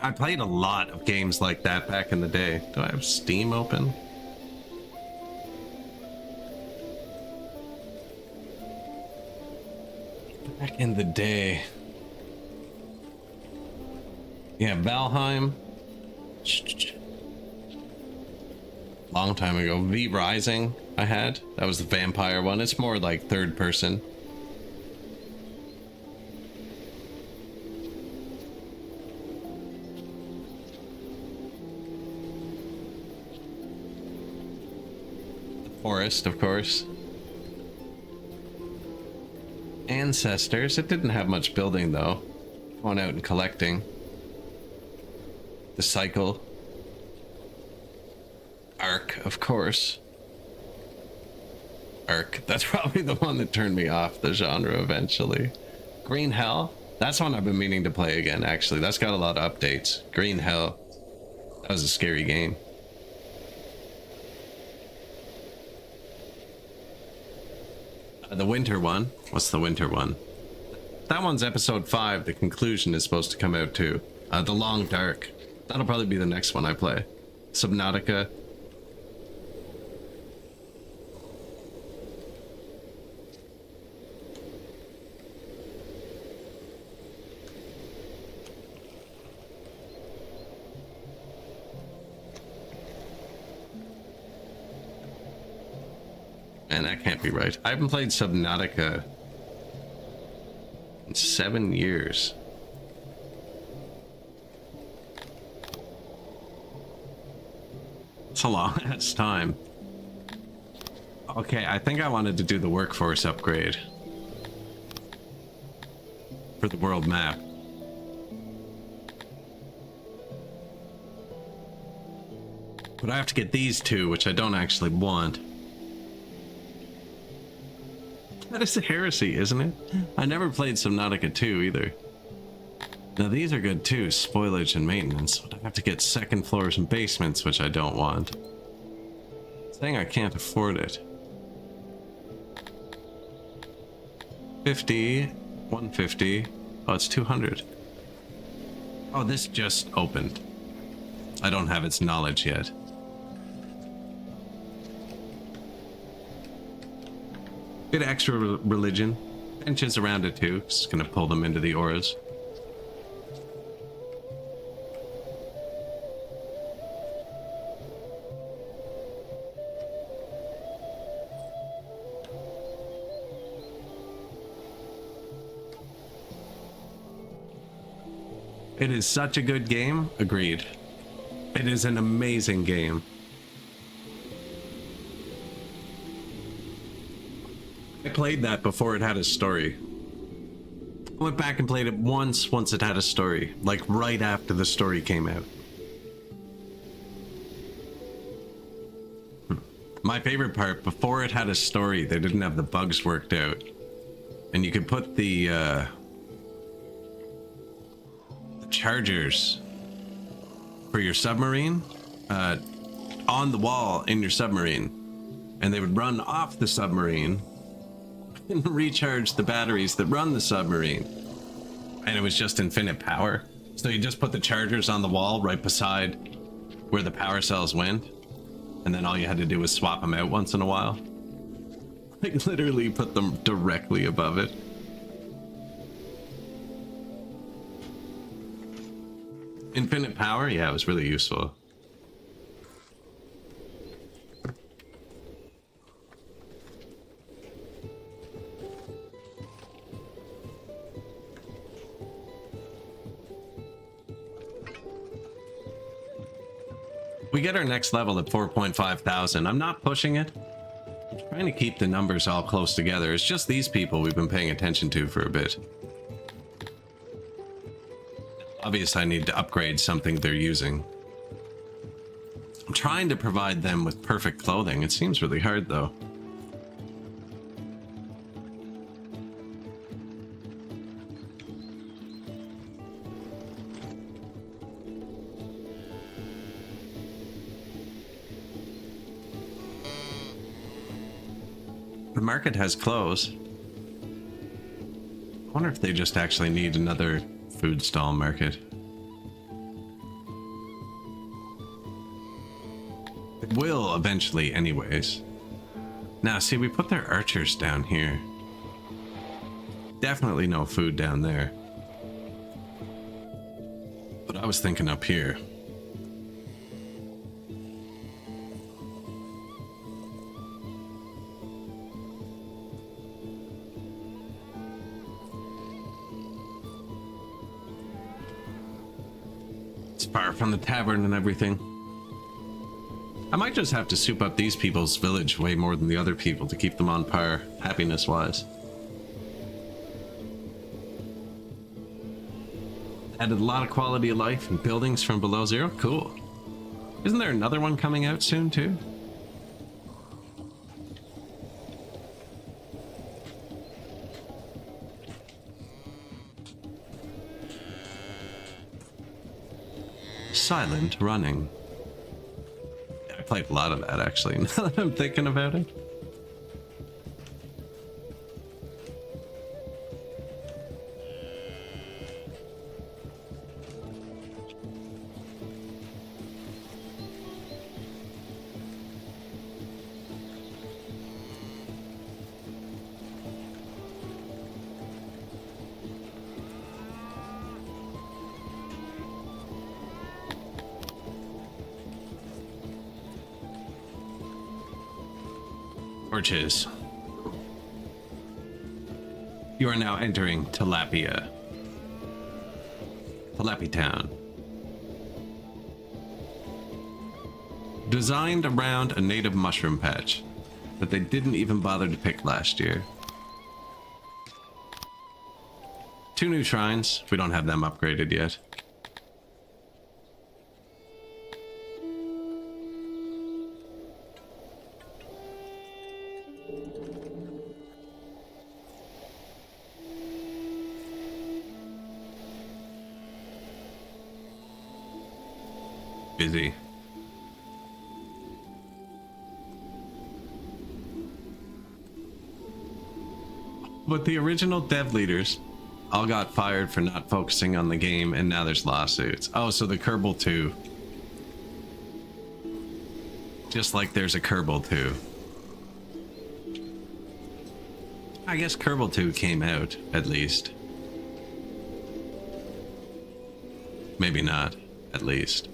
I played a lot of games like that back in the day. Do I have Steam open? Back in the day. Yeah, Valheim. Long time ago. V Rising I had. That was the vampire one. It's more like third person. Forest, of course. Ancestors. It didn't have much building though. Going out and collecting. The cycle. Ark, of course. Ark. That's probably the one that turned me off the genre eventually. Green Hell. That's one I've been meaning to play again, actually. That's got a lot of updates. Green Hell. That was a scary game. The winter one. What's the winter one? That one's episode 5. The conclusion is supposed to come out too. The Long Dark. That'll probably be the next one I play. Subnautica. Man, that can't be right. I haven't played Subnautica in 7 years. It's a long ass time. Okay, I think I wanted to do the workforce upgrade for the world map. But I have to get these 2, which I don't actually want. That is a heresy, isn't it? I never played Subnautica 2 either. Now these are good too, spoilage and maintenance, but I have to get second floors and basements, which I don't want. Saying I can't afford it. 50, 150, oh it's 200. Oh, this just opened. I don't have its knowledge yet. Bit of extra religion. Benches around it too. Just gonna pull them into the auras. It is such a good game. Agreed. It is an amazing game. I played that before it had a story. I went back and played it once it had a story, like right after the story came out. My favorite part, before it had a story, they didn't have the bugs worked out. And you could put the chargers for your submarine on the wall in your submarine. And they would run off the submarine and recharge the batteries that run the submarine. And it was just infinite power. So you just put the chargers on the wall right beside where the power cells went. And then all you had to do was swap them out once in a while. Like literally put them directly above it. Infinite power? Yeah, it was really useful. We get our next level at 4.5 thousand. I'm not pushing it. I'm trying to keep the numbers all close together. It's just these people we've been paying attention to for a bit. Obviously, I need to upgrade something they're using. I'm trying to provide them with perfect clothing. It seems really hard, though. The market has clothes. I wonder if they just actually need another food stall market. It will eventually anyways. Now see, we put their archers down here. Definitely no food down there. But I was thinking up here. Far from the tavern and everything. I might just have to soup up these people's village way more than the other people to keep them on par, happiness-wise. Added a lot of quality of life and buildings from below zero. Cool. Isn't there another one coming out soon, too? Silent running. I played a lot of that actually, now that I'm thinking about it. Torches. You are now entering Tilapia. Tilapia Town. Designed around a native mushroom patch that they didn't even bother to pick last year. 2 new shrines. We don't have them upgraded yet. Busy. But the original dev leaders all got fired for not focusing on the game, and now there's lawsuits. Oh, so the Kerbal 2. Just like there's a Kerbal 2. I guess Kerbal 2 came out, at least. Maybe not, at least.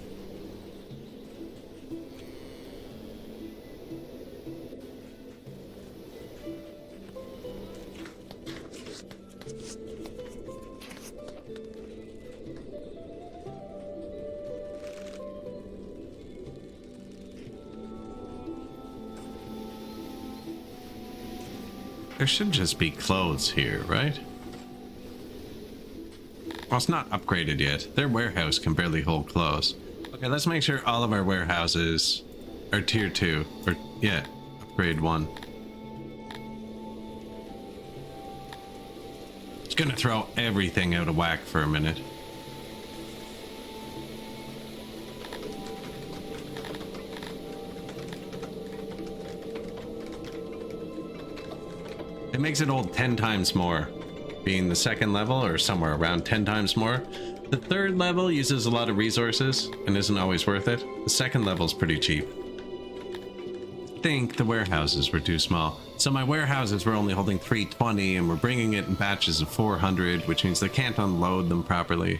There should just be clothes here, right? Well, it's not upgraded yet. Their warehouse can barely hold clothes. Okay, let's make sure all of our warehouses are tier 2. Or, yeah, upgrade 1. It's gonna throw everything out of whack for a minute. It makes it hold 10 times more, being the second level or somewhere around 10 times more. The third level uses a lot of resources and isn't always worth it. The second level is pretty cheap. I think the warehouses were too small. So my warehouses were only holding 320 and we're bringing it in batches of 400, which means they can't unload them properly.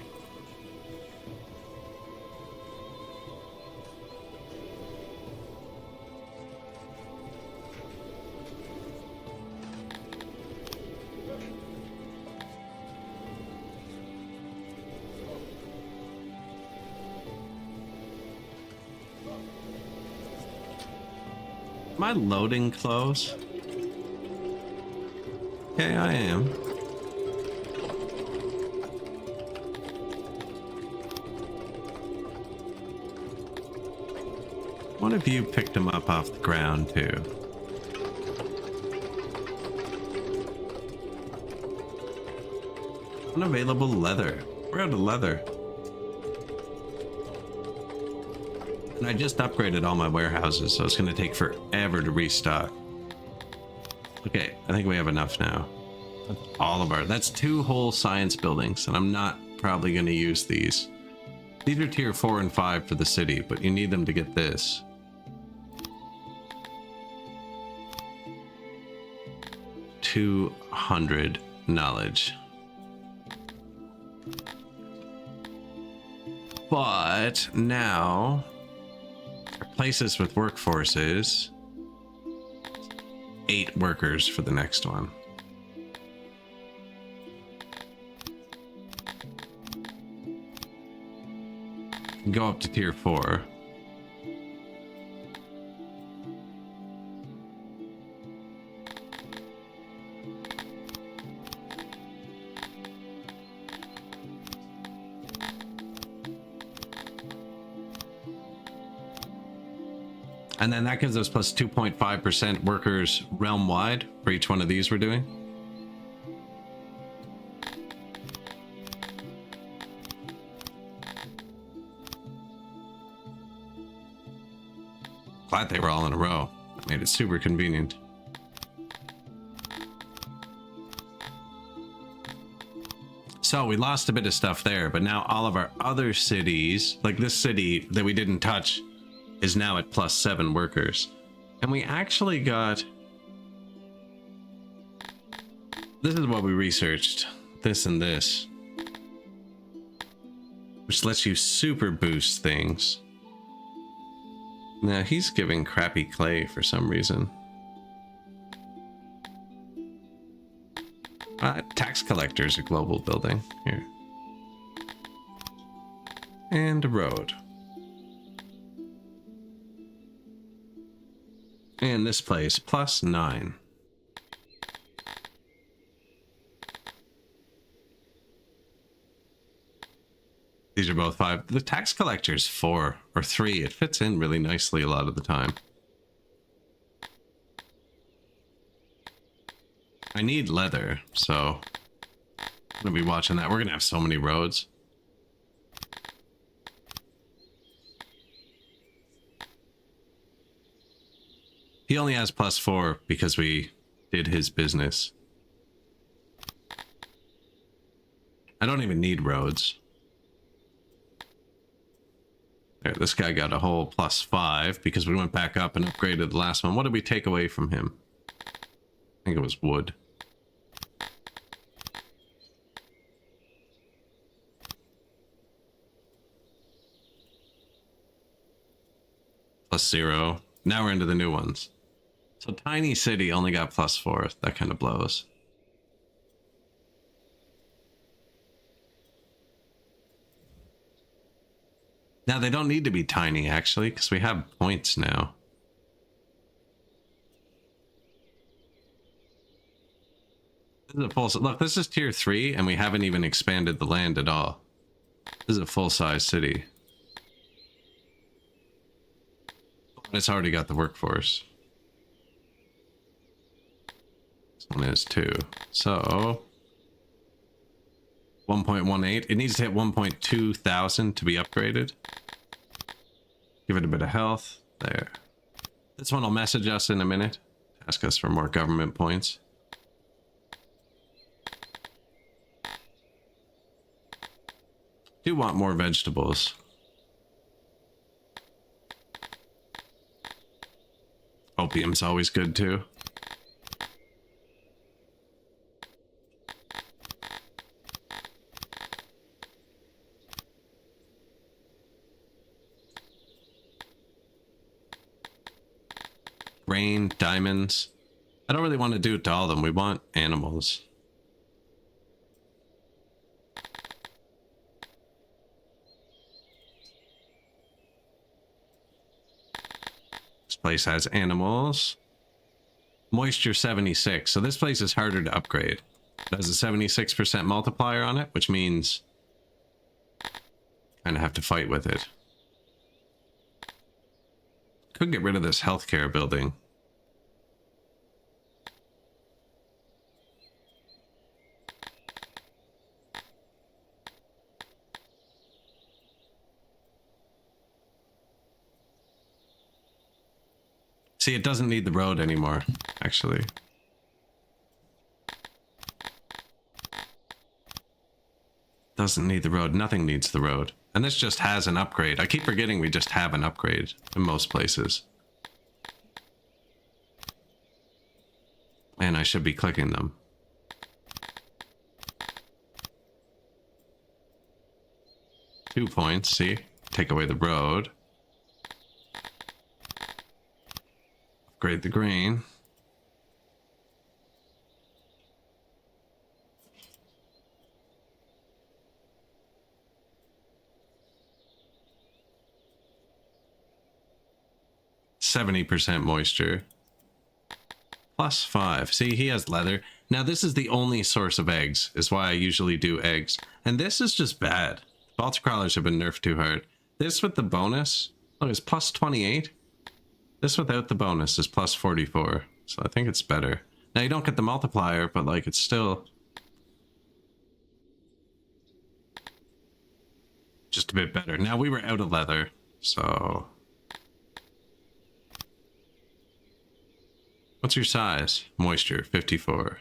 Am I loading clothes? Okay, I am. One of you picked them up off the ground too. Unavailable leather. We're out of leather. And I just upgraded all my warehouses, so it's going to take forever to restock. Okay, I think we have enough now. That's all of our... That's 2 whole science buildings, and I'm not probably going to use these. These are tier 4 and 5 for the city, but you need them to get this. $200 knowledge. But now... places with workforces, 8 workers for the next one. Go up to tier 4. And then that gives us plus 2.5% workers realm-wide for each one of these we're doing. Glad they were all in a row. That made it super convenient. So we lost a bit of stuff there, but now all of our other cities, like this city that we didn't touch, is now at plus 7 workers. And we actually got... This is what we researched. This and this. Which lets you super boost things. Now he's giving crappy clay for some reason. Tax collector's a global building. Here. And a road. And this place, plus 9. These are both 5. The tax collector's 4 or 3. It fits in really nicely a lot of the time. I need leather, so I'm gonna be watching that. We're gonna have so many roads. He only has plus 4 because we did his business. I don't even need roads. There, this guy got a whole plus 5 because we went back up and upgraded the last one. What did we take away from him? I think it was wood. Plus 0. Now we're into the new ones. So Tiny City only got plus 4. That kind of blows. Now they don't need to be tiny actually, because we have points now. This is a full... Look, this is tier 3, and we haven't even expanded the land at all. This is a full-size city. It's already got the workforce. This one is too. So... 1.18. It needs to hit 1.2 thousand to be upgraded. Give it a bit of health. There. This one will message us in a minute. Ask us for more government points. Do want more vegetables. Opium's always good too. Grain, diamonds. I don't really want to do it to all of them. We want animals. This place has animals. Moisture 76. So this place is harder to upgrade. It has a 76% multiplier on it, which means kind of have to fight with it. Could get rid of this healthcare building. See, it doesn't need the road anymore, actually. Doesn't need the road. Nothing needs the road. And this just has an upgrade. I keep forgetting we just have an upgrade in most places. And I should be clicking them. Two points, see? Take away the road. Upgrade the grain. %70 moisture. +5. See, he has leather. Now this is the only source of eggs, is why I usually do eggs. And this is just bad. Baltic crawlers have been nerfed too hard. This with the bonus, look, it's +28. This without the bonus is +44. So I think it's better. Now you don't get the multiplier, but like it's still just a bit better. Now we were out of leather, so... What's your size? Moisture, 54.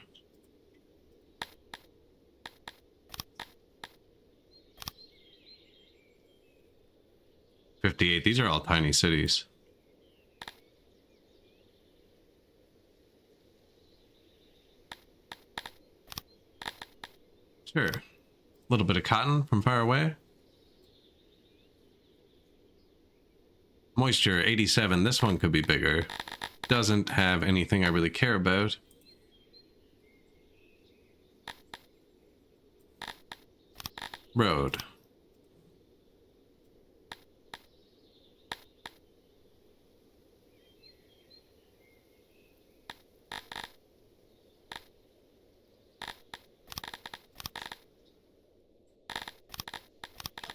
'58. These are all tiny cities. Sure. A little bit of cotton from far away. Moisture, 87. This one could be bigger. Doesn't have anything I really care about. Road.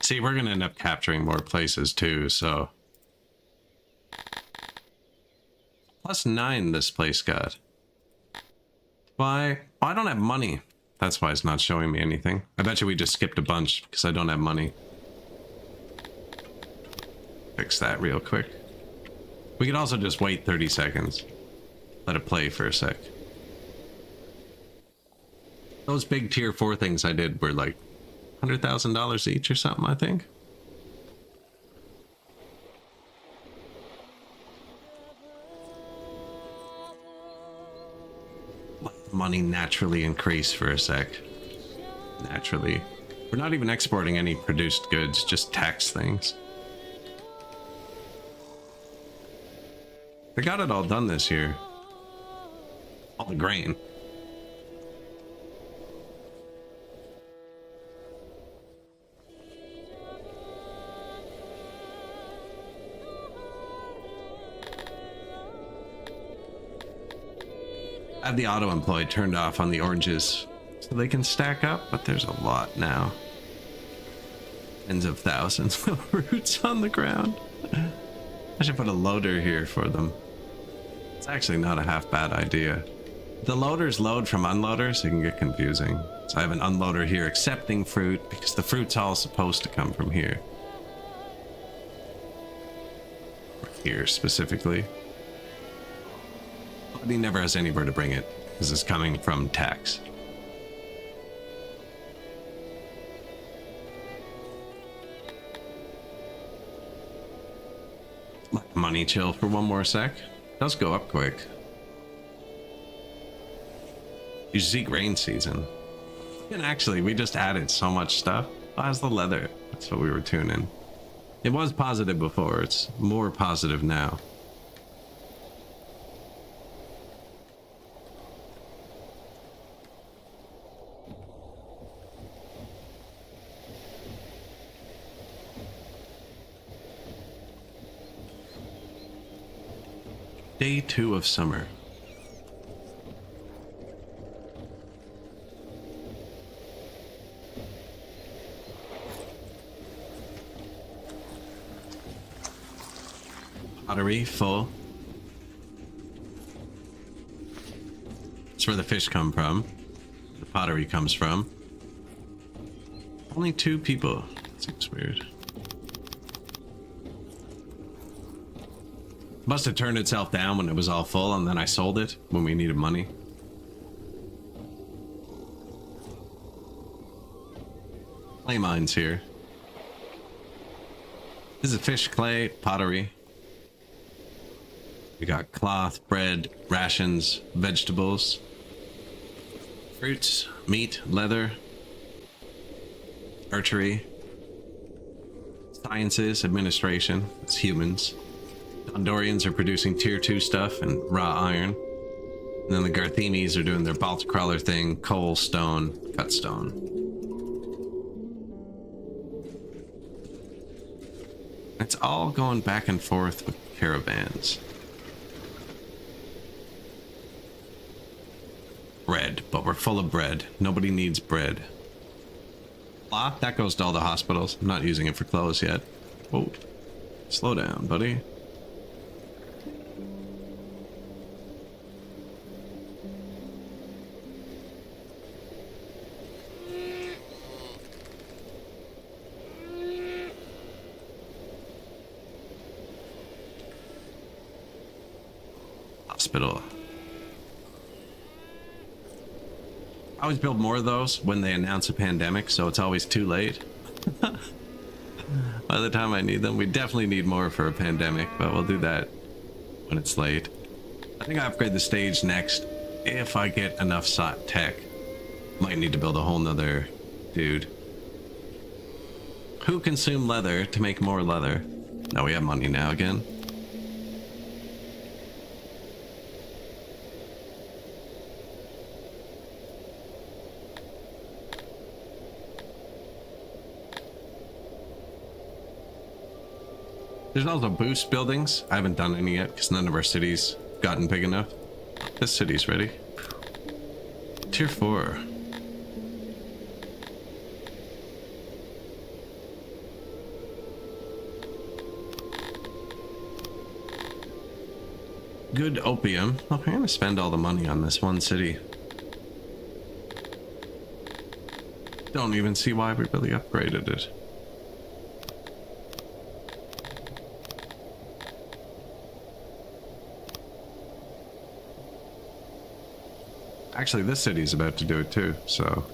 See, we're gonna end up capturing more places too, so... +9 this place got. Why? Oh, I don't have money. That's why it's not showing me anything. I bet you we just skipped a bunch because I don't have money. Fix that real quick. We could also just wait 30 seconds. Let it play for a sec. Those big tier 4 things I did were like $100,000 each or something, I think. Money naturally increase for a sec. Naturally. We're not even exporting any produced goods, just tax things. They got it all done this year. All the grain. I have the auto employed turned off on the oranges so they can stack up, but there's a lot now. Tens of thousands of roots on the ground. I should put a loader here for them. It's actually not a half bad idea. The loaders load from unloaders, it can get confusing. So I have an unloader here accepting fruit because the fruit's all supposed to come from here. Or here specifically. But he never has anywhere to bring it because it's coming from tax. Let the money chill for one more sec. It does go up quick. You seek rain season. And actually, we just added so much stuff. Oh, how's the leather? That's what we were tuning. It was positive before. It's more positive now. Day 2 of summer. Pottery full. That's where the fish come from. The pottery comes from. Only 2 people. Seems weird. Must have turned itself down when it was all full, and then I sold it when we needed money. Clay mines here. This is fish, clay, pottery. We got cloth, bread, rations, vegetables, fruits, meat, leather, archery, sciences, administration. It's humans. Gondorians are producing tier 2 stuff and raw iron. And then the Garthemes are doing their Baltic crawler thing, coal, stone, cut stone. It's all going back and forth with caravans. Bread, but we're full of bread. Nobody needs bread. Ah, that goes to all the hospitals. I'm not using it for clothes yet. Whoa. Slow down, buddy. Hospital. I always build more of those when they announce a pandemic, so it's always too late. By the time I need them, we definitely need more for a pandemic, but we'll do that when it's late. I think I upgrade the stage next if I get enough tech. Might need to build a whole nother dude. Who consume leather to make more leather? No, we have money now again. There's also boost buildings. I haven't done any yet because none of our cities gotten big enough. This city's ready. Tier 4. Good opium. Oh, I'm gonna spend all the money on this one city. Don't even see why we really upgraded it. Actually, this city's about to do it too, so.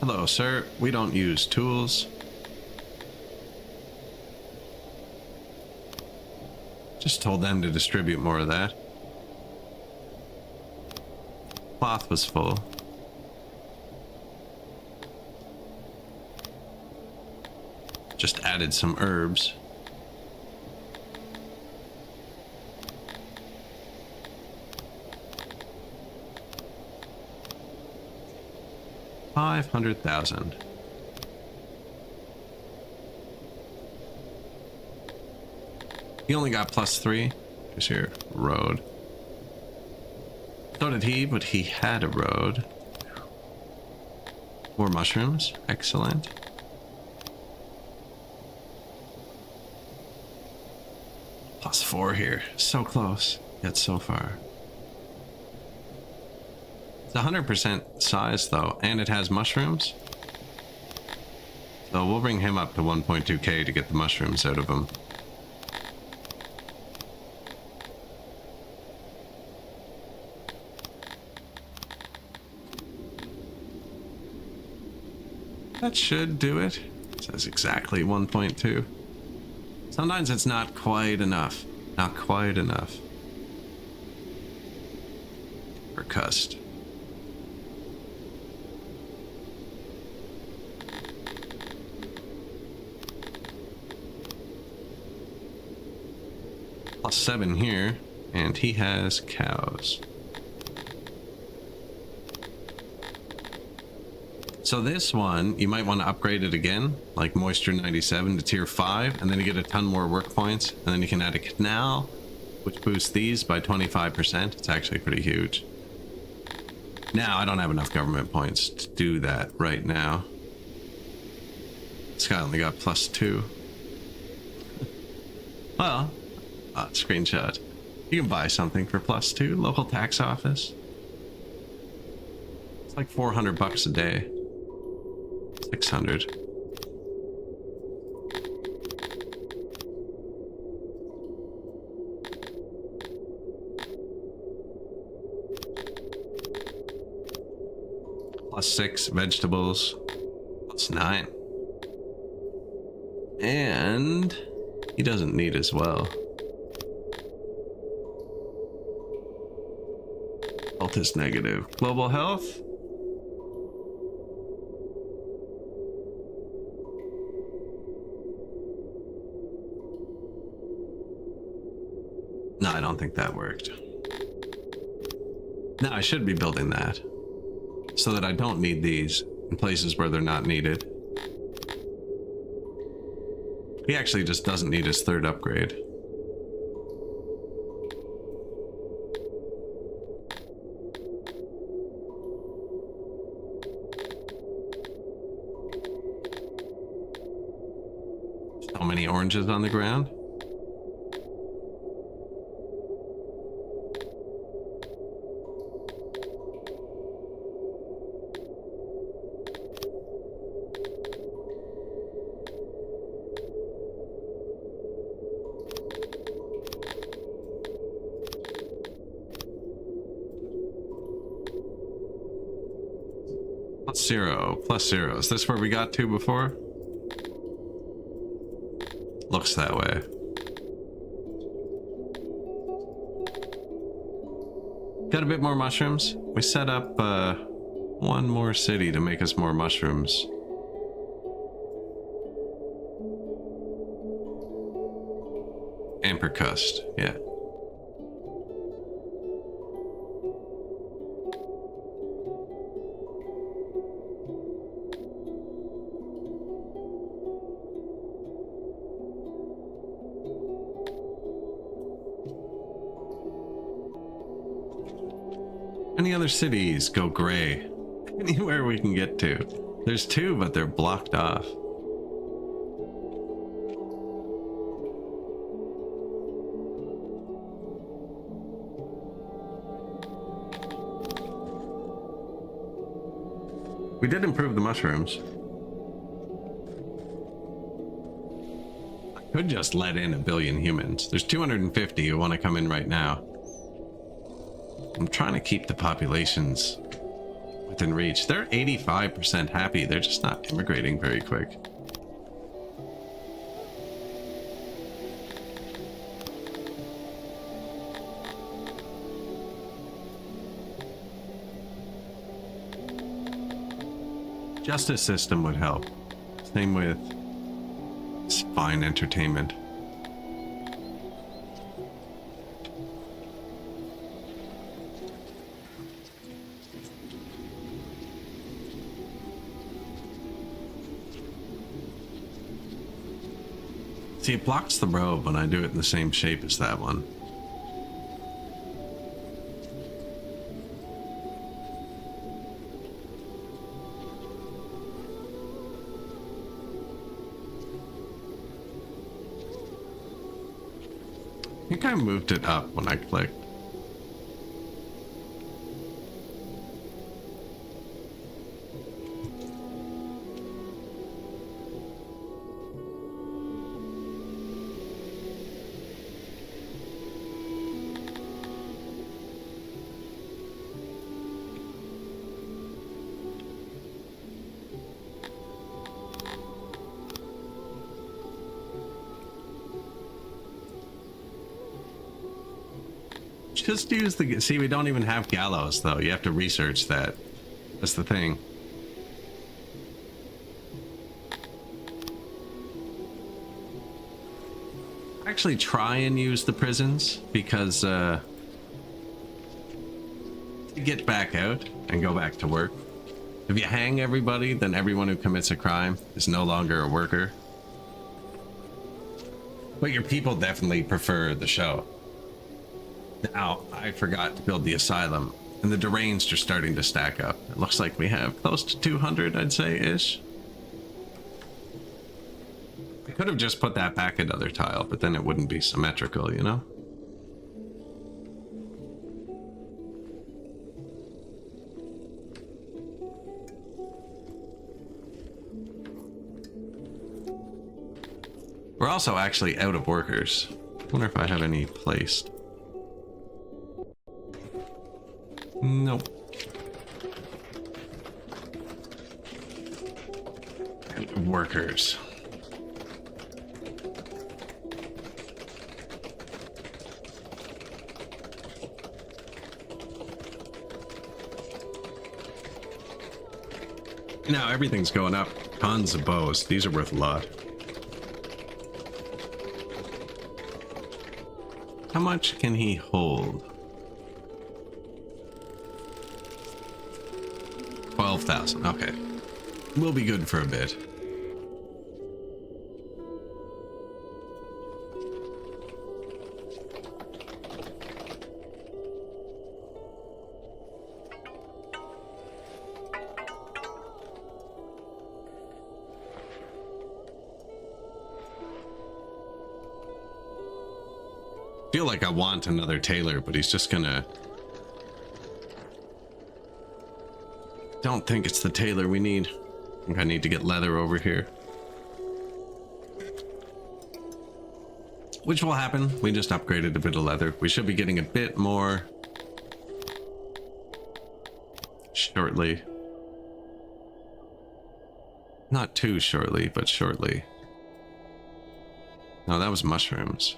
Hello, sir. We don't use tools. Just told them to distribute more of that. Cloth was full. Just added some herbs. $500,000. He only got +3. Here's your road. So did he, but he had a road. More mushrooms. Excellent. +4 here. So close, yet so far. It's 100% size though, and it has mushrooms. So we'll bring him up to 1.2k to get the mushrooms out of him. That should do it. It says exactly 1.2. Sometimes it's not quite enough. Not quite enough. Percussed. +7 here, and he has cows. So this one, you might want to upgrade it again, like Moisture 97 to tier 5, and then you get a ton more work points, and then you can add a canal, which boosts these by 25%. It's actually pretty huge. Now, I don't have enough government points to do that right now. This guy only got +2. Well, screenshot. You can buy something for +2, local tax office. It's like 400 bucks a day. 600. +6 vegetables. +9. And he doesn't need as well. Health is negative. Global health. No, I don't think that worked. No, I should be building that so that I don't need these in places where they're not needed. He actually just doesn't need his 3rd upgrade. So many oranges on the ground. +0. Is this where we got to before? Looks that way. Got a bit more mushrooms. We set up one more city to make us more mushrooms. And percussed, yeah. Any other cities go gray? Anywhere we can get to. There's 2, but they're blocked off. We did improve the mushrooms. I could just let in 1 billion humans. There's 250 who want to come in right now. I'm trying to keep the populations within reach. They're 85% happy. They're just not immigrating very quick. Justice system would help. Same with fine entertainment. See, it blocks the road when I do it in the same shape as that one. I think I moved it up when I clicked. Just use the... See, we don't even have gallows, though. You have to research that. That's the thing. Actually try and use the prisons, because, to get back out and go back to work. If you hang everybody, then everyone who commits a crime is no longer a worker. But your people definitely prefer the show. Now, I forgot to build the asylum, and the deranged are starting to stack up. It looks like we have close to 200, I'd say, ish. I could have just put that back another tile, but then it wouldn't be symmetrical, you know? We're also actually out of workers. I wonder if I have any placed. Nope. Workers. Now everything's going up. Tons of bows. These are worth a lot. How much can he hold? 12,000. Okay. We'll be good for a bit. Feel like I want another tailor, but he's just gonna... Don't think it's the tailor we need. I think I need to get leather over here. Which will happen. We just upgraded a bit of leather. We should be getting a bit more shortly. Not too shortly, but shortly. No, that was mushrooms.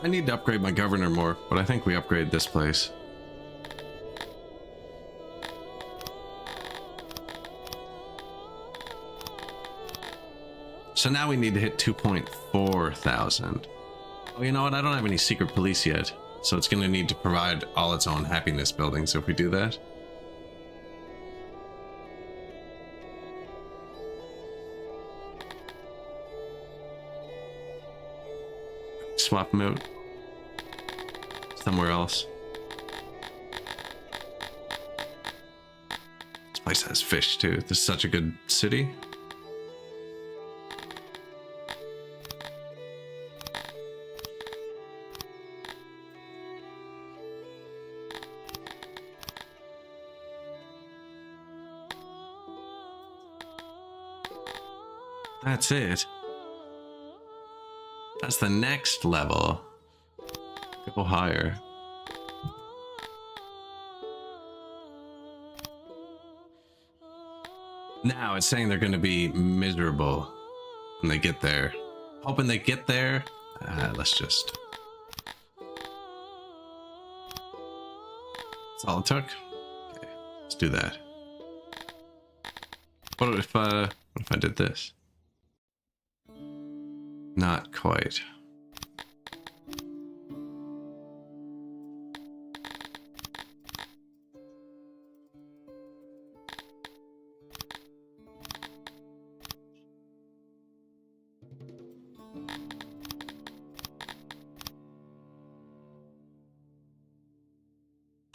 I need to upgrade my governor more, but I think we upgrade this place. So now we need to hit 2.4 thousand. Oh, you know what? I don't have any secret police yet, so it's going to need to provide all its own happiness buildings if we do that. Swap them out somewhere else. This place has fish too. This is such a good city. That's it. That's the next level. Go higher. Now it's saying they're going to be miserable when they get there. Hoping they get there. Let's just... That's all it took. Okay, let's do that. What if I did this? Not quite.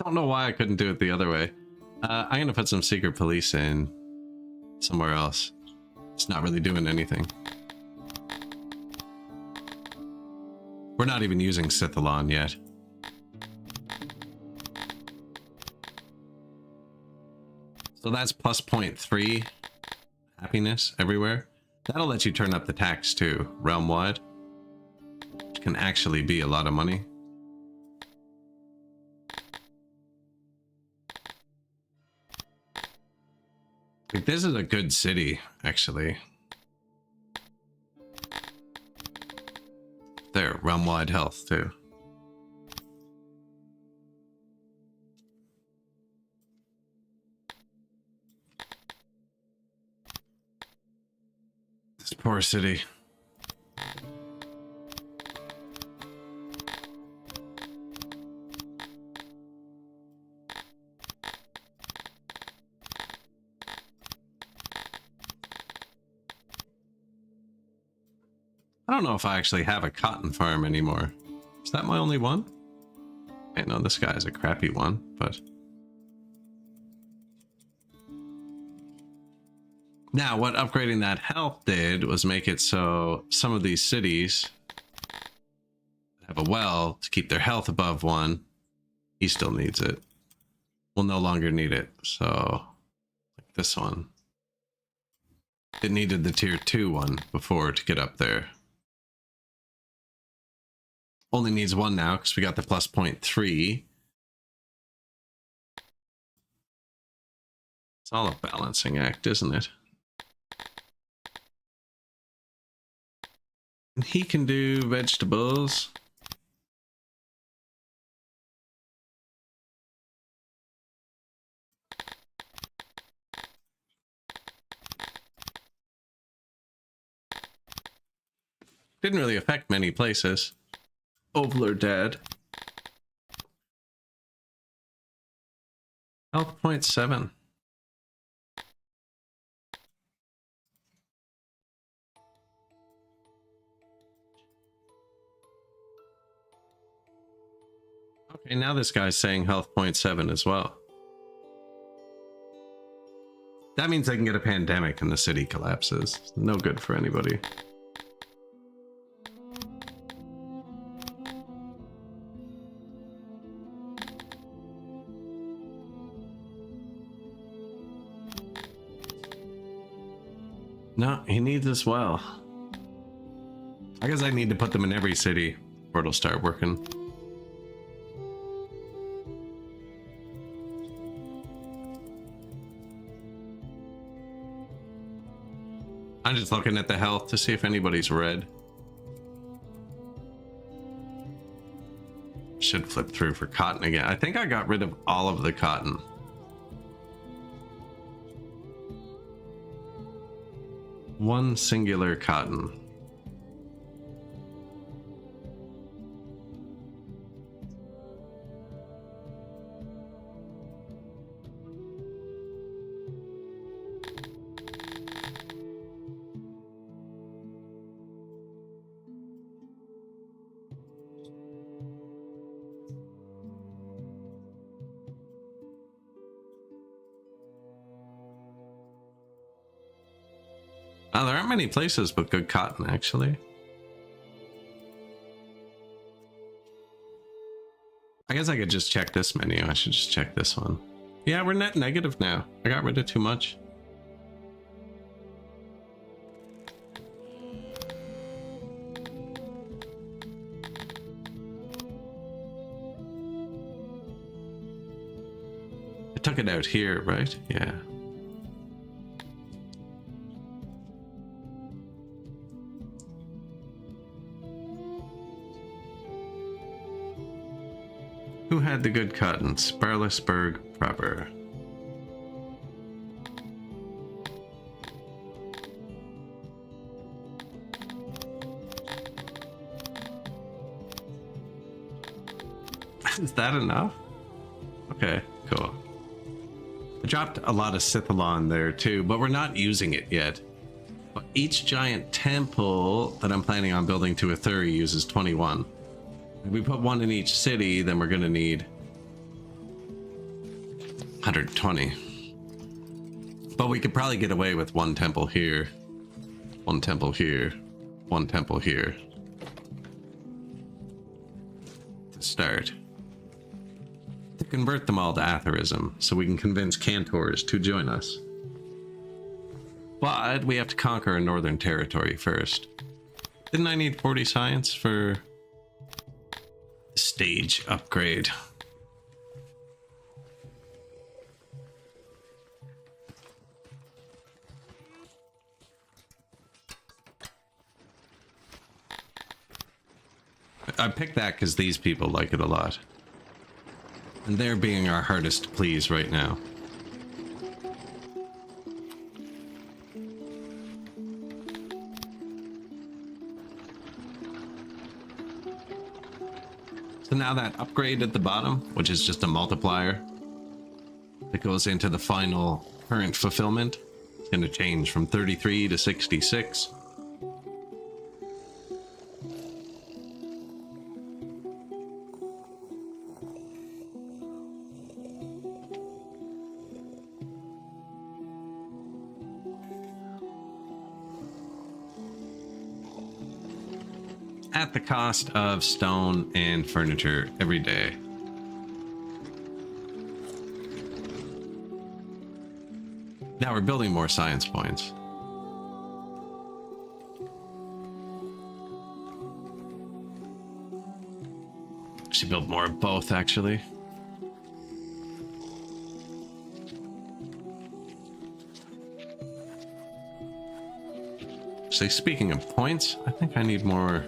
Don't know why I couldn't do it the other way. I'm gonna put some secret police in somewhere else. It's not really doing anything. We're not even using Sithalon yet. So that's plus 0.3 happiness everywhere. That'll let you turn up the tax too, realm-wide. Which can actually be a lot of money. Like, this is a good city, actually. There, realm-wide health too. This poor city. I don't know if I actually have a cotton farm anymore. Is that my only one? I know this guy's a crappy one, but... Now, what upgrading that health did was make it so some of these cities have a well to keep their health above 1. He still needs it. Will no longer need it. So, like this one. It needed the tier 2 one before to get up there. Only needs 1 now because we got the plus 0.3. It's all a balancing act, isn't it? And he can do vegetables. Didn't really affect many places. Overlord dead. Health 0.7. Okay, now this guy's saying health 0.7 as well. That means they can get a pandemic and the city collapses. No good for anybody. No, he needs as well. I guess I need to put them in every city before it'll start working. I'm just looking at the health to see if anybody's red. Should flip through for cotton again. I think I got rid of all of the cotton. One singular cotton. Oh, there aren't many places with good cotton, actually. I guess I could just check this menu. I should just check this one. Yeah, we're net negative now. I got rid of too much. I took it out here, right? Yeah. Who had the good cotton? Sparlisburg proper. Is that enough? Okay, cool. I dropped a lot of Sithalon there too, but we're not using it yet. But each giant temple that I'm planning on building to Ithuri uses 21. If we put one in each city, then we're gonna need 120. But we could probably get away with one temple here, one temple here, one temple here. To start. To convert them all to Atherism, so we can convince Cantors to join us. But we have to conquer a northern territory first. Didn't I need 40 science for stage upgrade? I picked that because these people like it a lot. And they're being our hardest to please right now. So now that upgrade at the bottom, which is just a multiplier that goes into the final current fulfillment, is going to change from 33 to 66. At the cost of stone and furniture every day. Now we're building more science points. Should build more of both, actually. So speaking of points, I think I need more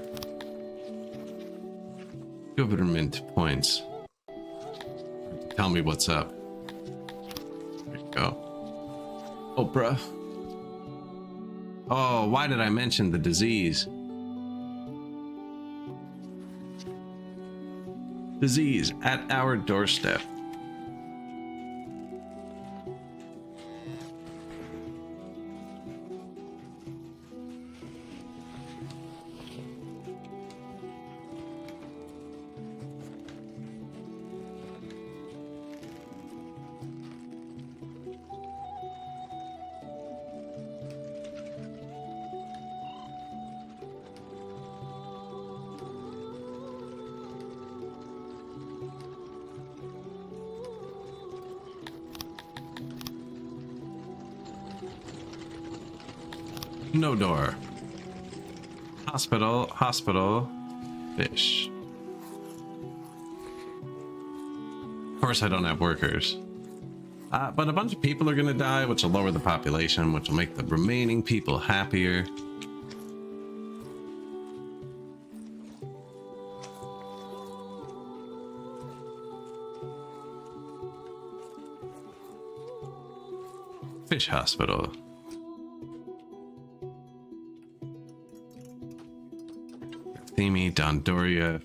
government points. Tell me what's up. There you go. Oprah. Oh, why did I mention the disease? Disease at our doorstep. No door. Hospital, hospital, fish. Of course I don't have workers. But a bunch of people are gonna die, which will lower the population, which will make the remaining people happier. Fish hospital. Themi, Dondoria.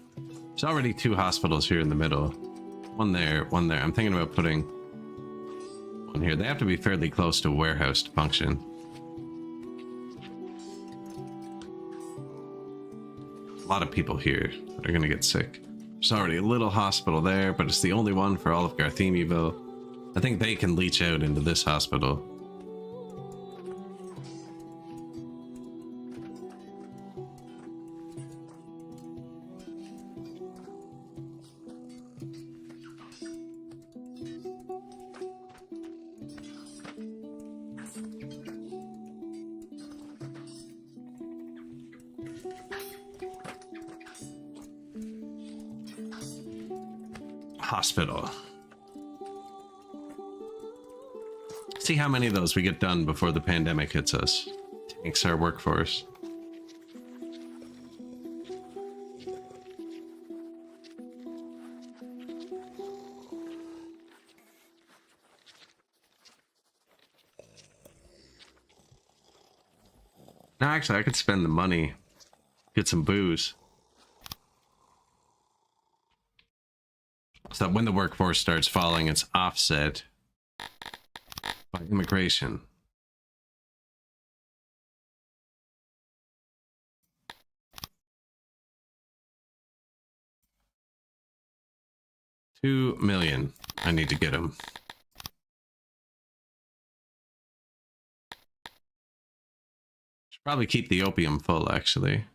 There's already 2 hospitals here in the middle. One there, one there. I'm thinking about putting one here. They have to be fairly close to a warehouse to function. A lot of people here that are gonna get sick. There's already a little hospital there, but it's the only one for all of Garthemiville. I think they can leach out into this hospital. Hospital. See how many of those we get done before the pandemic hits us. Tanks our workforce. No, actually, I could spend the money, get some booze. So that when the workforce starts falling, it's offset by immigration. $2 million. I need to get them. Probably keep the opium full, actually.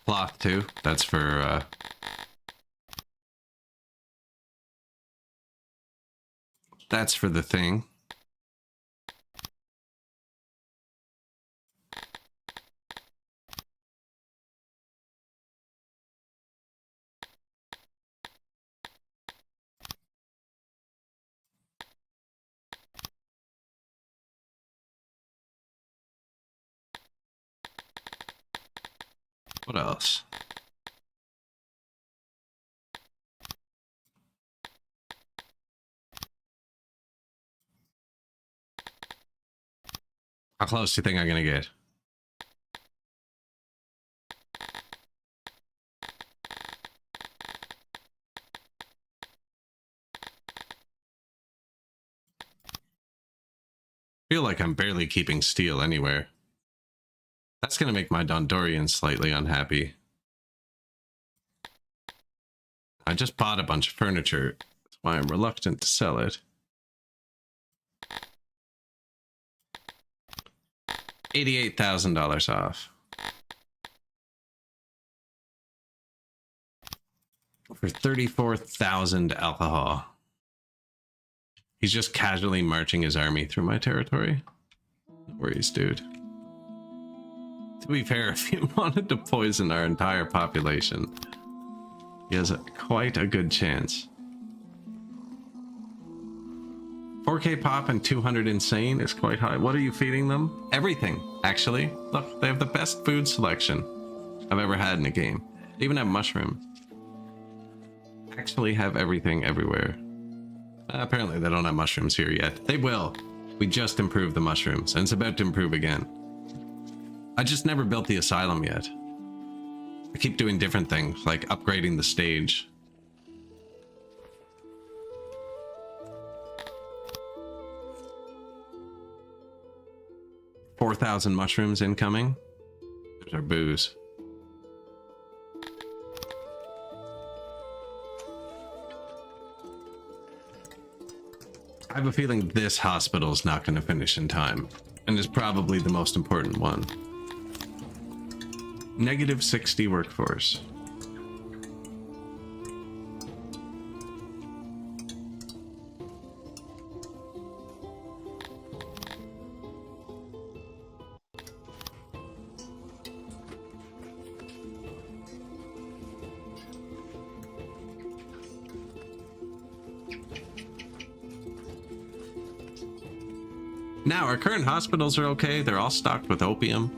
Cloth, too. That's for, that's for the thing. What else? How close do you think I'm gonna get? Feel like I'm barely keeping steel anywhere. That's gonna make my Dondorian slightly unhappy. I just bought a bunch of furniture. That's why I'm reluctant to sell it. $88,000 off. For 34,000 alcohol. He's just casually marching his army through my territory. No worries, dude. To be fair, if he wanted to poison our entire population, he has quite a good chance. 4K pop and 200 insane is quite high. What are you feeding them? Everything, actually. Look, they have the best food selection I've ever had in a game. They even have mushrooms. Actually have everything everywhere. Apparently they don't have mushrooms here yet. They will. We just improved the mushrooms, and it's about to improve again. I just never built the asylum yet. I keep doing different things, like upgrading the stage. $4,000 mushrooms incoming. There's our booze. I have a feeling this hospital is not going to finish in time, and is probably the most important one. -60 workforce. Now, our current hospitals are okay. They're all stocked with opium.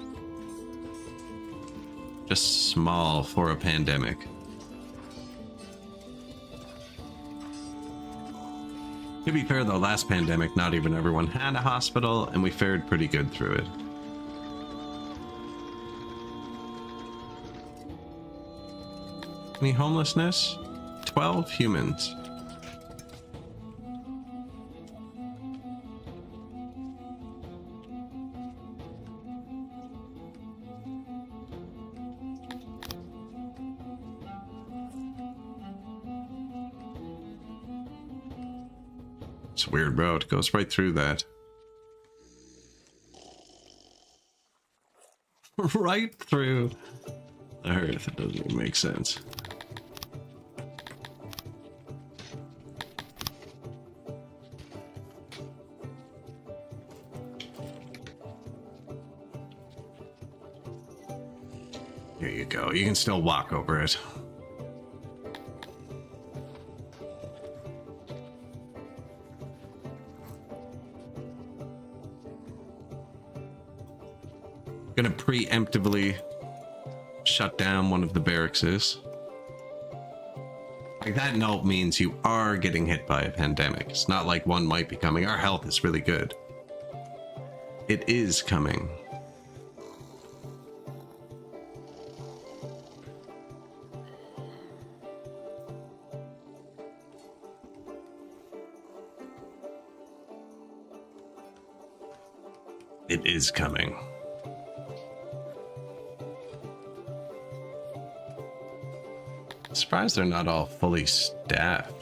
Just small for a pandemic. To be fair though, last pandemic, not even everyone had a hospital, and we fared pretty good through it. Any homelessness? 12 humans. It's a weird road. It goes right through that. Right through the earth. It doesn't even make sense. Here you go. You can still walk over it. Gonna preemptively shut down one of the barracks. Like, that note means you are getting hit by a pandemic. It's not like one might be coming. Our health is really good. It is coming. It is coming. Surprised they're not all fully staffed.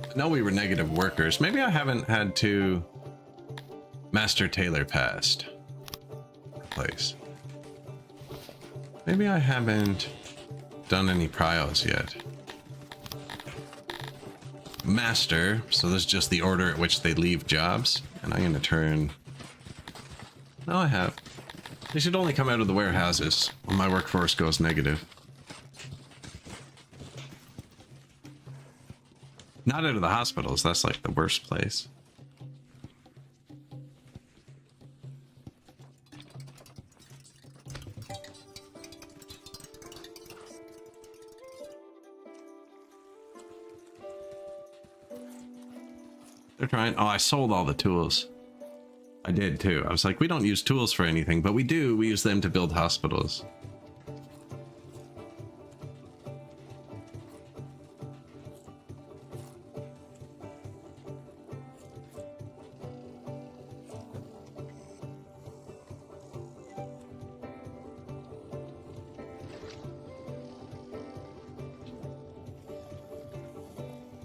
I know we were negative workers. Maybe I haven't had to Master Tailor past place. Maybe I haven't done any pryos yet. Master, so this is just the order at which they leave jobs. And I'm gonna turn... No, I have. They should only come out of the warehouses when my workforce goes negative. Not out of the hospitals, that's like the worst place. They're trying... Oh, I sold all the tools. I did too. I was like, we don't use tools for anything, but we do. We use them to build hospitals.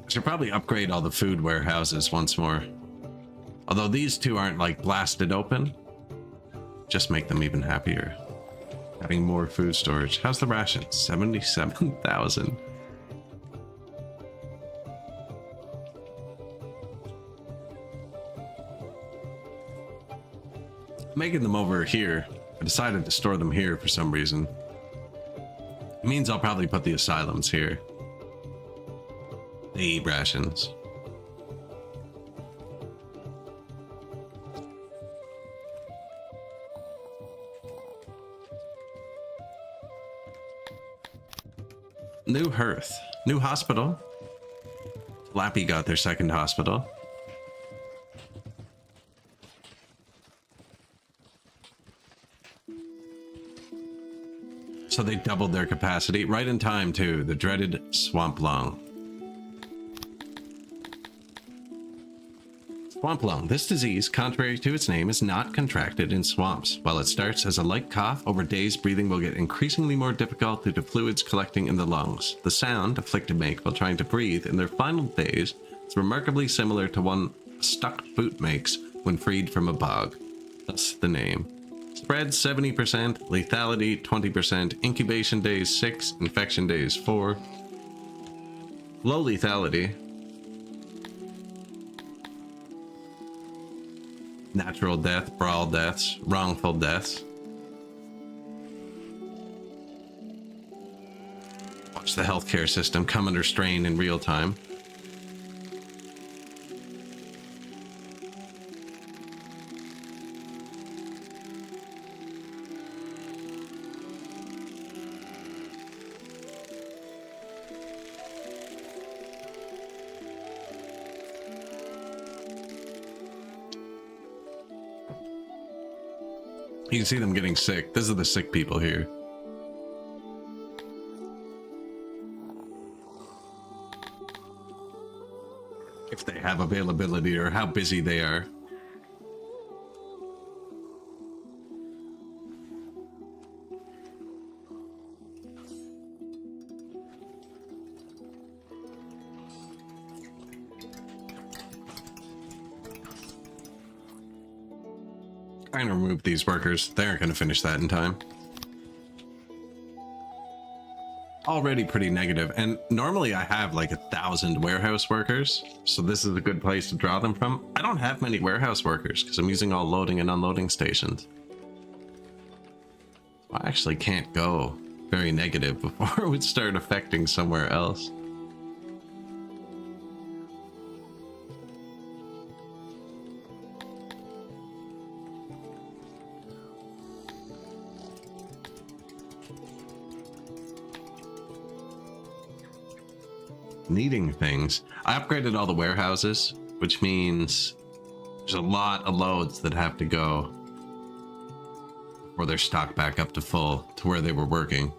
I should probably upgrade all the food warehouses once more. Although these two aren't like blasted open. Just make them even happier. Having more food storage. How's the rations? 77,000. Making them over here. I decided to store them here for some reason. It means I'll probably put the asylums here. They eat rations. New hearth. New hospital. Lappy got their second hospital. So they doubled their capacity right in time too. The dreaded swamp lung. Swamp lung. This disease, contrary to its name, is not contracted in swamps. While it starts as a light cough, over days breathing will get increasingly more difficult due to fluids collecting in the lungs. The sound afflicted make while trying to breathe in their final days is remarkably similar to one a stuck boot makes when freed from a bog. Thus the name. Spread 70%, lethality 20%, incubation days 6, infection days 4. Low lethality. Natural death, brawl deaths, wrongful deaths. Watch the healthcare system come under strain in real time. You can see them getting sick. These are the sick people here. If they have availability or how busy they are. Trying to remove these workers. They aren't going to finish that in time. Already pretty negative, and normally I have like 1,000 warehouse workers, so this is a good place to draw them from. I don't have many warehouse workers because I'm using all loading and unloading stations. I actually can't go very negative before it would start affecting somewhere else. Needing things. I upgraded all the warehouses, which means there's a lot of loads that have to go before they're stocked back up to full to where they were working.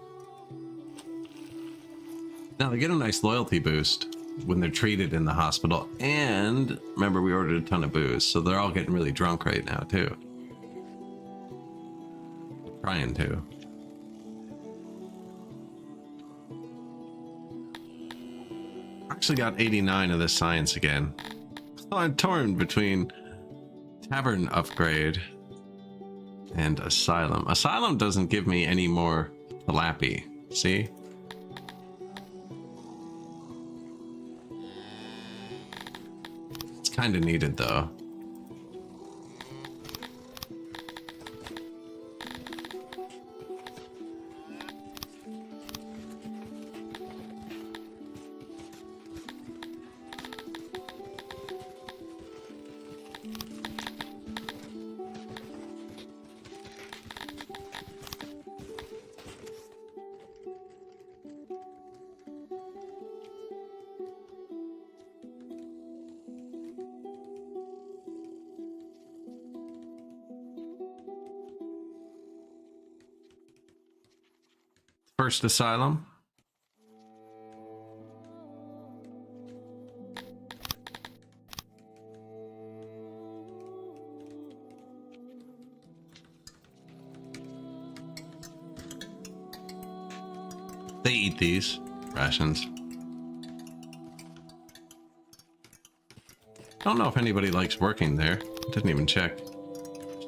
Now they get a nice loyalty boost when they're treated in the hospital, and remember we ordered a ton of booze, so they're all getting really drunk right now too. Trying to. Actually got 89 of this science again. So I'm torn between tavern upgrade and asylum. Asylum doesn't give me any more Lappy. See? It's kind of needed though. First asylum. They eat these rations. I don't know if anybody likes working there. Didn't even check.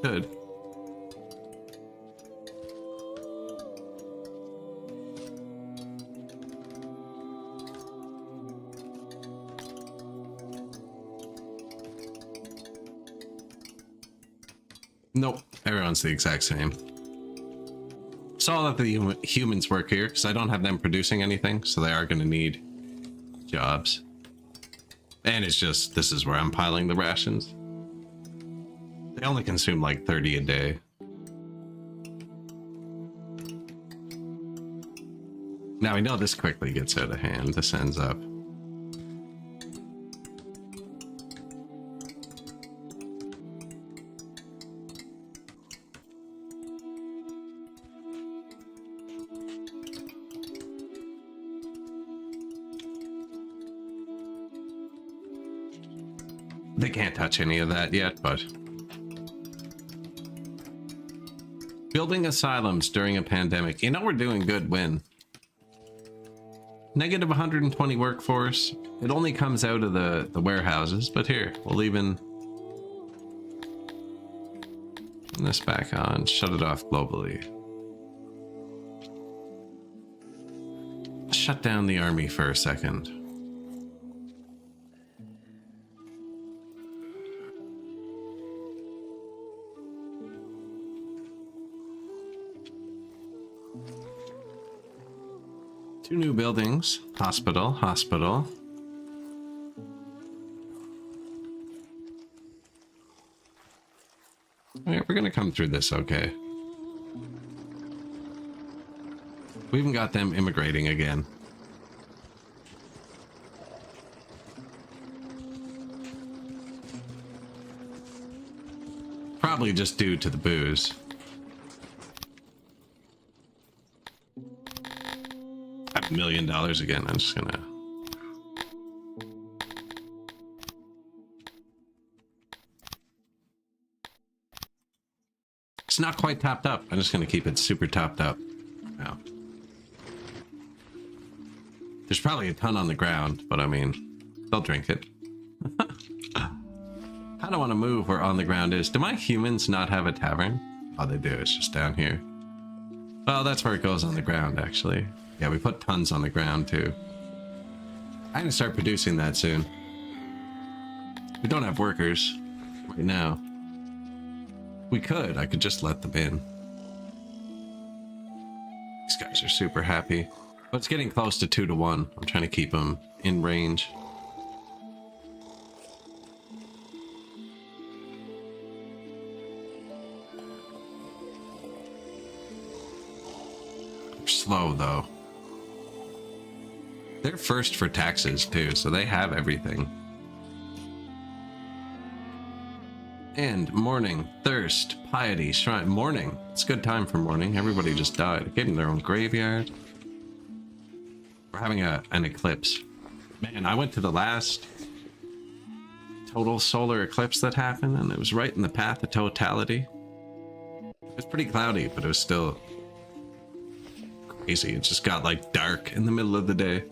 Should. Nope, everyone's the exact same. Saw that the humans work here because I don't have them producing anything, so they are going to need jobs. And it's just, this is where I'm piling the rations. They only consume like 30 a day. Now we know this quickly gets out of hand. This ends up. They can't touch any of that yet, but building asylums during a pandemic. You know we're doing good when negative 120 workforce. It only comes out of the warehouses, but here we'll even turn this back on, shut it off globally. Shut down the army for a second. Two new buildings. Hospital, hospital. Alright, we're gonna come through this okay. We even got them immigrating again. Probably just due to the booze. $1 million again. I'm just gonna. It's not quite topped up. I'm just gonna keep it super topped up. Now, there's probably a ton on the ground, but I mean, they'll drink it. I don't want to move where on the ground is. Do my humans not have a tavern? Oh, they do. It's just down here. Well, that's where it goes on the ground, actually. Yeah, we put tons on the ground, too. I'm gonna start producing that soon. We don't have workers right now. We could. I could just let them in. These guys are super happy. But it's getting close to 2 to 1. I'm trying to keep them in range. They're slow, though. They're first for taxes, too, so they have everything. And mourning, thirst, piety, shrine. Mourning. It's a good time for mourning. Everybody just died. Getting their own graveyard. We're having an eclipse. Man, I went to the last total solar eclipse that happened, and it was right in the path of totality. It was pretty cloudy, but it was still crazy. It just got like dark in the middle of the day.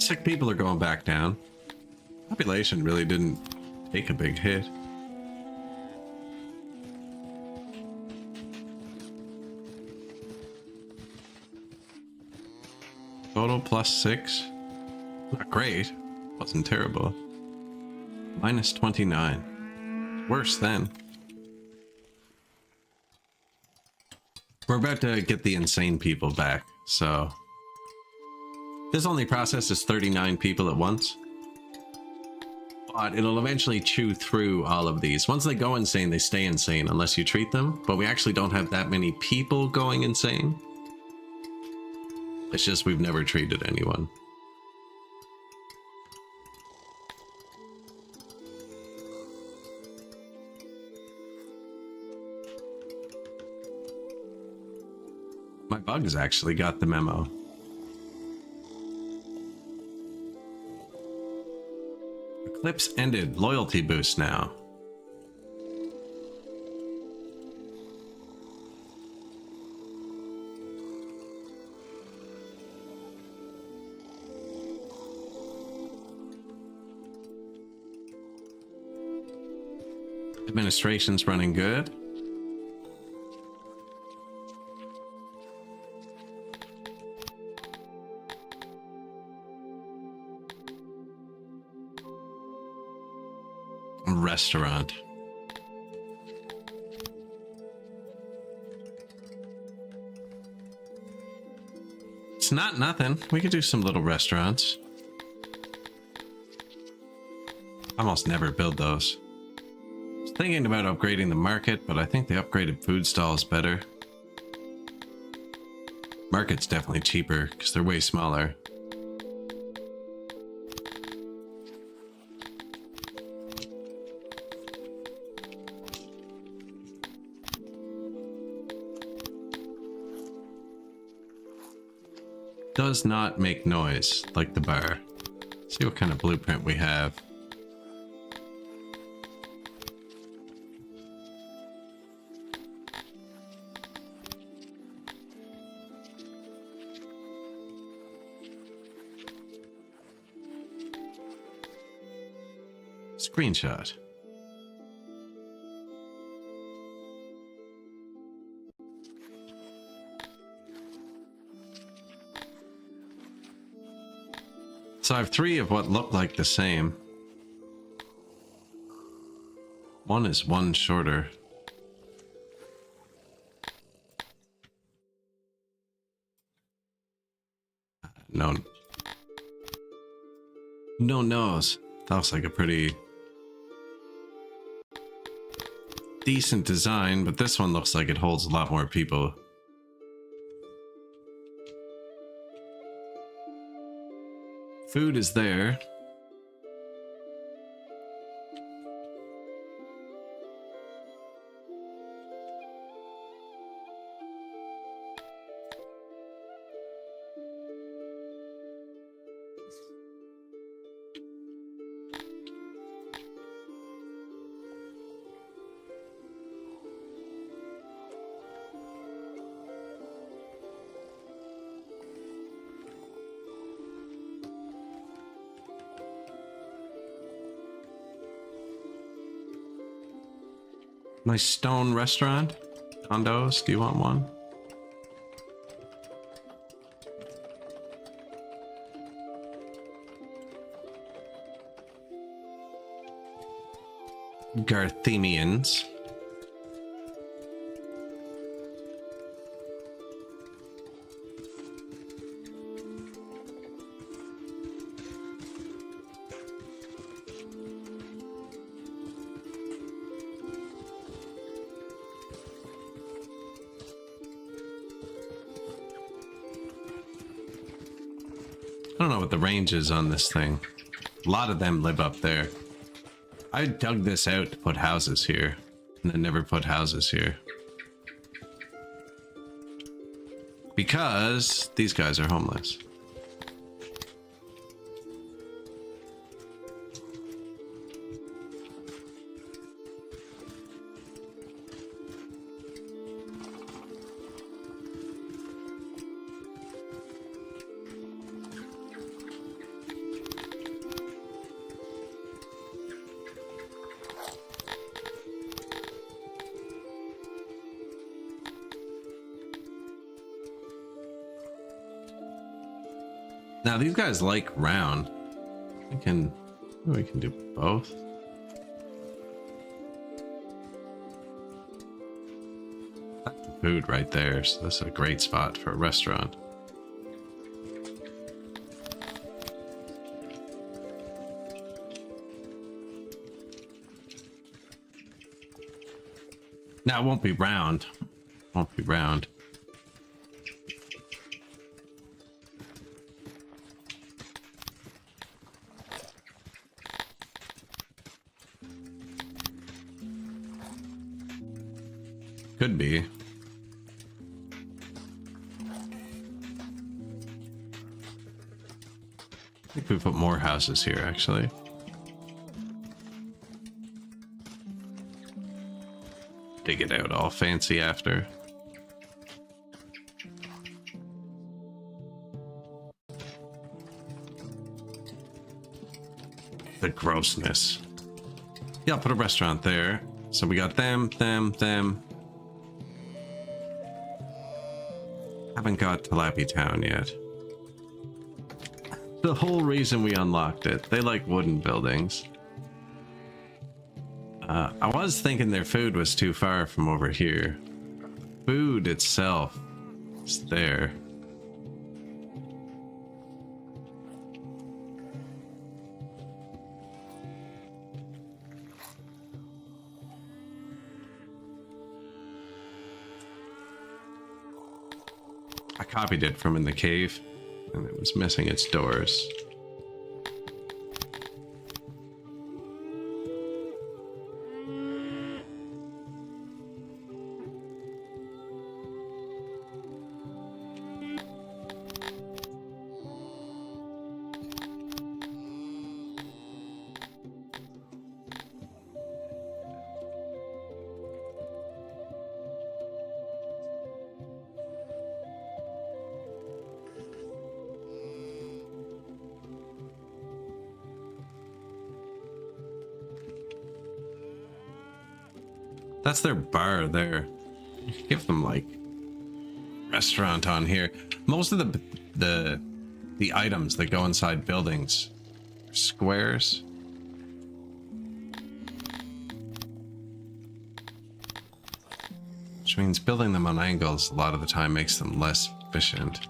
Sick people are going back down. Population really didn't take a big hit. Total +6. Not great. Wasn't terrible. -29. Worse then. We're about to get the insane people back, so... This only processes 39 people at once. But it'll eventually chew through all of these. Once they go insane, they stay insane unless you treat them. But we actually don't have that many people going insane. It's just we've never treated anyone. My bugs actually got the memo. Eclipse ended. Loyalty boost now. Administration's running good. Restaurant. It's not nothing. We could do some little restaurants. Almost never build those. I was thinking about upgrading the market, but I think the upgraded food stall is better. Market's definitely cheaper because they're way smaller. Does not make noise like the bar. See what kind of blueprint we have. Screenshot. So I have 3 of what look like the same. One is 1 shorter. No. No nose. That looks like a pretty decent design, but this one looks like it holds a lot more people. Food is there. Nice stone restaurant. Condos, do you want one? Garthemians. I don't know what the range is on this thing. A lot of them live up there. I dug this out to put houses here, and then never put houses here. Because these guys are homeless. Now these guys like round. We can do both. That's the food right there, so this is a great spot for a restaurant. Now it won't be round. Won't be round. Could be. I think we put more houses here, actually. Dig it out all fancy after. The grossness. Yeah, I'll put a restaurant there. So we got them. Haven't got Talapi Town yet. The whole reason we unlocked it. They like wooden buildings. I was thinking their food was too far from over here. Food itself is there. I copied it from in the cave, and it was missing its doors. That's their bar there. Give them like restaurant on here. Most of the items that go inside buildings are squares. Which means building them on angles a lot of the time makes them less efficient.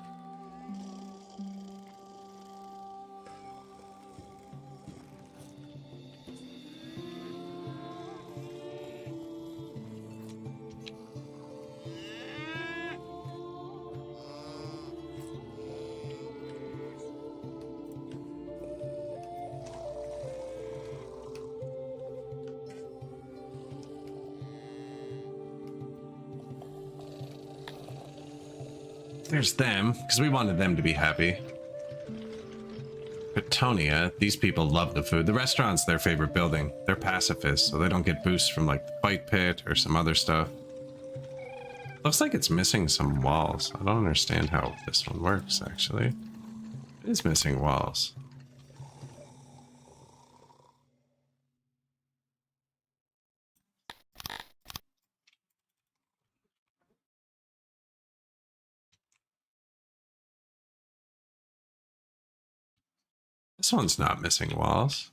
There's them, because we wanted them to be happy. Britonia, these people love the food. The restaurant's their favorite building. They're pacifists, so they don't get boosts from like the fight pit or some other stuff. Looks like it's missing some walls. I don't understand how this one works, actually. It is missing walls. This one's not missing walls.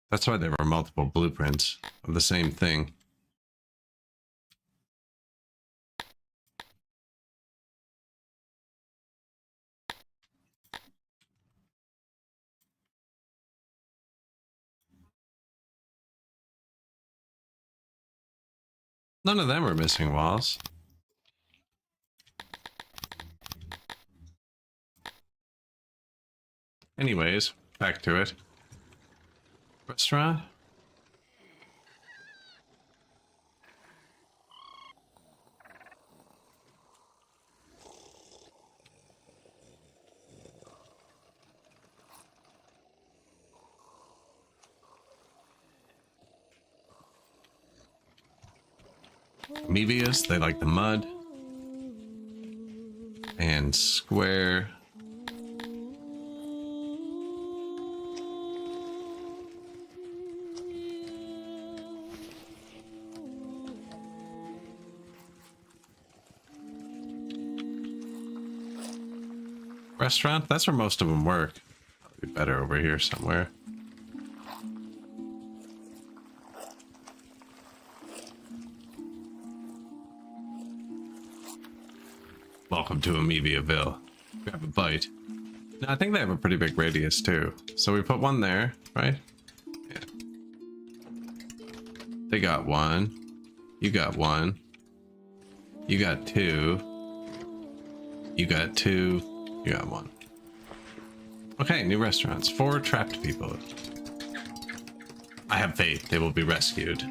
That's why there were multiple blueprints of the same thing. None of them are missing walls. Anyways, back to it. Restaurant? Mevius, they like the mud. And square. restaurant? That's where most of them work. Probably better over here somewhere. Welcome to Amebiaville. Grab a bite. No, I think they have a pretty big radius too. So we put one there, right? Yeah. They got one. You got one. You got two. You got two. You got one. Okay, new restaurants. 4 trapped people. I have faith they will be rescued.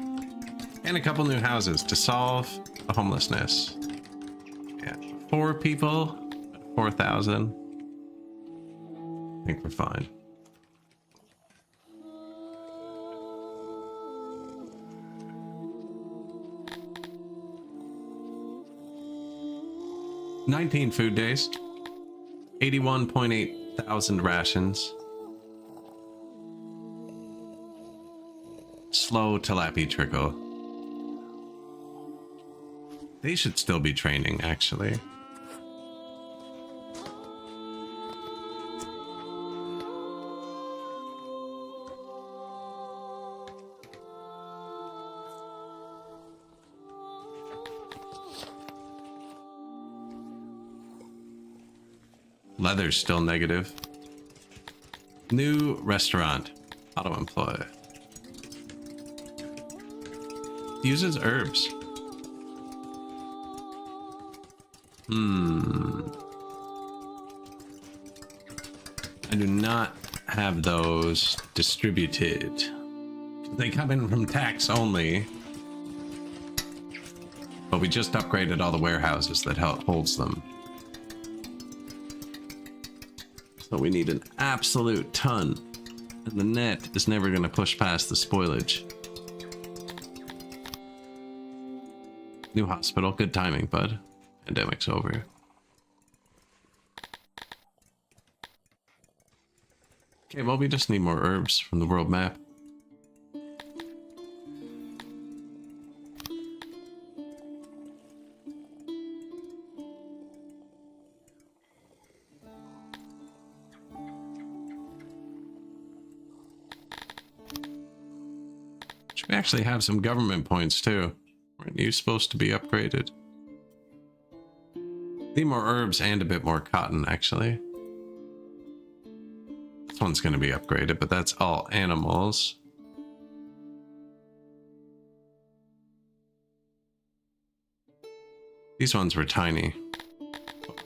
And a couple new houses to solve the homelessness. Yeah, 4 people, 4,000. I think we're fine. $19 food days. 81.8 thousand rations. Slow tilapia trickle. They should still be training, actually. Leather's still negative. New restaurant. Auto employ. Uses herbs. I do not have those distributed. They come in from tax only. But we just upgraded all the warehouses that holds them. So we need an absolute ton. And the net is never going to push past the spoilage. New hospital. Good timing, bud. Pandemic's over. Okay, well, we just need more herbs from the world map. Should we actually have some government points too? Weren't you supposed to be upgraded? Need more herbs and a bit more cotton, actually. This one's going to be upgraded, but that's all animals. These ones were tiny,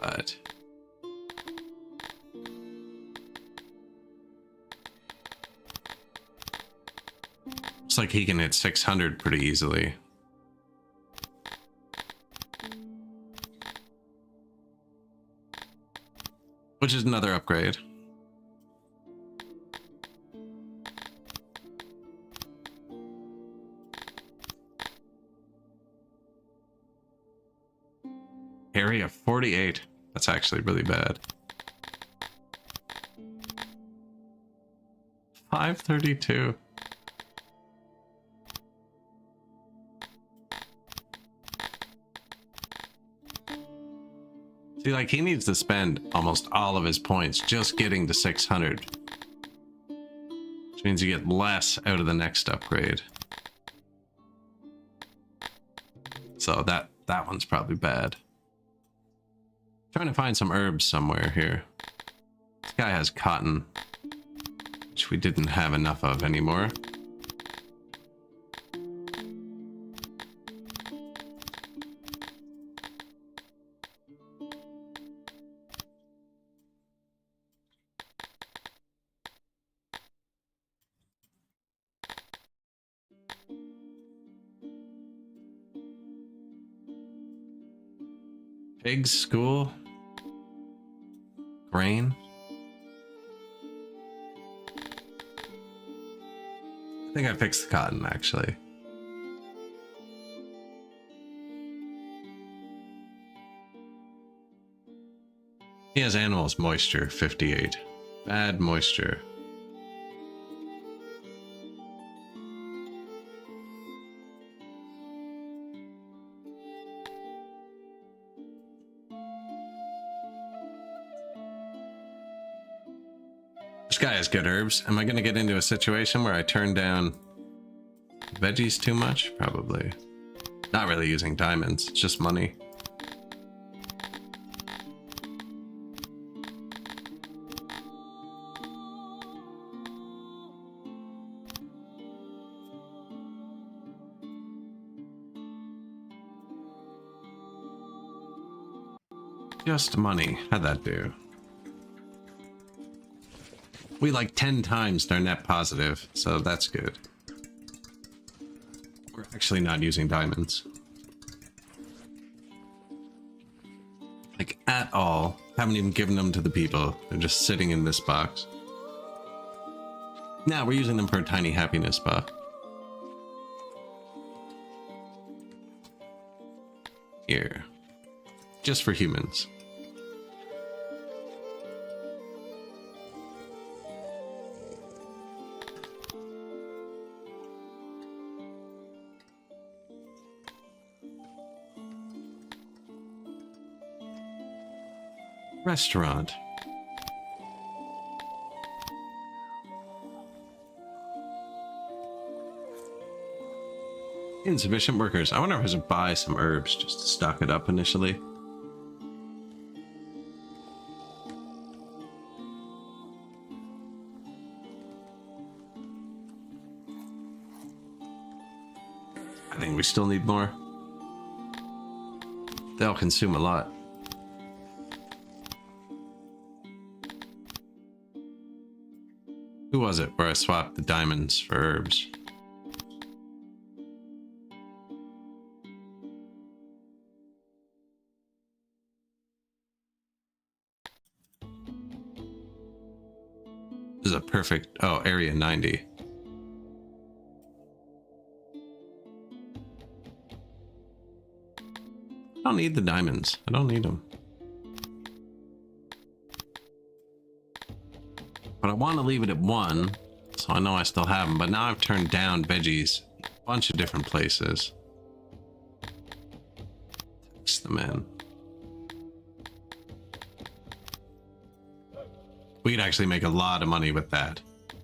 but looks like he can hit 600 pretty easily. Which is another upgrade. Area 48. That's actually really bad. 532. See, like, he needs to spend almost all of his points just getting to 600. Which means you get less out of the next upgrade. So that one's probably bad. Trying to find some herbs somewhere here. This guy has cotton, which we didn't have enough of anymore. Pig school. Grain. I think I fixed the cotton, actually. He has animals moisture, 58. Bad moisture. This guy has good herbs. Am I going to get into a situation where I turn down veggies too much? Probably. Not really using diamonds. It's just money. Just money. How'd that do? We like 10 times our net positive, so that's good. We're actually not using diamonds. Like, at all. Haven't even given them to the people. They're just sitting in this box. Now we're using them for a tiny happiness buff. Here. Just for humans. Restaurant. Insufficient workers. I wonder if I should buy some herbs just to stock it up initially. I think we still need more. They'll consume a lot. Who was it where I swapped the diamonds for herbs? This is a perfect... Oh, area 90. I don't need the diamonds. I don't need them. But I want to leave it at 1, so I know I still have them. But now I've turned down veggies a bunch of different places. Text them in. We could actually make a lot of money with that.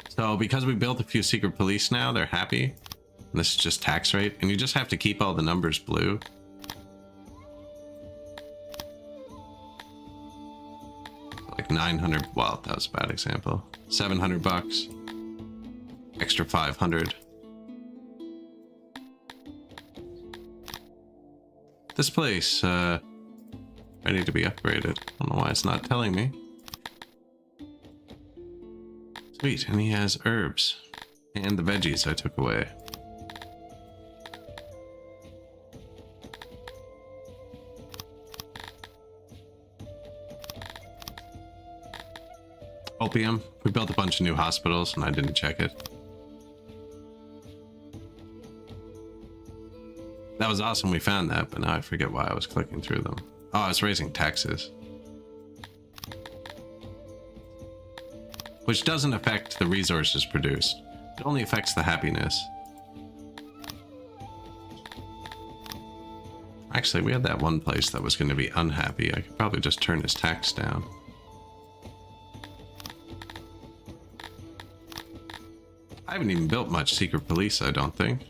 So because we built a few secret police now, they're happy. And this is just tax rate. And you just have to keep all the numbers blue. Like 900, well, that was a bad example. 700 bucks. Extra 500. This place, ready to be upgraded. I don't know why it's not telling me. Sweet, and he has herbs. And the veggies I took away. Opium. We built a bunch of new hospitals and I didn't check it. That was awesome we found that, but now I forget why I was clicking through them. Oh, it's raising taxes. Which doesn't affect the resources produced. It only affects the happiness. Actually, we had that one place that was going to be unhappy. I could probably just turn his tax down. I haven't even built much secret police, I don't think.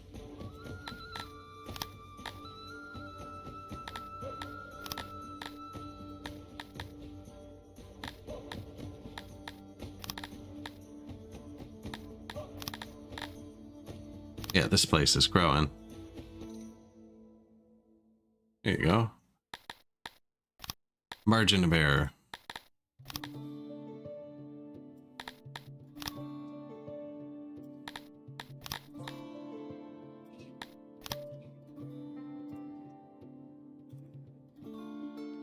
Yeah, this place is growing. There you go. Margin of error.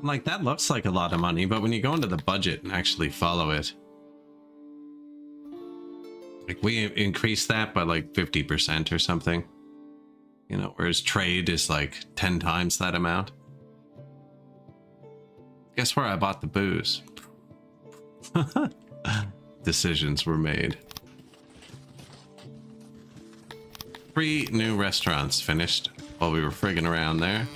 Like, that looks like a lot of money, but when you go into the budget and actually follow it, like, we increase that by like 50% or something, you know, whereas trade is like 10 times that amount. Guess where I bought the booze? Decisions were made. 3 new restaurants finished while we were friggin' around there.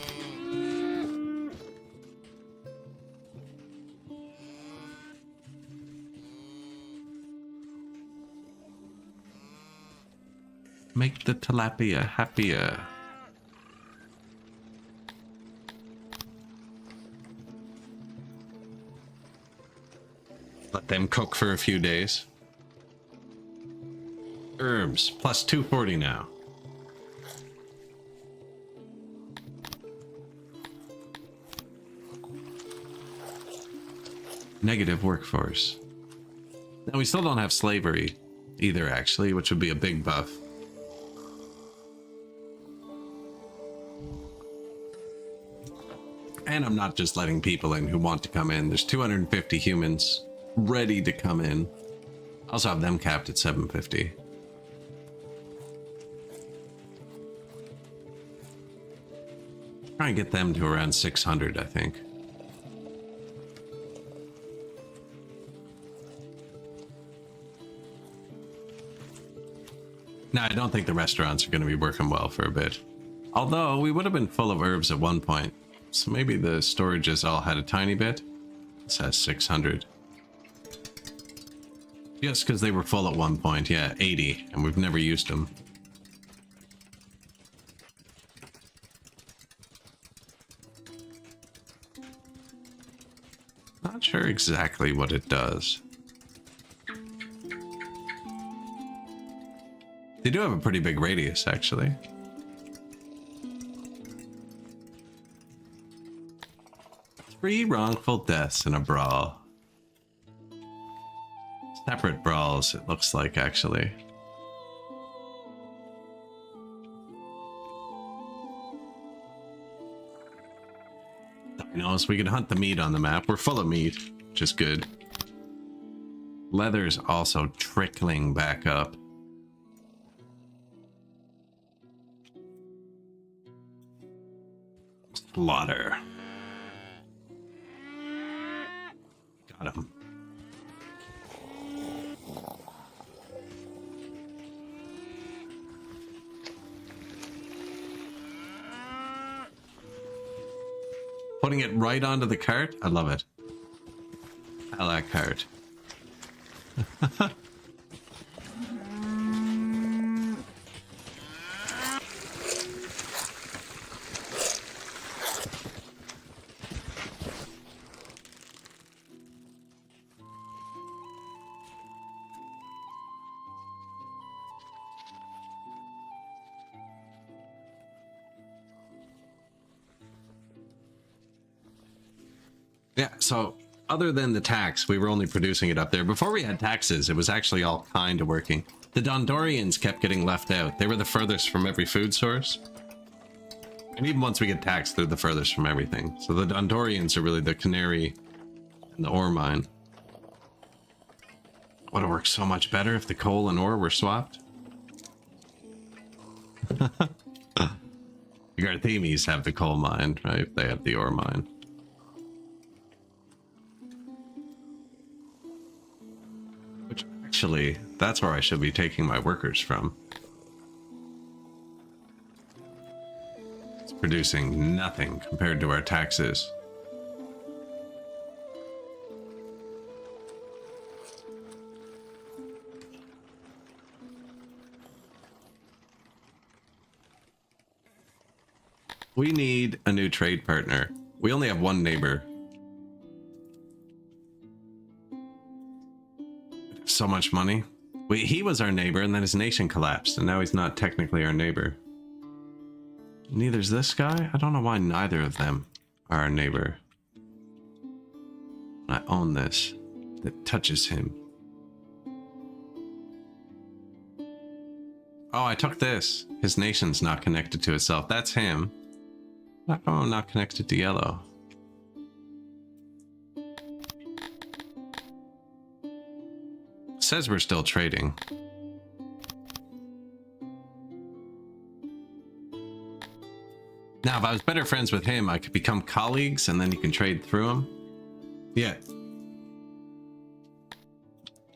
Make the tilapia happier. Let them cook for a few days. Herbs, plus 240 now. Negative workforce. Now we still don't have slavery either, actually, which would be a big buff. And I'm not just letting people in who want to come in. There's 250 humans ready to come in. I also have them capped at 750. Try and get them to around 600, I think. Now, I don't think the restaurants are going to be working well for a bit. Although, we would have been full of herbs at one point. So maybe the storages all had a tiny bit. This has 600. Just because they were full at one point. Yeah, 80. And we've never used them. Not sure exactly what it does. They do have a pretty big radius, actually. Three wrongful deaths in a brawl. Separate brawls, it looks like, actually. You know, so we can hunt the meat on the map. We're full of meat, which is good. Leather's also trickling back up. Slaughter. Got him. Putting it right onto the cart? I love it. I like cart. Yeah, so other than the tax, we were only producing it up there. Before we had taxes, it was actually all kind of working. The Dondorians kept getting left out. They were the furthest from every food source. And even once we get taxed, they're the furthest from everything. So the Dondorians are really the canary and the ore mine. Would have worked so much better if the coal and ore were swapped. The Garthemis have the coal mine, right? They have the ore mine. Which actually, that's where I should be taking my workers from. It's producing nothing compared to our taxes. We need a new trade partner. We only have one neighbor. So much money. He was our neighbor and then his nation collapsed and now he's not technically our neighbor. Neither's this guy? I don't know why neither of them are our neighbor. I own this. That touches him. Oh, I took this. His nation's not connected to itself. That's him. Oh, not connected to yellow. Says we're still trading. Now, if I was better friends with him, I could become colleagues and then you can trade through him. Yeah.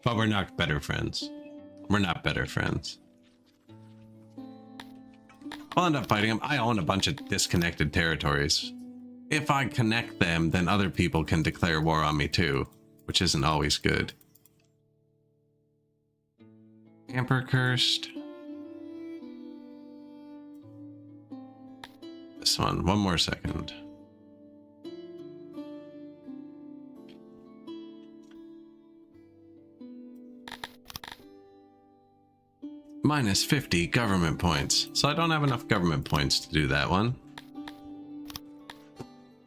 But we're not better friends. We're not better friends. I'll end up fighting him. I own a bunch of disconnected territories. If I connect them, then other people can declare war on me too, which isn't always good. Hamper cursed. this one. One more second. Minus 50 government points. So I don't have enough government points to do that one.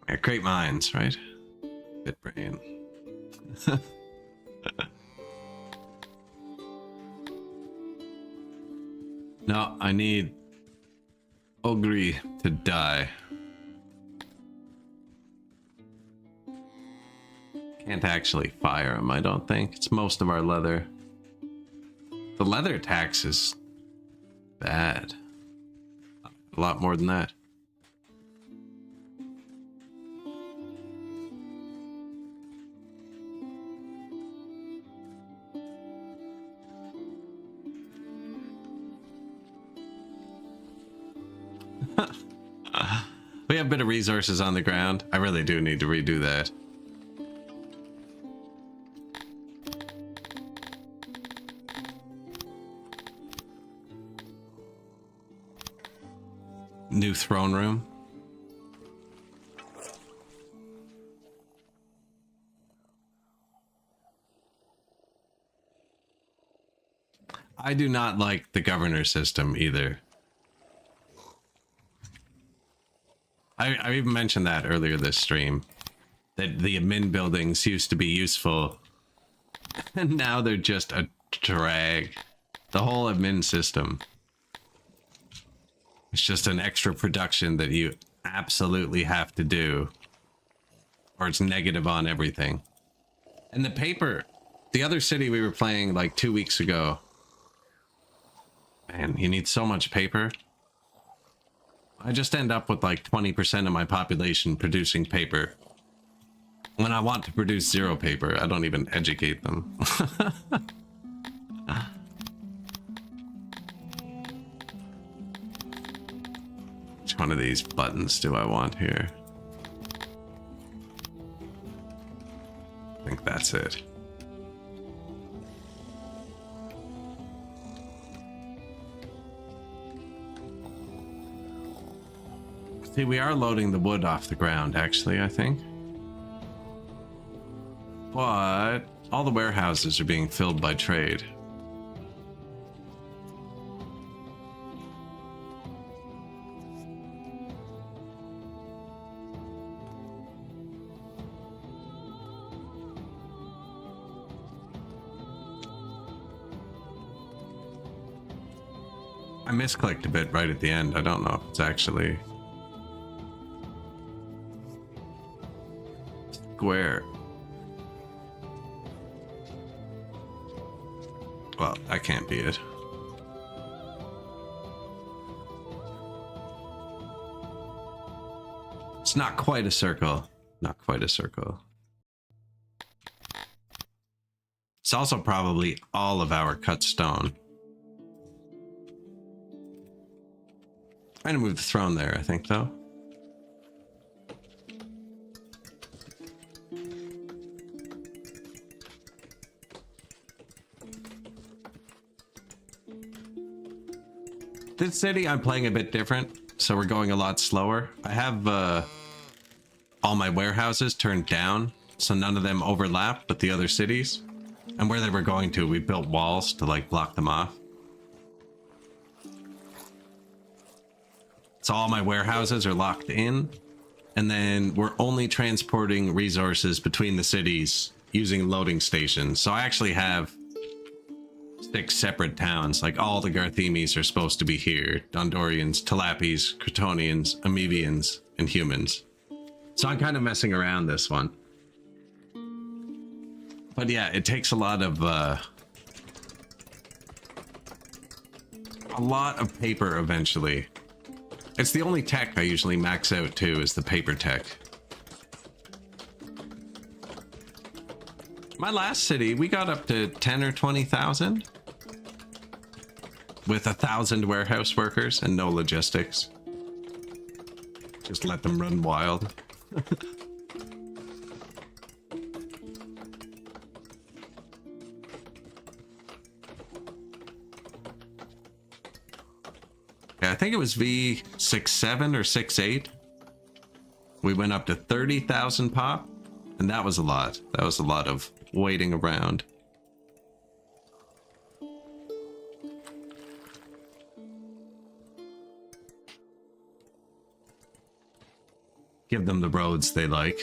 Yeah, great minds, right? Bit brain. No, I need Ogre to die. Can't actually fire him, I don't think. It's most of our leather. The leather tax is bad. A lot more than that. We have a bit of resources on the ground. I really do need to redo that. New throne room. I do not like the governor system either. I even mentioned that earlier this stream, that the admin buildings used to be useful, and now they're just a drag. The whole admin system. It's just an extra production that you absolutely have to do, or it's negative on everything. And the paper, the other city we were playing like 2 weeks ago, man, you need so much paper. I just end up with like 20% of my population producing paper. When I want to produce zero paper, I don't even educate them. Which one of these buttons do I want here? I think that's it. See, we are loading the wood off the ground, actually, I think. But all the warehouses are being filled by trade. I misclicked a bit right at the end. I don't know if it's actually square. Well, that can't be it. It's not quite a circle. Not quite a circle. It's also probably all of our cut stone. I'm gonna move the throne there, I think, though. This city, I'm playing a bit different, so we're going a lot slower. I have all my warehouses turned down, so none of them overlap with the other cities. And where they were going to, we built walls to like block them off. So all my warehouses are locked in, and then we're only transporting resources between the cities using loading stations. So I actually have 6 separate towns. Like all the Garthemis are supposed to be here. Dondorians, Talapis, Crotonians, Amoebians, and humans. So I'm kind of messing around this one. But yeah, it takes a lot of paper eventually. It's the only tech I usually max out to, is the paper tech. My last city, we got up to 10 or 20,000 with 1,000 warehouse workers and no logistics. Just let them run wild. Yeah, I think it was V67 or 68. We went up to 30,000 pop, and that was a lot. That was a lot of waiting around. Give them the roads they like.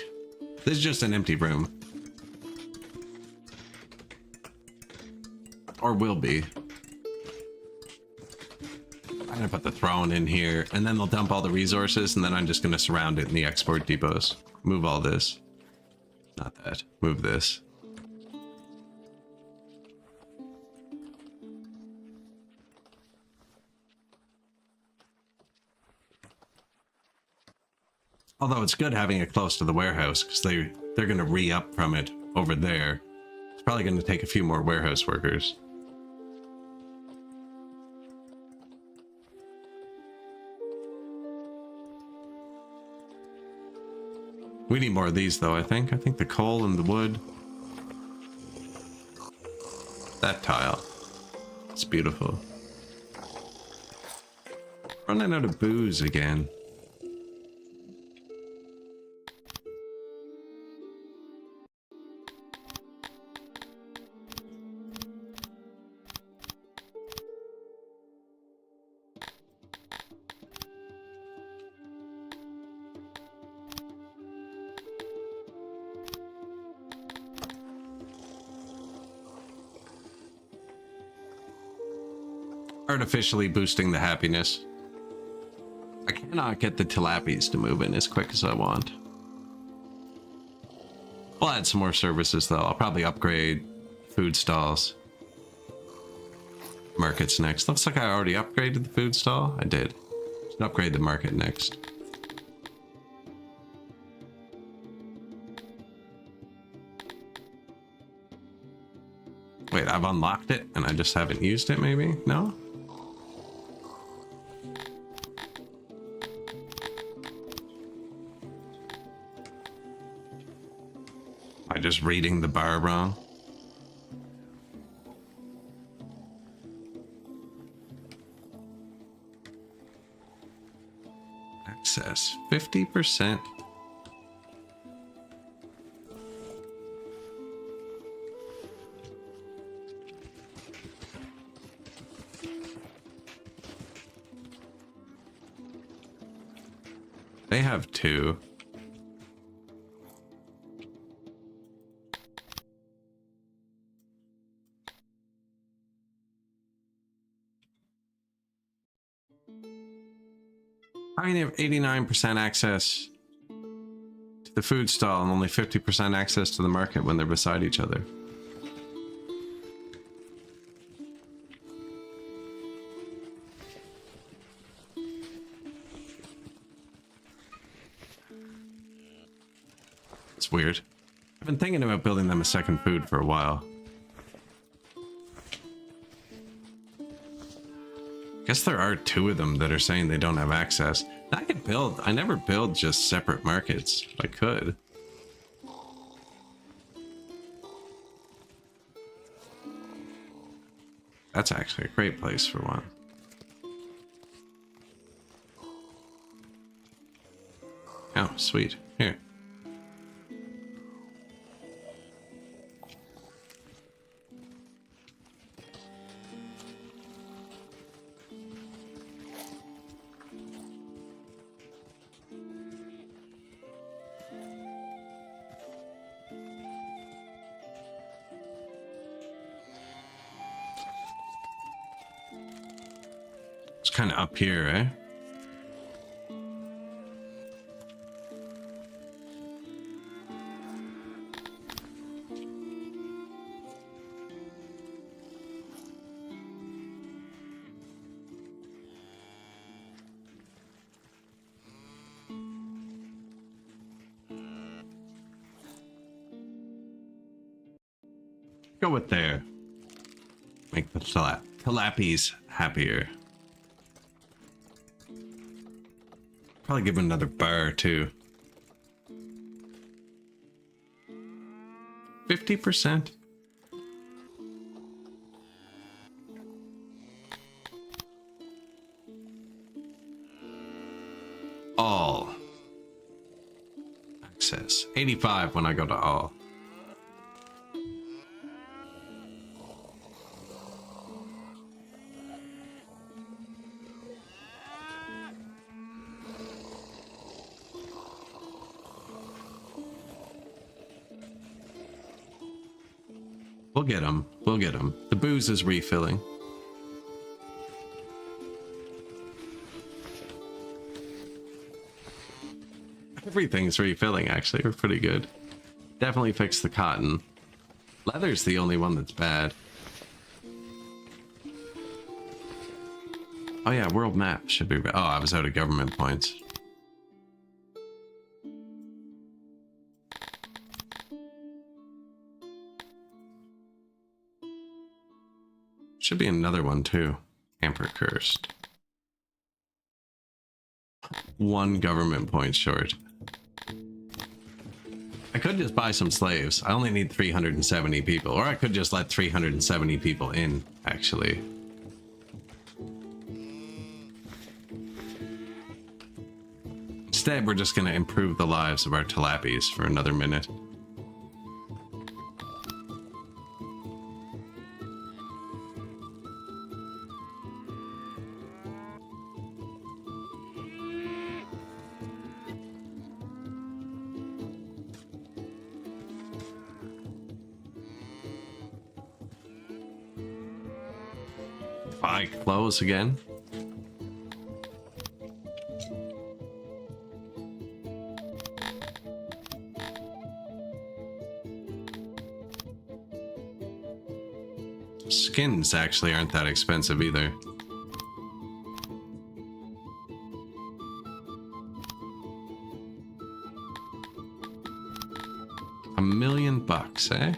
This is just an empty room. Or will be. I'm gonna put the throne in here, and then they'll dump all the resources, and then I'm just gonna surround it in the export depots. Move all this. Not that. Move this. Although it's good having it close to the warehouse, because they're gonna re-up from it over there. It's probably gonna take a few more warehouse workers. We need more of these, though, I think. I think the coal and the wood. That tile. It's beautiful. Running out of booze again. Artificially boosting the happiness. I cannot get the tilapies to move in as quick as I want. I'll add some more services though. I'll probably upgrade food stalls. Markets next. Looks like I already upgraded the food stall. I did. Should upgrade the market next. Wait, I've unlocked it and I just haven't used it maybe? No? Am I just reading the bar wrong? Access 50%. They have two. I mean, they have 89% access to the food stall and only 50% access to the market when they're beside each other. It's weird. I've been thinking about building them a second food for a while. Guess there are two of them that are saying they don't have access. I could build. I never build just separate markets. I could. That's actually a great place for one. Oh, sweet. Here. Kind of up here, eh? Go with there. Make the tilapies happier. Probably give him another bar too. 50%. 85 when I go to all. We'll get them. We'll get them. The booze is refilling. Everything's refilling, actually. We're pretty good. Definitely fixed the cotton. Leather's the only one that's bad. Oh yeah, world map should be... Oh, I was out of government points. Should be another one too. Hamper cursed. 1 government point short. I could just buy some slaves. I only need 370 people. Or I could just let 370 people in, actually. Instead, we're just going to improve the lives of our tilappies for another minute. Buy clothes again. Skins actually aren't that expensive either. $1 million, eh?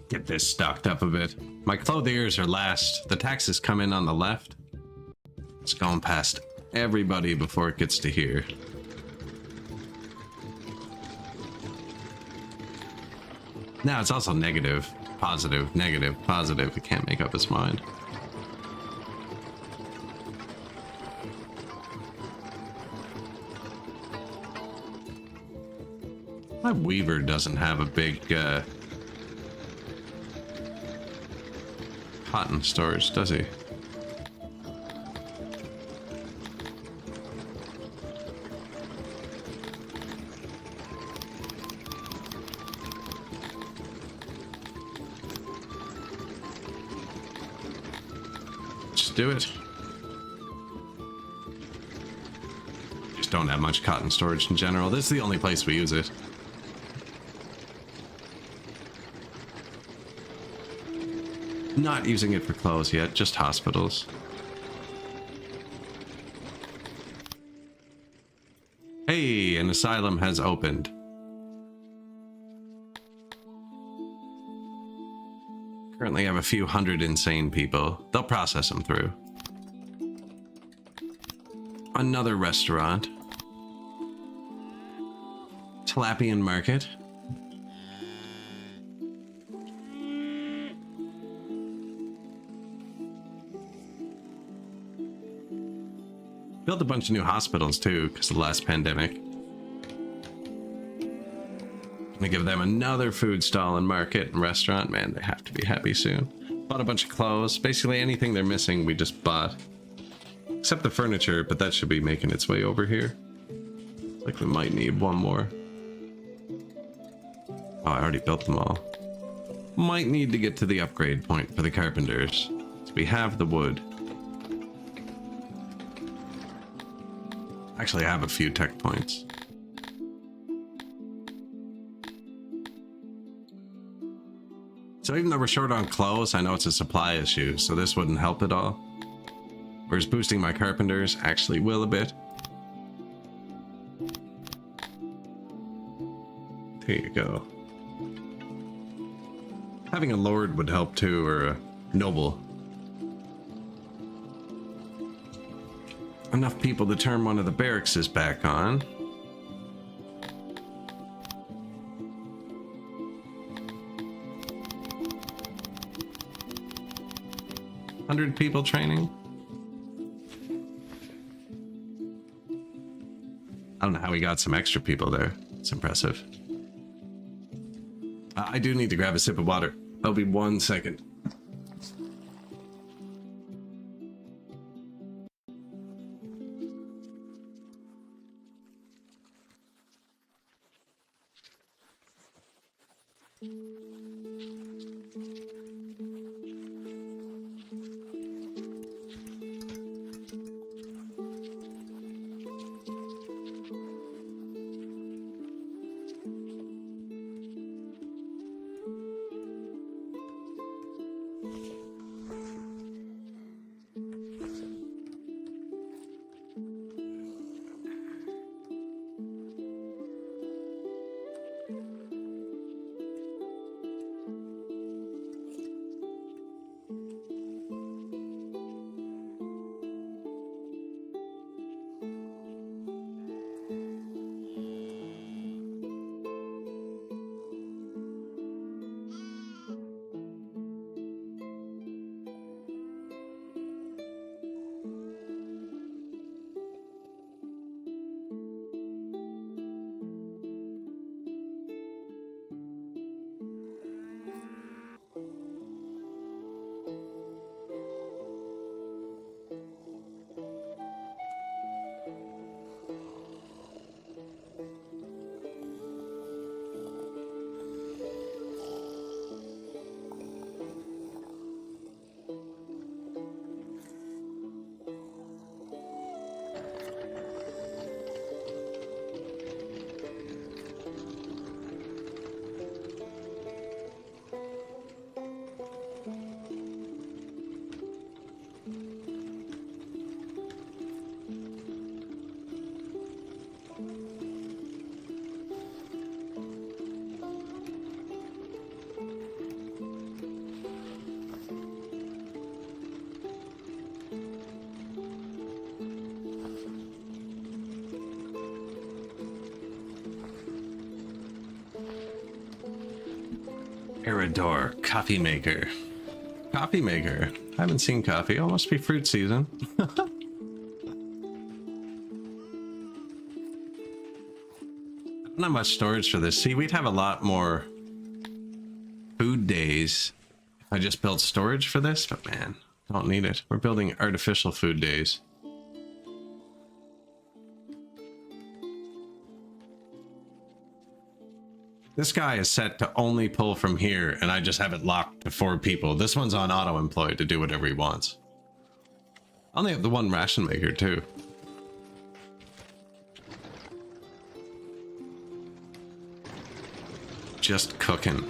Get this stocked up a bit. My clothiers are last. The taxes come in on the left. It's going past everybody before it gets to here. Now it's also negative, positive, negative, positive. It can't make up its mind. My weaver doesn't have a big cotton storage, does he? Just do it. Just don't have much cotton storage in general. This is the only place we use it. Not using it for clothes yet, just hospitals. Hey, an asylum has opened. Currently have a few hundred insane people. They'll process them through. Another restaurant. Tilapian market. Built a bunch of new hospitals too, because of the last pandemic. Gonna give them another food stall and market and restaurant. Man, they have to be happy soon. Bought a bunch of clothes. Basically anything they're missing, we just bought. Except the furniture, but that should be making its way over here. Like we might need one more. Oh, I already built them all. Might need to get to the upgrade point for the carpenters. So we have the wood. Actually, I have a few tech points. So even though we're short on clothes, I know it's a supply issue, so this wouldn't help at all. Whereas boosting my carpenters actually will a bit. There you go. Having a lord would help too, or a noble. Enough people to turn one of the barracks back on. 100 people training. I don't know how we got some extra people there. It's impressive. I do need to grab a sip of water. I'll be 1 second. Erador, coffee maker. Coffee maker. I haven't seen coffee. Oh, must be fruit season. Not much storage for this. See, we'd have a lot more food days if I just built storage for this, but man, don't need it. We're building artificial food days. This guy is set to only pull from here, and I just have it locked to 4 people. This one's on auto-employ to do whatever he wants. I only have the one ration maker, too. Just cooking.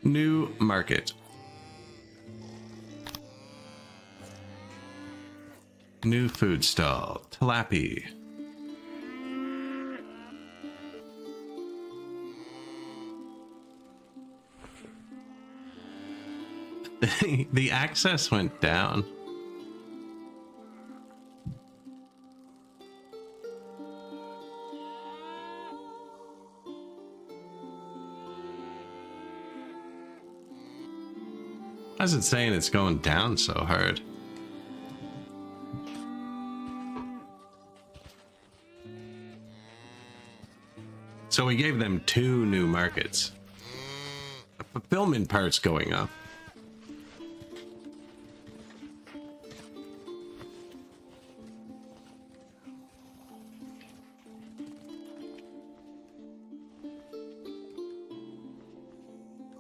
New market. New food stall. Tilapia. The access went down. Why is it saying it's going down so hard? So we gave them 2 new markets. The fulfillment part's going up.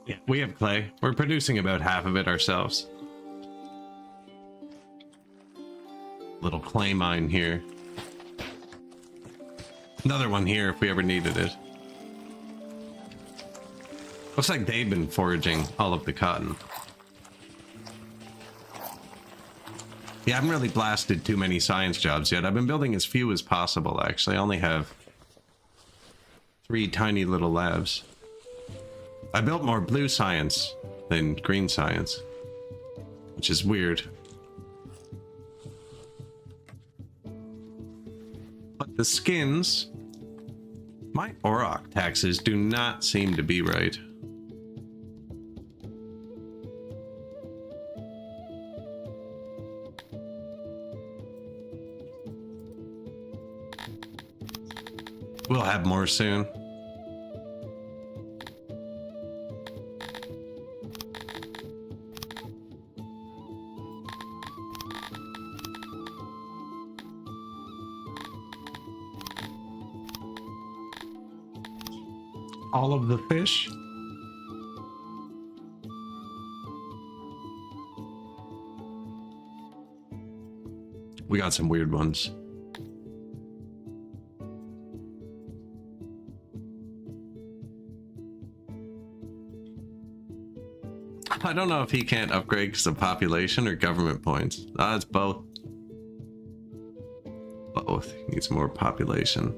Yeah, we have clay. We're producing about half of it ourselves. Little clay mine here. Another one here if we ever needed it. Looks like they've been foraging all of the cotton. Yeah, I haven't really blasted too many science jobs yet. I've been building as few as possible, actually. I only have 3 tiny little labs. I built more blue science than green science, which is weird. But the skins, my Auroch taxes do not seem to be right. We'll have more soon. All of the fish. We got some weird ones. I don't know if he can't upgrade because of population or government points. It's both. Both. He needs more population.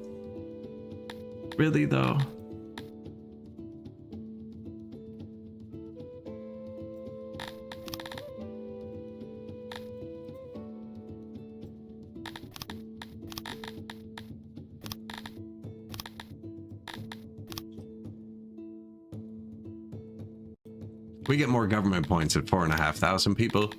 Really, though? We get more government points at 4,500 people.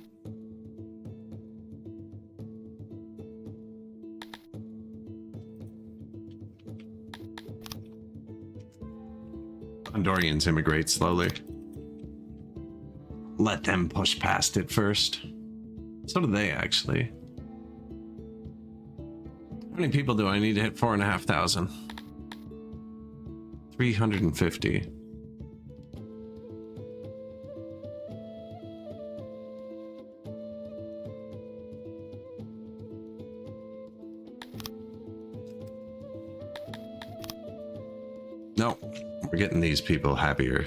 Hondurians immigrate slowly. Let them push past it first. So do they, actually. How many people do I need to hit 4,500? 350. No, we're getting these people happier.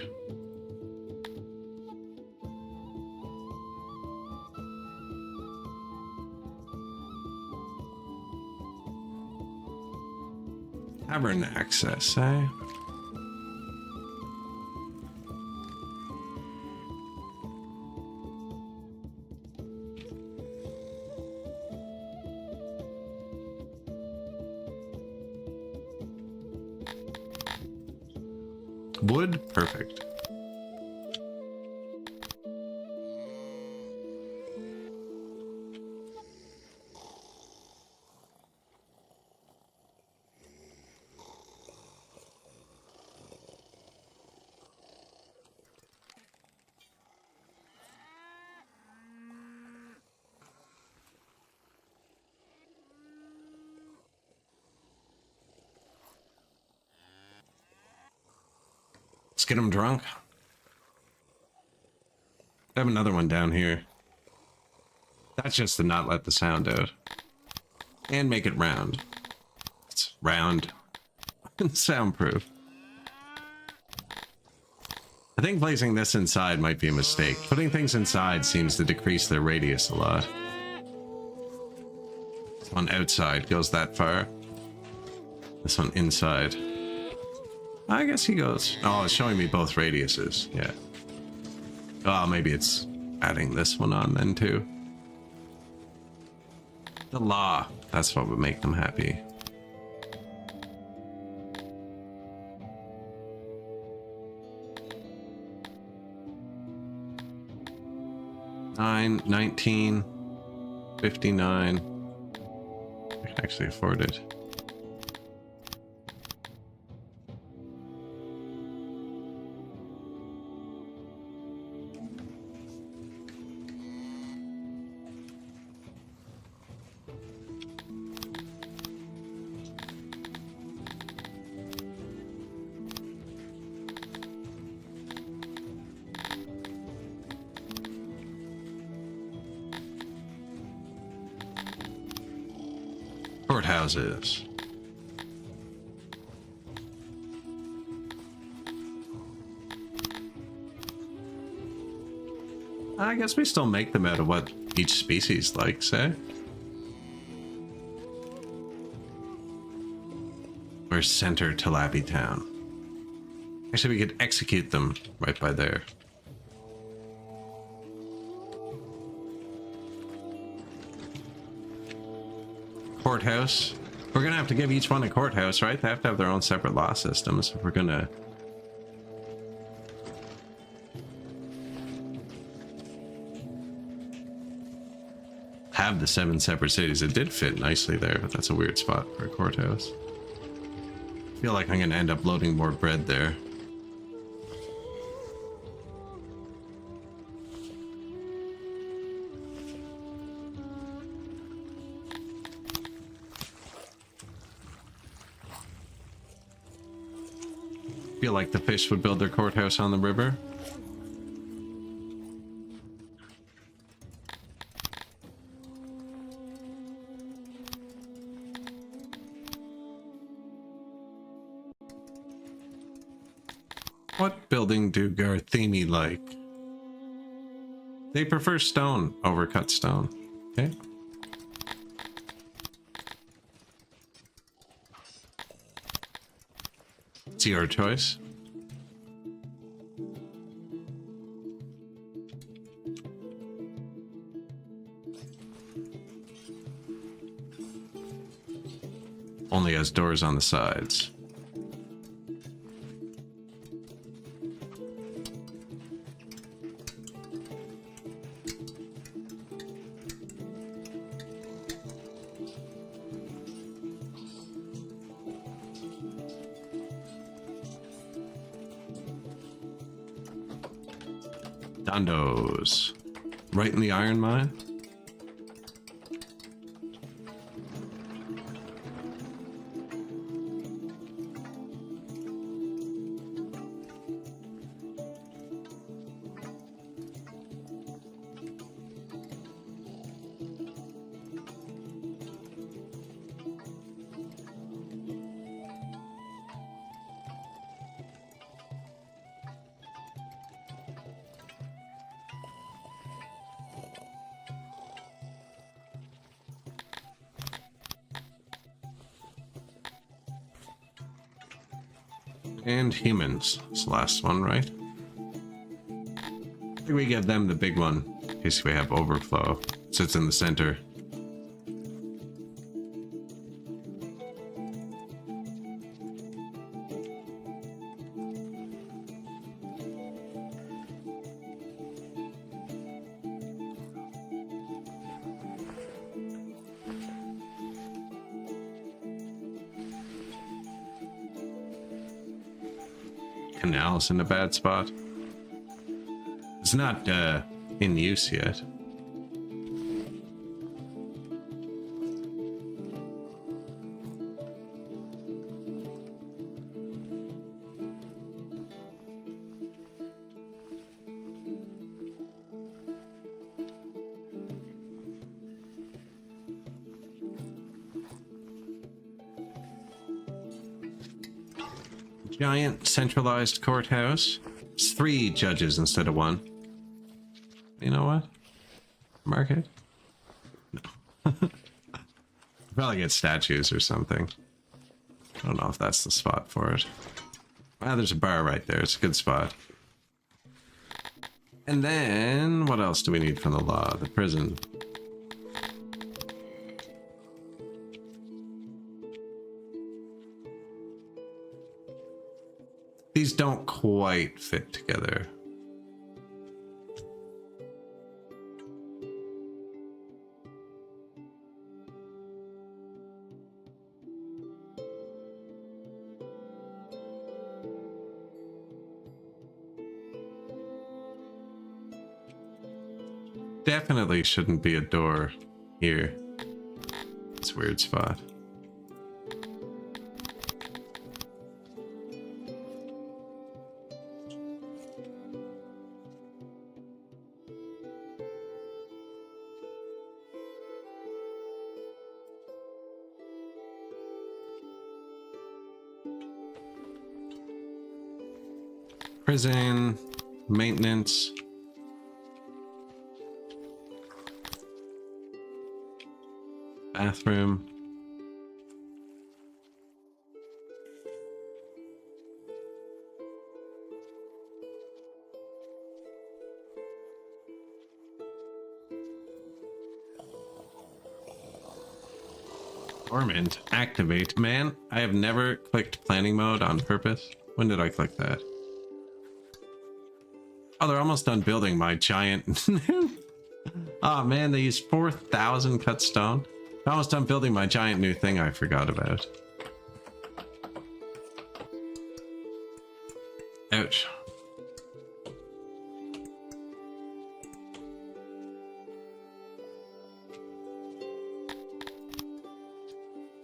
Tavern access, eh? Wood, perfect. Let's get him drunk. I have another one down here. That's just to not let the sound out. And make it round. It's round and soundproof. I think placing this inside might be a mistake. Putting things inside seems to decrease their radius a lot. This one outside goes that far. This one inside. I guess he goes... Oh, it's showing me both radiuses. Yeah. Oh, maybe it's adding this one on then too. The law. That's what would make them happy. $9, $19, $59. I can actually afford it. Courthouses. I guess we still make them out of what each species likes, eh? Or center Talapi Town. Actually, we could execute them right by there. Courthouse. We're gonna have to give each one a courthouse, right? They have to have their own separate law systems if we're gonna... have the 7 separate cities. It did fit nicely there, but that's a weird spot for a courthouse. I feel like I'm gonna end up loading more bread there. Feel like the fish would build their courthouse on the river. What building do Garthemi like? They prefer stone over cut stone. Okay. It's your choice. Only has doors on the sides. Dondos. Right in the iron mine? And humans. It's the last one, right? I think we give them the big one in case we have overflow. It sits in the center. Canal's in a bad spot. It's not in use yet. Giant centralized courthouse. It's 3 judges instead of 1. You know what? Mark it? No. Probably get statues or something. I don't know if that's the spot for it. Ah, there's a bar right there. It's a good spot. And then, what else do we need from the law? The prison. These don't quite fit together. Definitely shouldn't be a door here. It's a weird spot. Prison, maintenance. Bathroom. Dormant. Activate. Man, I have never clicked planning mode on purpose. When did I click that? Oh, they're almost done building my giant... Oh man, they used 4,000 cut stone. They're almost done building my giant new thing I forgot about. Ouch.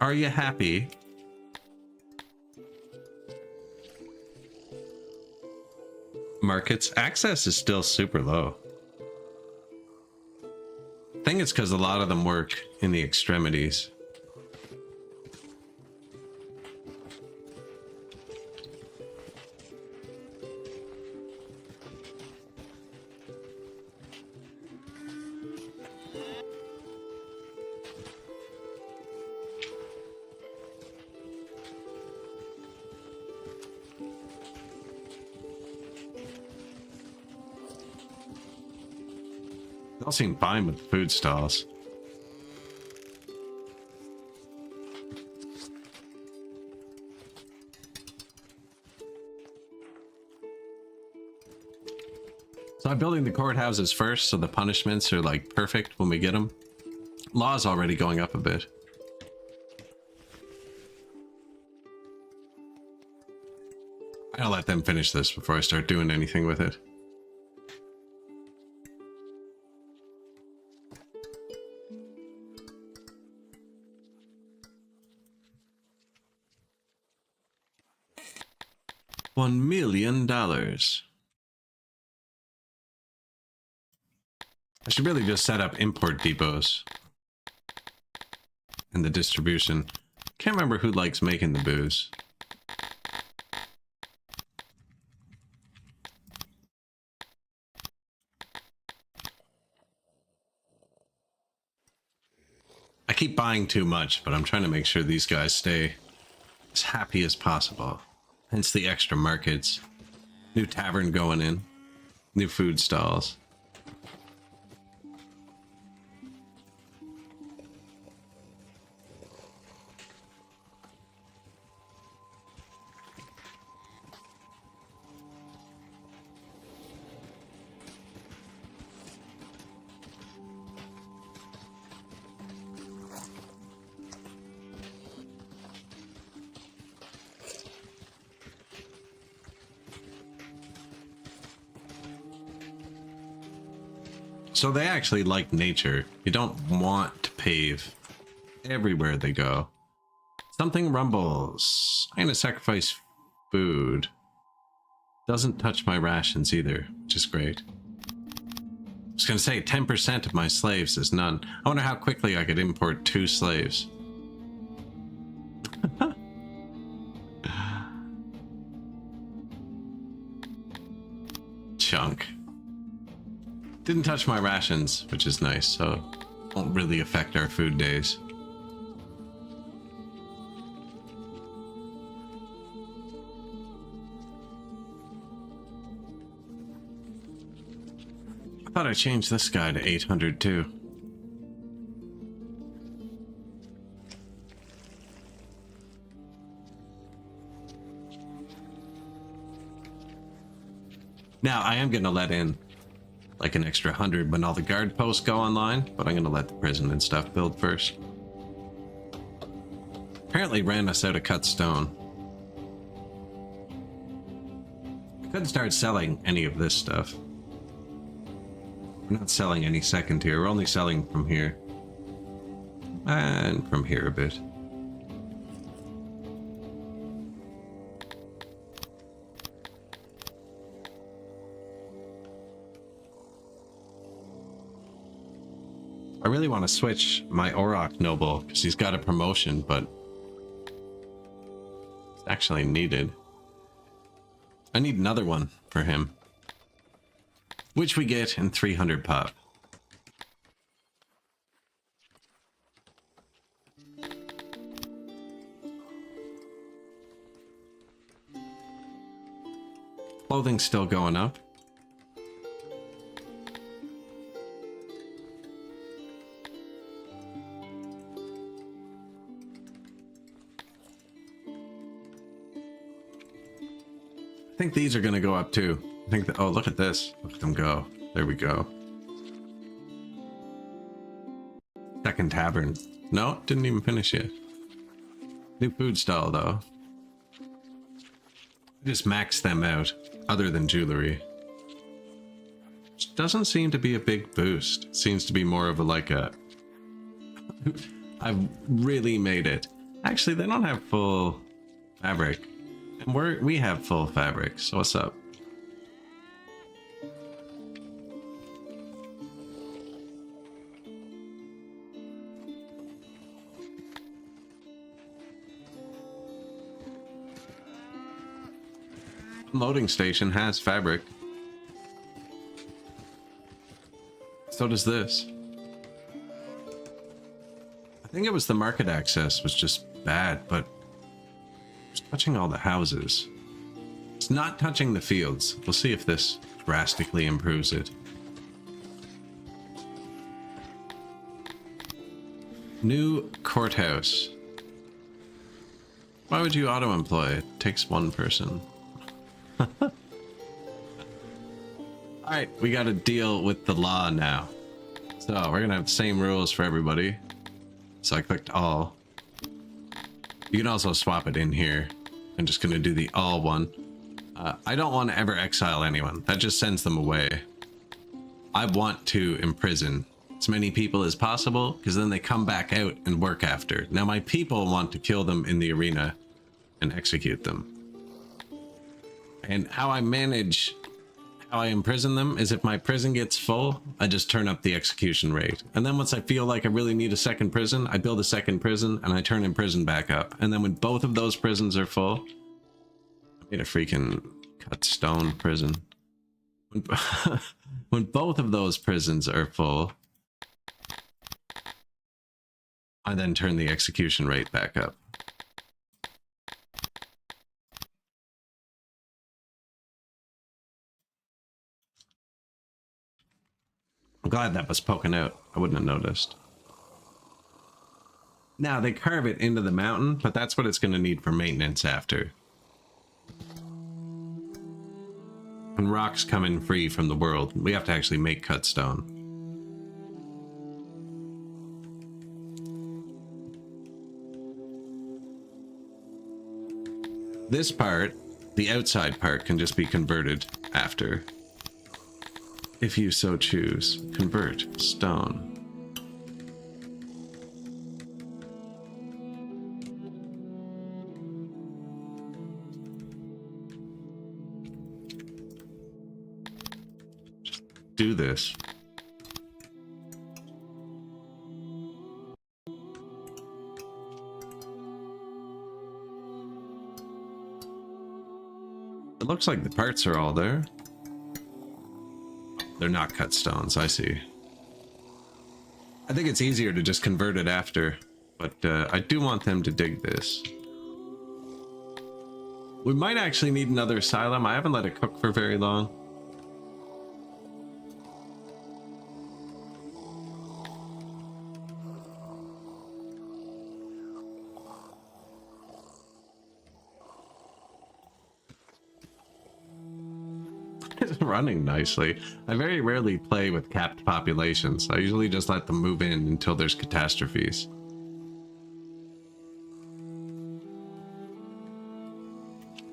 Are you happy? Markets access is still super low. I think it's because a lot of them work in the extremities. They all seem fine with the food stalls. So I'm building the courthouses first, so the punishments are like perfect when we get them. Law's already going up a bit. I'll let them finish this before I start doing anything with it. $1 million. I should really just set up import depots and the distribution. Can't remember who likes making the booze. I keep buying too much, but I'm trying to make sure these guys stay as happy as possible. Hence the extra markets. New tavern going in. New food stalls. So they actually like nature. You don't want to pave everywhere they go. Something rumbles. I'm gonna sacrifice food. Doesn't touch my rations either, which is great. I was gonna say 10% of my slaves is none. I wonder how quickly I could import 2 slaves. Chunk. Didn't touch my rations, which is nice, so won't really affect our food days. I thought I changed this guy to 800 too. Now, I am going to let in like an extra 100 when all the guard posts go online, but I'm going to let the prison and stuff build first. Apparently ran us out of cut stone. I couldn't start selling any of this stuff. We're not selling any second tier, we're only selling from here. And from here a bit. I really want to switch my Auroch Noble because he's got a promotion, but it's actually needed. I need another one for him, which we get in 300 pop. Clothing's still going up. I think these are gonna go up too. I think that, oh, look at this. Look at them go. There we go. Second tavern. No, didn't even finish yet. New food stall though. Just max them out, other than jewelry. Which doesn't seem to be a big boost. It seems to be more of a like a I've really made it. Actually, they don't have full fabric. And we have full fabric, so what's up? Loading station has fabric. So does this. I think it was the market access was just bad, but it's touching all the houses. It's not touching the fields. We'll see if this drastically improves it. New courthouse. Why would you auto-employ? It takes one person. Alright, we gotta deal with the law now. So, we're gonna have the same rules for everybody. So I clicked all. You can also swap it in here. I'm just gonna do the all one. I don't want to ever exile anyone. That just sends them away. I want to imprison as many people as possible, because then they come back out and work after. Now my people want to kill them in the arena and execute them. And how I imprison them is if my prison gets full, I just turn up the execution rate. And then once I feel like I really need a second prison, I build a second prison and I turn in prison back up. And then when both of those prisons are full, I made a freaking cut stone prison. When both of those prisons are full, I then turn the execution rate back up. I'm glad that was poking out. I wouldn't have noticed. Now, they carve it into the mountain, but that's what it's going to need for maintenance after. When rocks come in free from the world, we have to actually make cut stone. This part, the outside part, can just be converted after. If you so choose, convert stone. Just do this. It looks like the parts are all there. They're not cut stones, I see. I think it's easier to just convert it after, but I do want them to dig this. We might actually need another asylum. I haven't let it cook for very long. It's running nicely. I very rarely play with capped populations. I usually just let them move in until there's catastrophes.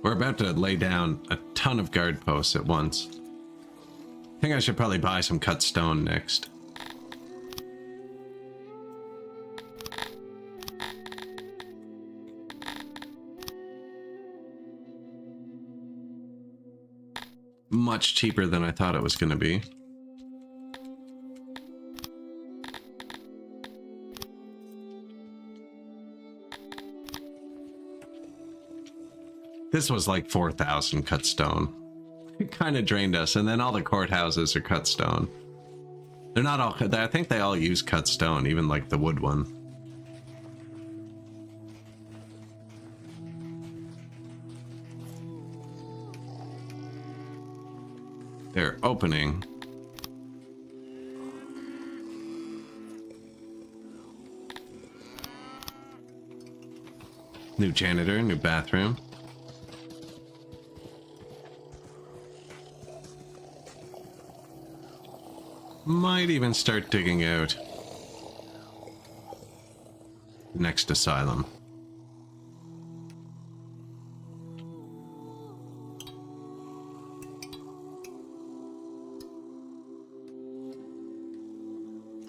We're about to lay down a ton of guard posts at once. I think I should probably buy some cut stone next. Much cheaper than I thought it was going to be. This was like 4,000 cut stone. It kind of drained us, and then all the courthouses are cut stone. They're not all, I think they all use cut stone, even like the wood one. They're opening. New janitor, new bathroom. Might even start digging out next asylum.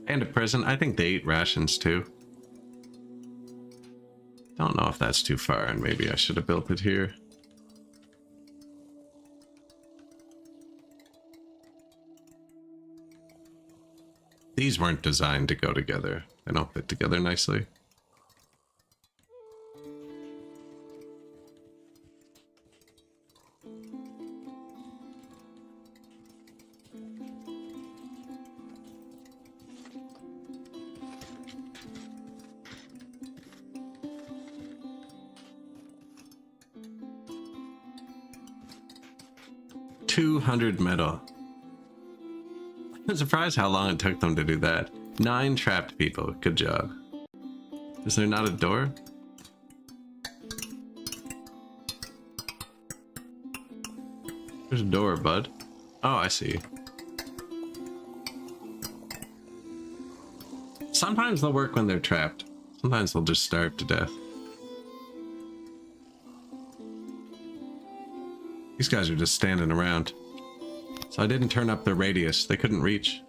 And a prison. I think they eat rations too. Don't know if that's too far, and maybe I should have built it here. These weren't designed to go together. They don't fit together nicely. $200 metal. I'm surprised how long it took them to do that. 9 trapped people. Good job. Is there not a door? There's a door, bud. Oh, I see. Sometimes they'll work when they're trapped. Sometimes they'll just starve to death. These guys are just standing around. So I didn't turn up their radius. They couldn't reach.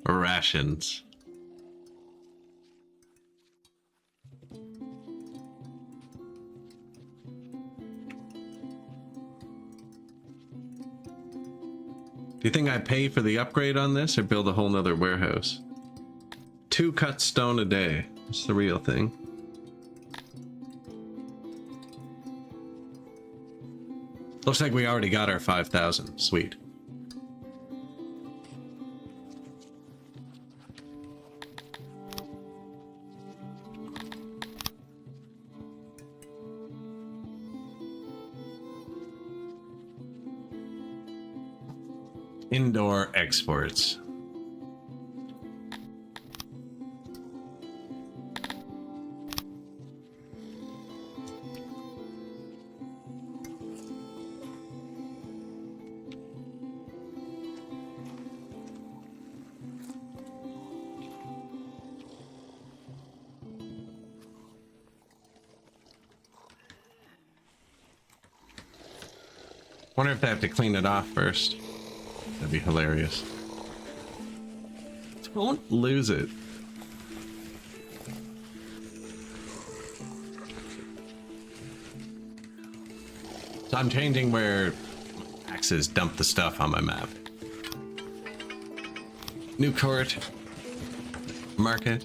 Rations. Do you think I pay for the upgrade on this or build a whole nother warehouse? 2 cut stone a day. That's the real thing. Looks like we already got our 5,000. Sweet. Indoor exports. Wonder if they have to clean it off first. That'd be hilarious. Don't lose it. So I'm changing where axes dump the stuff on my map. New court. Market.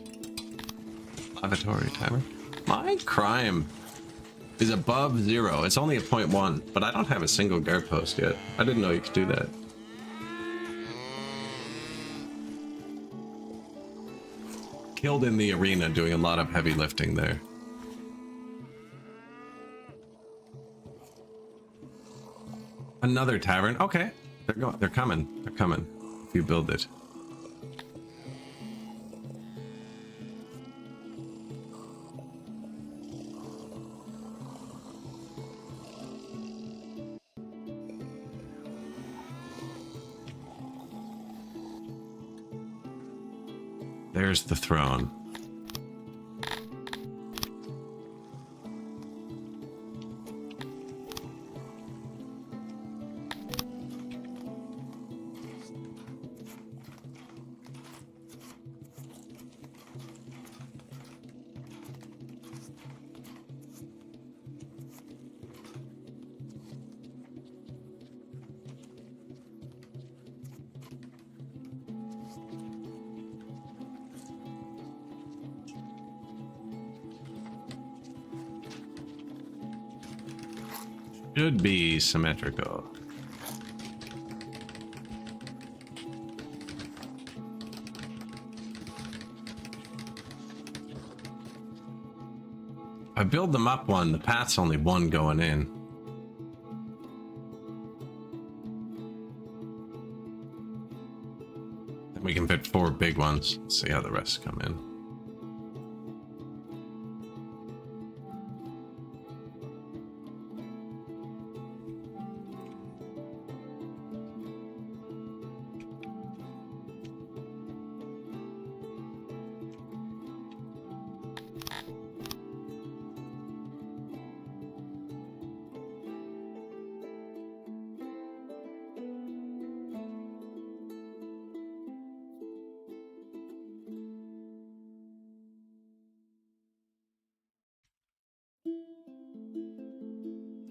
Lavatory timer. My crime is above 0. It's only a 0.1, but I don't have a single guard post yet. I didn't know you could do that. Killed in the arena doing a lot of heavy lifting there. Another tavern. Okay. They're coming. They're coming. If you build it. There's the throne. Should be symmetrical. I build them up one, the path's only one going in. Then we can fit 4 big ones. Let's see how the rest come in.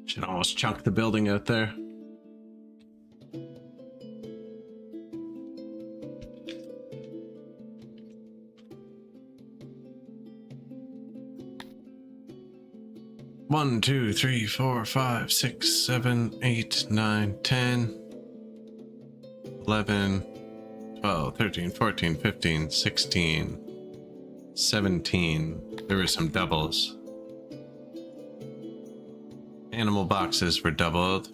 Should almost chunk the building out there. One, 2, 3, 4, 5, 6, 7, 8, 9, 10, 11, 12, 13, 14, 15, 16, 17. There were some doubles. Animal boxes were doubled.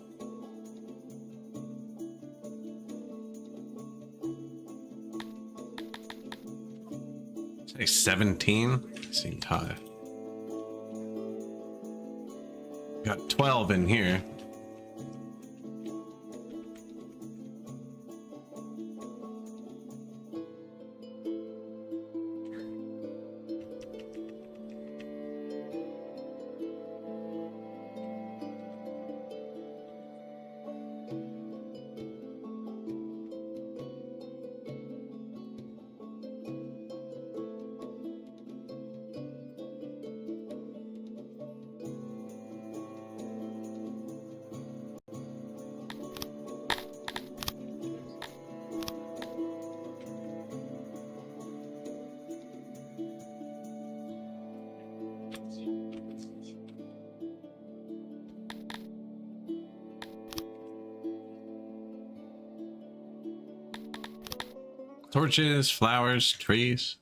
Say 17? Seemed high. Got 12 in here. Torches, flowers, trees.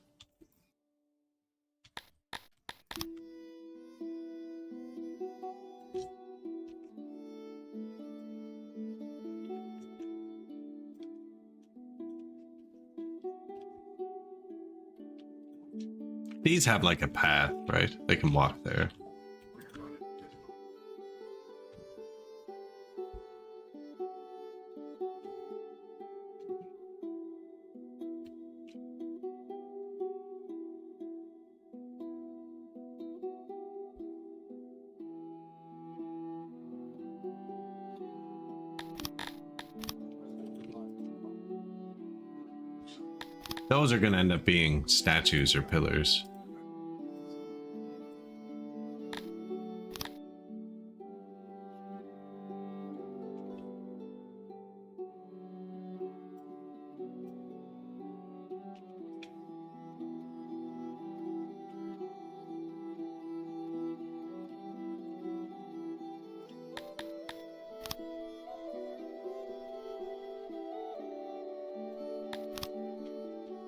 These have like a path, right? They can walk there. Those are going to end up being statues or pillars.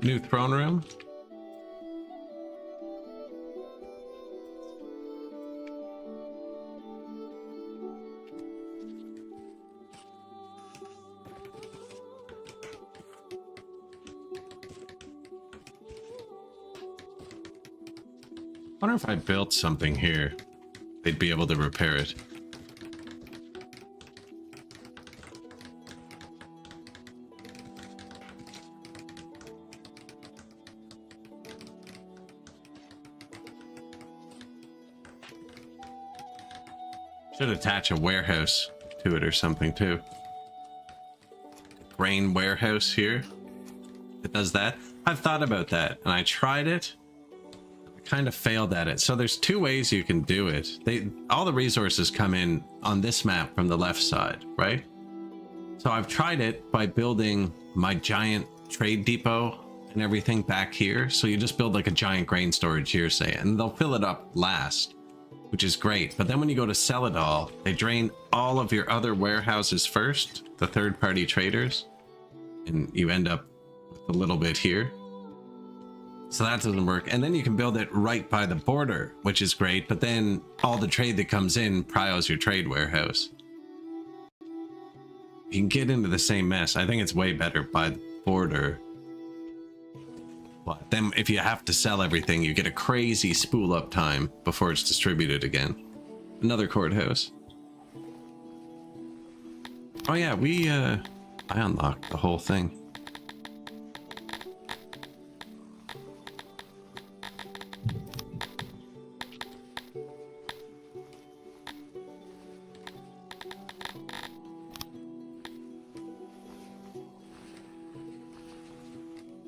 New throne room. Wonder if I built something here, they'd be able to repair it. Should attach a warehouse to it or something too. Grain warehouse here. It does that. I've thought about that and I tried it. I kind of failed at it. So there's 2 ways you can do it. All the resources come in on this map from the left side, right? So I've tried it by building my giant trade depot and everything back here. So you just build like a giant grain storage here, say, and they'll fill it up last, which is great. But then when you go to sell it all, they drain all of your other warehouses first, the third-party traders, and you end up with a little bit here. So that doesn't work. And then you can build it right by the border, which is great. But then all the trade that comes in pryos your trade warehouse. You can get into the same mess. I think it's way better by the border. But then if you have to sell everything, you get a crazy spool up time before it's distributed again. Another courthouse. Oh yeah, I unlocked the whole thing.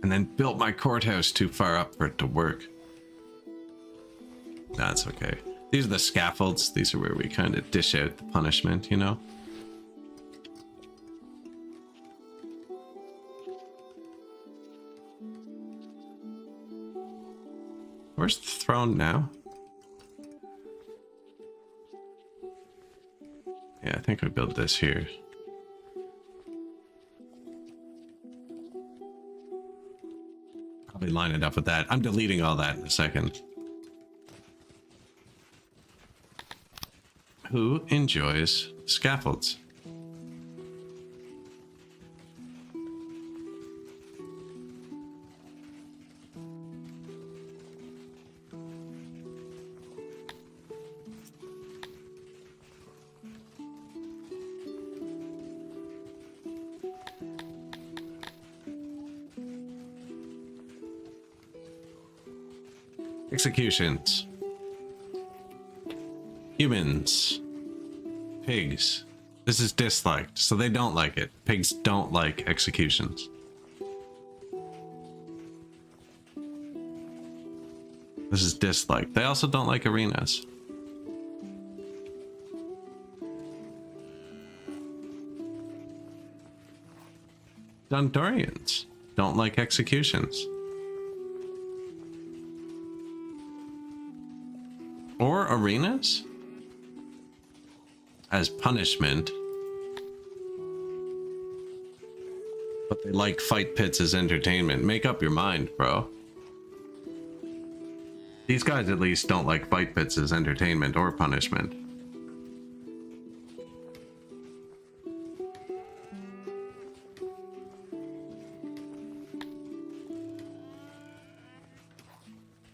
And then built my courthouse too far up for it to work. That's okay. These are the scaffolds. These are where we kind of dish out the punishment, you know? Where's the throne now? Yeah, I think we built this here. Probably line it up with that. I'm deleting all that in a second. Who enjoys scaffolds? Executions. Humans. Pigs. This is disliked, so they don't like it. Pigs don't like executions. This is disliked. They also don't like arenas. Dondorians don't like executions. Or arenas? As punishment. But they like fight pits as entertainment. Make up your mind, bro. These guys at least don't like fight pits as entertainment or punishment.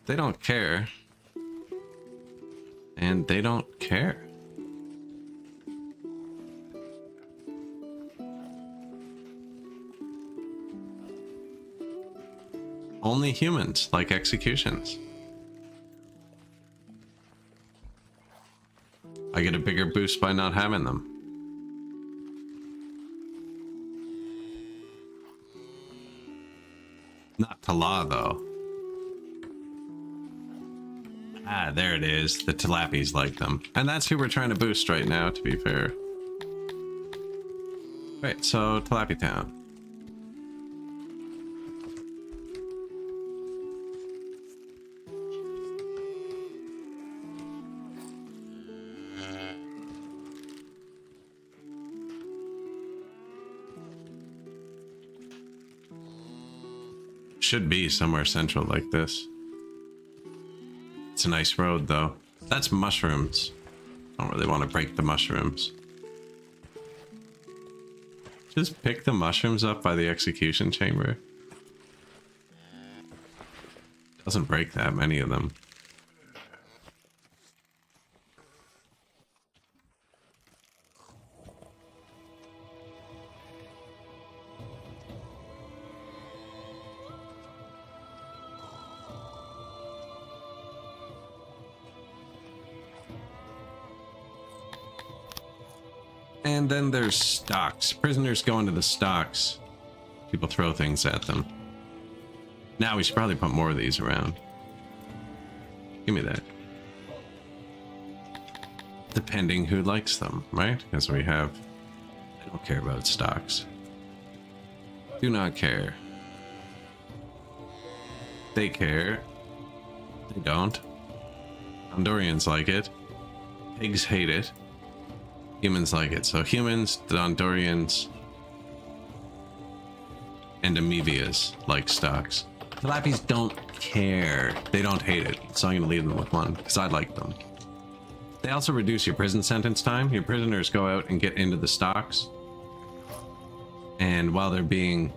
They don't care. And they don't care. Only humans like executions. I get a bigger boost by not having them. Not to law, though. Ah, there it is. The Tilapis like them. And that's who we're trying to boost right now, to be fair. Right, so Tilapia Town. Should be somewhere central like this. It's a nice road, though. That's mushrooms. Don't really want to break the mushrooms. Just pick the mushrooms up by the execution chamber. Doesn't break that many of them. And then there's stocks. Prisoners go into the stocks. People throw things at them. Now we should probably put more of these around. Give me that. Depending who likes them, right? Because we have... I don't care about stocks. Do not care. They care. They don't. Dondorians like it. Pigs hate it. Humans like it. So humans, Dondorians, and Amoebias like stocks. Tilapies don't care. They don't hate it. So I'm going to leave them with one because I like them. They also reduce your prison sentence time. Your prisoners go out and get into the stocks. And while they're being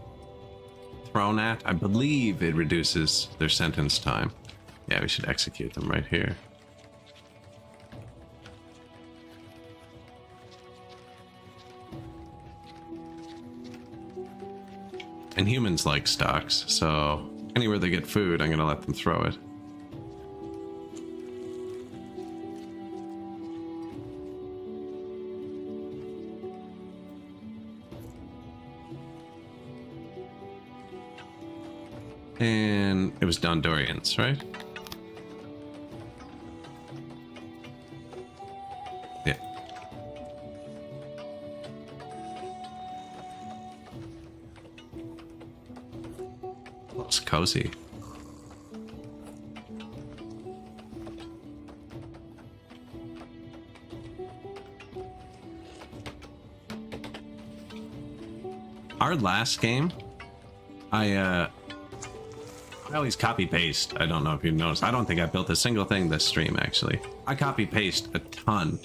thrown at, I believe it reduces their sentence time. Yeah, we should execute them right here. And humans like stocks, so anywhere they get food, I'm going to let them throw it. And it was Dondorians, right? Yeah. Looks cozy. Our last game, I always copy paste. I don't know if you noticed. I don't think I built a single thing this stream, actually. I copy paste a ton.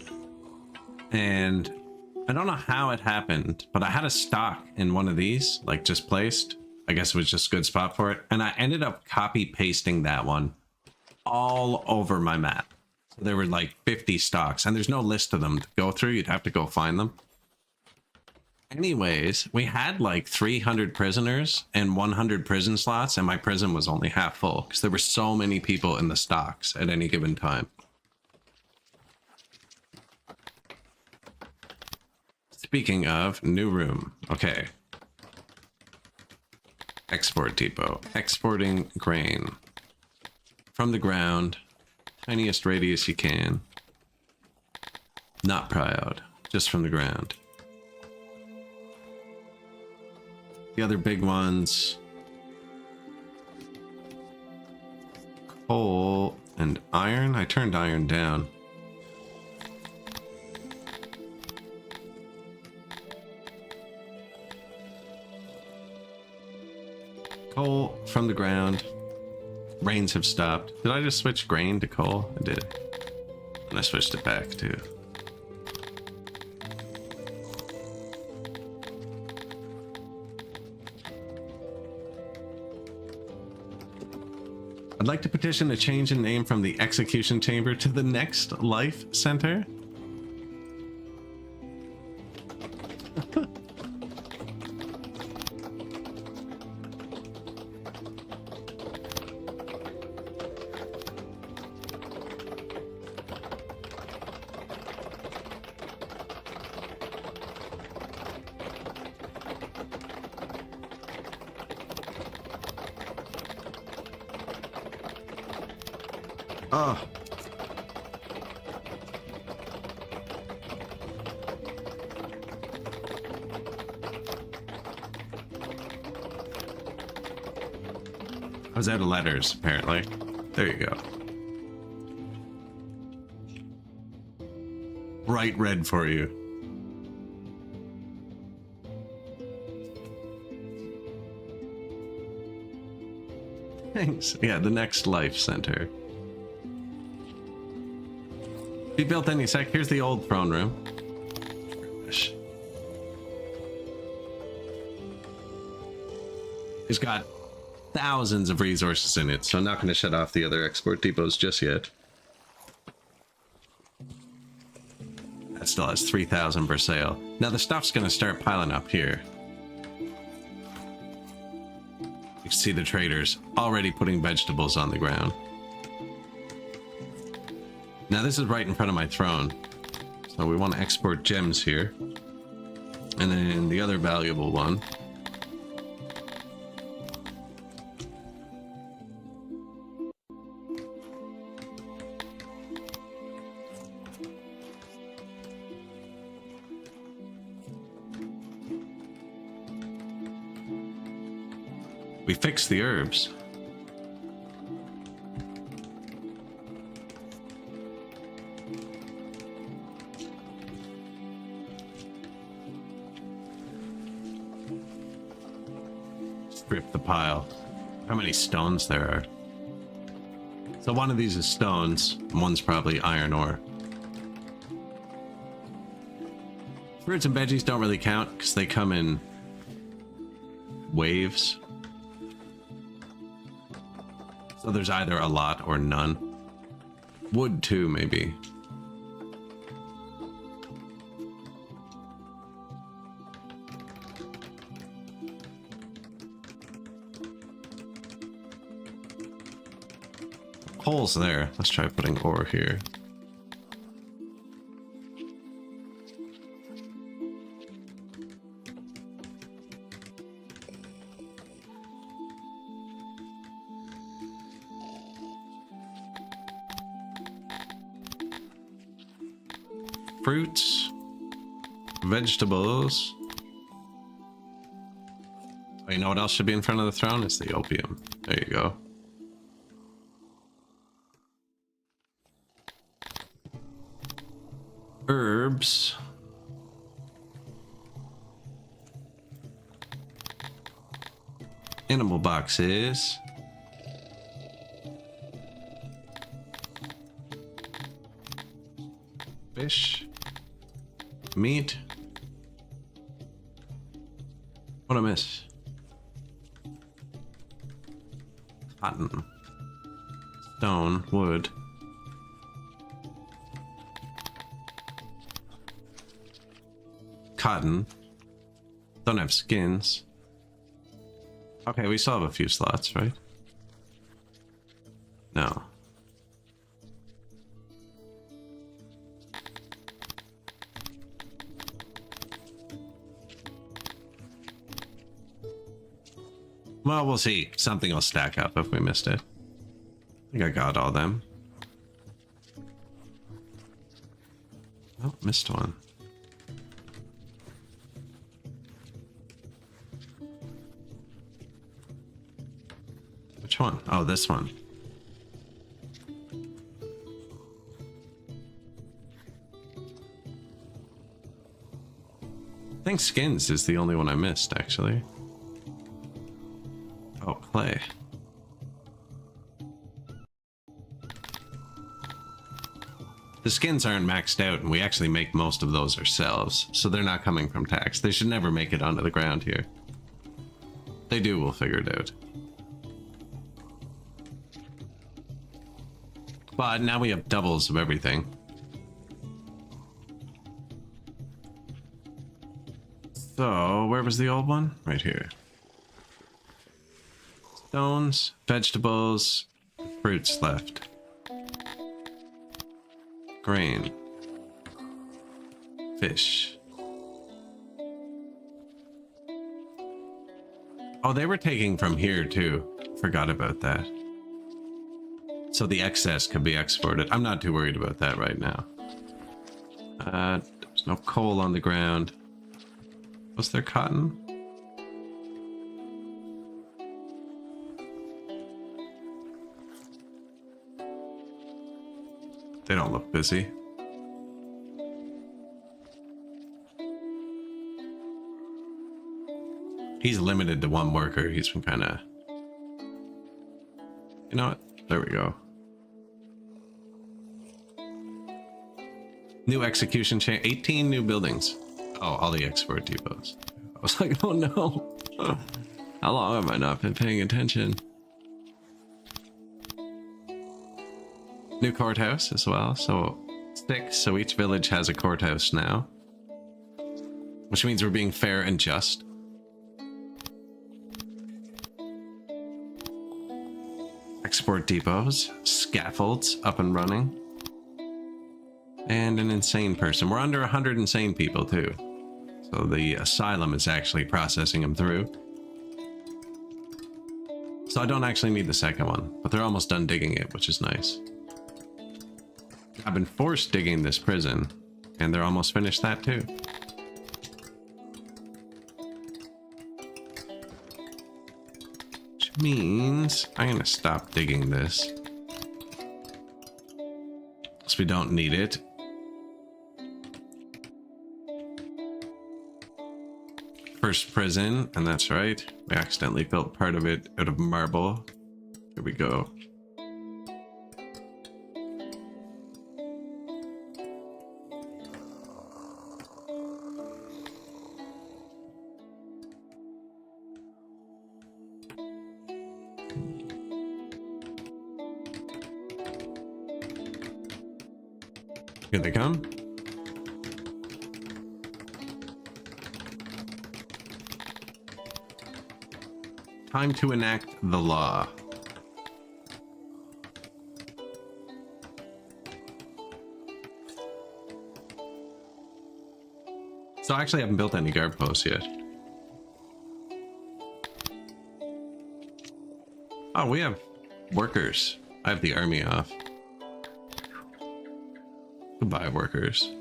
And I don't know how it happened, but I had a stock in one of these, like just placed. I guess it was just a good spot for it. And I ended up copy pasting that one all over my map. So there were like 50 stocks, and there's no list of them to go through. You'd have to go find them. Anyways, we had like 300 prisoners and 100 prison slots, and my prison was only half full because there were so many people in the stocks at any given time. Speaking of, new room. Okay. Export depot. Exporting grain. From the ground. Tiniest radius you can. Not proud. Just from the ground. The other big ones. Coal and iron. I turned iron down. Coal from the ground. Rains have stopped. Did I just switch grain to coal? I did. And I switched it back too. I'd like to petition a change in name from the Execution Chamber to the Next Life Center. Oh. I was out of letters, apparently. There you go. Bright red for you. Thanks. Yeah, the Next Life Center. Be built any sec. Here's the old throne room. It's got thousands of resources in it, so I'm not going to shut off the other export depots just yet. That still has 3,000 per sale. Now the stuff's going to start piling up here. You can see the traders already putting vegetables on the ground. Now this is right in front of my throne, so we want to export gems here. And then the other valuable one. We fixed the herbs. Strip the pile. how many stones there are. So one of these is stones, and one's probably iron ore. Fruits and veggies don't really count because they come in waves. So there's either a lot or none. Wood too, maybe. Coal's there. Let's try putting ore here. Fruits, vegetables. Oh, you know what else should be in front of the throne? It's the opium. There you go. Herbs. Animal boxes. Fish. Meat. What I miss? Cotton. Stone. Wood. Cotton. Don't have skins. Okay, we still have a few slots, right? No. Well, we'll see. Something will stack up if we missed it. I think I got all them. Oh, missed one. Which one? Oh, this one. I think skins is the only one I missed, actually. Oh, clay. The skins aren't maxed out, and we actually make most of those ourselves, so they're not coming from tax. They should never make it onto the ground here. If they do, we'll figure it out. But now we have doubles of everything. So, where was the old one? Right here. Stones, vegetables, fruits left. Grain. Fish. Oh, they were taking from here too. Forgot about that. So the excess could be exported. I'm not too worried about that right now. There's no coal on the ground. Was there cotton? They don't look busy. He's limited to one worker. He's been kind of... You know what? There we go. New execution chain. 18 new buildings. Oh, all the export depots. I was like, oh no. How long have I not been paying attention? New courthouse as well. So 6. So each village has a courthouse now. Which means we're being fair and just. Export depots. Scaffolds up and running. And an insane person. We're under 100 insane people too. So the asylum is actually processing them through. So I don't actually need the second one, but they're almost done digging it, which is nice. I've been forced digging this prison, and they're almost finished that too. Which means I'm gonna stop digging this. Because we don't need it. first prison, and that's right. We accidentally built part of it out of marble. Here we go. Here they come. Time to enact the law. So I actually haven't built any guard posts yet. Oh, we have workers. I have the army off. Goodbye, workers.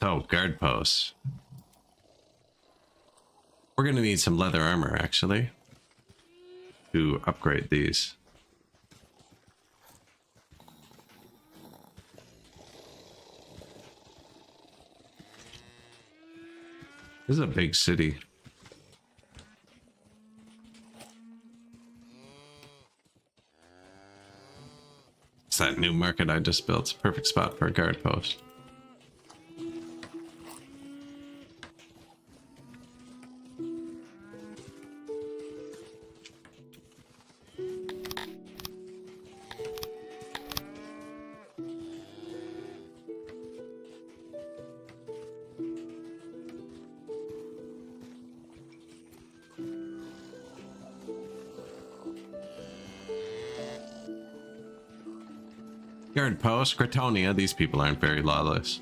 So, guard posts. We're gonna need some leather armor, actually, to upgrade these. This is a big city. It's that new market I just built. It's a perfect spot for a guard post. Guard post, Cretonia. These people aren't very lawless.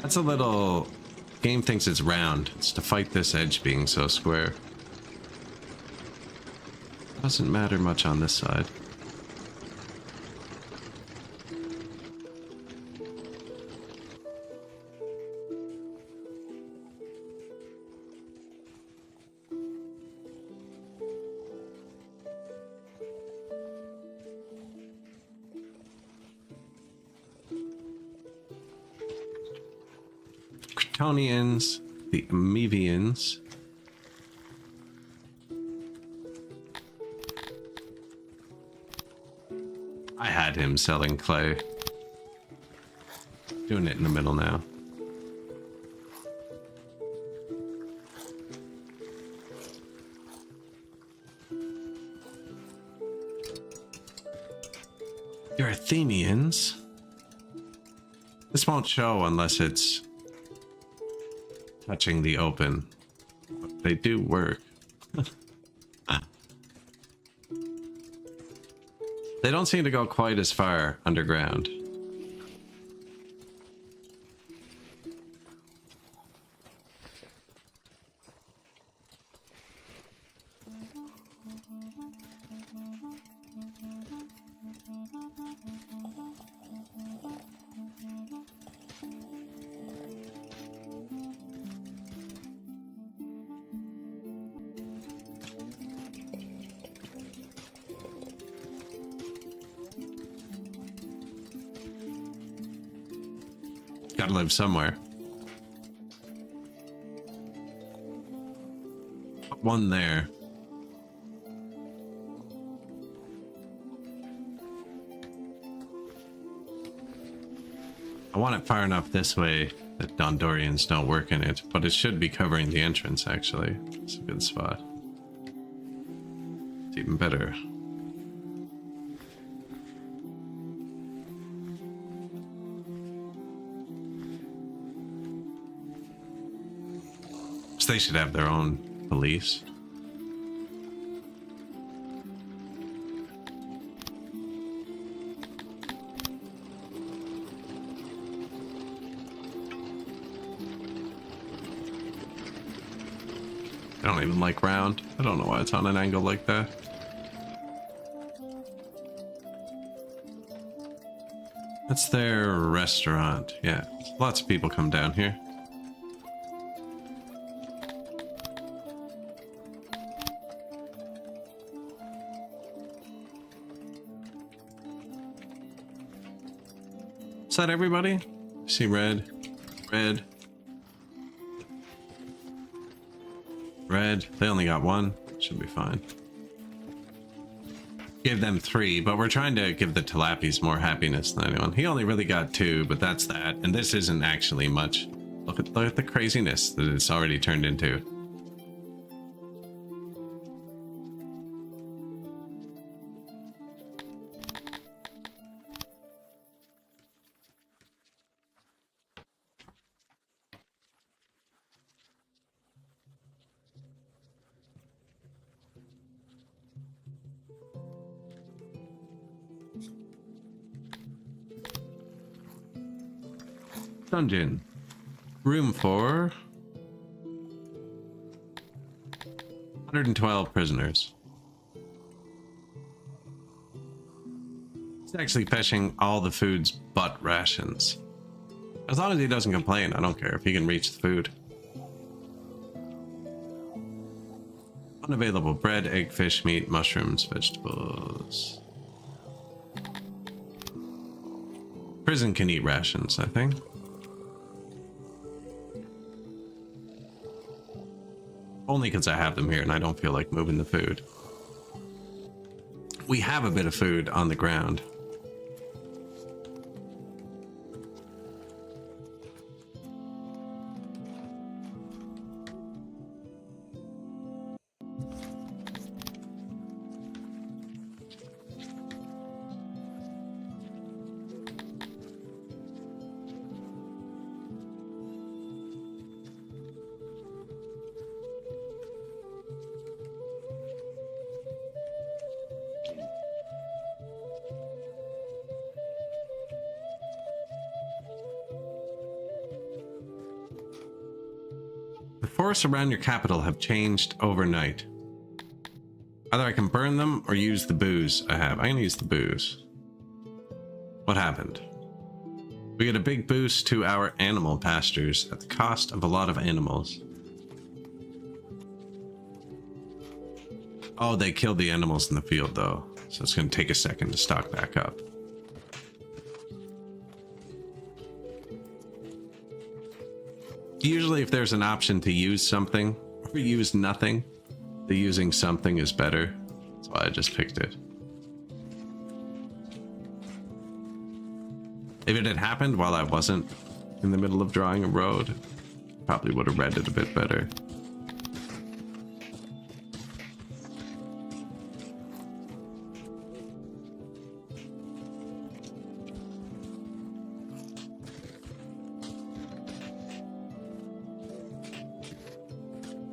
That's a little... Game thinks it's round. It's to fight this edge being so square. Doesn't matter much on this side. Cretonians, the Amevians. I had him selling clay. Doing it in the middle now. Your Athenians. This won't show unless it's touching the open. But they do work. They don't seem to go quite as far underground. Gotta live somewhere. Put one there. I want it far enough this way that Dondorians don't work in it, but it should be covering the entrance, actually. It's a good spot. It's even better. They should have their own police. I don't even like round. I don't know why it's on an angle like that. That's their restaurant. Yeah, lots of people come down here. Is that everybody? See red, red, red. They only got one. Should be fine. Give them 3, but we're trying to give the Tilapis more happiness than anyone. He only really got 2, but that's that. And this isn't actually much. Look at the craziness that it's already turned into. Dungeon. Room for 112 prisoners. He's actually fetching all the foods but rations. As long as he doesn't complain, I don't care if he can reach the food. Unavailable bread, egg, fish, meat, mushrooms, vegetables. Prison can eat rations, I think. Only because I have them here and I don't feel like moving the food. We have a bit of food on the ground. The forests around your capital have changed overnight. Either I can burn them or use the booze I have. I'm gonna use the booze. What happened? We get a big boost to our animal pastures at the cost of a lot of animals. Oh, they killed the animals in the field though, so it's gonna take a second to stock back up. Usually if there's an option to use something or use nothing, the using something is better. That's why I just picked it. If it had happened while I wasn't in the middle of drawing a road, probably would have read it a bit better.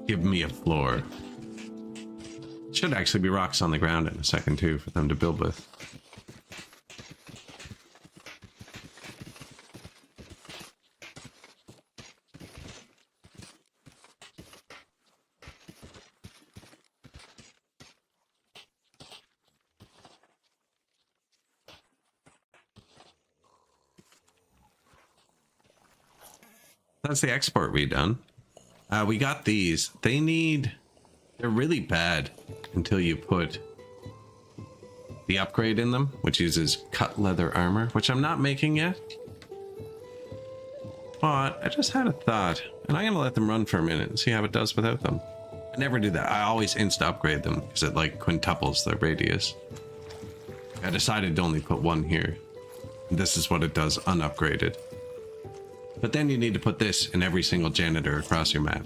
Give me a floor. Should actually be rocks on the ground in a second too for them to build with. That's the export redone. We got these. They're really bad until you put the upgrade in them, which uses cut leather armor, which I'm not making yet. But I just had a thought, and I'm gonna let them run for a minute and see how it does without them. I never do that. I always insta upgrade them because it like quintuples their radius. I decided to only put one here. This is what it does unupgraded. But then you need to put this in every single janitor across your map.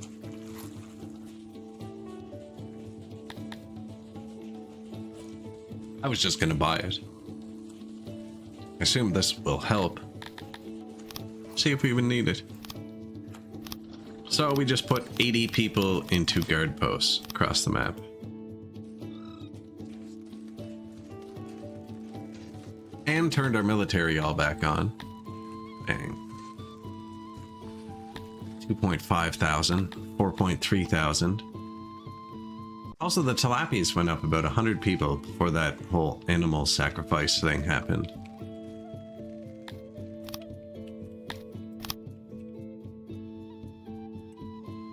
I was just gonna buy it. I assume this will help. See if we even need it. So we just put 80 people into guard posts across the map. And turned our military all back on. Dang. 2.5 thousand, 4.3 thousand. Also, the Tilapis went up about 100 people before that whole animal sacrifice thing happened.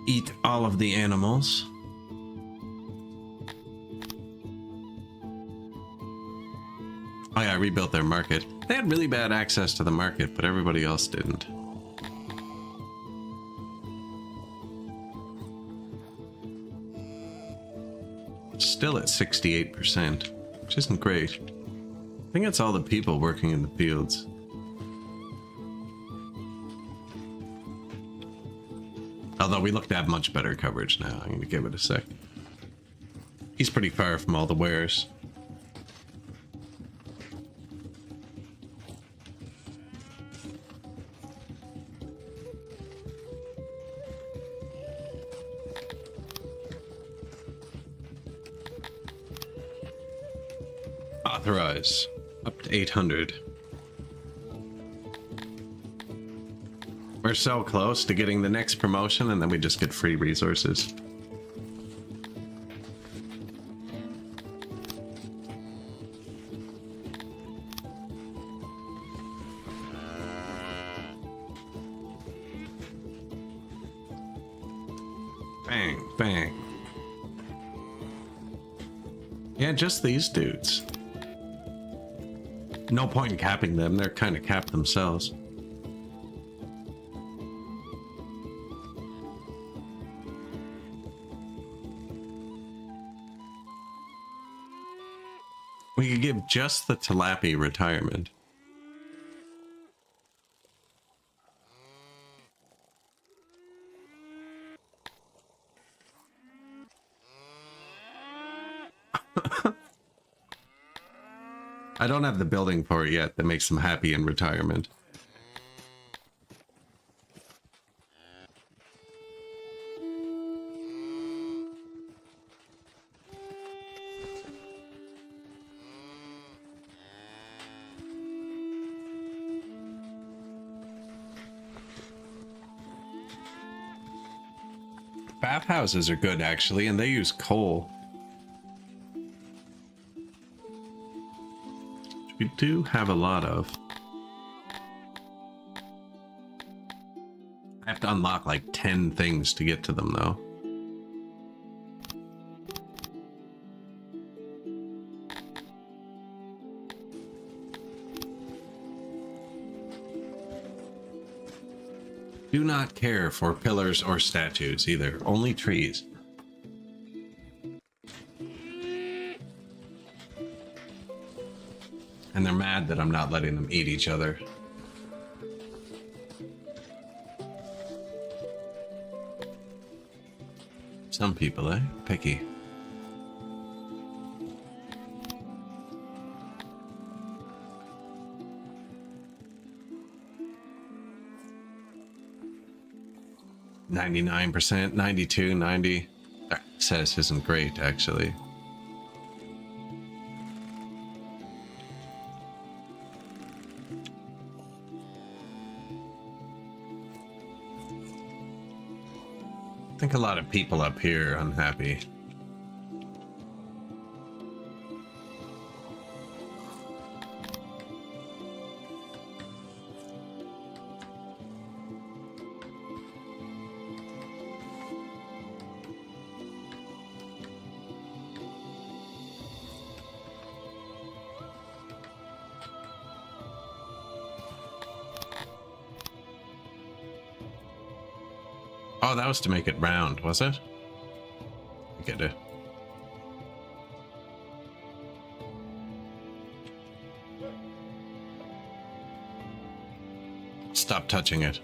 Eat all of the animals. Oh yeah, I rebuilt their market. They had really bad access to the market, but everybody else didn't. Still at 68%, which isn't great. I think it's all the people working in the fields. Although we look to have much better coverage now. I'm going to give it a sec. He's pretty far from all the wares. Authorize. Up to 800. We're so close to getting the next promotion, and then we just get free resources. Bang, bang. Yeah, just these dudes. No point in capping them, they're kind of capped themselves. We could give just the Tilapia retirement. I don't have the building for it yet that makes them happy in retirement. Bathhouses are good actually, and they use coal. We do have a lot of. I have to unlock like 10 things to get to them though. Do not care for pillars or statues either, only trees. And they're mad that I'm not letting them eat each other. Some people, eh? Picky. %, 92, 90. Access isn't great, actually. I think a lot of people up here are unhappy. Oh, that was to make it round, was it? I get it. Stop touching it.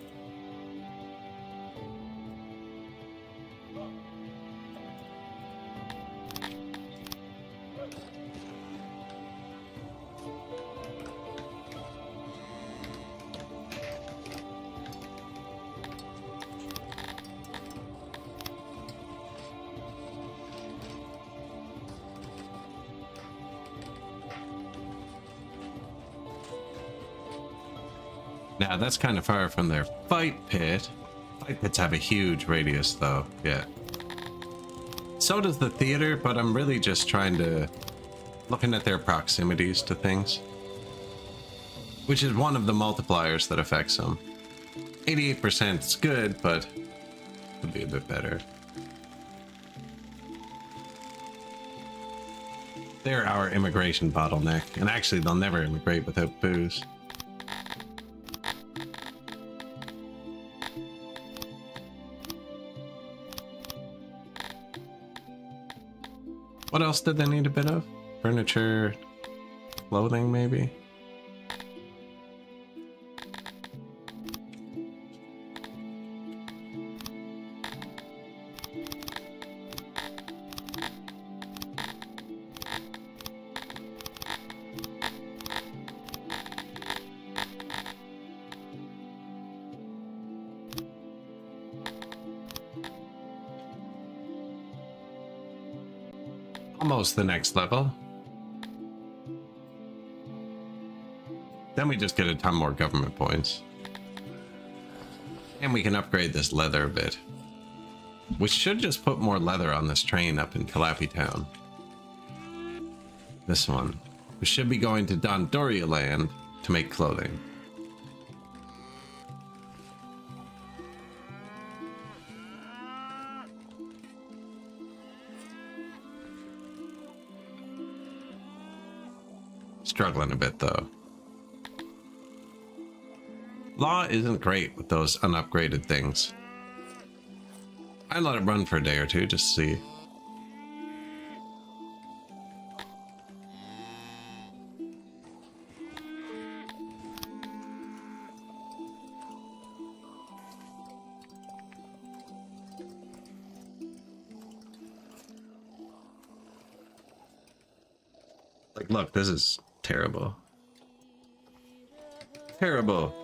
Now, that's kind of far from their fight pit. Fight pits have a huge radius, though. Yeah. So does the theater, but I'm really just trying to... looking at their proximities to things. Which is one of the multipliers that affects them. 88% is good, but... could be a bit better. They're our immigration bottleneck, and actually they'll never immigrate without booze. What else did they need a bit of? Furniture, clothing maybe? Almost the next level. Then we just get a ton more government points. And we can upgrade this leather a bit. We should just put more leather on this train up in Callapie Town. This one. We should be going to Dondoria Land to make clothing. Struggling a bit though. Law isn't great with those unupgraded things. I let it run for a day or two just to see. Like, look, this is terrible. Terrible.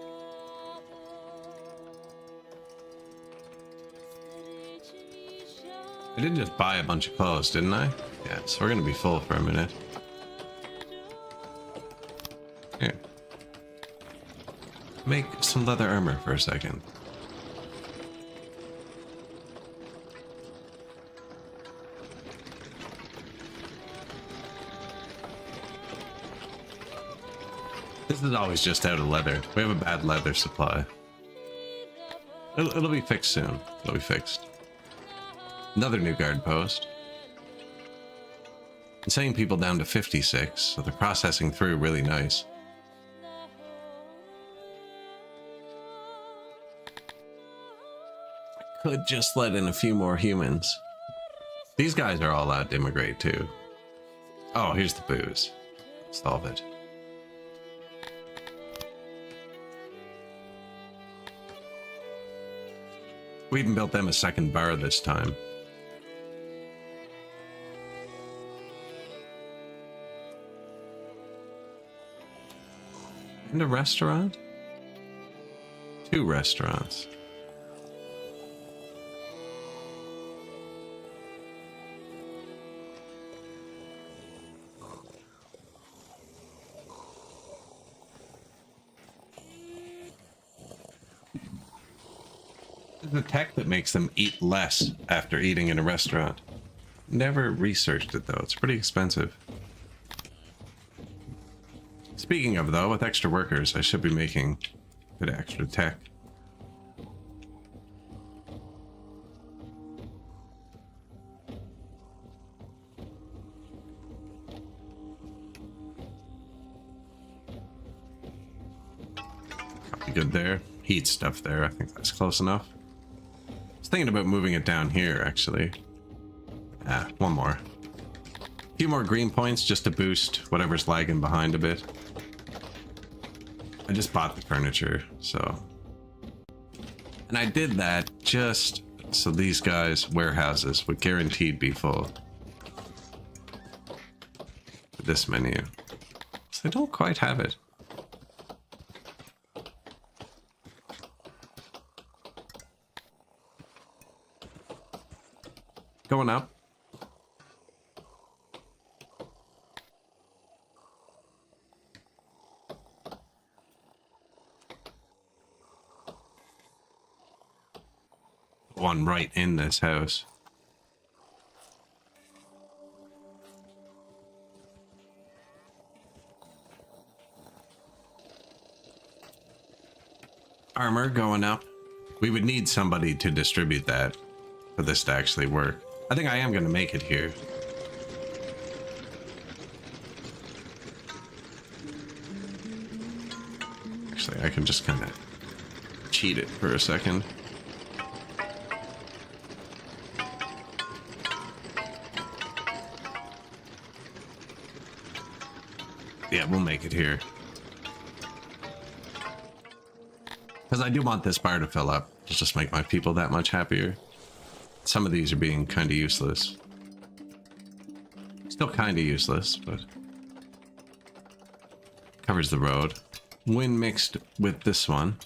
I did just buy a bunch of clothes, didn't I? Yeah, so we're gonna be full for a minute. Here. Make some leather armor for a second. This is always just out of leather. We have a bad leather supply. It'll be fixed soon. It'll be fixed. Another new guard post. I'm sending people down to 56, so they're processing through really nice. Could just let in a few more humans. These guys are all allowed to immigrate too. Oh, here's the booze. Solve it. We even built them a second bar this time. And a restaurant? 2 restaurants. The tech that makes them eat less after eating in a restaurant. Never researched it though, it's pretty expensive. Speaking of though, with extra workers, I should be making a bit of extra tech. Copy good there. Heat stuff there, I think that's close enough. Thinking about moving it down here actually. One more. A few more green points just to boost whatever's lagging behind a bit. I just bought the furniture, so. And I did that just so these guys' warehouses would guaranteed be full. This menu. So they don't quite have it. Going up. One right in this house. Armor going up. We would need somebody to distribute that for this to actually work. I think I am going to make it here. I can just kind of cheat it for a second. Yeah, we'll make it here. Because I do want this bar to fill up. It'll just make my people that much happier. Some of these are being kind of useless. Still kind of useless, but... covers the road. Wind mixed with this one.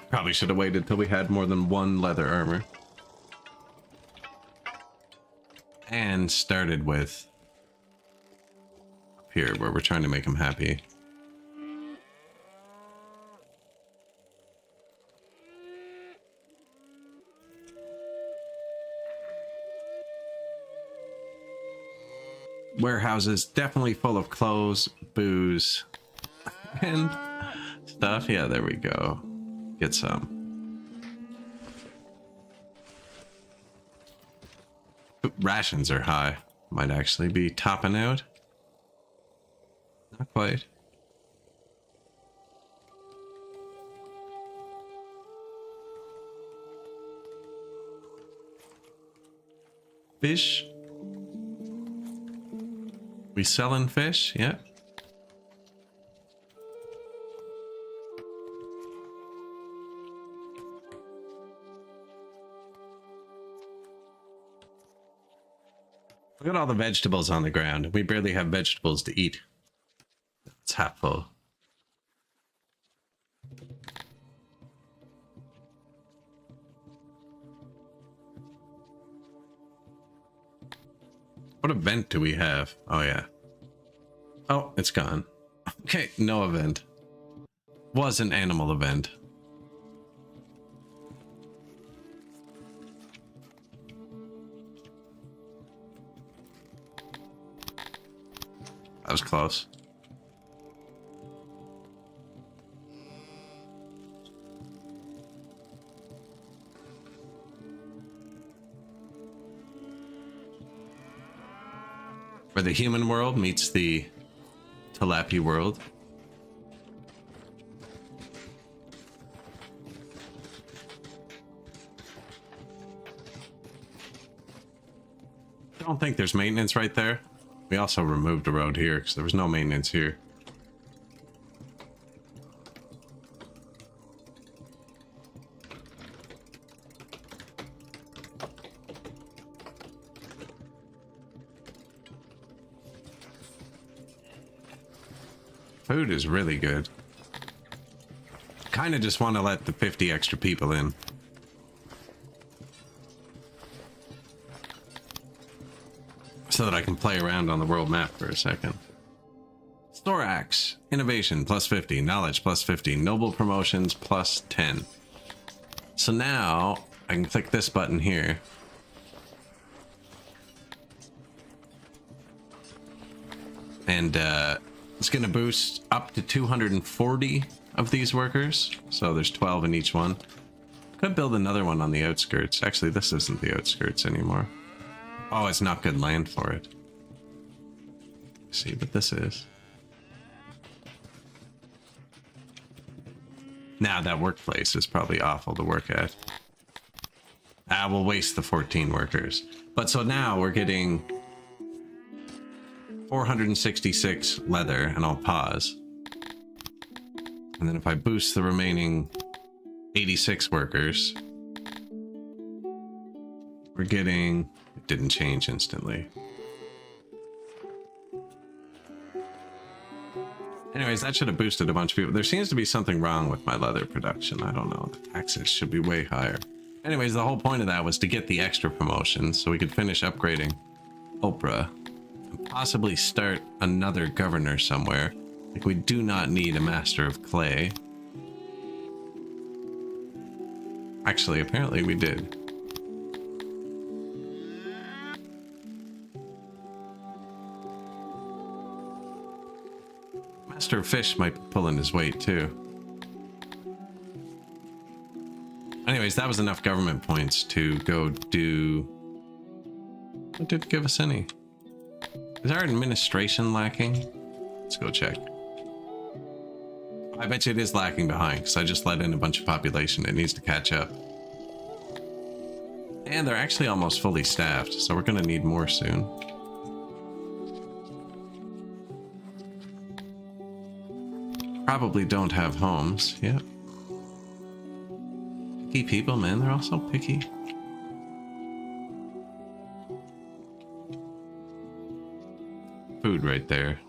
Probably should have waited till we had more than one leather armor. And started with... up here, where we're trying to make him happy. Warehouses definitely full of clothes, booze, and stuff. Yeah, there we go. Get some. Rations are high. Might actually be topping out. Not quite. Fish. We selling fish? Yeah. Look at all the vegetables on the ground. We barely have vegetables to eat. It's half full. What event do we have? Oh, yeah. Oh, it's gone. Okay, no event. Was an animal event. That was close. Where the human world meets the Talapi world. I don't think there's maintenance right there. We also removed a road here because there was no maintenance here. Food is really good. Kind of just want to let the 50 extra people in. So that I can play around on the world map for a second. Thorax, innovation plus 50, knowledge plus 50, noble promotions plus 10. So now I can click this button here. And it's going to boost up to 240 of these workers. So there's 12 in each one. Could build another one on the outskirts. Actually, this isn't the outskirts anymore. Oh, it's not good land for it. Let's see what this is. Now that workplace is probably awful to work at. We'll waste the 14 workers. But so now we're getting 466 leather, and I'll pause. And then if I boost the remaining 86 workers, we're getting... It didn't change instantly. Anyways, that should have boosted a bunch of people. There seems to be something wrong with my leather production. I don't know. The taxes should be way higher. Anyways, the whole point of that was to get the extra promotions so we could finish upgrading Oprah and possibly start another governor somewhere. Like, we do not need a master of clay. Actually, apparently we did. Master of Fish might be pulling his weight too. Anyways, that was enough government points to go do... It didn't give us any. Is our administration lacking? Let's go check. I bet you it is lacking behind because I just let in a bunch of population. It needs to catch up. And they're actually almost fully staffed, so we're going to need more soon. Probably don't have homes. Yep. Picky people, man. They're all so picky. Food right there.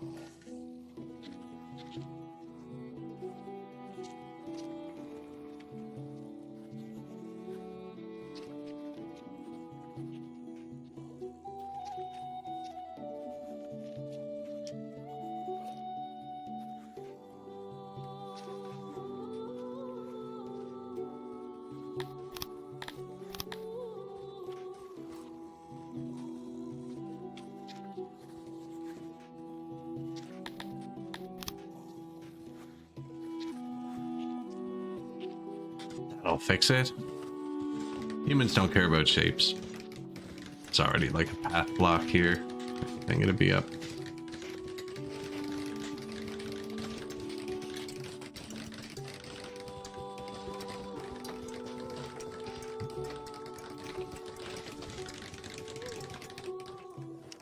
That'll fix it. Humans don't care about shapes. It's already like a path block here. I'm gonna be up.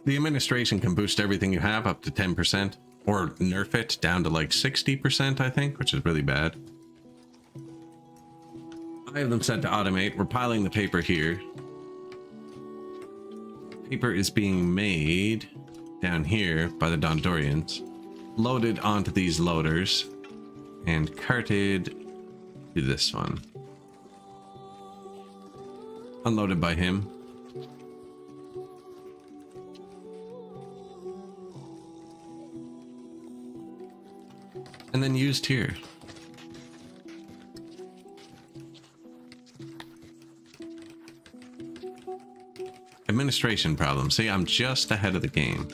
The administration can boost everything you have up to 10%, or nerf it down to like 60%, I think, which is really bad. I have them set to automate. We're piling the paper here. Paper is being made down here by the Dondorians, loaded onto these loaders, and carted to this one. Unloaded by him. And then used here. Administration problem. See, I'm just ahead of the game.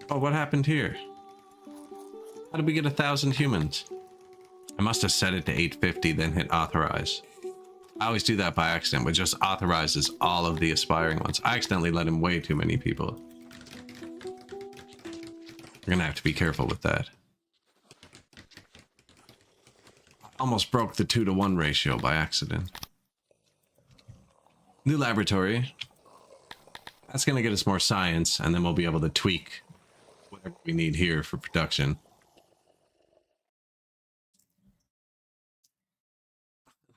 Oh, what happened here? How did we get 1,000 humans? I must have set it to 850, then hit authorize. I always do that by accident, which just authorizes all of the aspiring ones. I accidentally let in way too many people. We're gonna have to be careful with that. Almost broke the 2-to-1 ratio by accident. New laboratory. That's gonna get us more science, and then we'll be able to tweak whatever we need here for production.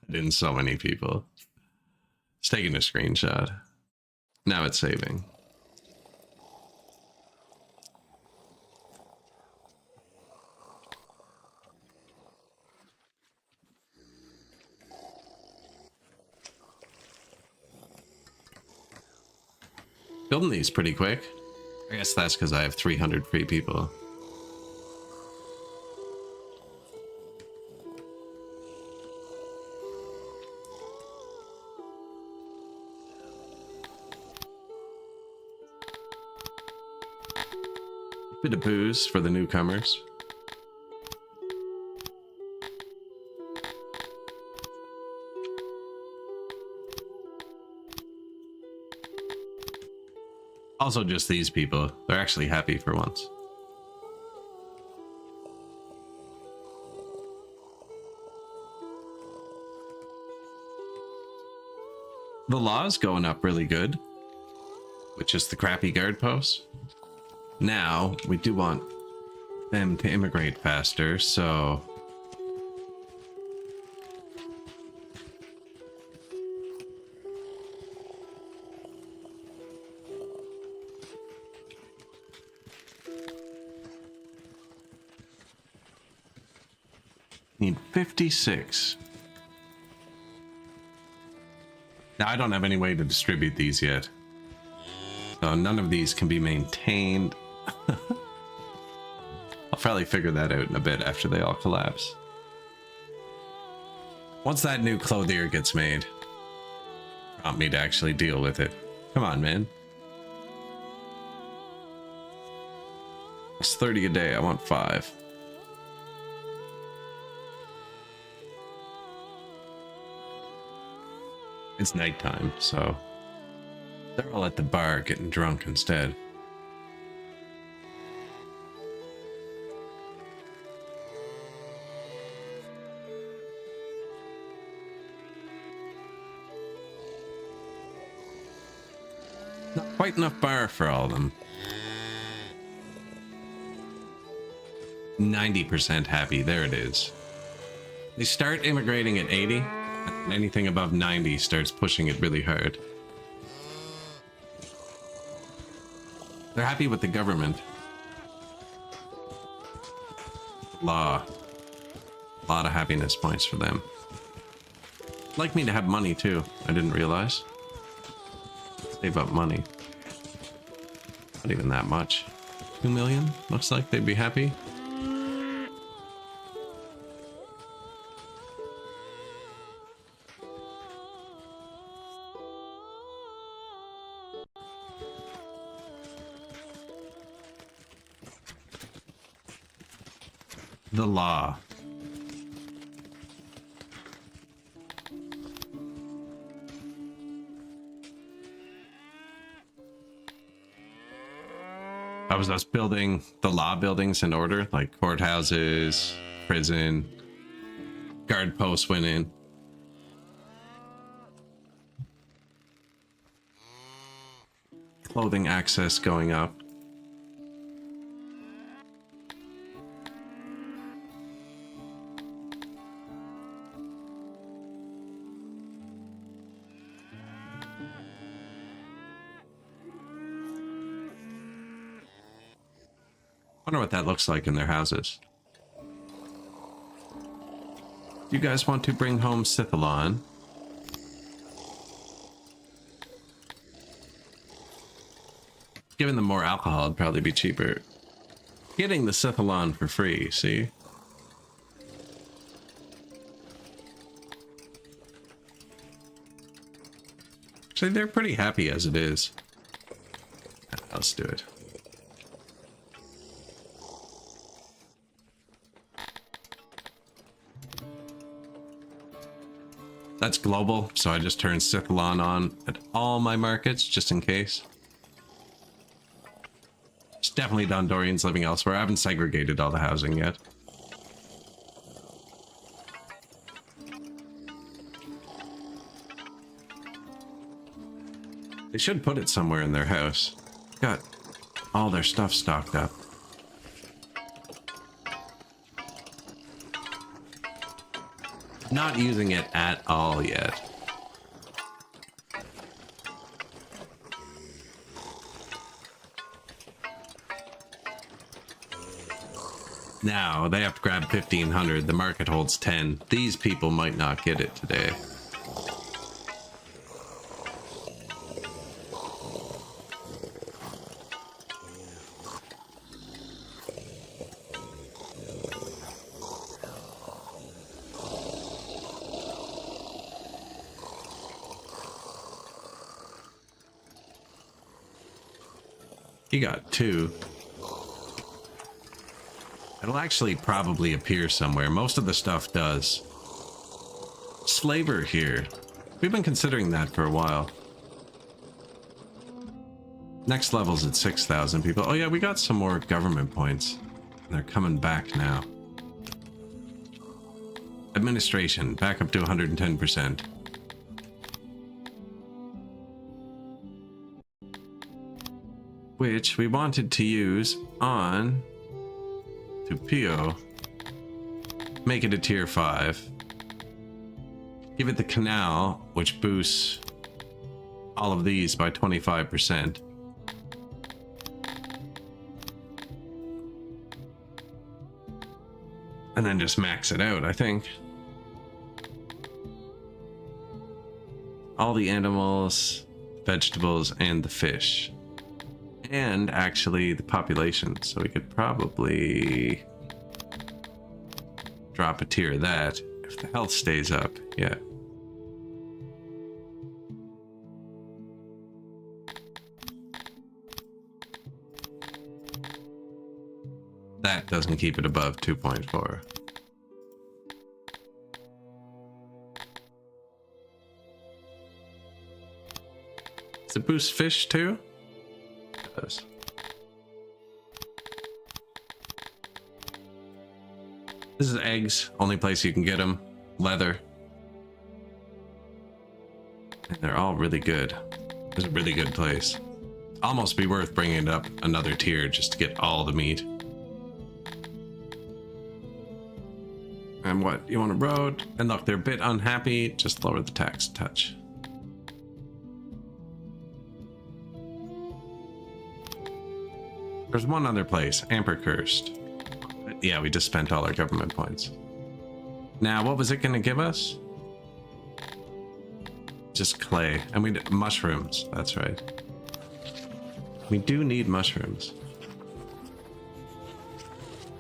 In so many people. It's taking a screenshot. Now it's saving. Building these pretty quick. I guess that's because I have 300 free people. Bit of booze for the newcomers. Also just these people. They're actually happy for once. The law's going up really good, which is the crappy guard posts. Now, we do want them to immigrate faster, so... Need 56. Now, I don't have any way to distribute these yet. So none of these can be maintained. I'll probably figure that out in a bit after they all collapse. Once that new clothier gets made, prompt me to actually deal with it. Come on, man. It's 30 a day. I want 5. It's nighttime, so they're all at the bar getting drunk instead. Not quite enough bar for all of them. 90% happy. There it is. They start immigrating at 80, and anything above 90 starts pushing it really hard. They're happy with the government. Law. A lot of happiness points for them. Like me to have money too. I didn't realize. Save up money. Not even that much. 2 million? Looks like they'd be happy. The law. I was us building the law buildings in order, like courthouses, prison, guard posts went in. Clothing access going up. Wonder what that looks like in their houses. You guys want to bring home Sithalon? Giving them more alcohol would probably be cheaper. Getting the Sithalon for free, see? Actually, they're pretty happy as it is. Let's do it. That's global, so I just turned Sithalon on at all my markets, just in case. It's definitely Dondorians living elsewhere. I haven't segregated all the housing yet. They should put it somewhere in their house. Got all their stuff stocked up. Not using it at all yet. Now, they have to grab 1,500. The market holds 10. These people might not get it today. He got 2. It'll actually probably appear somewhere. Most of the stuff does. Slaver here. We've been considering that for a while. Next level's at 6,000 people. Oh yeah, we got some more government points. They're coming back now. Administration, back up to 110%. Which we wanted to use on Tupio. Make it a tier 5. Give it the canal, which boosts all of these by 25%. And then just max it out, I think. All the animals, vegetables, and the fish. And actually the population, so we could probably drop a tier of that if the health stays up. Yeah. That doesn't keep it above 2.4. Does it boost fish too? It does. This is eggs. Only place you can get them. Leather. And they're all really good. It's a really good place. Almost be worth bringing it up another tier just to get all the meat. And what? You want a road? And look, they're a bit unhappy. Just lower the tax a touch. There's one other place, Ampercursed. Yeah, we just spent all our government points. Now, what was it going to give us? Just clay. And we need mushrooms. That's right. We do need mushrooms.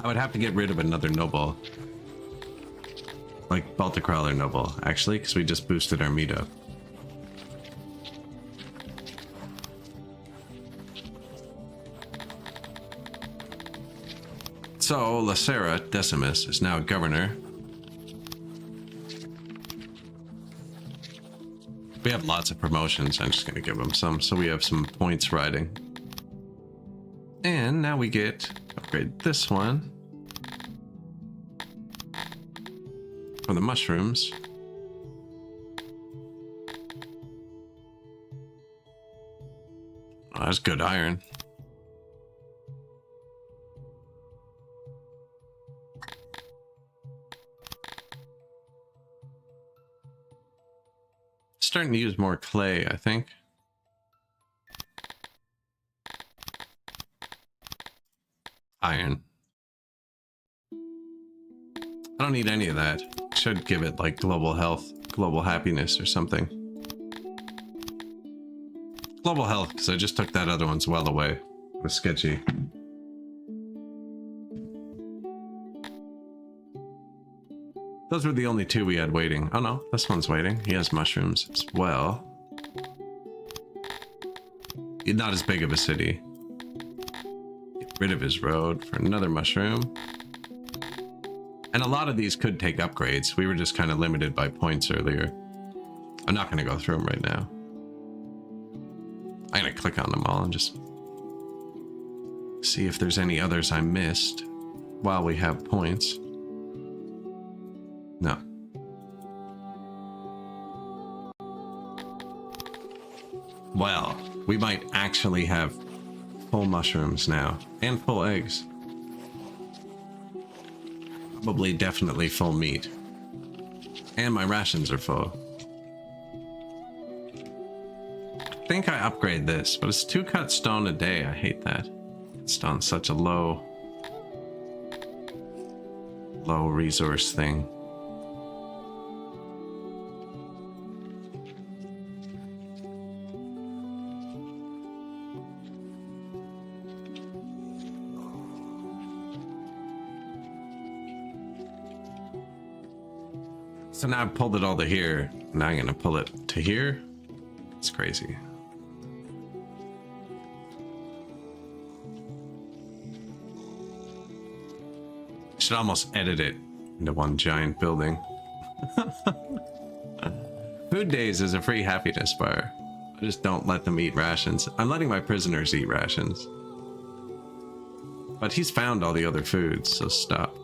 I would have to get rid of another noble. Like Balticrawler noble, actually, because we just boosted our meat up. So, Lacera Decimus is now governor. We have lots of promotions. I'm just going to give them some, so we have some points riding. And now we get upgrade this one for the mushrooms. Oh, that's good iron. Starting to use more clay, I think. Iron. I don't need any of that. Should give it like global health, global happiness or something. Global health, because I just took that other one's well away. It was sketchy. Those were the only two we had waiting. Oh no, this one's waiting. He has mushrooms as well. Not as big of a city. Get rid of his road for another mushroom. And a lot of these could take upgrades. We were just kind of limited by points earlier. I'm not going to go through them right now. I'm going to click on them all and just see if there's any others I missed while we have points. No. Well, we might actually have full mushrooms now and full eggs. Probably definitely full meat. And my rations are full. I think I upgrade this, but it's 2 cut stone a day. I hate that. It's on such a low resource thing. So now I've pulled it all to here. Now I'm gonna pull it to here. It's crazy. Should almost edit it into one giant building. Food days is a free happiness bar. I just don't let them eat rations. I'm letting my prisoners eat rations. But he's found all the other foods, so stop.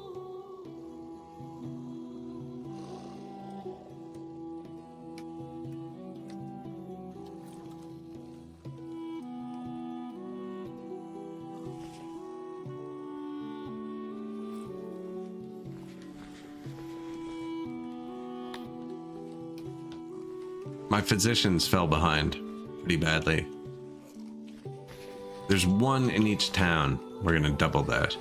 My physicians fell behind pretty badly. There's one in each town. We're gonna double that.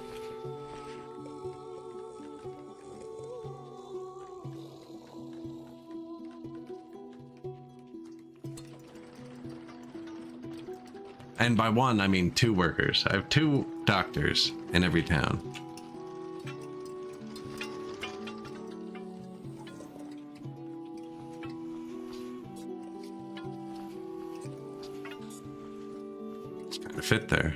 And by one, I mean 2 workers. I have 2 doctors in every town. Fit there.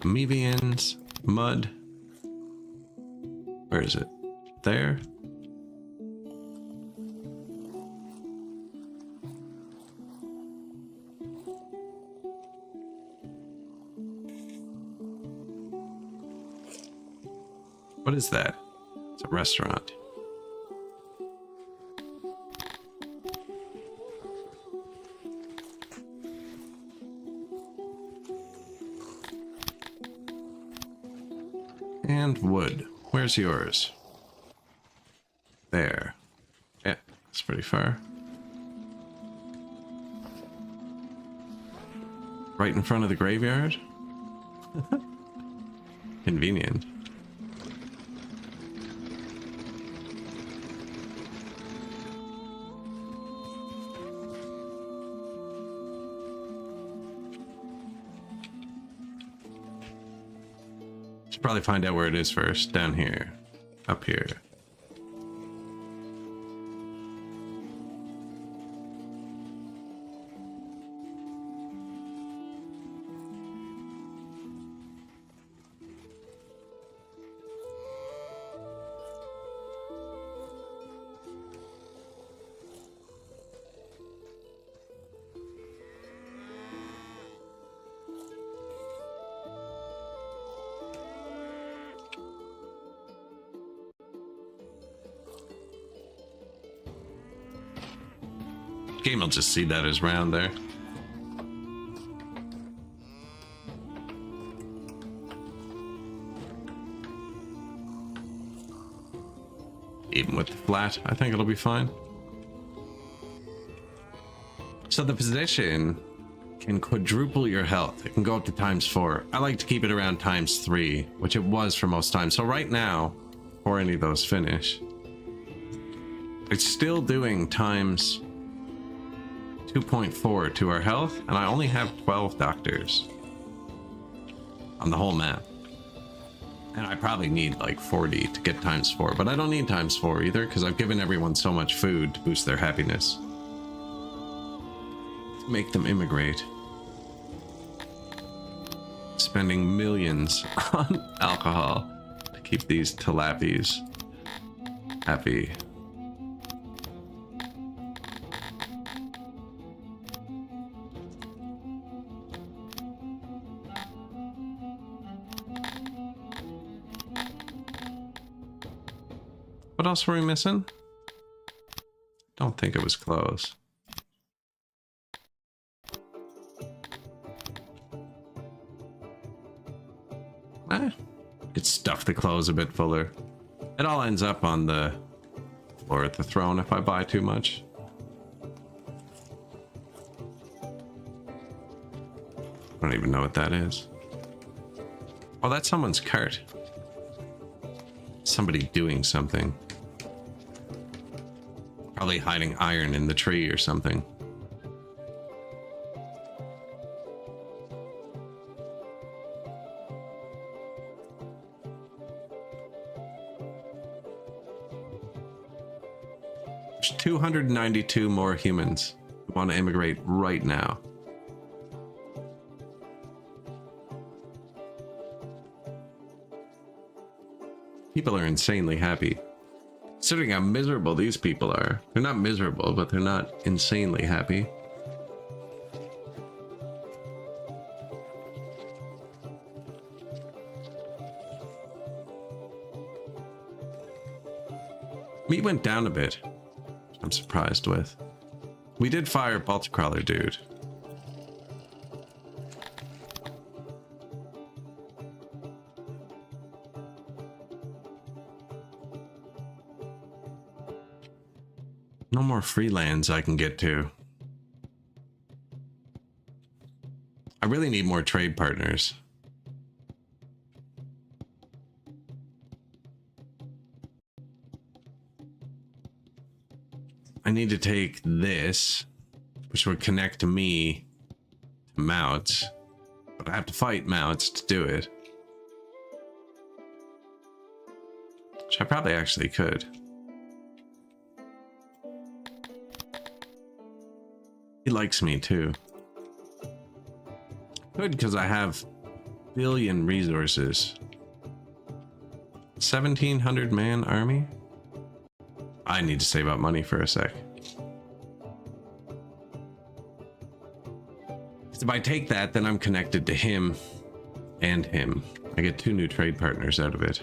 Amoebians, mud. Where is it? There. What is that? It's a restaurant. And wood. Where's yours? There. Yeah, it's pretty far. Right in front of the graveyard? Convenient. Should probably find out where it is first. Down here. Up here. Game will just see that as round there. Even with the flat, I think it'll be fine. So the position can quadruple your health. It can go up to ×4. I like to keep it around ×3, which it was for most times. So right now, before any of those finish, it's still doing times 2.4 to our health, and I only have 12 doctors on the whole map. And I probably need like 40 to get ×4, but I don't need ×4 either because I've given everyone so much food to boost their happiness. To make them immigrate. Spending millions on alcohol to keep these tilappies happy. What else were we missing? Don't think it was close. Could stuff the clothes a bit fuller. It all ends up on the floor at the throne if I buy too much. I don't even know what that is. Oh, that's someone's cart. Somebody doing something. Probably hiding iron in the tree or something. There's 292 more humans who want to immigrate right now. People are insanely happy. Considering how miserable these people are. They're not miserable, but they're not insanely happy. Meat went down a bit. I'm surprised with. We did fire Bolt Crawler dude. No more free lands I can get to. I really need more trade partners. I need to take this, which would connect me to Mouts, but I have to fight Mouts to do it. Which I probably actually could. He likes me too. Good, because I have billion resources. 1,700 man army? I need to save up money for a sec. If I take that, then I'm connected to him and him. I get 2 new trade partners out of it.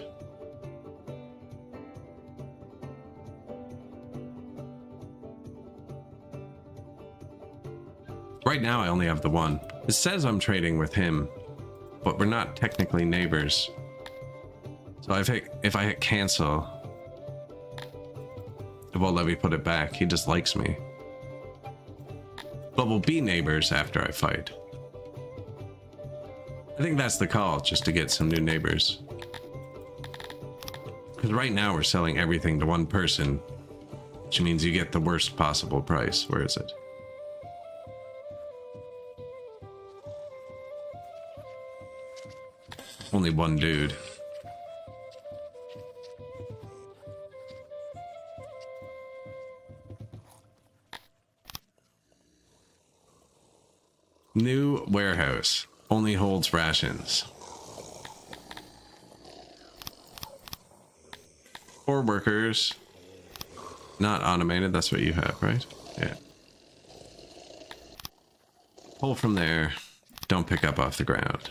Right now I only have the one. It says I'm trading with him, but we're not technically neighbors. So if I hit cancel, it won't let me put it back. He just likes me. But we'll be neighbors after I fight. I think that's the call, just to get some new neighbors. Because right now we're selling everything to one person, which means you get the worst possible price. Where is it? Only one dude. New warehouse. Only holds rations. 4 workers. Not automated, that's what you have, right? Yeah. Pull from there. Don't pick up off the ground.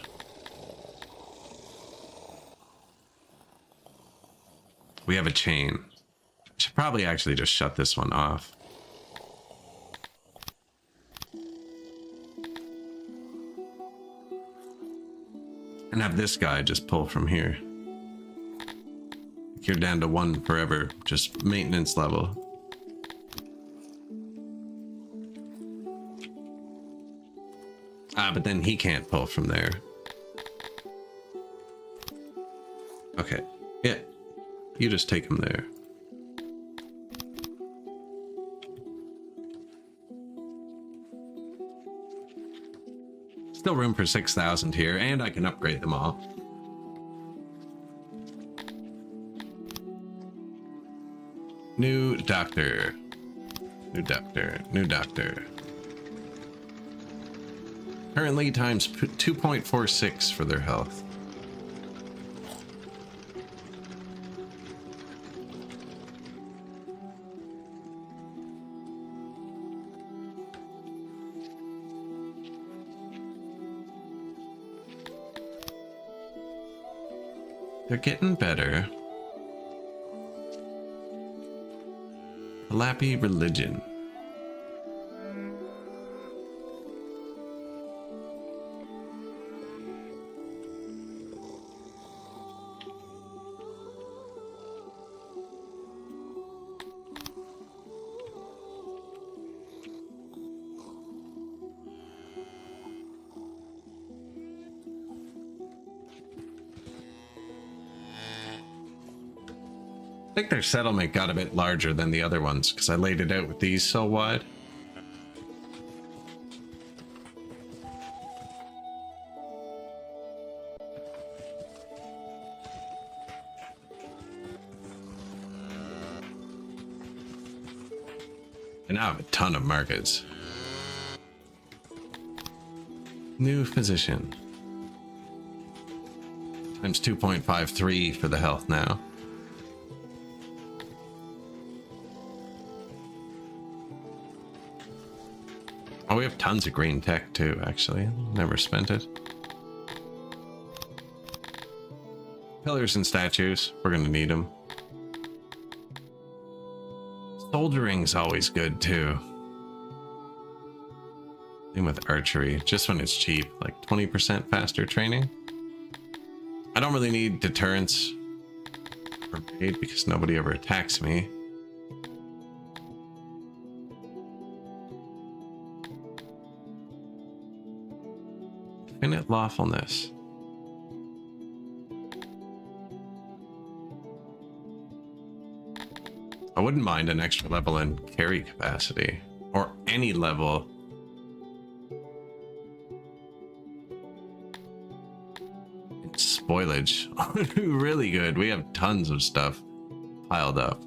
We have a chain. Should probably actually just shut this one off. And have this guy just pull from here. You're down to 1 forever, just maintenance level. Ah, but then he can't pull from there. Okay, yeah. You just take him there. Still room for 6,000 here, and I can upgrade them all. New doctor. New doctor. New doctor. Current lead times 2.46 for their health. They're getting better. Lappy religion. I think their settlement got a bit larger than the other ones because I laid it out with these so wide. And now I have a ton of markets. New physician. Times 2.53 for the health now. Oh, we have tons of green tech too, actually. Never spent it. Pillars and statues. We're gonna need them. Soldiering's always good too. Same with archery, just when it's cheap, like 20% faster training. I don't really need deterrence or raid because nobody ever attacks me. Infinite lawfulness. I wouldn't mind an extra level in carry capacity or any level. Spoilage. Really good. We have tons of stuff piled up.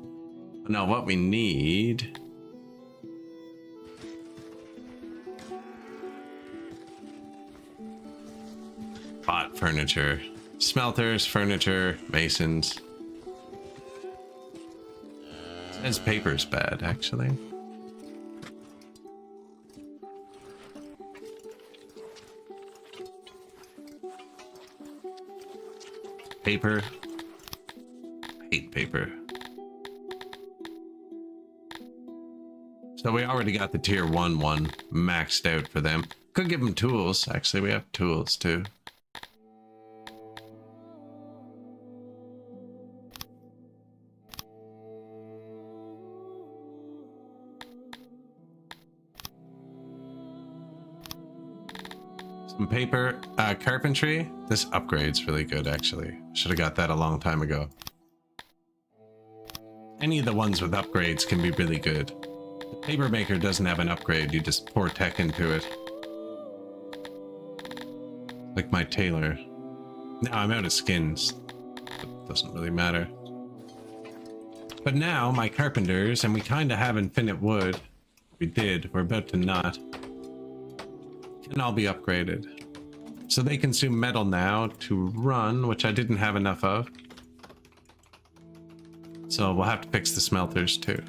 Now what we need Pot furniture. Smelters, furniture, masons. Says paper's bad, actually. Paper. Hate paper. So we already got the tier 1 one maxed out for them. Could give them tools. Actually, we have tools too. Some paper, carpentry. This upgrade's really good, actually. Should have got that a long time ago. Any of the ones with upgrades can be really good. The paper maker doesn't have an upgrade, you just pour tech into it. Like my tailor. Now I'm out of skins. It doesn't really matter. But now my carpenters, and we kind of have infinite wood. We did, we're about to not. Can all be upgraded. So they consume metal now to run, which I didn't have enough of. So we'll have to fix the smelters too.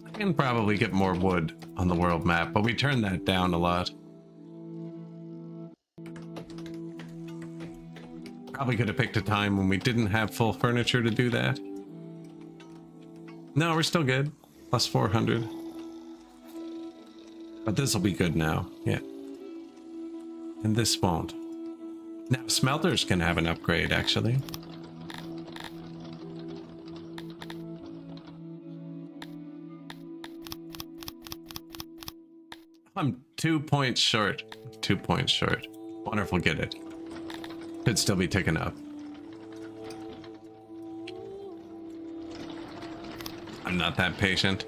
I can probably get more wood on the world map, but we turned that down a lot. Probably could have picked a time when we didn't have full furniture to do that. No, we're still good. Plus 400. But this will be good now, yeah. And this won't. Now, smelters can have an upgrade, actually. I'm 2 points short. 2 points short. Wonderful, get it. Could still be ticking up. I'm not that patient.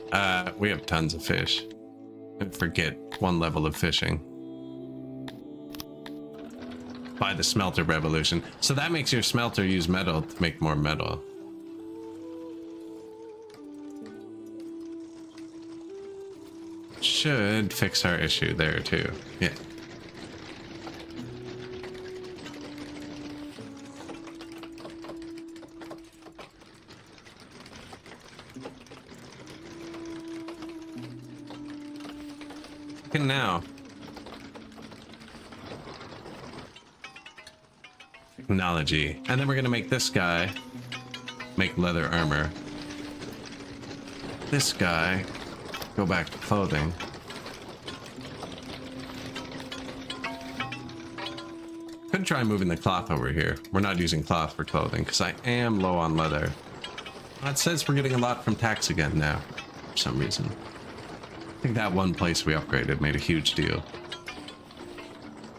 We have tons of fish. And forget one level of fishing. By the smelter revolution. So that makes your smelter use metal to make more metal. Should fix our issue there too. Yeah. Now technology, and then we're gonna make this guy make leather armor, this guy go back to clothing. Could try moving the cloth over here. We're not using cloth for clothing because I am low on leather. It says we're getting a lot from tax again now for some reason. I think that one place we upgraded made a huge deal.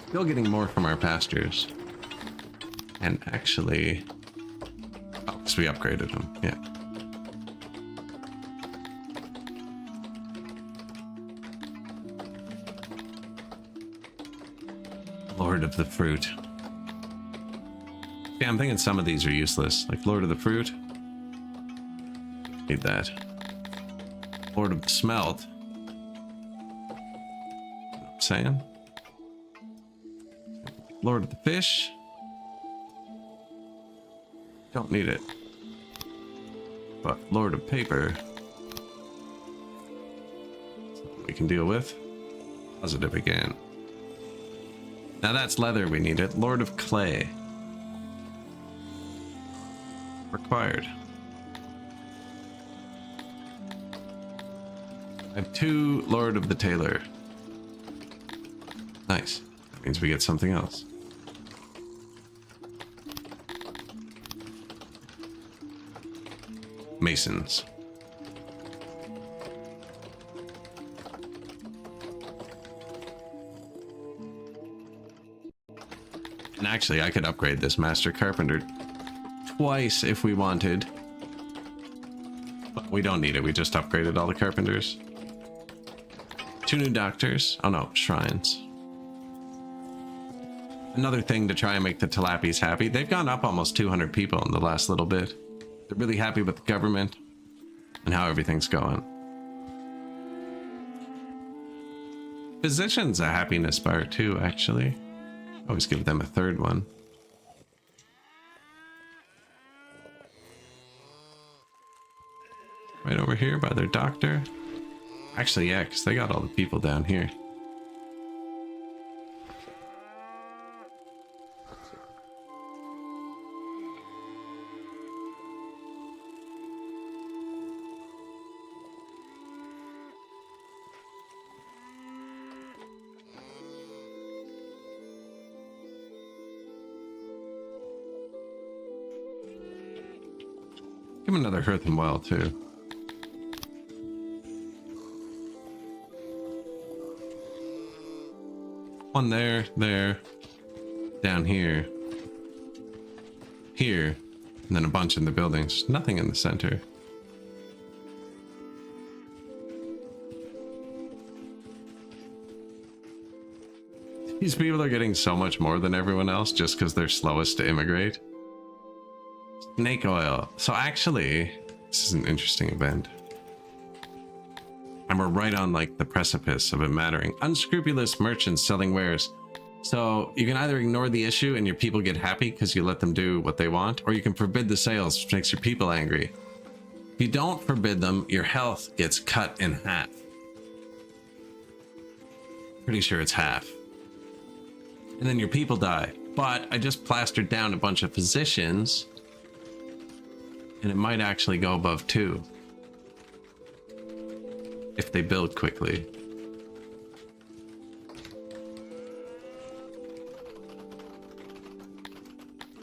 Still getting more from our pastures. And actually... oh, because we upgraded them, yeah. Lord of the Fruit. Yeah, I'm thinking some of these are useless. Like Lord of the Fruit. Need that. Lord of the Smelt. Saying Lord of the Fish, don't need it, but Lord of Paper we can deal with. Positive again. Now that's leather, we need it. Lord of Clay required. I have 2 Lord of the Tailor. Nice. That means we get something else. Masons. And actually, I could upgrade this Master Carpenter twice if we wanted. But we don't need it. We just upgraded all the carpenters. 2 new doctors. Oh no, shrines. Another thing to try and make the Tilapis happy. They've gone up almost 200 people in the last little bit. They're really happy with the government and how everything's going. Physician's a happiness bar too, actually. Always give them a third one. Right over here by their doctor. Actually, yeah, because they got all the people down here. Give him another Hearth and Well, too. One there, down here, here, and then a bunch in the buildings. Nothing in the center. These people are getting so much more than everyone else just because they're slowest to immigrate. Snake oil. So actually, this is an interesting event. And we're right on like the precipice of it mattering. Unscrupulous merchants selling wares. So you can either ignore the issue and your people get happy because you let them do what they want, or you can forbid the sales, which makes your people angry. If you don't forbid them, your health gets cut in half. Pretty sure it's half. And then your people die. But I just plastered down a bunch of physicians, and it might actually go above 2. If they build quickly.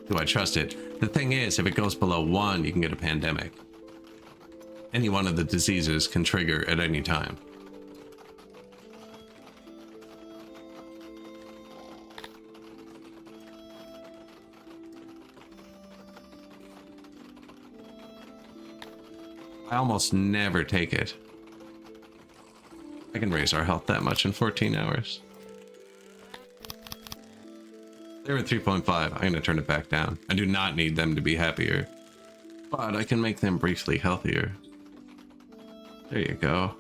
Do I trust it? The thing is, if it goes below 1, you can get a pandemic. Any one of the diseases can trigger at any time. I almost never take it. I can raise our health that much in 14 hours. They're at 3.5. I'm going to turn it back down. I do not need them to be happier, but I can make them briefly healthier. There you go.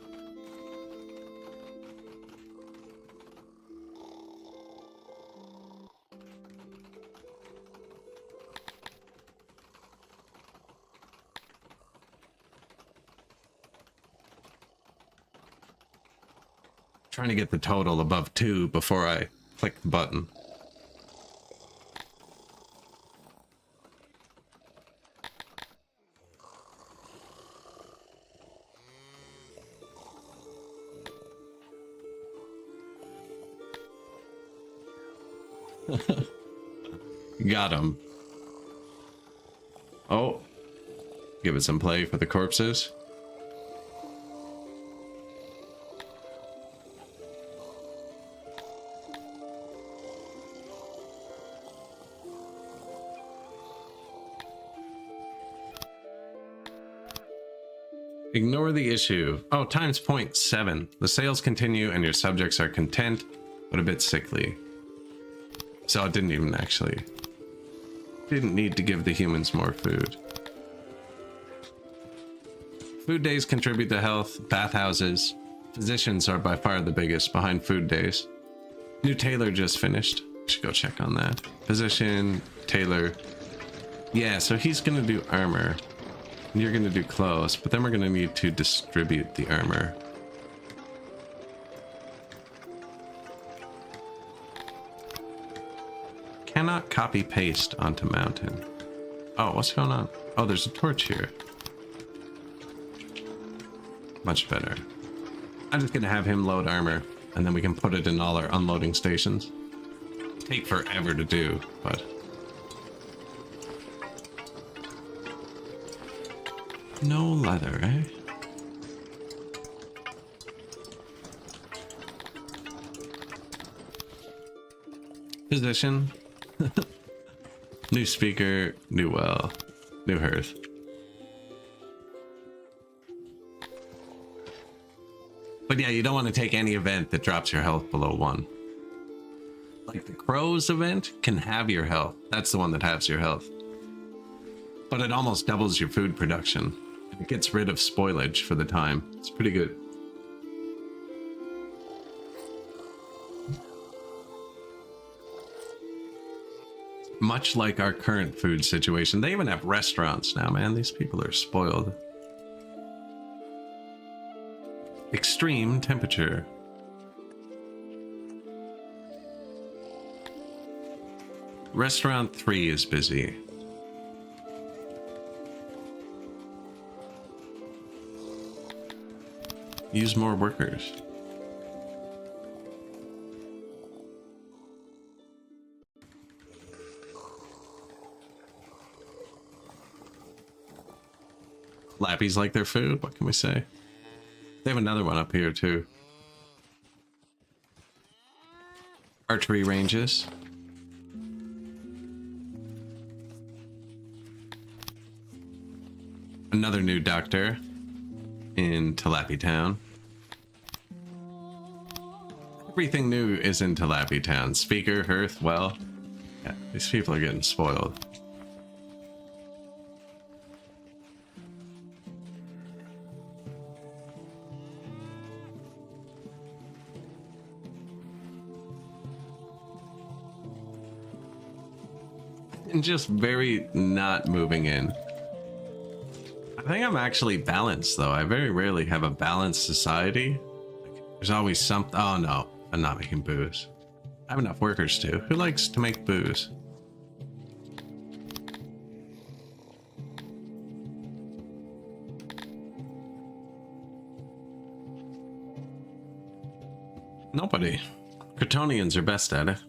Trying to get the total above 2 before I click the button. Got him. Oh, give it some play for the corpses. Ignore the issue. Oh, times 0.7. The sales continue and your subjects are content, but a bit sickly. So it didn't even actually... Didn't need to give the humans more food. Food days contribute to health. Bathhouses. Physicians are by far the biggest, behind food days. New tailor just finished. Should go check on that. Physician, tailor. Yeah, so he's gonna do armor. You're gonna do clothes, but then we're gonna need to distribute the armor. Cannot copy paste onto mountain. Oh, what's going on? Oh, there's a torch here. Much better. I'm just gonna have him load armor, and then we can put it in all our unloading stations. Take forever to do, but... No leather, eh? Physician. New speaker, new well, new hearth. But yeah, you don't want to take any event that drops your health below 1. Like the crows event can have your health. That's the one that halves your health. But it almost doubles your food production. It gets rid of spoilage for the time. It's pretty good. Much like our current food situation. They even have restaurants now, man. These people are spoiled. Extreme temperature. Restaurant 3 is busy. Use more workers. Lappies like their food, what can we say? They have another one up here too. Archery ranges. Another new doctor in Talapi Town. Everything new is in Talapi Town. Speaker, hearth, well. Yeah, these people are getting spoiled. And just very not moving in. I think I'm actually balanced though. I very rarely have a balanced society. There's always something. Oh no, I'm not making booze. I have enough workers too. Who likes to make booze? Nobody. Kryptonians are best at it.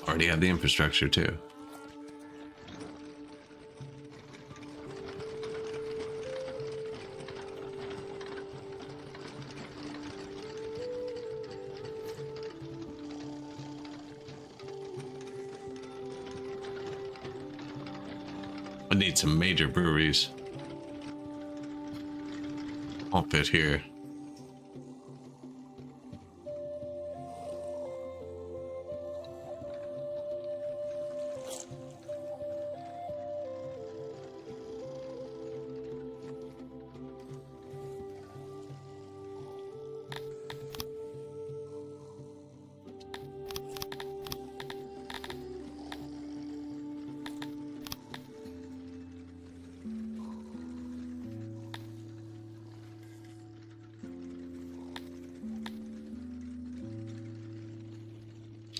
Already have the infrastructure too. I need some major breweries. I'll fit here.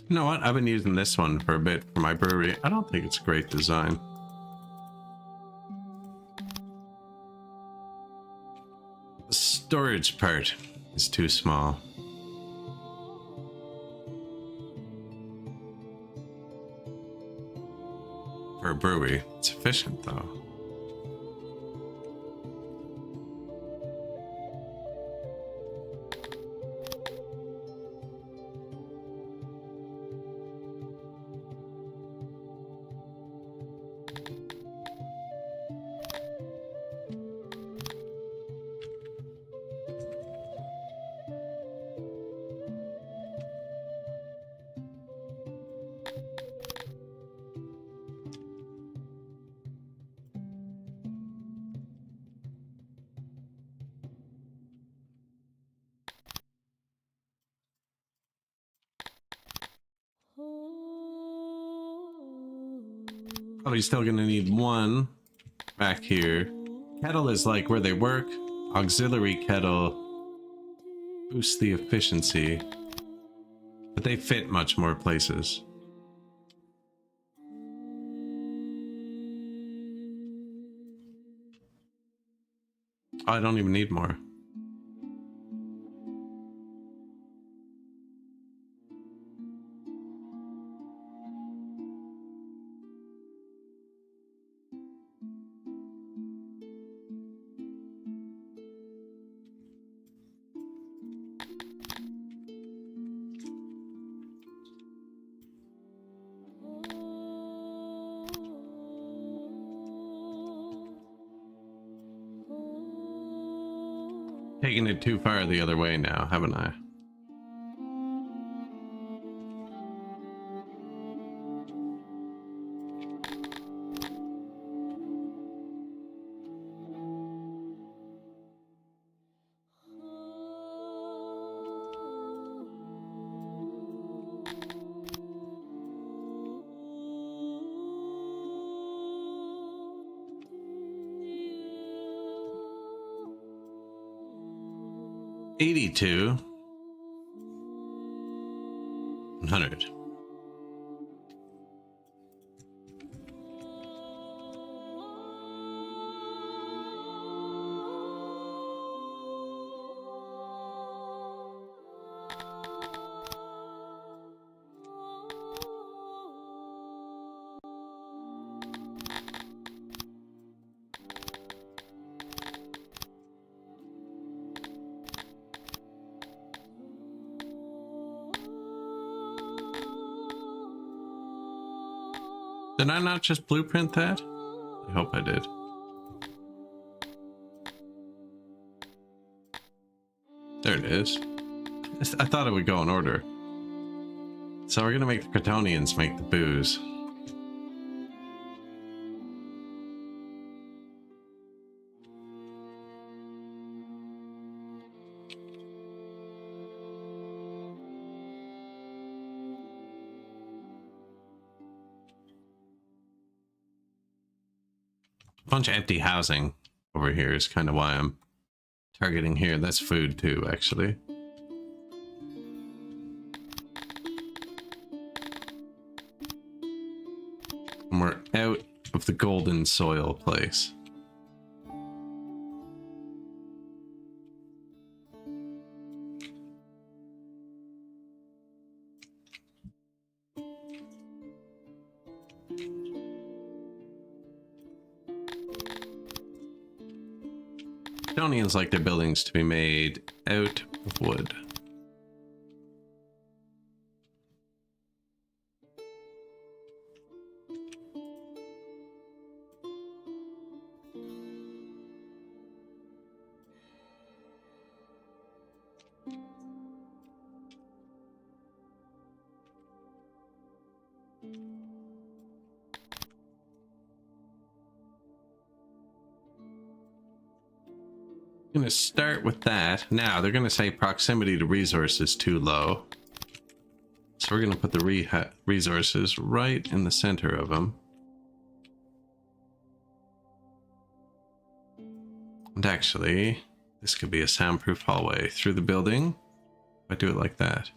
You know what? I've been using this one for a bit for my brewery. I don't think it's a great design. The storage part is too small. For a brewery, it's efficient though. Probably still gonna need one back here. Kettle is like where they work. Auxiliary kettle boosts the efficiency, but they fit much more places. Oh, I don't even need more. Taking it too far the other way now, haven't I? 82. 100. Did I not just blueprint that? I hope I did. There it is. I thought it would go in order. So we're gonna make the Kryptonians make the booze. A bunch of empty housing over here is kind of why I'm targeting here. That's food too, actually. And we're out of the golden soil place. Kryptonians like their buildings to be made out of wood. I'm going to start with that. Now they're going to say proximity to resources too low. So we're going to put the resources right in the center of them. And actually, this could be a soundproof hallway through the building. If I do it like that.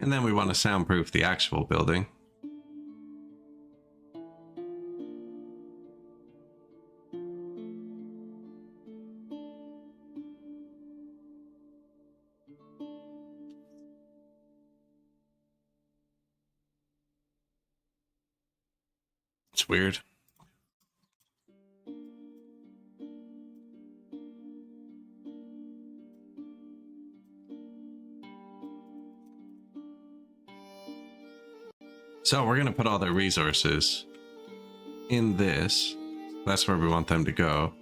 And then we want to soundproof the actual building. It's weird. So we're going to put all their resources in this. That's where we want them to go.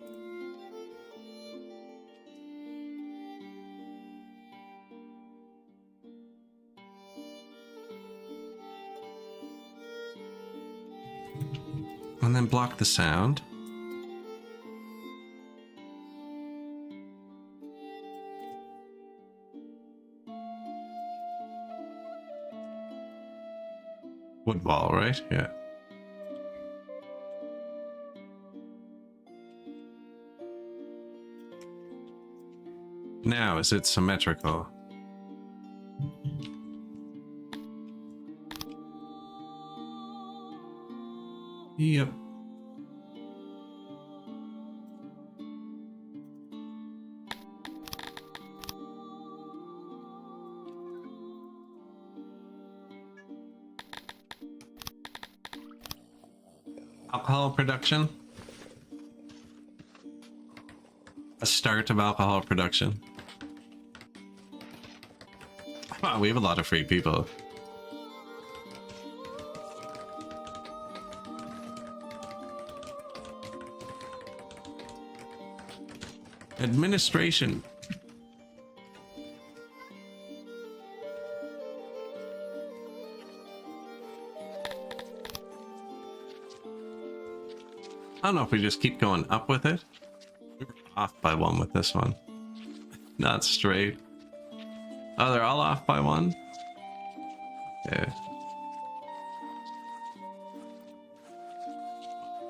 And then block the sound. Wood wall, right? Yeah. Now, is it symmetrical? Yep. Alcohol production. A start of alcohol production. Wow, we have a lot of free people. Administration. I don't know if we just keep going up with it. We were off by one with this one. Not straight. Oh, they're all off by one? Yeah.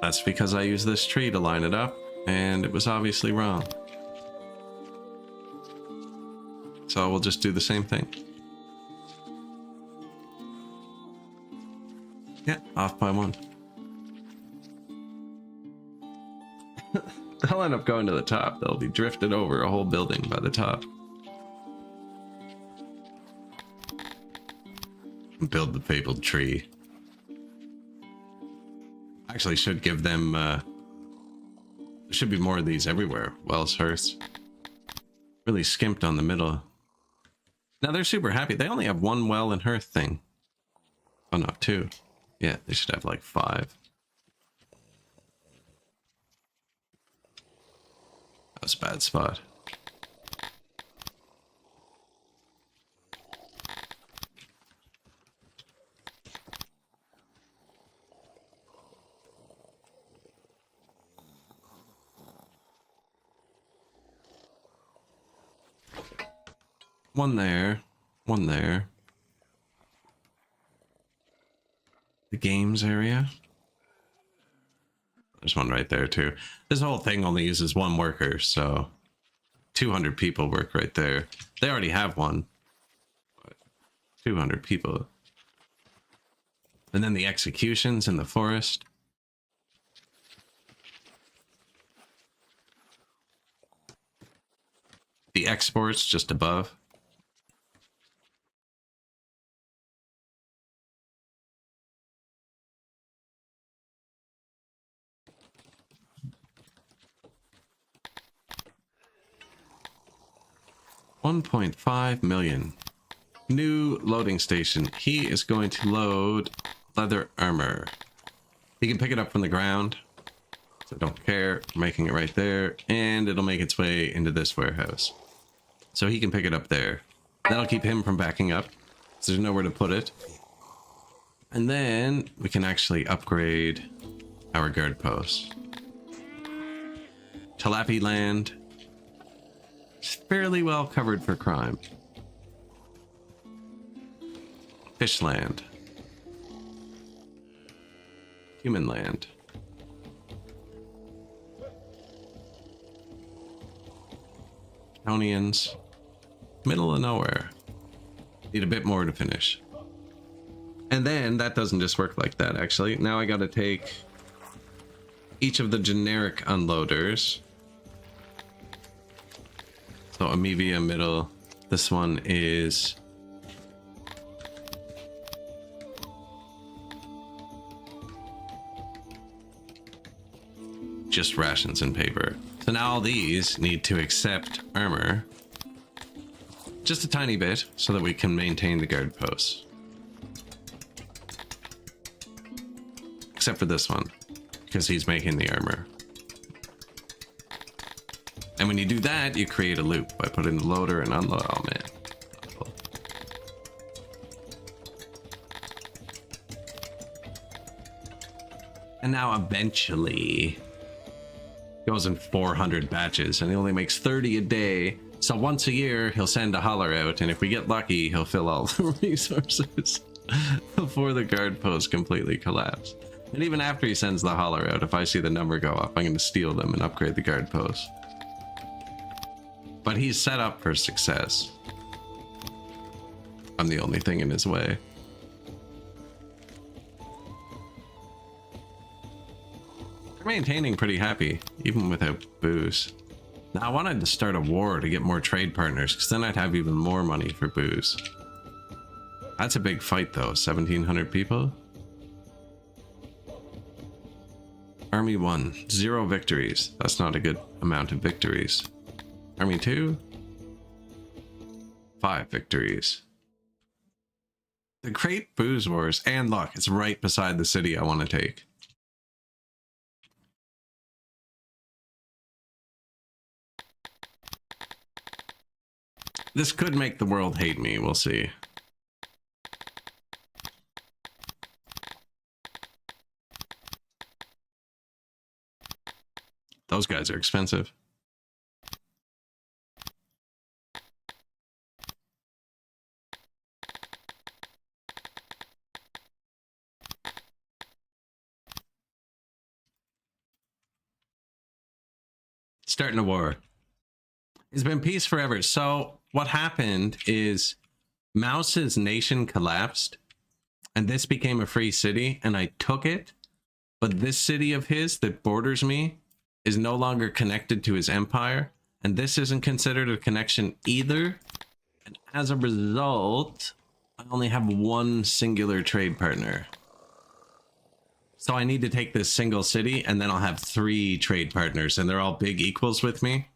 That's because I used this tree to line it up, and it was obviously wrong. So we'll just do the same thing. Yeah, off by one. They'll end up going to the top. They'll be drifted over a whole building by the top. Build the fabled tree. Actually, should give them. There should be more of these everywhere. Wells Hearths. Really skimped on the middle. Now they're super happy. They only have one well and hearth thing. Oh no, two. Yeah, they should have like 5. That was a bad spot. One there. One there. The games area. There's one right there too. This whole thing only uses one worker, so 200 people work right there. They already have one. 200 people. And then the executions in the forest. The exports just above. $1.5 million. New loading station. He is going to load leather armor. He can pick it up from the ground. So don't care. Making it right there. And it'll make its way into this warehouse. So he can pick it up there. That'll keep him from backing up. So there's nowhere to put it. And then we can actually upgrade our guard posts. Talapi land. It's fairly well covered for crime. Fishland. Human land. Tonians. Middle of nowhere. Need a bit more to finish. And then that doesn't just work like that, actually. Now I gotta take each of the generic unloaders. So Amevia middle. This one is just rations and paper. So now all these need to accept armor. Just a tiny bit so that we can maintain the guard posts. Except for this one, because he's making the armor. And when you do that, you create a loop by putting the loader and unload. Oh man. And now eventually goes in 400 batches and he only makes 30 a day. So once a year he'll send a hauler out, and if we get lucky he'll fill all the resources before the guard posts completely collapse. And even after he sends the hauler out, if I see the number go up, I'm going to steal them and upgrade the guard posts. But he's set up for success. I'm the only thing in his way. They're maintaining pretty happy, even without booze. Now I wanted to start a war to get more trade partners, because then I'd have even more money for booze. That's a big fight though, 1,700 people. Army 1, 0 victories. That's not a good amount of victories. Army 2, 5 victories. The Great Booze Wars, and look, it's right beside the city I want to take. This could make the world hate me, we'll see. Those guys are expensive. Starting a war. It's been peace forever. So what happened is Mouse's nation collapsed and this became a free city and I took it. But this city of his that borders me is no longer connected to his empire. And this isn't considered a connection either. And as a result, I only have one singular trade partner. So I need to take this single city and then I'll have 3 trade partners and they're all big equals with me.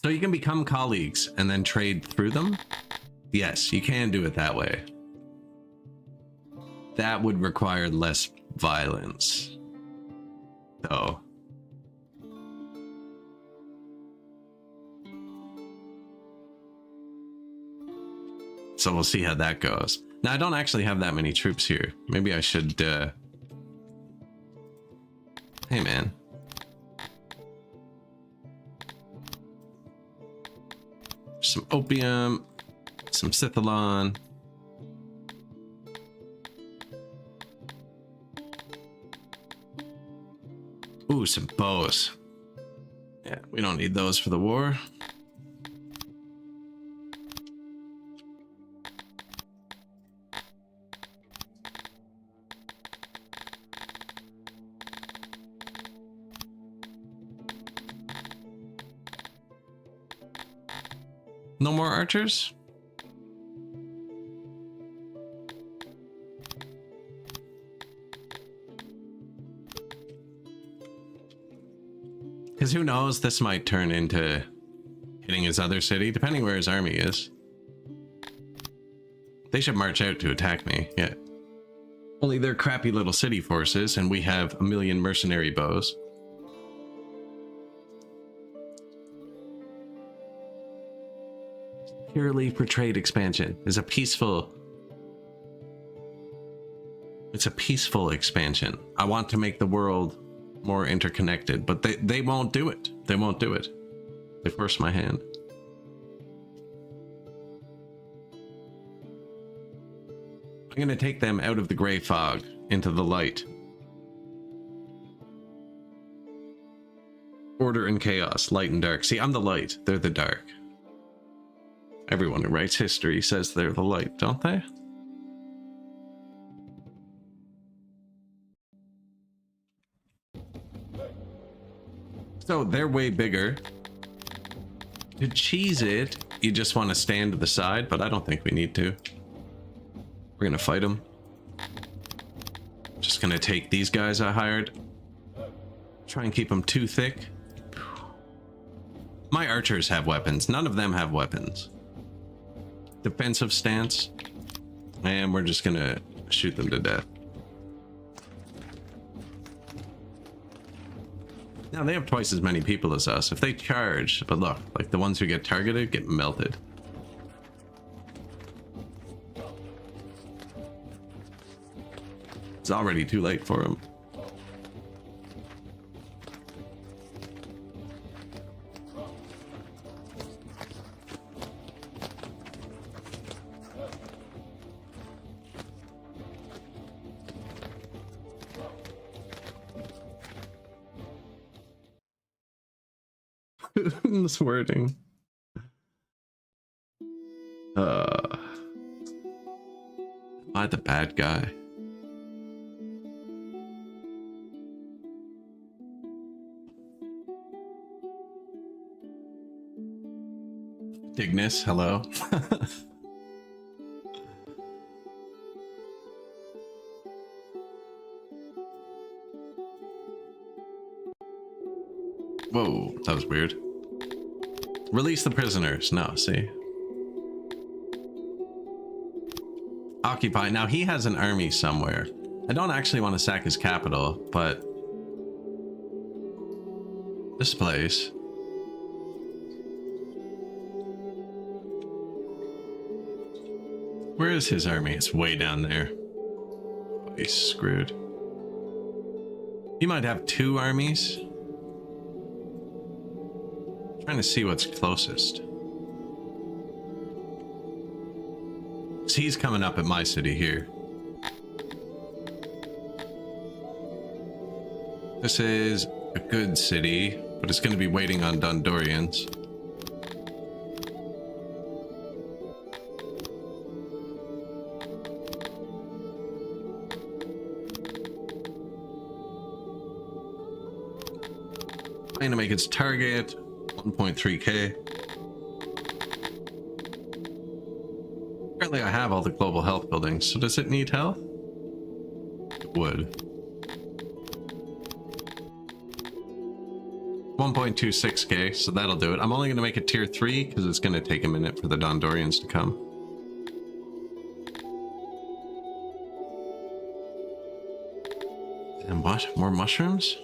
So you can become colleagues and then trade through them. Yes, you can do it that way. That would require less violence, though. So we'll see how that goes. Now, I don't actually have that many troops here. Maybe I should, Hey, man. Some opium, some Sithalon. Ooh, some bows. Yeah, we don't need those for the war. No more archers? Because who knows, this might turn into hitting his other city, depending where his army is. They should march out to attack me, yeah. Only they're crappy little city forces, and we have a million mercenary bows. Purely for trade expansion. It's a peaceful expansion. I want to make the world more interconnected, but they won't do it. They won't do it. They force my hand. I'm going to take them out of the gray fog into the light. Order and chaos, light and dark. See, I'm the light. They're the dark. Everyone who writes history says they're the light, don't they? So they're way bigger. To cheese it, you just want to stand to the side, but I don't think we need to. We're gonna fight them. Just gonna take these guys I hired. Try and keep them too thick. My archers have weapons. None of them have weapons. Defensive stance. And we're just gonna shoot them to death. Now they have twice as many people as us. If they charge, but look, like the ones who get targeted get melted. It's already too late for them. This wording. Am I the bad guy? Dignus, hello. Whoa, that was weird. Release the prisoners. No, see. Occupy. Now he has an army somewhere. I don't actually want to sack his capital, but this place. Where is his army? It's way down there. Oh, he's screwed. He might have 2 armies. Trying to see what's closest. So he's coming up at my city here. This is a good city, but it's going to be waiting on Dondorians. Trying to make its target 1.3k. Apparently I have all the global health buildings, so does it need health? It would. 1.26k, so that'll do it. I'm only going to make it tier 3 because it's going to take a minute for the Dondorians to come. And what? More mushrooms?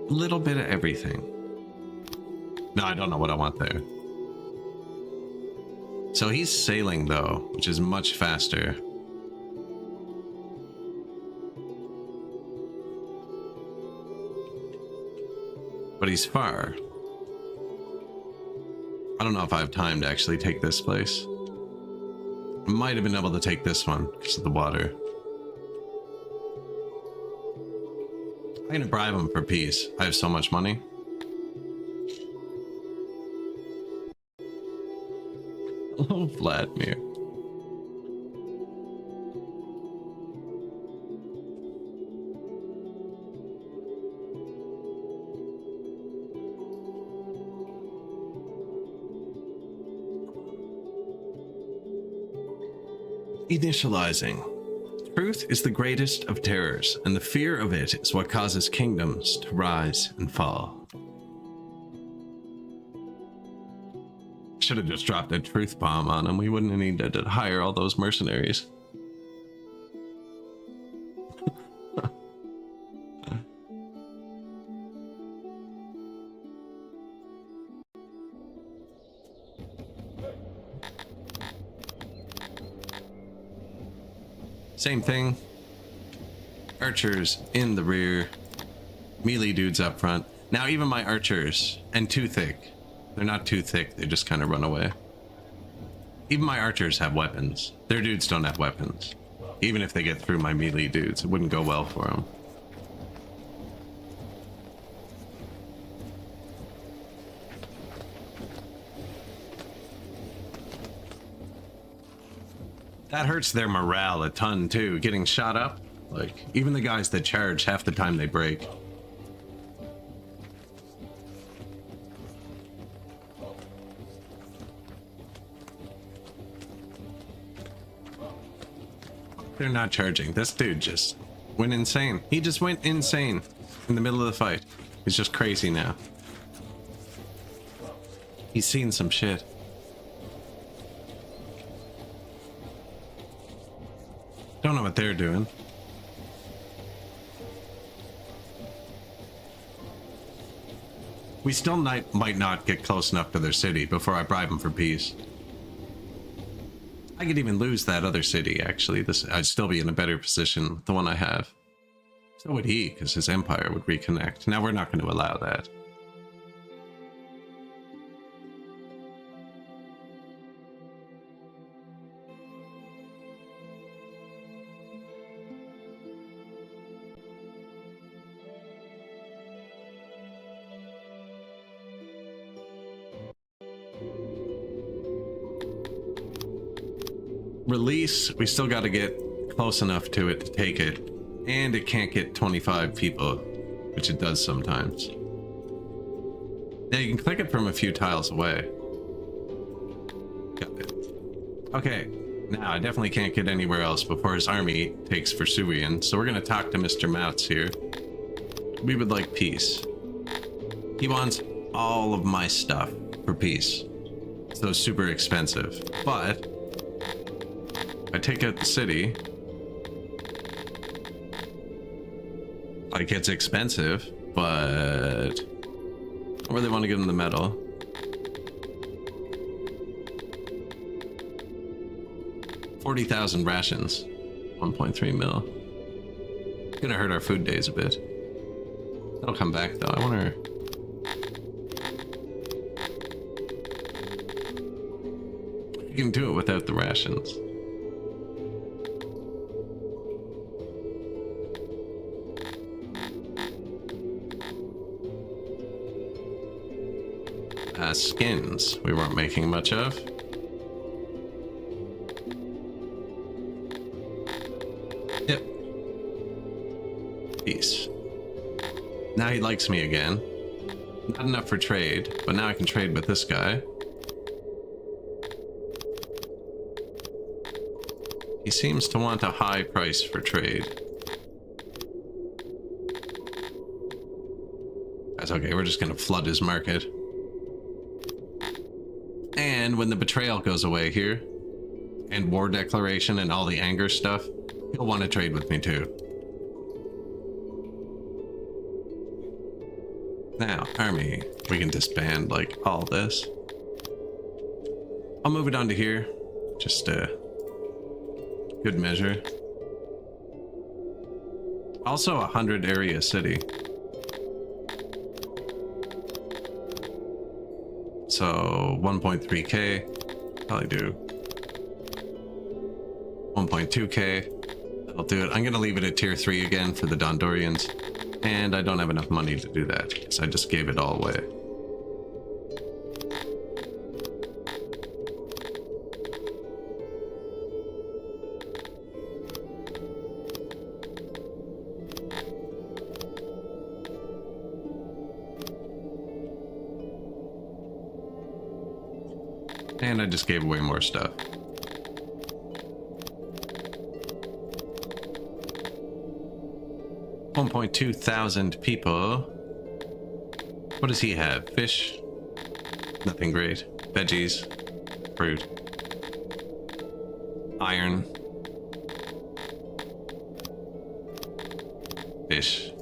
A little bit of everything. No, I don't know what I want there. So he's sailing though, which is much faster. But he's far. I don't know if I have time to actually take this place. I might have been able to take this one because of the water. I'm gonna bribe him for peace. I have so much money. Hello, Vladimir. Initializing. Truth is the greatest of terrors, and the fear of it is what causes kingdoms to rise and fall. Should have just dropped a truth bomb on him. We wouldn't have needed to hire all those mercenaries. Same thing. Archers in the rear. Melee dudes up front. Now even my archers, and too thick. They're not too thick, they just kind of run away. Even my archers have weapons. Their dudes don't have weapons. Even if they get through my melee dudes, it wouldn't go well for them. That hurts their morale a ton too, getting shot up. Like, even the guys that charge, half the time they break. They're not charging. This dude just went insane. He just went insane in the middle of the fight. He's just crazy now. He's seen some shit. Don't know what they're doing. We still might not get close enough to their city before I bribe them for peace. I could even lose that other city, actually. I'd still be in a better position with the one I have. So would he, because his empire would reconnect. Now we're not going to allow that. Release, we still got to get close enough to it to take it, and it can't get 25 people, which it does sometimes. Yeah, you can click it from a few tiles away. Got it. Okay, now I definitely can't get anywhere else before his army takes Vesuvian, so we're gonna talk to Mr. Mouts here. We would like peace. He wants all of my stuff for peace, so super expensive, but I take out the city. Like, it's expensive, but I really want to give him the medal. $40,000 rations. 1.3 mil. Gonna hurt our food days a bit. That'll come back though. I wonder. You can do it without the rations. Skins we weren't making much of. Yep. Peace. Now he likes me again. Not enough for trade, but now I can trade with this guy. He seems to want a high price for trade. That's okay, we're just gonna flood his market. And when the betrayal goes away here, and war declaration and all the anger stuff, he'll want to trade with me too. Now, army, we can disband like all this. I'll move it on to here, just good measure. Also 100 area city. So 1.3k, probably do 1.2k. I'll do it. I'm gonna leave it at tier 3 again for the Dondorians, and I don't have enough money to do that because I just gave it all away. And I just gave away more stuff. $1,200 people. What does he have? Fish? Nothing great. Veggies. Fruit. Iron. Fish.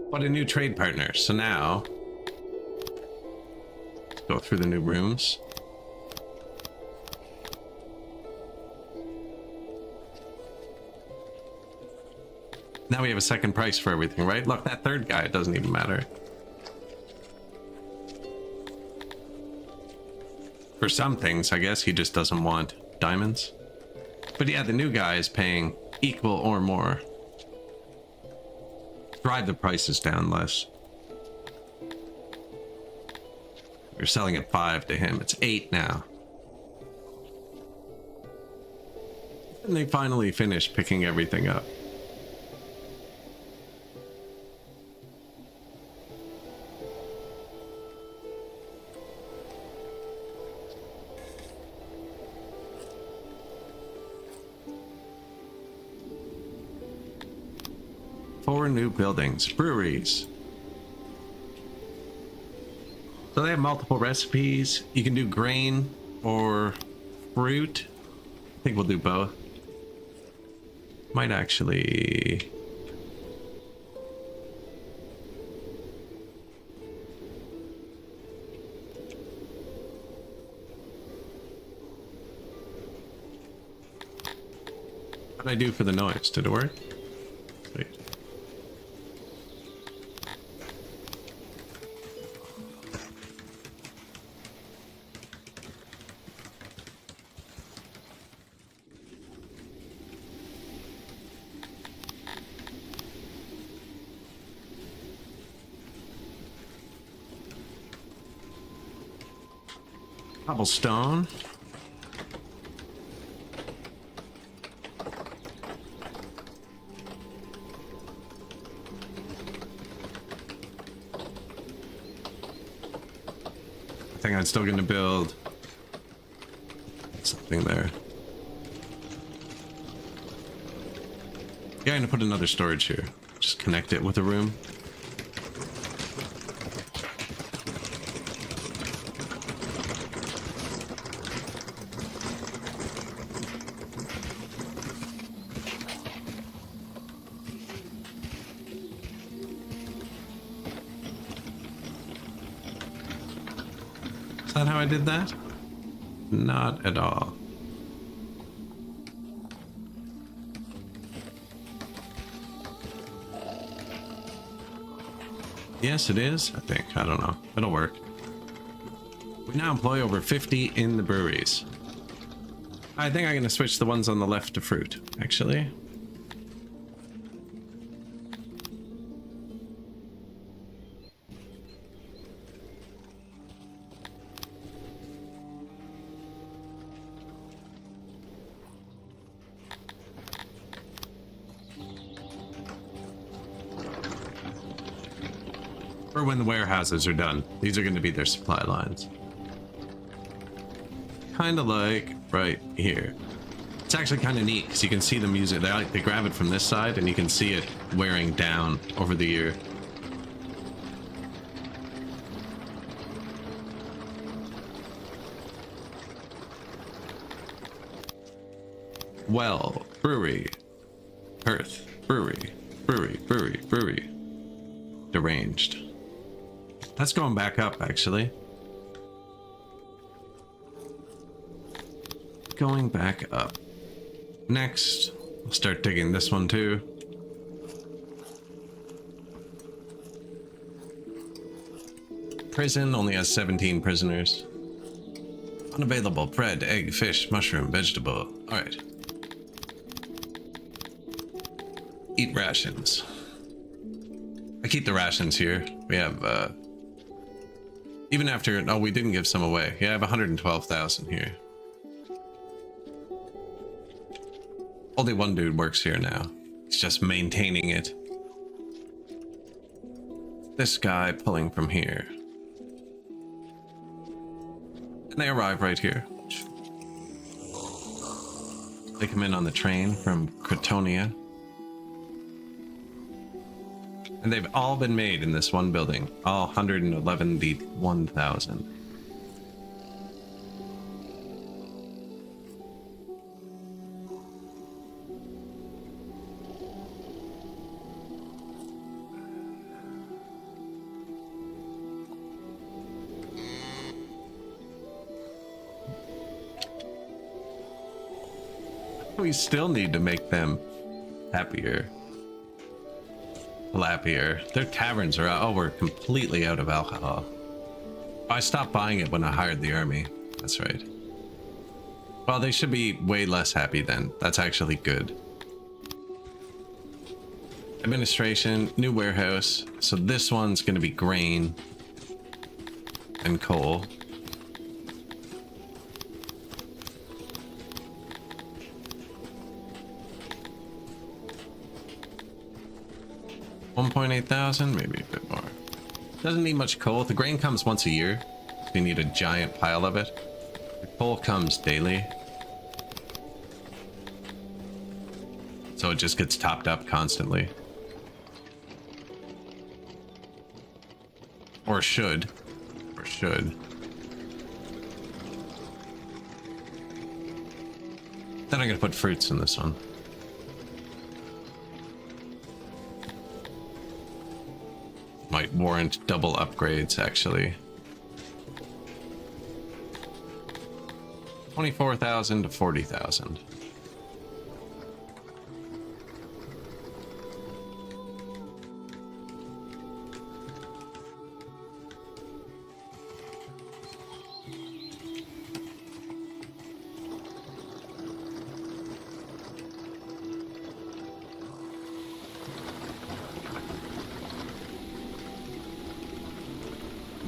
What a new trade partner. So now, let's go through the new rooms. Now we have a second price for everything, right? Look, that third guy, it doesn't even matter. For some things, I guess he just doesn't want diamonds. But yeah, the new guy is paying equal or more. Drive the prices down less. You're selling at 5 to him. It's 8 now. And they finally finish picking everything up. Four new buildings, breweries. So they have multiple recipes. You can do grain or fruit. I think we'll do both. Might actually... What did I do for the noise? Did it work? Sweet. Cobblestone. I think I'm still going to build something there. Yeah, I'm going to put another storage here. Just connect it with a room. that how I did that? Not at all. Yes, it is, I think. I don't know. It'll work. We now employ over 50 in the breweries. I think I'm going to switch the ones on the left to fruit, actually. Or when the warehouses are done. These are going to be their supply lines. Kind of like right here. It's actually kind of neat because you can see them use it. They grab it from this side and you can see it wearing down over the year. Well, brewery, Perth, brewery, brewery, brewery, brewery. Deranged. That's going back up, actually. Going back up. Next, we'll start digging this one too. Prison only has 17 prisoners. Unavailable bread, egg, fish, mushroom, vegetable. Alright. Eat rations. I keep the rations here. We have, even after, no, we didn't give some away. Yeah, I have 112,000 here. Only one dude works here now. He's just maintaining it. This guy pulling from here. And they arrive right here. They come in on the train from Cretonia. And they've all been made in this one building. All 111,000. We still need to make them happier. Lappier. Their taverns are out. Oh, we're completely out of alcohol. I stopped buying it when I hired the army. That's right. Well, they should be way less happy then. That's actually good. Administration, new warehouse. So this one's going to be grain and coal. $1,800, maybe a bit more. Doesn't need much coal. The grain comes once a year. You need a giant pile of it. The coal comes daily. So it just gets topped up constantly. Or should. Or should. Then I'm gonna put fruits in this one. Might warrant double upgrades, actually. 24,000 to 40,000.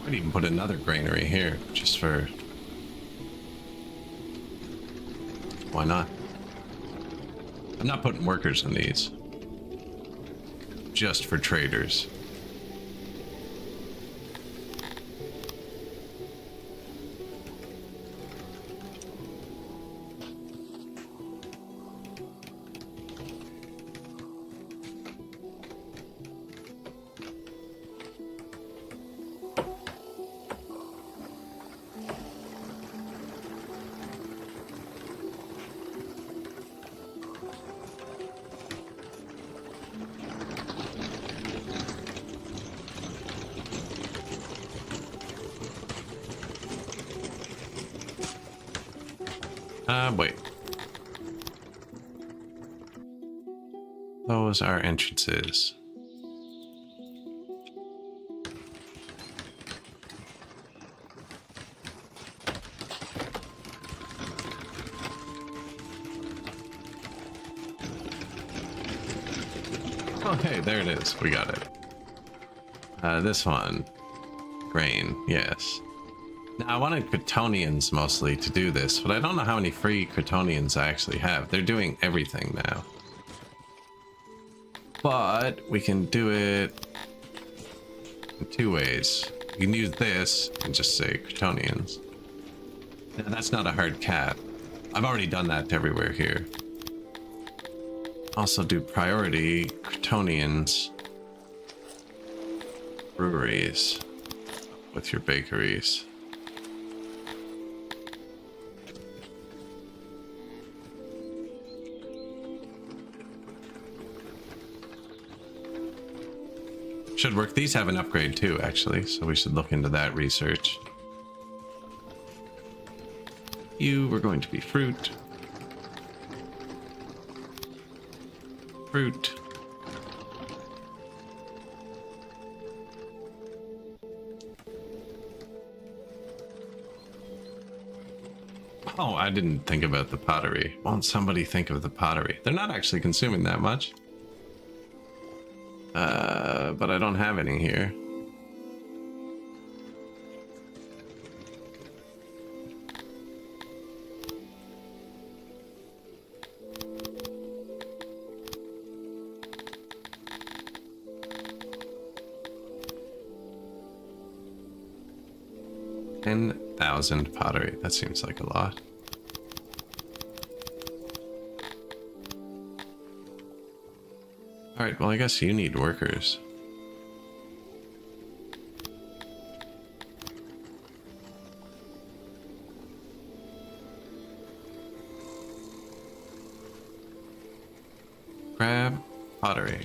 Might even put another granary here, just for... Why not? I'm not putting workers in these. Just for traders. Wait. Those are entrances. Oh, hey, there it is. We got it. This one. Grain, yes. Now, I wanted Cretonians mostly to do this, but I don't know how many free Cretonians I actually have. They're doing everything now. But we can do it in two ways. You can use this and just say Cretonians. Now, that's not a hard cap. I've already done that everywhere here. Also do priority Cretonians breweries with your bakeries. Should work. These have an upgrade too, actually, so we should look into that research. You were going to be fruit. Fruit. Oh, I didn't think about the pottery. Won't somebody think of the pottery? They're not actually consuming that much. But I don't have any here. $10,000 pottery. That seems like a lot. All right, well, I guess you need workers. Grab pottery.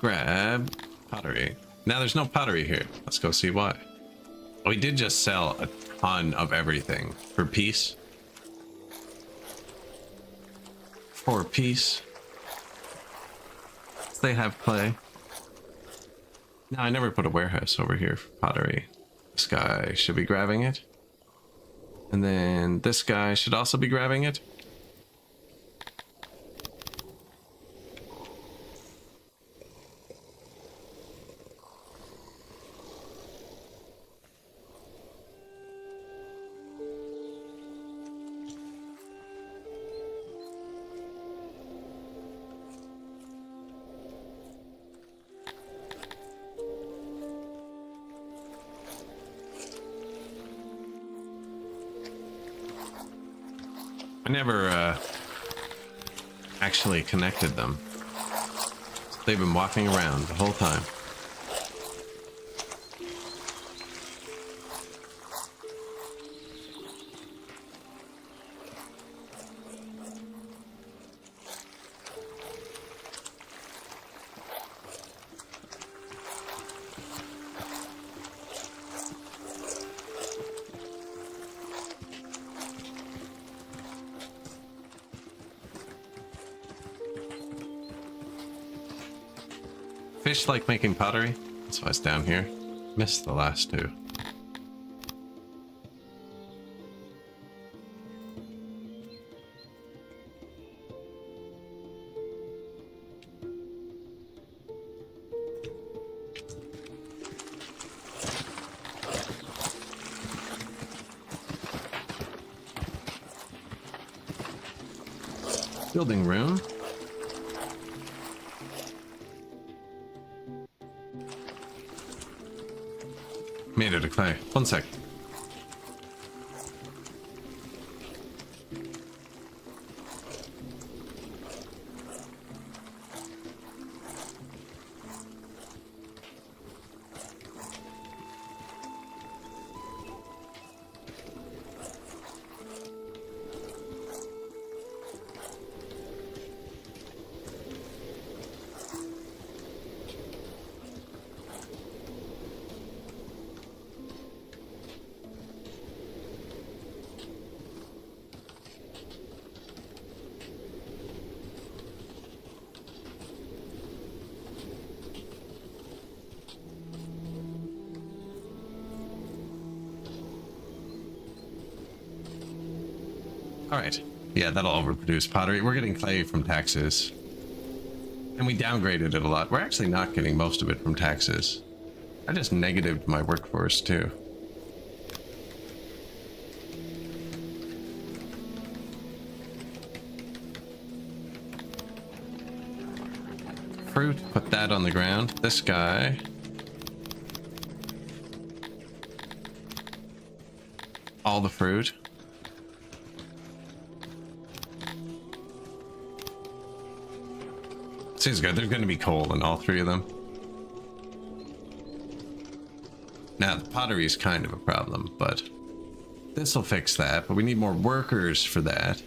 Grab pottery. Now there's no pottery here. Let's go see why. We did just sell a ton of everything for peace. For peace. They have clay. Now I never put a warehouse over here for pottery. This guy should be grabbing it. And then this guy should also be grabbing it. I never actually connected them. They've been walking around the whole time. Fish like making pottery. That's why it's down here. Missed the last two. Building room. Made it a clay. 1 sec. All right. Yeah, that'll overproduce pottery. We're getting clay from taxes. And we downgraded it a lot. We're actually not getting most of it from taxes. I just negatived my workforce too. Fruit, put that on the ground. This guy. All the fruit. Seems good. There's going to be coal in all three of them. Now, the pottery is kind of a problem, but this will fix that. But we need more workers for that.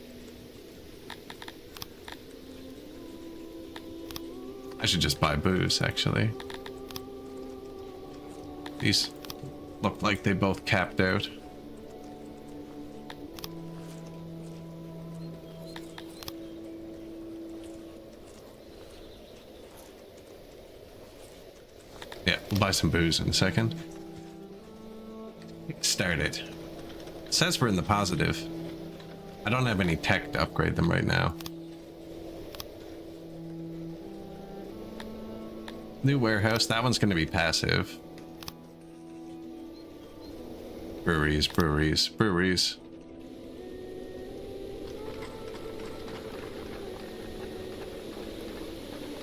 I should just buy booze, actually. These look like they both capped out. Yeah, we'll buy some booze in a second. Start it. It says we're in the positive. I don't have any tech to upgrade them right now. New warehouse. That one's going to be passive. Breweries, breweries, breweries.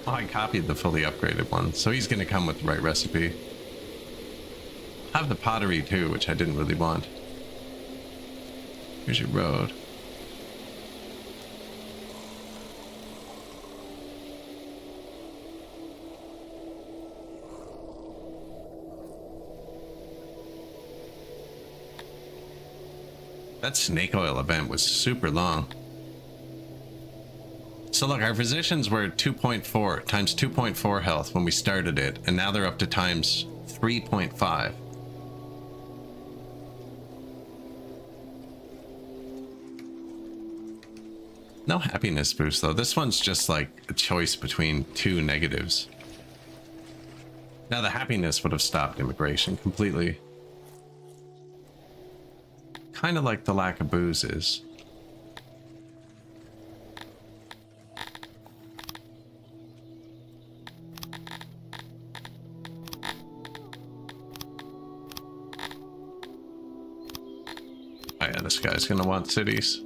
Oh, I copied the fully upgraded one, so he's going to come with the right recipe. I have the pottery too, which I didn't really want. Here's your road. That snake oil event was super long. So look, our physicians were 2.4 times 2.4 health when we started it, and now they're up to times 3.5. No happiness boost though. This one's just like a choice between two negatives. Now the happiness would have stopped immigration completely. Kind of like the lack of booze is. Oh yeah, this guy's gonna want cities.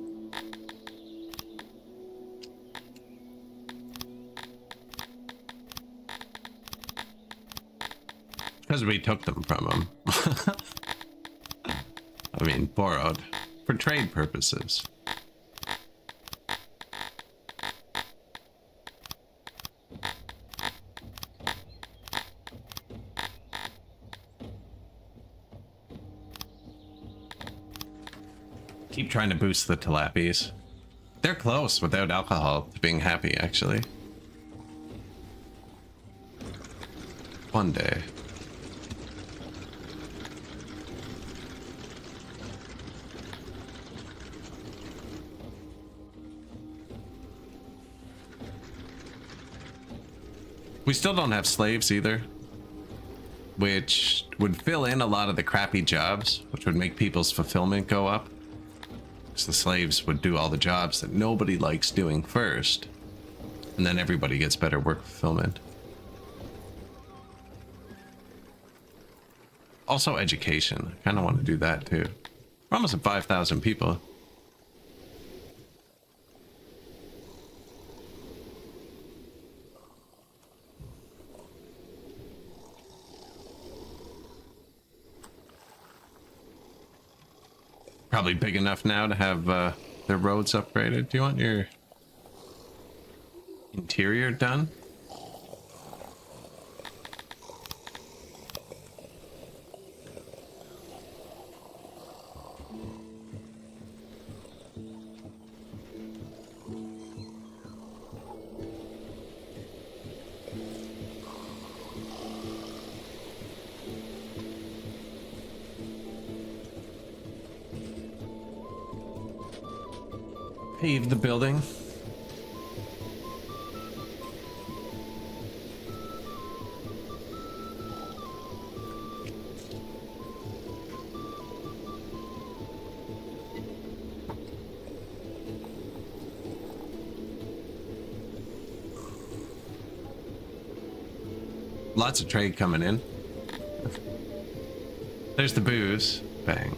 Because we took them from him. I mean, borrowed for trade purposes. Keep trying to boost the tilapies. They're close without alcohol to being happy, actually. One day. We still don't have slaves either, which would fill in a lot of the crappy jobs, which would make people's fulfillment go up. Because the slaves would do all the jobs that nobody likes doing first, and then everybody gets better work fulfillment. Also education. I kind of want to do that too. We're almost at 5,000 people. Probably big enough now to have their roads upgraded. Do you want your interior done? Pave the building. Lots of trade coming in. There's the booze. Bang.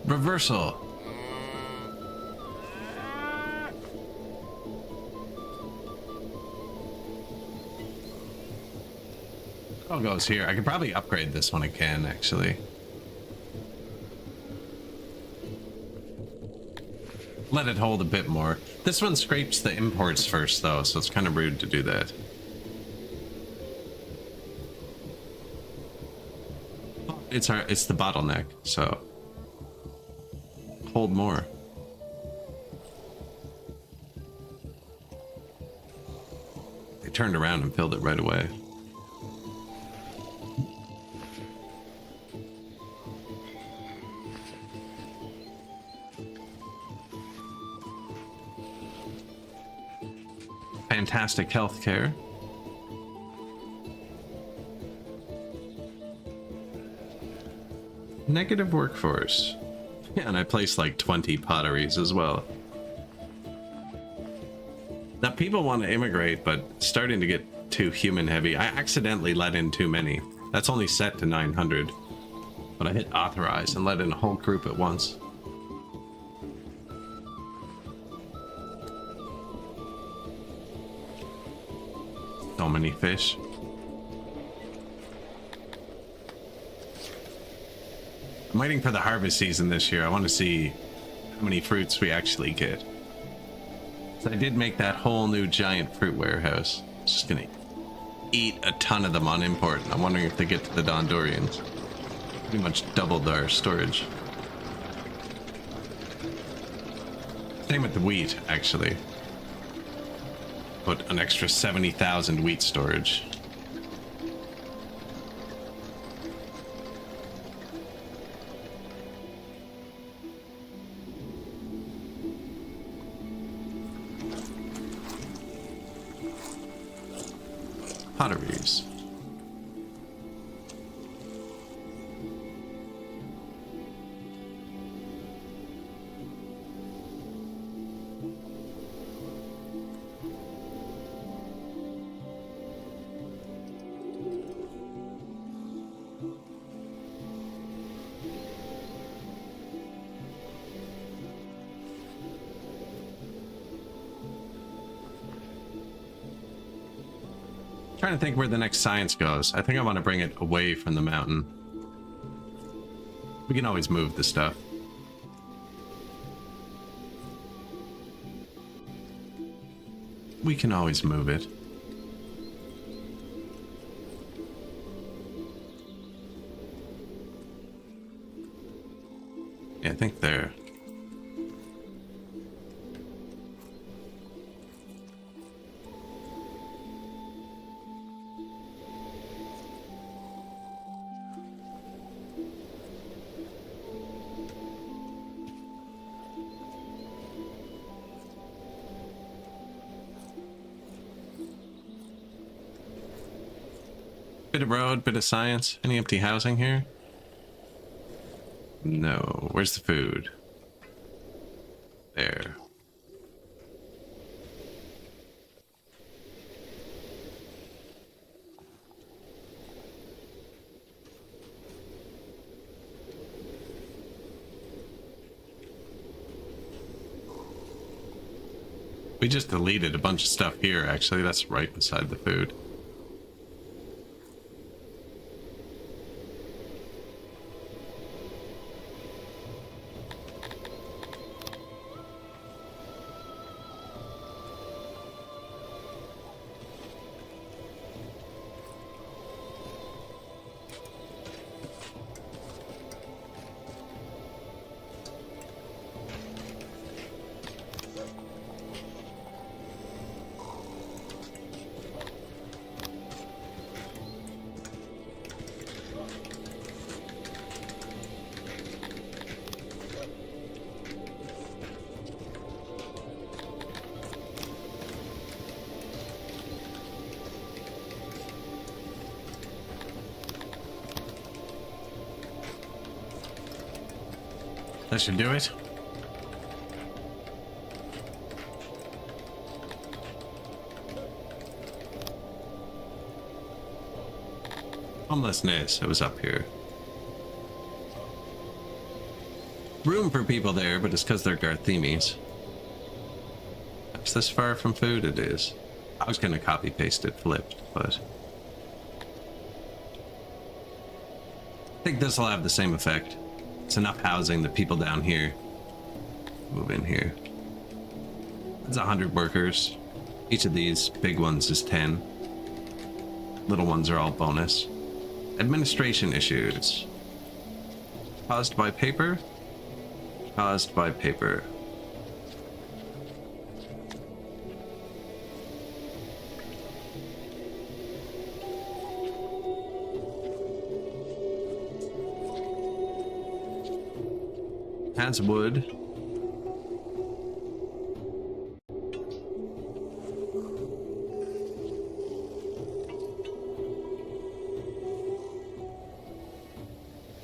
Reversal. All goes here. I could probably upgrade this when I can, actually. Let it hold a bit more. This one scrapes the imports first, though, so it's kind of rude to do that. It's the bottleneck, so hold more. They turned around and filled it right away. Fantastic healthcare. Negative workforce. Yeah, and I placed like 20 potteries as well. Now people want to immigrate, but it's starting to get too human heavy. I accidentally let in too many. That's only set to 900. But I hit authorize and let in a whole group at once. So many fish. I'm waiting for the harvest season this year. I want to see how many fruits we actually get. So I did make that whole new giant fruit warehouse. Just gonna eat a ton of them on import. I'm wondering if they get to the Dondorians. Pretty much doubled our storage. Same with the wheat, actually. Put an extra 70,000 wheat storage. Potteries. Trying to think where the next science goes. I think I want to bring it away from the mountain. We can always move the stuff. We can always move it. Yeah, I think there. Bit of road, bit of science. Any empty housing here? No. Where's the food? There. We just deleted a bunch of stuff here, actually. That's right beside the food. That should do it. Homelessness, it was up here. Room for people there, but it's because they're Garthemis. It's this far from food, it is. I was gonna copy paste it flipped, but I think this will have the same effect. It's enough housing that people down here move in here. It's 100 workers. Each of these big ones is 10. Little ones are all bonus. Administration issues. Caused by paper? Caused by paper. Has wood.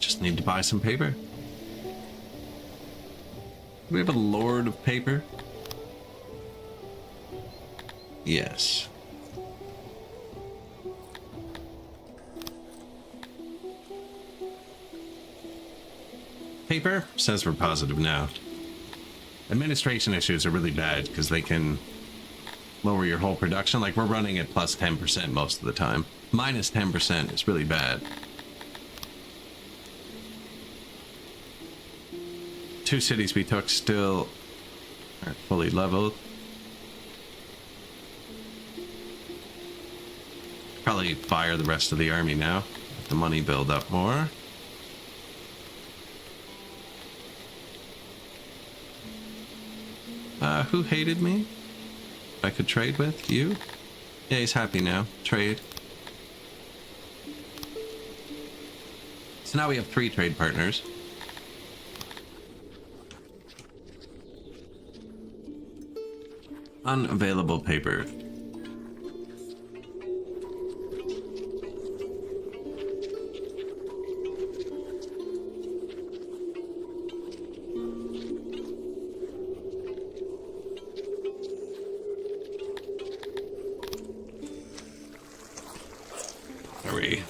Just need to buy some paper. Do we have a lord of paper? Yes. Paper says we're positive now. Administration issues are really bad because they can lower your whole production. Like, we're running at plus 10% most of the time. Minus 10% is really bad. 2 cities we took still aren't fully leveled. Probably fire the rest of the army now. Let the money build up more. Who hated me? I could trade with you? Yeah, he's happy now. Trade. So now we have 3 trade partners. Unavailable paper. Pottery.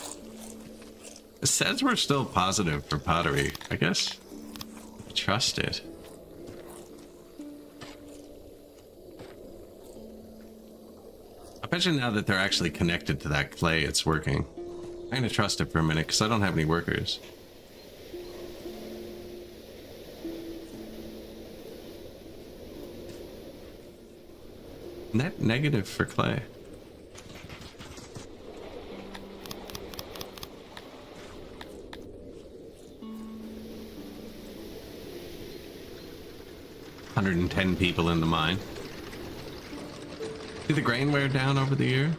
It says we're still positive for pottery. I guess I trust it. I bet you now that they're actually connected to that clay, it's working. I'm gonna trust it for a minute because I don't have any workers. Net negative for clay. $110 people in the mine. Did the grain wear down over the year?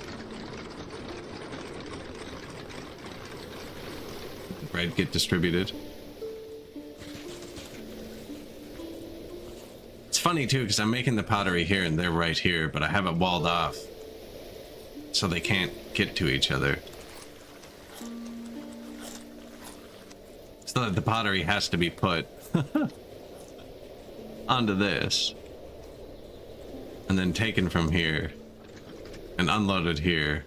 Did the bread get distributed? It's funny too, because I'm making the pottery here and they're right here, but I have it walled off so they can't get to each other. So that the pottery has to be put onto this and then taken from here and unloaded here,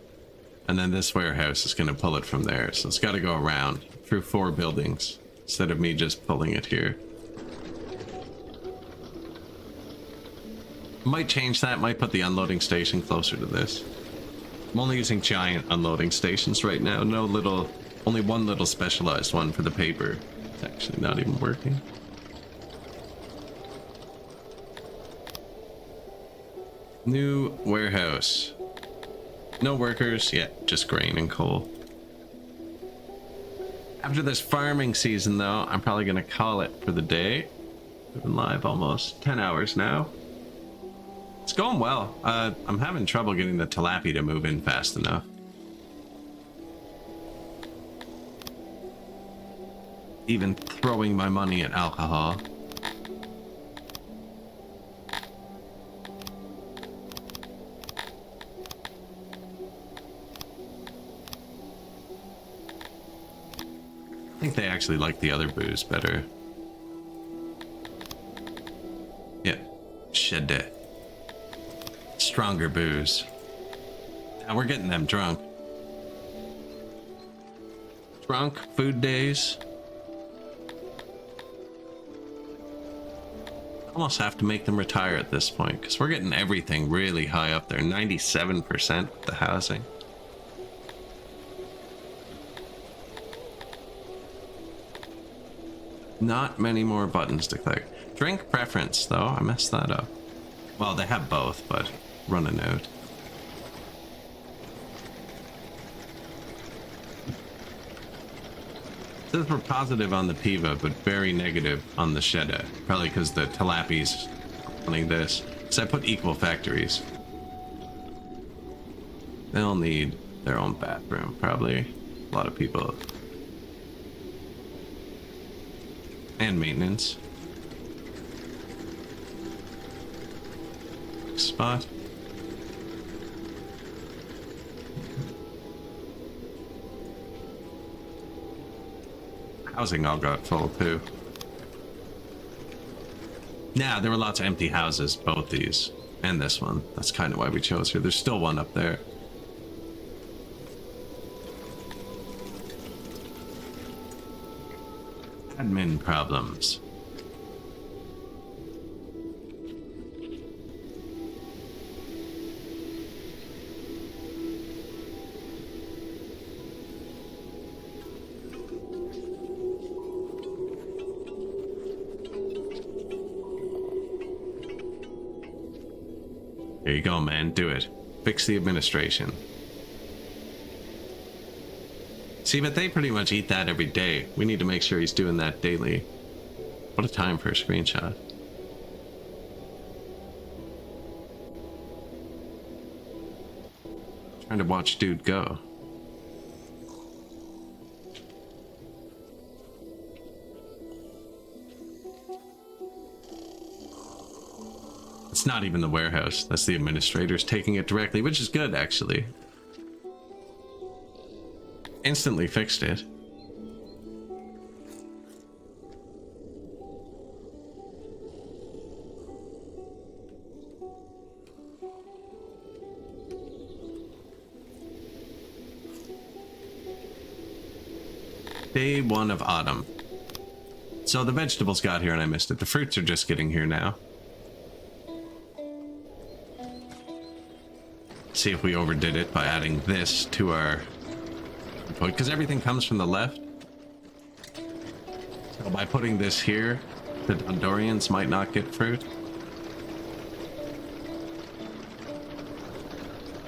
and then this warehouse is going to pull it from there, so it's got to go around through 4 buildings instead of me just pulling it here. Might change that, might put the unloading station closer to this. I'm only using giant unloading stations right now, no little, only one little specialized one for the paper. It's actually not even working. New warehouse. No workers yet, just grain and coal. After this farming season though, I'm probably gonna call it for the day. We've been live almost 10 hours now. It's going well. I'm having trouble getting the tilapia to move in fast enough. Even throwing my money at alcohol. I think they actually like the other booze better. Shit. Stronger booze. Now we're getting them drunk. Drunk food days. Almost have to make them retire at this point because we're getting everything really high up there. 97% the housing. Not many more buttons to click. Drink preference though, I messed that up. Well, they have both, but running out. Says we're positive on the Piva, but very negative on the Shedda. Probably because the Tilapi's running this. So I put equal factories. They'll need their own bathroom, probably. A lot of people. And maintenance. Spot. Housing all got full too. Yeah, there were lots of empty houses, both these and this one. That's kind of why we chose here. There's still one up there. Admin problems. There you go, man. Do it. Fix the administration. See, but they pretty much eat that every day. We need to make sure he's doing that daily. What a time for a screenshot. Trying to watch dude go. It's not even the warehouse. That's the administrators taking it directly, which is good, actually. Instantly fixed it. Day 1 of autumn. So the vegetables got here and I missed it. The fruits are just getting here now. See if we overdid it by adding this to our input, because everything comes from the left. So by putting this here, the Dondorians might not get fruit.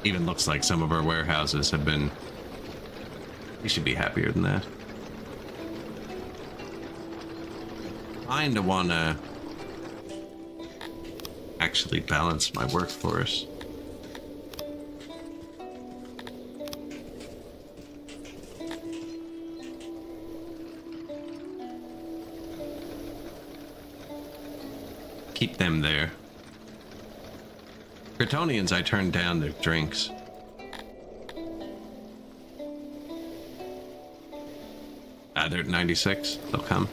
Even looks like some of our warehouses have been... We should be happier than that. Kinda wanna actually balance my workforce. Keep them there. Bretonnians, I turned down their drinks. They're at 96. They'll come.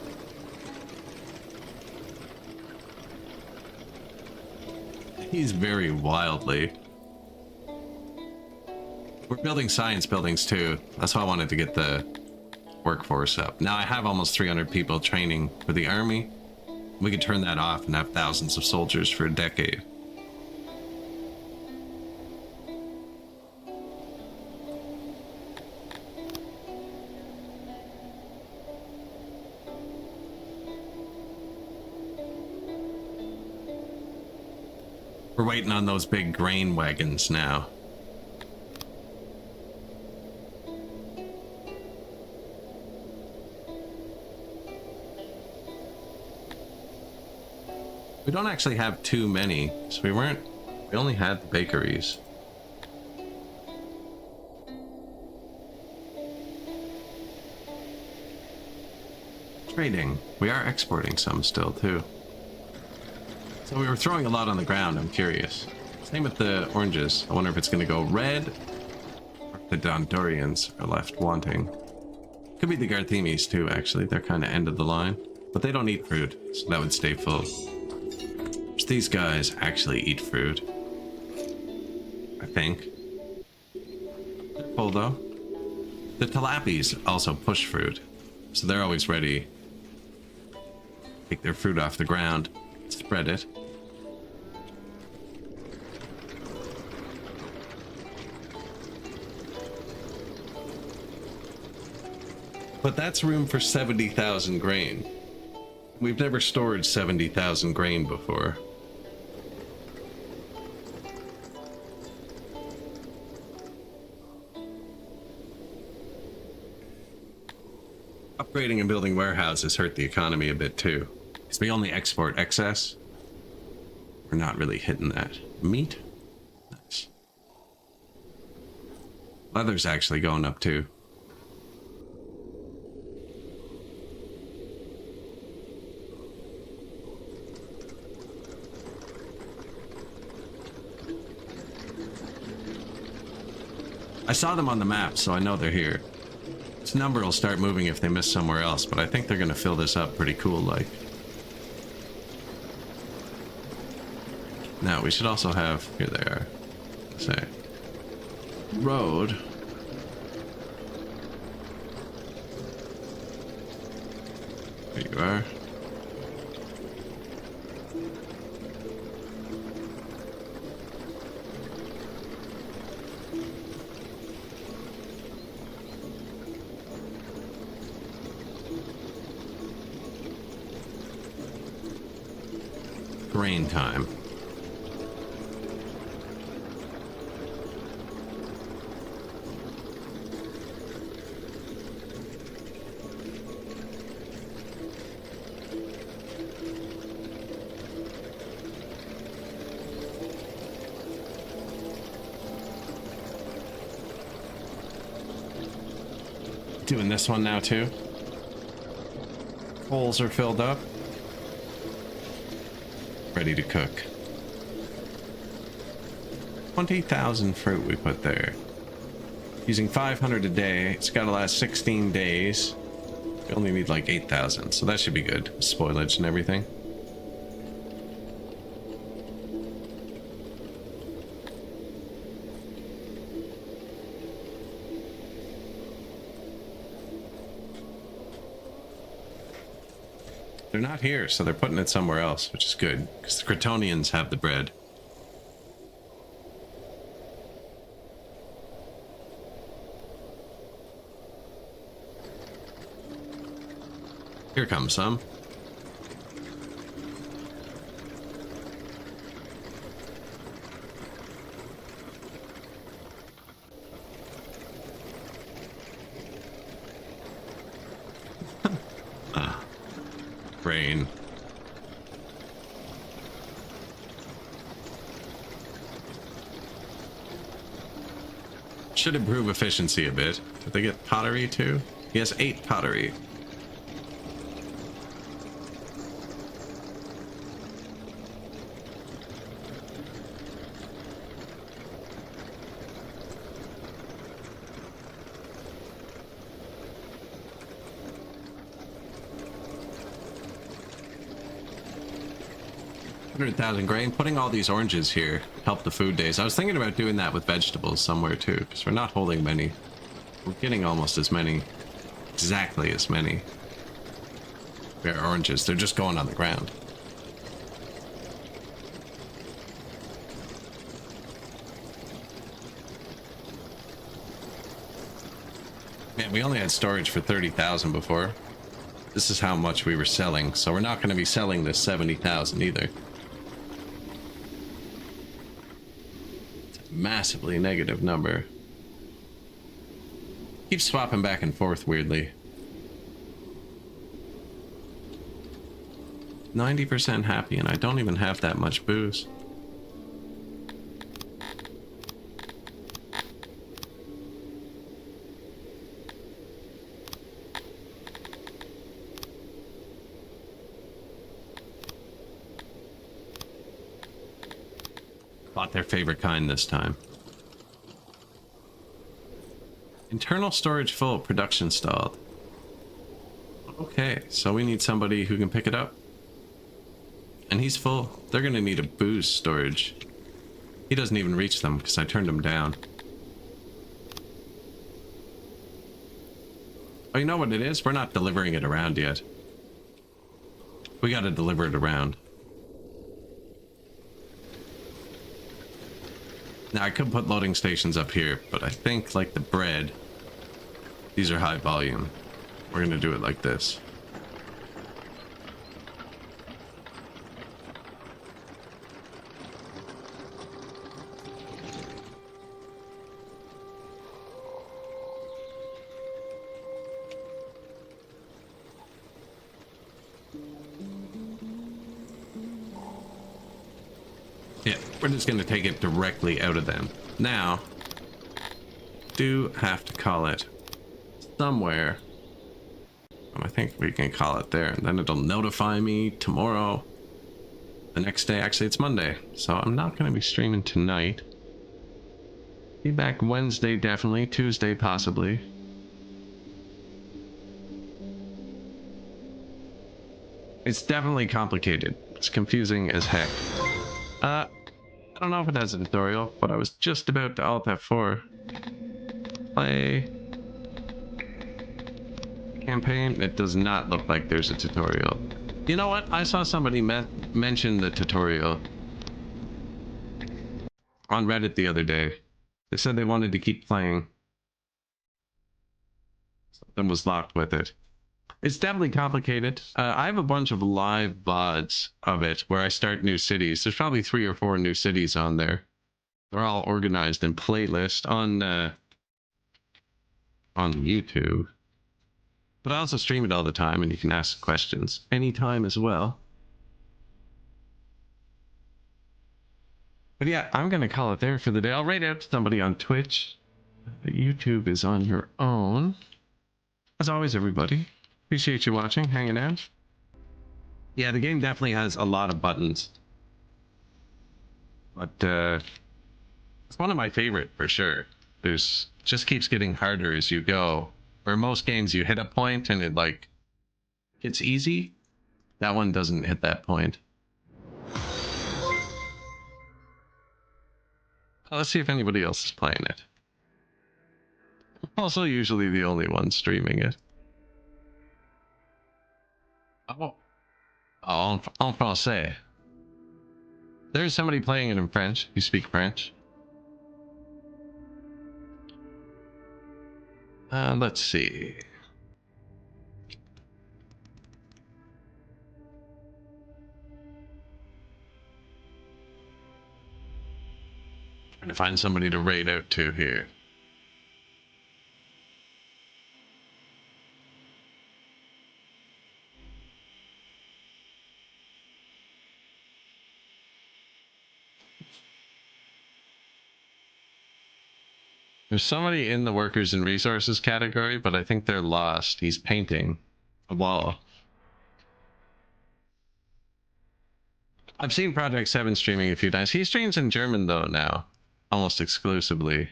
He's very wildly. We're building science buildings too. That's why I wanted to get the workforce up. Now I have almost 300 people training for the army. We could turn that off and have thousands of soldiers for a decade. We're waiting on those big grain wagons now. We don't actually have too many, so we only had the bakeries. Trading. We are exporting some still too. So we were throwing a lot on the ground, I'm curious. Same with the oranges. I wonder if it's going to go red, or if the Dondorians are left wanting. Could be the Garthemis too, actually. They're kind of end of the line. But they don't eat fruit, so that would stay full. These guys actually eat fruit. I think. They're full though. The tilapis also push fruit, so they're always ready. Take their fruit off the ground, spread it. But that's room for 70,000 grain. We've never stored 70,000 grain before. Upgrading and building warehouses hurt the economy a bit too. Because we only export excess. We're not really hitting that. Meat? Nice. Leather's actually going up too. I saw them on the map, so I know they're here. This number will start moving if they miss somewhere else, but I think they're gonna fill this up pretty cool, like. Now, we should also have... Here they are. Say. Road. There you are. Grain time. Doing this one now too. Coals are filled up. Ready to cook. 20,000 fruit we put there. Using 500 a day. It's got to last 16 days. We only need like 8,000, so that should be good. Spoilage and everything. They're not here, so they're putting it somewhere else, which is good, because the Cretonians have the bread. Here comes some. Brain. Should improve efficiency a bit. Did they get pottery too? Yes, 8 pottery. $100,000 grain. Putting all these oranges here help the food days. I was thinking about doing that with vegetables somewhere too, because we're not holding many. We're getting almost as many. Exactly as many. They're oranges. They're just going on the ground. Man, we only had storage for 30,000 before. This is how much we were selling, so we're not going to be selling this 70,000 either. Massively negative number. Keeps swapping back and forth weirdly. 90% happy, and I don't even have that much booze. Bought their favorite kind this time. Internal storage full, production stalled. Okay, so we need somebody who can pick it up. And he's full. They're gonna need a boost storage. He doesn't even reach them because I turned him down. Oh, you know what it is? We're not delivering it around yet. We gotta deliver it around. Now, I could put loading stations up here, but I think, like the bread, these are high volume. We're gonna do it like this. Yeah, we're just gonna take it directly out of them. Now, do have to call it somewhere. I think we can call it there, and then it'll notify me tomorrow. The next day, actually, it's Monday, so I'm not gonna be streaming tonight. Be back Wednesday, definitely. Tuesday, possibly. It's definitely complicated. It's confusing as heck. I don't know if it has a tutorial, but I was just about to Alt F4. Play campaign. It does not look like there's a tutorial. You know what? I saw somebody mention the tutorial on Reddit the other day. They said they wanted to keep playing. Something was locked with it. It's definitely complicated. I have a bunch of live VODs of it where I start new cities. There's probably 3 or 4 new cities on there. They're all organized in playlist on YouTube. But I also stream it all the time, and you can ask questions anytime as well. But yeah, I'm gonna call it there for the day. I'll write out to somebody on Twitch. YouTube is on your own. As always, everybody, appreciate you watching, hanging out. Yeah, the game definitely has a lot of buttons. But it's one of my favorite for sure. There's just keeps getting harder as you go. Where most games you hit a point and it like gets easy. That one doesn't hit that point. Let's see if anybody else is playing it. I'm also usually the only one streaming it. Oh, en français. There's somebody playing it in French. You speak French? Let's see. Trying to find somebody to raid out to here. There's somebody in the workers and resources category, but I think they're lost. He's painting a wall. I've seen Project 7 streaming a few times. He streams in German though now, almost exclusively.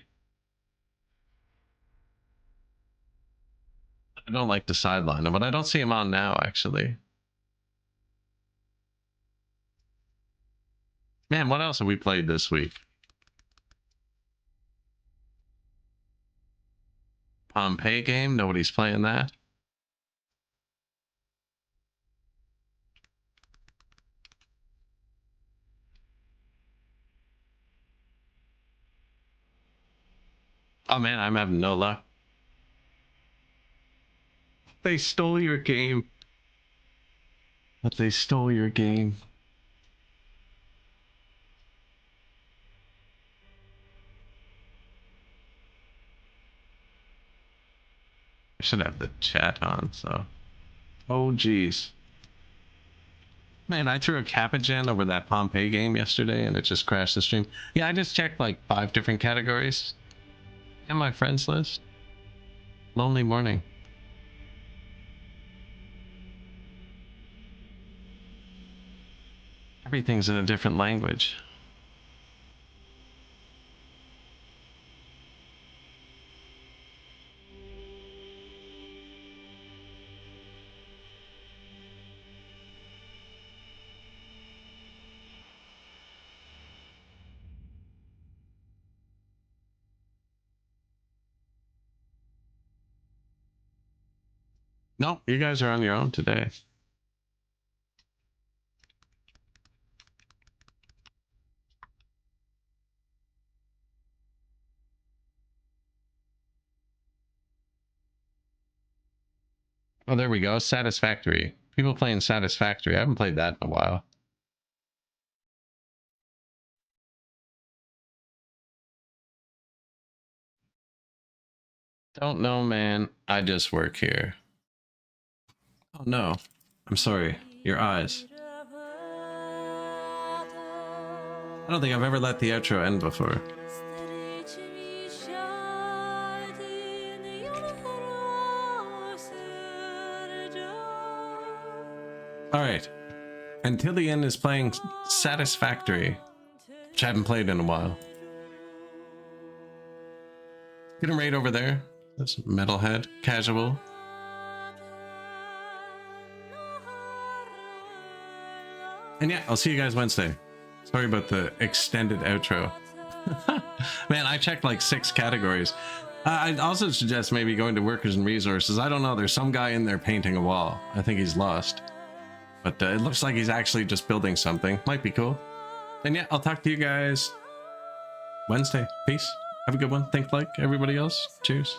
I don't like to sideline him, but I don't see him on now actually. Man, what else have we played this week? Pompeii game, nobody's playing that. Oh man, I'm having no luck. They stole your game. But they stole your game. I should have the chat on, so. Oh geez. Man, I threw a Capagen over that Pompeii game yesterday and it just crashed the stream. Yeah, I just checked like 5 different categories in my friends list. Lonely morning. Everything's in a different language. No, you guys are on your own today. Oh, there we go. Satisfactory. People playing Satisfactory. I haven't played that in a while. Don't know, man. I just work here. Oh, no. I'm sorry. Your eyes. I don't think I've ever let the outro end before. Alright. Antillian is playing Satisfactory, which I haven't played in a while. Get him right over there. That's Metalhead. Casual. And yeah, I'll see you guys Wednesday. Sorry about the extended outro. Man, I checked like 6 categories. I'd also suggest maybe going to workers and resources. I don't know. There's some guy in there painting a wall. I think he's lost. But it looks like he's actually just building something. Might be cool. And yeah, I'll talk to you guys Wednesday. Peace. Have a good one. Think like everybody else. Cheers.